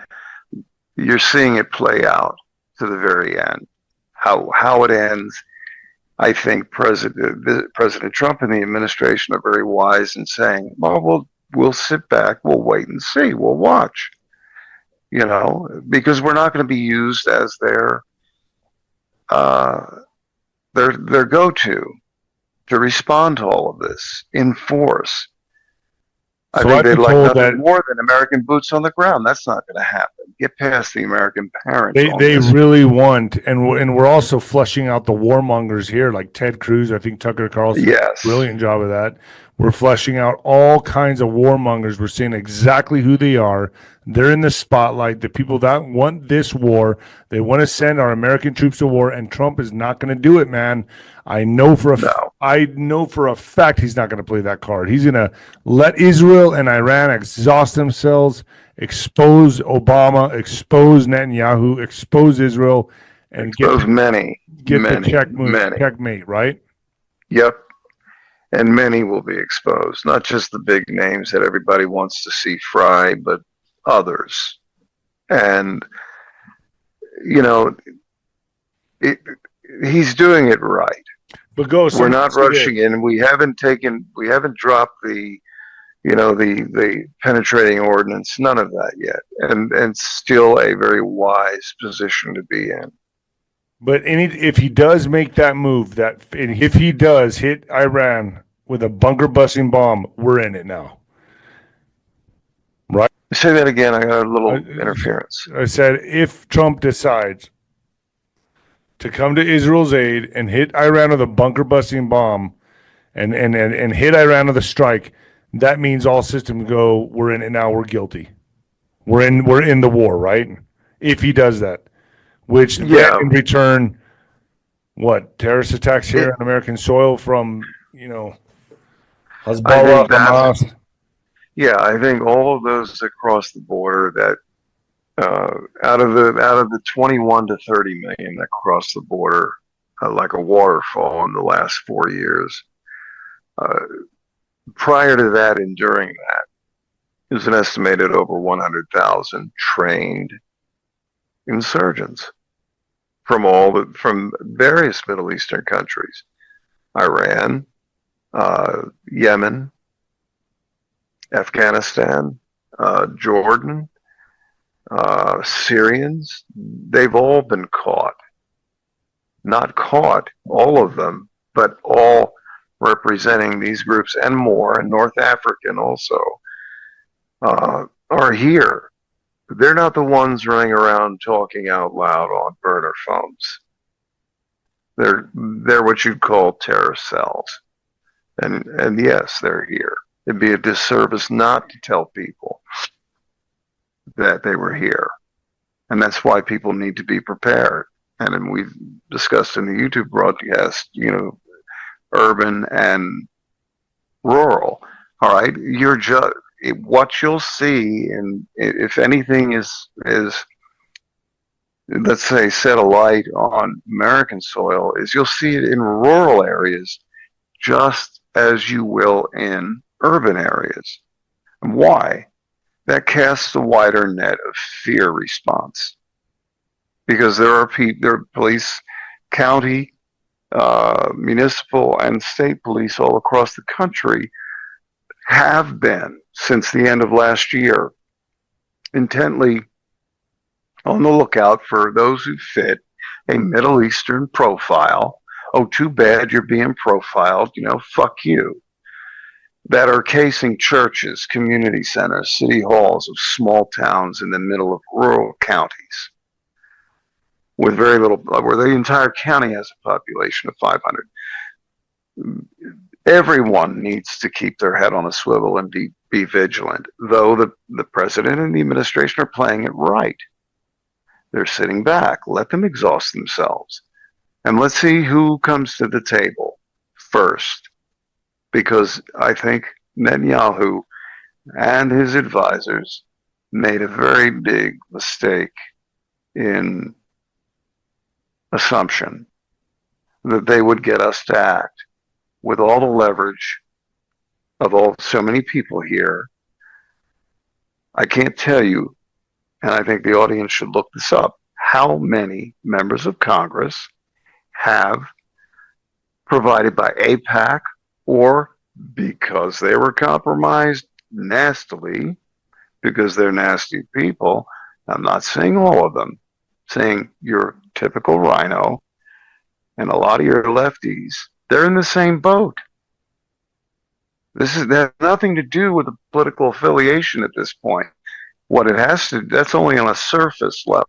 you're seeing it play out to the very end. How it ends, I think President Trump and the administration are very wise in saying, well, we'll sit back, we'll wait and see, we'll watch. because we're not going to be used as their go-to to respond to all of this in force. I So think I've they'd been like told nothing that more than American boots on the ground. That's not going to happen. Get past the American parent on they this. really want, and we're also flushing out the warmongers here, like Ted Cruz. I think Tucker Carlson did a Yes. brilliant job of that. We're flushing out all kinds of warmongers. We're seeing exactly who they are. They're in the spotlight. The people that want this war, they want to send our American troops to war, and Trump is not going to do it, man. I know for a fact he's not going to play that card. He's going to let Israel and Iran exhaust themselves, expose Obama, expose Netanyahu, expose Israel, and Expose get the many. checkmate, right? Yep. And many will be exposed, not just the big names that everybody wants to see fry, but others. And, he's doing it right. But we're not rushing in. We haven't dropped the penetrating ordinance, none of that yet. And still a very wise position to be in. But if he does make that move, if he does hit Iran with a bunker busting bomb, we're in it now. Right? Say that again. I got a little interference. I said if Trump decides to come to Israel's aid and hit Iran with a bunker busting bomb and hit Iran with a strike, that means all systems go, we're in it now, we're guilty. We're in the war, right? If he does that. Which then in return, terrorist attacks here on American soil from, Hezbollah, Hamas. Yeah, I think all of those across the border that out of the 21 to 30 million that crossed the border like a waterfall in the last 4 years, prior to that and during that, is an estimated over 100,000 trained insurgents from various Middle Eastern countries, Iran, Yemen, Afghanistan, Jordan, Syrians. They've all been caught. Not caught, all of them, but all representing these groups and more, and North African also, are here. They're not the ones running around talking out loud on burner phones. They're what you'd call terror cells. And yes, they're here. It'd be a disservice not to tell people that they were here. And that's why people need to be prepared. And then we've discussed in the YouTube broadcast, urban and rural. All right, what you'll see, and if anything is let's say set alight on American soil, is you'll see it in rural areas just as you will in urban areas. And why? That casts a wider net of fear response, because there are police, county, municipal, and state police all across the country have been, since the end of last year, intently on the lookout for those who fit a Middle Eastern profile. Oh, too bad you're being profiled, fuck you. That are casing churches, community centers, city halls of small towns in the middle of rural counties with very little, where the entire county has a population of 500. Everyone needs to keep their head on a swivel and be vigilant, though the president and the administration are playing it right. They're sitting back. Let them exhaust themselves. And let's see who comes to the table first. Because I think Netanyahu and his advisors made a very big mistake in assumption that they would get us to act with all the leverage of so many people here. I can't tell you, and I think the audience should look this up, how many members of Congress have, provided by AIPAC or because they were compromised nastily, because they're nasty people, I'm not saying all of them, saying your typical rhino and a lot of your lefties, they're in the same boat. That has nothing to do with the political affiliation at this point. What it has to, that's only on a surface level,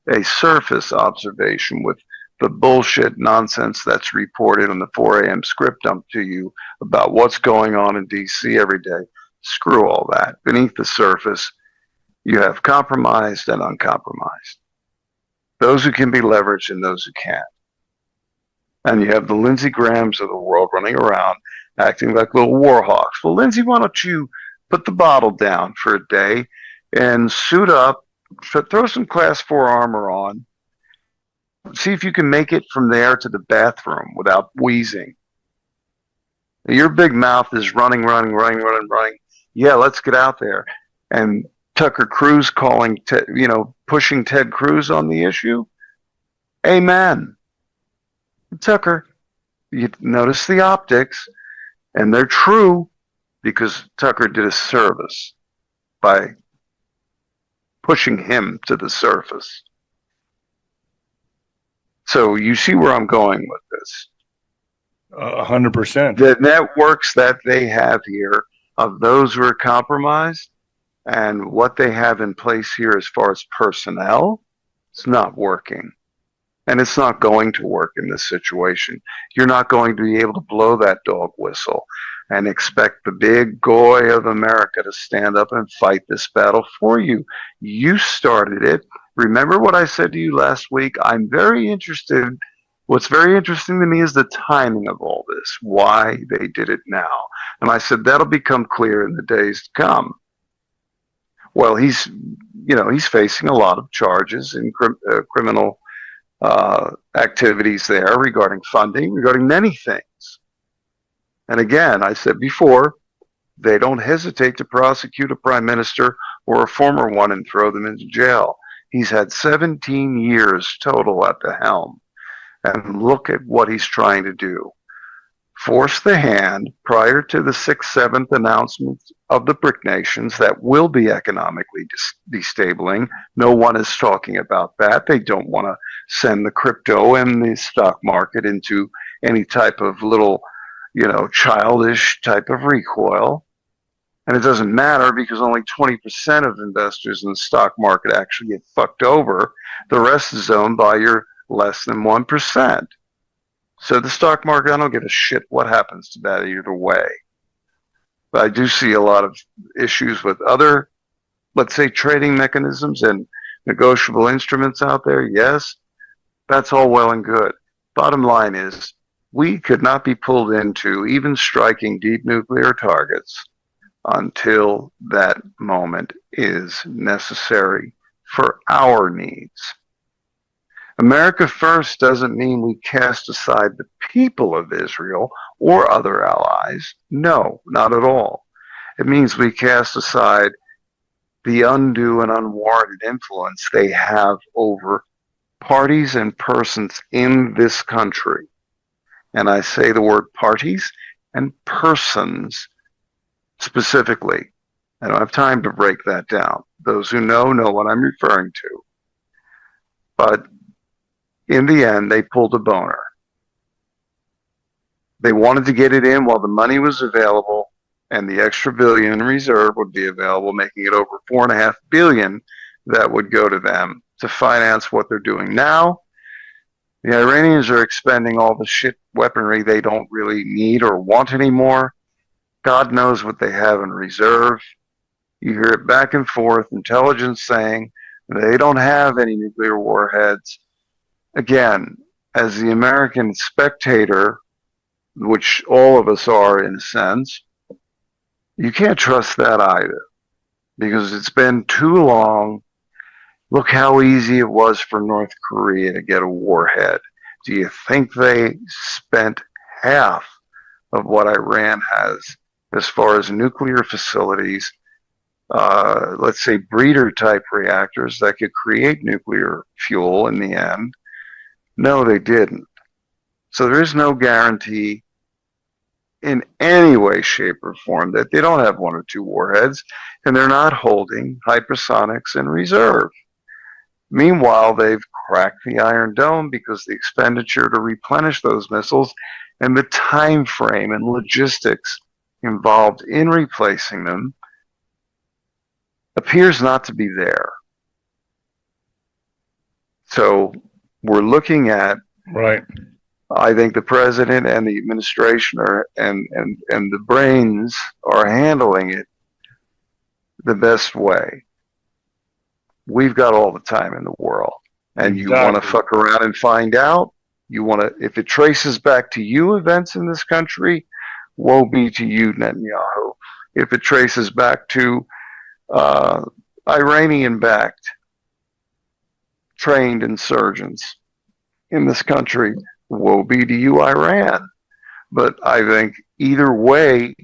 a surface observation with the bullshit nonsense that's reported on the 4 a.m. script dump to you about what's going on in D.C. every day. Screw all that. Beneath the surface, you have compromised and uncompromised. Those who can be leveraged and those who can't. And you have the Lindsey Grahams of the world running around acting like little war hawks. Well, Lindsey, why don't you put the bottle down for a day and suit up, throw some class 4 armor on, see if you can make it from there to the bathroom without wheezing. Your big mouth is running. Yeah, let's get out there. And Tucker Cruz pushing Ted Cruz on the issue. Amen. Tucker, you notice the optics, and they're true because Tucker did a service by pushing him to the surface. So you see where I'm going with this. 100%. The networks that they have here of those who are compromised and what they have in place here as far as personnel, it's not working. And it's not going to work in this situation. You're not going to be able to blow that dog whistle and expect the big goy of America to stand up and fight this battle for you. You started it. Remember what I said to you last week? I'm very interested. What's very interesting to me is the timing of all this, why they did it now. And I said that'll become clear in the days to come. Well, he's facing a lot of charges in criminal activities there regarding funding, regarding many things. And again, I said before, they don't hesitate to prosecute a prime minister or a former one and throw them into jail. He's had 17 years total at the helm. And look at what he's trying to do. Force the hand prior to the 6th, 7th announcement of the BRIC nations that will be economically destabilizing. No one is talking about that. They don't want to send the crypto and the stock market into any type of little, childish type of recoil. And it doesn't matter because only 20% of investors in the stock market actually get fucked over. The rest is owned by your less than 1%. So the stock market, I don't give a shit what happens to that either way. But I do see a lot of issues with other, let's say, trading mechanisms and negotiable instruments out there. Yes, that's all well and good. Bottom line is, we could not be pulled into even striking deep nuclear targets until that moment is necessary for our needs. America first doesn't mean we cast aside the people of Israel or other allies. No, not at all. It means we cast aside the undue and unwarranted influence they have over parties and persons in this country. And I say the word parties and persons specifically. I don't have time to break that down. Those who know what I'm referring to. But in the end, they pulled a boner. They wanted to get it in while the money was available and the extra billion in reserve would be available, making it over $4.5 billion that would go to them to finance what they're doing now. The Iranians are expending all the shit weaponry they don't really need or want anymore. God knows what they have in reserve. You hear it back and forth, intelligence saying they don't have any nuclear warheads. Again, as the American spectator, which all of us are in a sense, you can't trust that either because it's been too long. Look how easy it was for North Korea to get a warhead. Do you think they spent half of what Iran has as far as nuclear facilities, let's say breeder type reactors that could create nuclear fuel in the end? No, they didn't. So there is no guarantee in any way, shape, or form that they don't have one or two warheads, and they're not holding hypersonics in reserve. Meanwhile, they've cracked the Iron Dome because the expenditure to replenish those missiles and the time frame and logistics involved in replacing them appears not to be there. So we're looking at, right. I think the president and the administration and the brains are handling it the best way. We've got all the time in the world. And you want to fuck around and find out, you want to, if it traces back to you events in this country, woe be to you, Netanyahu. If it traces back to Iranian-backed trained insurgents in this country, woe be to you, Iran. But I think either way,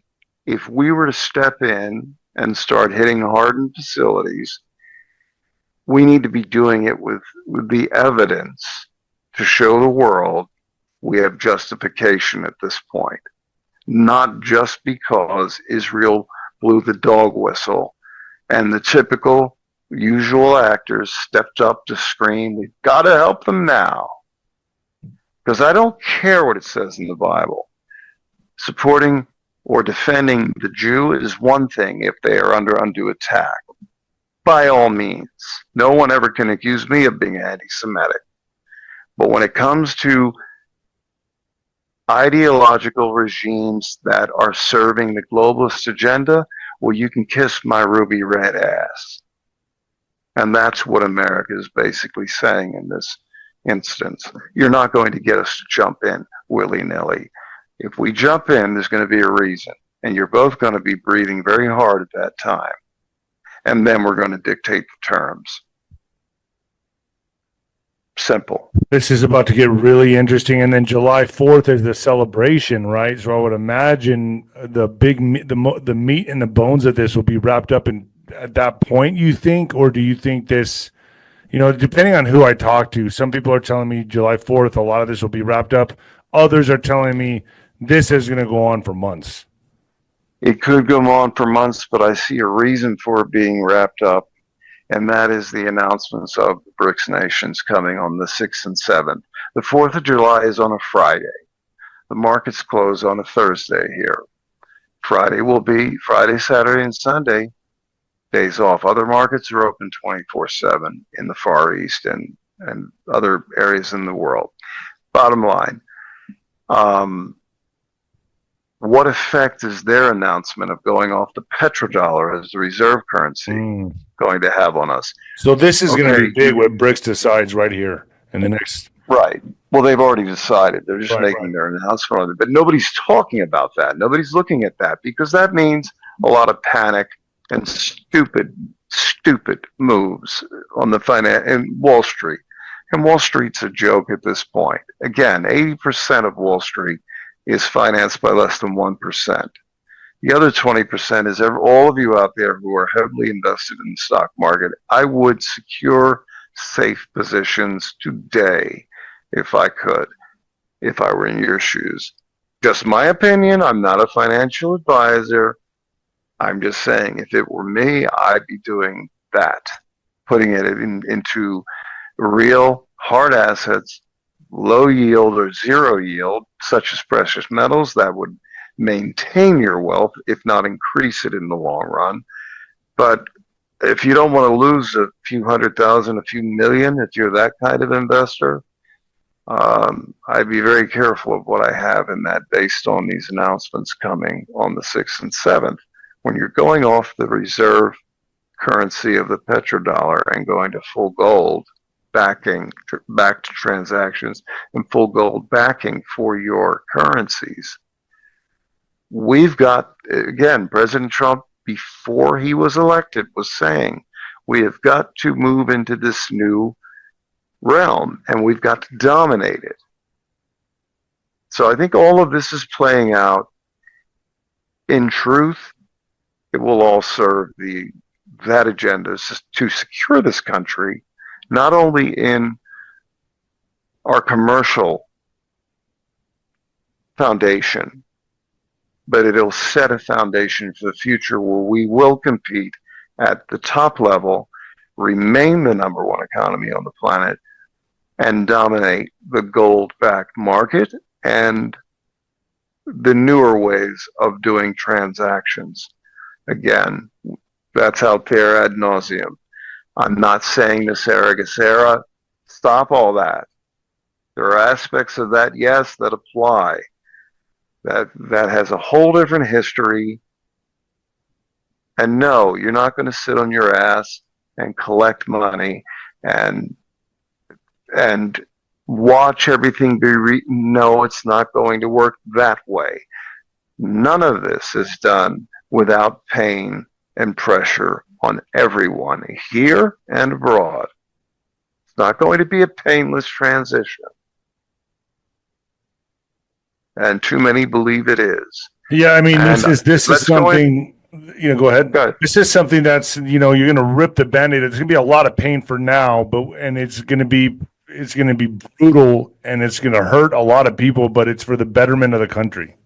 if we were to step in and start hitting hardened facilities, we need to be doing it with the evidence to show the world we have justification at this point. Not just because Israel blew the dog whistle and the typical usual actors stepped up to scream, we've got to help them now. Because I don't care what it says in the Bible. Supporting or defending the Jew is one thing if they are under undue attack. By all means. No one ever can accuse me of being anti-Semitic. But when it comes to ideological regimes that are serving the globalist agenda, well, you can kiss my ruby red ass. And that's what America is basically saying in this instance. You're not going to get us to jump in willy-nilly. If we jump in, there's going to be a reason. And you're both going to be breathing very hard at that time. And then we're going to dictate the terms. Simple. This is about to get really interesting. And then July 4th is the celebration, right? So I would imagine the meat and the bones of this will be wrapped up in at that point, you think? Or do you think this, depending on who I talk to, some people are telling me July 4th, a lot of this will be wrapped up. Others are telling me this is going to go on for months. It could go on for months, but I see a reason for it being wrapped up, and that is the announcements of the BRICS nations coming on the 6th and 7th. The 4th of July is on a Friday. The markets close on a Thursday here. Friday will be Friday, Saturday, and Sunday, days off. Other markets are open 24/7 in the Far East and other areas in the world. Bottom line, what effect is their announcement of going off the petrodollar as the reserve currency going to have on us? So this is going to be big what BRICS decides right here in the next. Right. Well, they've already decided. They're just making their announcement on it. But nobody's talking about that. Nobody's looking at that because that means a lot of panic and stupid moves on the in Wall Street. And Wall Street's a joke at this point. Again, 80% of Wall Street is financed by less than 1%. The other 20% is all of you out there who are heavily invested in the stock market. I would secure safe positions today if I could, if I were in your shoes. Just my opinion. I'm not a financial advisor. I'm just saying if it were me, I'd be doing that, putting it into real hard assets, low yield or zero yield, such as precious metals, that would maintain your wealth, if not increase it in the long run. But if you don't want to lose a few $100,000, a few million, if you're that kind of investor, I'd be very careful of what I have in that based on these announcements coming on the 6th and 7th. When you're going off the reserve currency of the petrodollar and going to full gold backing, back to transactions and full gold backing for your currencies, we've got, again, President Trump, before he was elected, was saying we have got to move into this new realm and we've got to dominate it. So I think all of this is playing out. In truth, it will all serve that agenda to secure this country, not only in our commercial foundation, but it'll set a foundation for the future where we will compete at the top level, remain the number one economy on the planet, and dominate the gold-backed market and the newer ways of doing transactions. Again, that's out there ad nauseum. I'm not saying this era. Stop all that. There are aspects of that, yes, that apply. That has a whole different history. And no, you're not going to sit on your ass and collect money and watch everything be no, it's not going to work that way. None of this is done without pain and pressure on everyone here and abroad. It's not going to be a painless transition. And too many believe it is. Yeah, I mean, this is something. Go ahead. This is something that's you're going to rip the Band-Aid. It's going to be a lot of pain for now, and it's going to be brutal, and it's going to hurt a lot of people, but it's for the betterment of the country.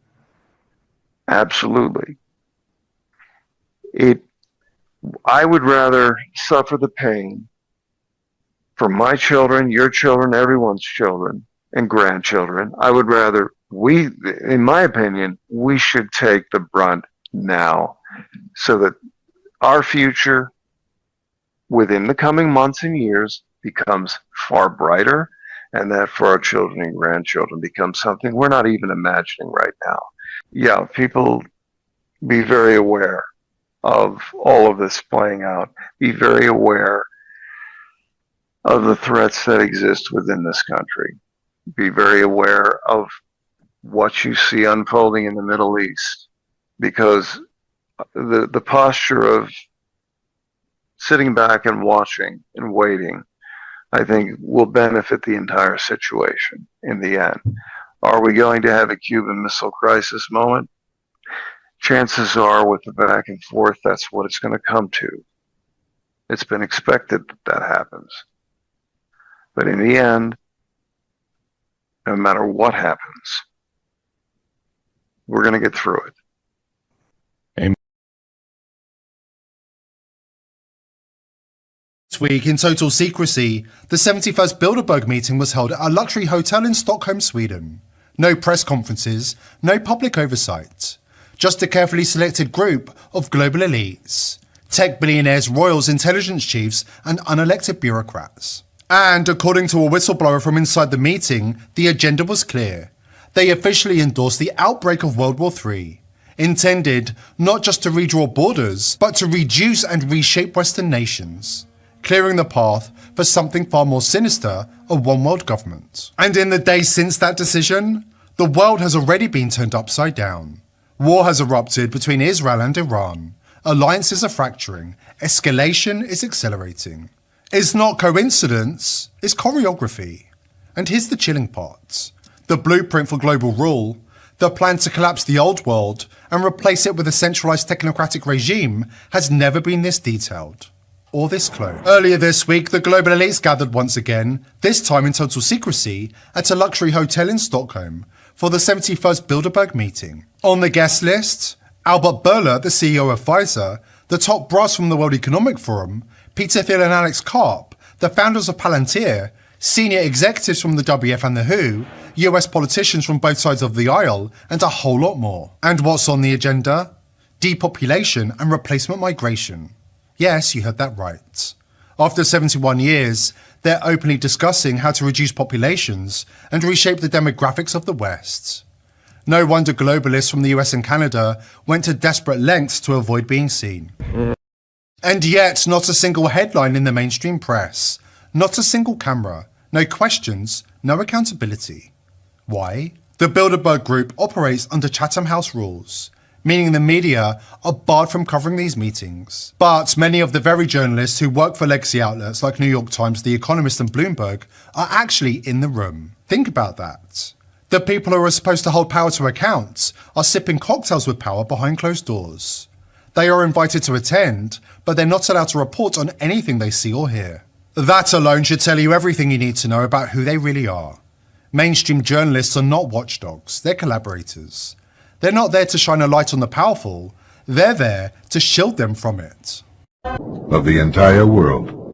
Absolutely. I would rather suffer the pain for my children, your children, everyone's children and grandchildren. I would rather in my opinion, we should take the brunt now so that our future within the coming months and years becomes far brighter, and that for our children and grandchildren becomes something we're not even imagining right now. Yeah, people be very aware of all of this playing out. Be very aware of the threats that exist within this country. Be very aware of what you see unfolding in the Middle East, because the posture of sitting back and watching and waiting, I think, will benefit the entire situation in the end. Are we going to have a Cuban Missile Crisis moment? Chances are, with the back and forth, that's what it's going to come to. It's been expected that happens. But in the end, no matter what happens, we're going to get through it. Amen. This week, in total secrecy, the 71st Bilderberg meeting was held at a luxury hotel in Stockholm, Sweden. No press conferences, no public oversight. Just a carefully selected group of global elites. Tech billionaires, royals, intelligence chiefs, and unelected bureaucrats. And according to a whistleblower from inside the meeting, the agenda was clear. They officially endorsed the outbreak of World War III, intended not just to redraw borders, but to reduce and reshape Western nations, clearing the path for something far more sinister, a one-world government. And in the days since that decision, the world has already been turned upside down. War has erupted between Israel and Iran. Alliances are fracturing. Escalation is accelerating. It's not coincidence, it's choreography. And here's the chilling part. The blueprint for global rule, the plan to collapse the old world and replace it with a centralized technocratic regime, has never been this detailed or this close. Earlier this week, the global elites gathered once again, this time in total secrecy, at a luxury hotel in Stockholm for the 71st Bilderberg meeting. On the guest list, Albert Bourla, the CEO of Pfizer, the top brass from the World Economic Forum, Peter Thiel and Alex Karp, the founders of Palantir, senior executives from the WF and the WHO, US politicians from both sides of the aisle, and a whole lot more. And what's on the agenda? Depopulation and replacement migration. Yes, you heard that right. After 71 years, they're openly discussing how to reduce populations and reshape the demographics of the West. No wonder globalists from the US and Canada went to desperate lengths to avoid being seen. And yet, not a single headline in the mainstream press. Not a single camera. No questions, no accountability. Why? The Bilderberg Group operates under Chatham House rules, meaning the media are barred from covering these meetings. But many of the very journalists who work for legacy outlets like New York Times, The Economist and Bloomberg are actually in the room. Think about that. The people who are supposed to hold power to account are sipping cocktails with power behind closed doors. They are invited to attend, but they're not allowed to report on anything they see or hear. That alone should tell you everything you need to know about who they really are. Mainstream journalists are not watchdogs, they're collaborators. They're not there to shine a light on the powerful, they're there to shield them from it. Of the entire world.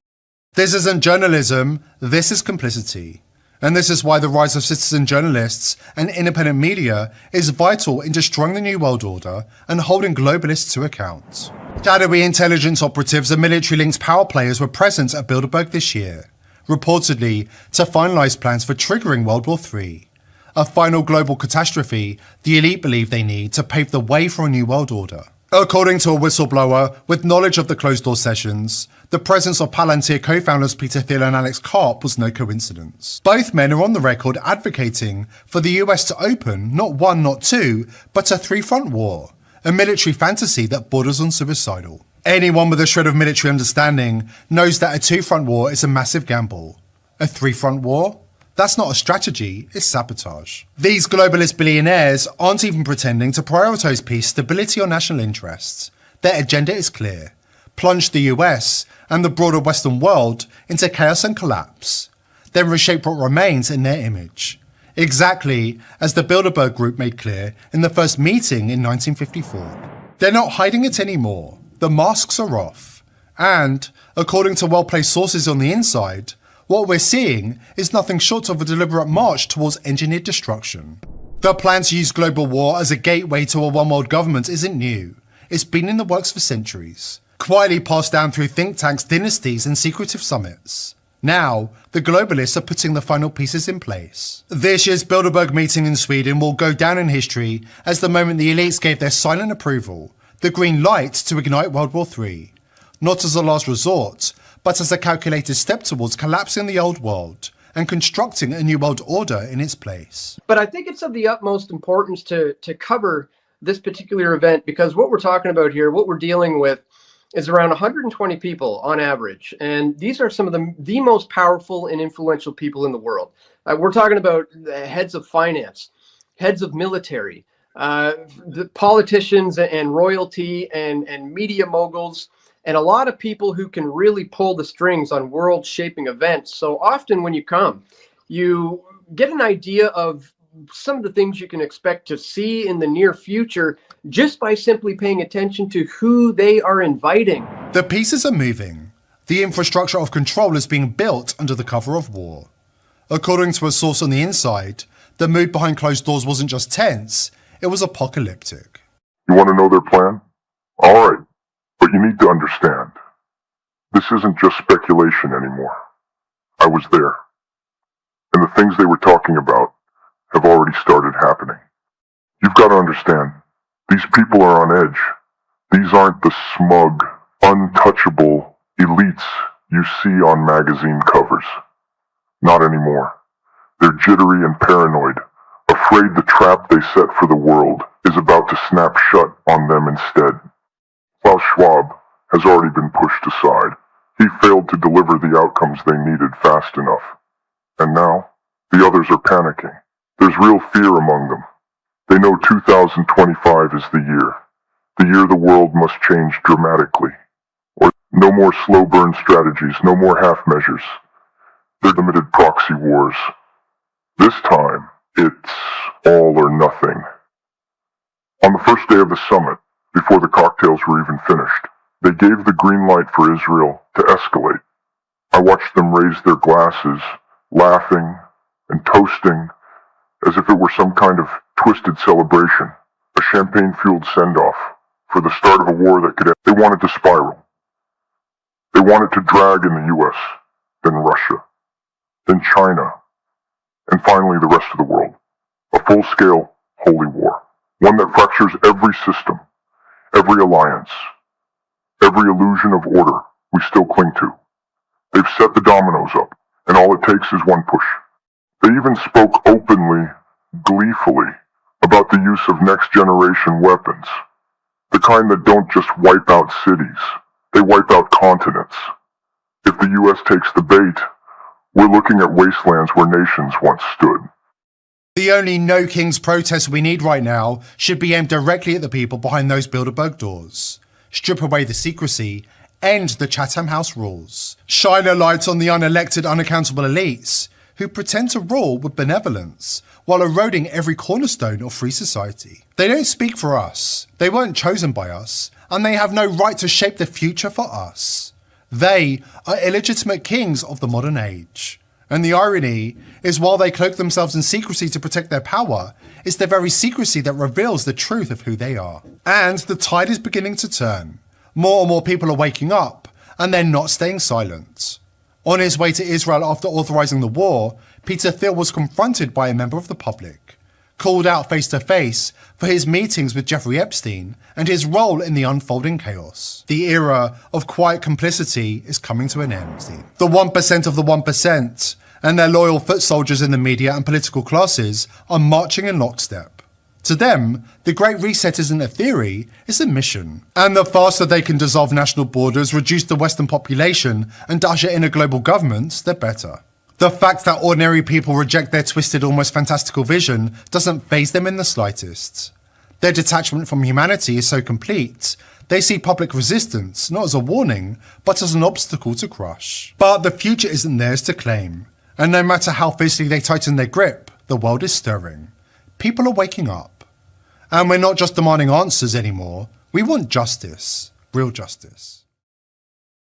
This isn't journalism, this is complicity. And this is why the rise of citizen journalists and independent media is vital in destroying the New World Order and holding globalists to account. Shadowy intelligence operatives and military-linked power players were present at Bilderberg this year, reportedly to finalise plans for triggering World War III, a final global catastrophe the elite believe they need to pave the way for a new world order. According to a whistleblower with knowledge of the closed-door sessions, the presence of Palantir co-founders Peter Thiel and Alex Karp was no coincidence. Both men are on the record advocating for the US to open not one, not two, but a three-front war, a military fantasy that borders on suicidal. Anyone with a shred of military understanding knows that a two-front war is a massive gamble. A three-front war? That's not a strategy, it's sabotage. These globalist billionaires aren't even pretending to prioritise peace, stability or national interests. Their agenda is clear. Plunge the US and the broader Western world into chaos and collapse. Then reshape what remains in their image. Exactly as the Bilderberg Group made clear in the first meeting in 1954. They're not hiding it anymore. The masks are off. And, according to well-placed sources on the inside, what we're seeing is nothing short of a deliberate march towards engineered destruction. The plan to use global war as a gateway to a one-world government isn't new. It's been in the works for centuries, quietly passed down through think tanks, dynasties and secretive summits. Now, the globalists are putting the final pieces in place. This year's Bilderberg meeting in Sweden will go down in history as the moment the elites gave their silent approval, the green light to ignite World War III. Not as a last resort, but as a calculated step towards collapsing the old world and constructing a new world order in its place. But I think it's of the utmost importance to cover this particular event, because what we're talking about here, what we're dealing with, is around 120 people on average. And these are some of the most powerful and influential people in the world. We're talking about the heads of finance, heads of military, the politicians and royalty and media moguls, and a lot of people who can really pull the strings on world-shaping events. So often when you come, you get an idea of some of the things you can expect to see in the near future just by simply paying attention to who they are inviting. The pieces are moving. The infrastructure of control is being built under the cover of war. According to a source on the inside, the mood behind closed doors wasn't just tense, it was apocalyptic. You want to know their plan? All right. But you need to understand, this isn't just speculation anymore. I was there. And the things they were talking about have already started happening. You've got to understand, these people are on edge. These aren't the smug, untouchable elites you see on magazine covers. Not anymore. They're jittery and paranoid, afraid the trap they set for the world is about to snap shut on them instead. Klaus Schwab has already been pushed aside. He failed to deliver the outcomes they needed fast enough. And now, the others are panicking. There's real fear among them. They know 2025 is the year the world must change dramatically. Or no more slow burn strategies, no more half measures. They're limited proxy wars. This time, it's all or nothing. On the first day of the summit, before the cocktails were even finished, they gave the green light for Israel to escalate. I watched them raise their glasses, laughing and toasting as if it were some kind of twisted celebration, a champagne-fueled send-off for the start of a war that could end. They wanted to spiral. They wanted to drag in the US, then Russia, then China, and finally the rest of the world. A full-scale holy war, one that fractures every system, every alliance, every illusion of order we still cling to. They've set the dominoes up, and all it takes is one push. They even spoke openly, gleefully, about the use of next-generation weapons, the kind that don't just wipe out cities, they wipe out continents. If the US takes the bait, we're looking at wastelands where nations once stood. The only No Kings protest we need right now should be aimed directly at the people behind those Bilderberg doors. Strip away the secrecy, end the Chatham House rules. Shine a light on the unelected, unaccountable elites who pretend to rule with benevolence while eroding every cornerstone of free society. They don't speak for us, they weren't chosen by us, and they have no right to shape the future for us. They are illegitimate kings of the modern age. And the irony is, while they cloak themselves in secrecy to protect their power, it's the very secrecy that reveals the truth of who they are. And the tide is beginning to turn. More and more people are waking up, and they're not staying silent. On his way to Israel after authorizing the war, Peter Thiel was confronted by a member of the public, called out face to face for his meetings with Jeffrey Epstein and his role in the unfolding chaos. The era of quiet complicity is coming to an end. The 1% of the 1% and their loyal foot soldiers in the media and political classes are marching in lockstep. To them, the Great Reset isn't a theory, it's a mission. And the faster they can dissolve national borders, reduce the Western population, and usher in a global government, the better. The fact that ordinary people reject their twisted, almost fantastical vision doesn't faze them in the slightest. Their detachment from humanity is so complete, they see public resistance not as a warning, but as an obstacle to crush. But the future isn't theirs to claim, and no matter how fiercely they tighten their grip, the world is stirring. People are waking up. And we're not just demanding answers anymore, we want justice, real justice.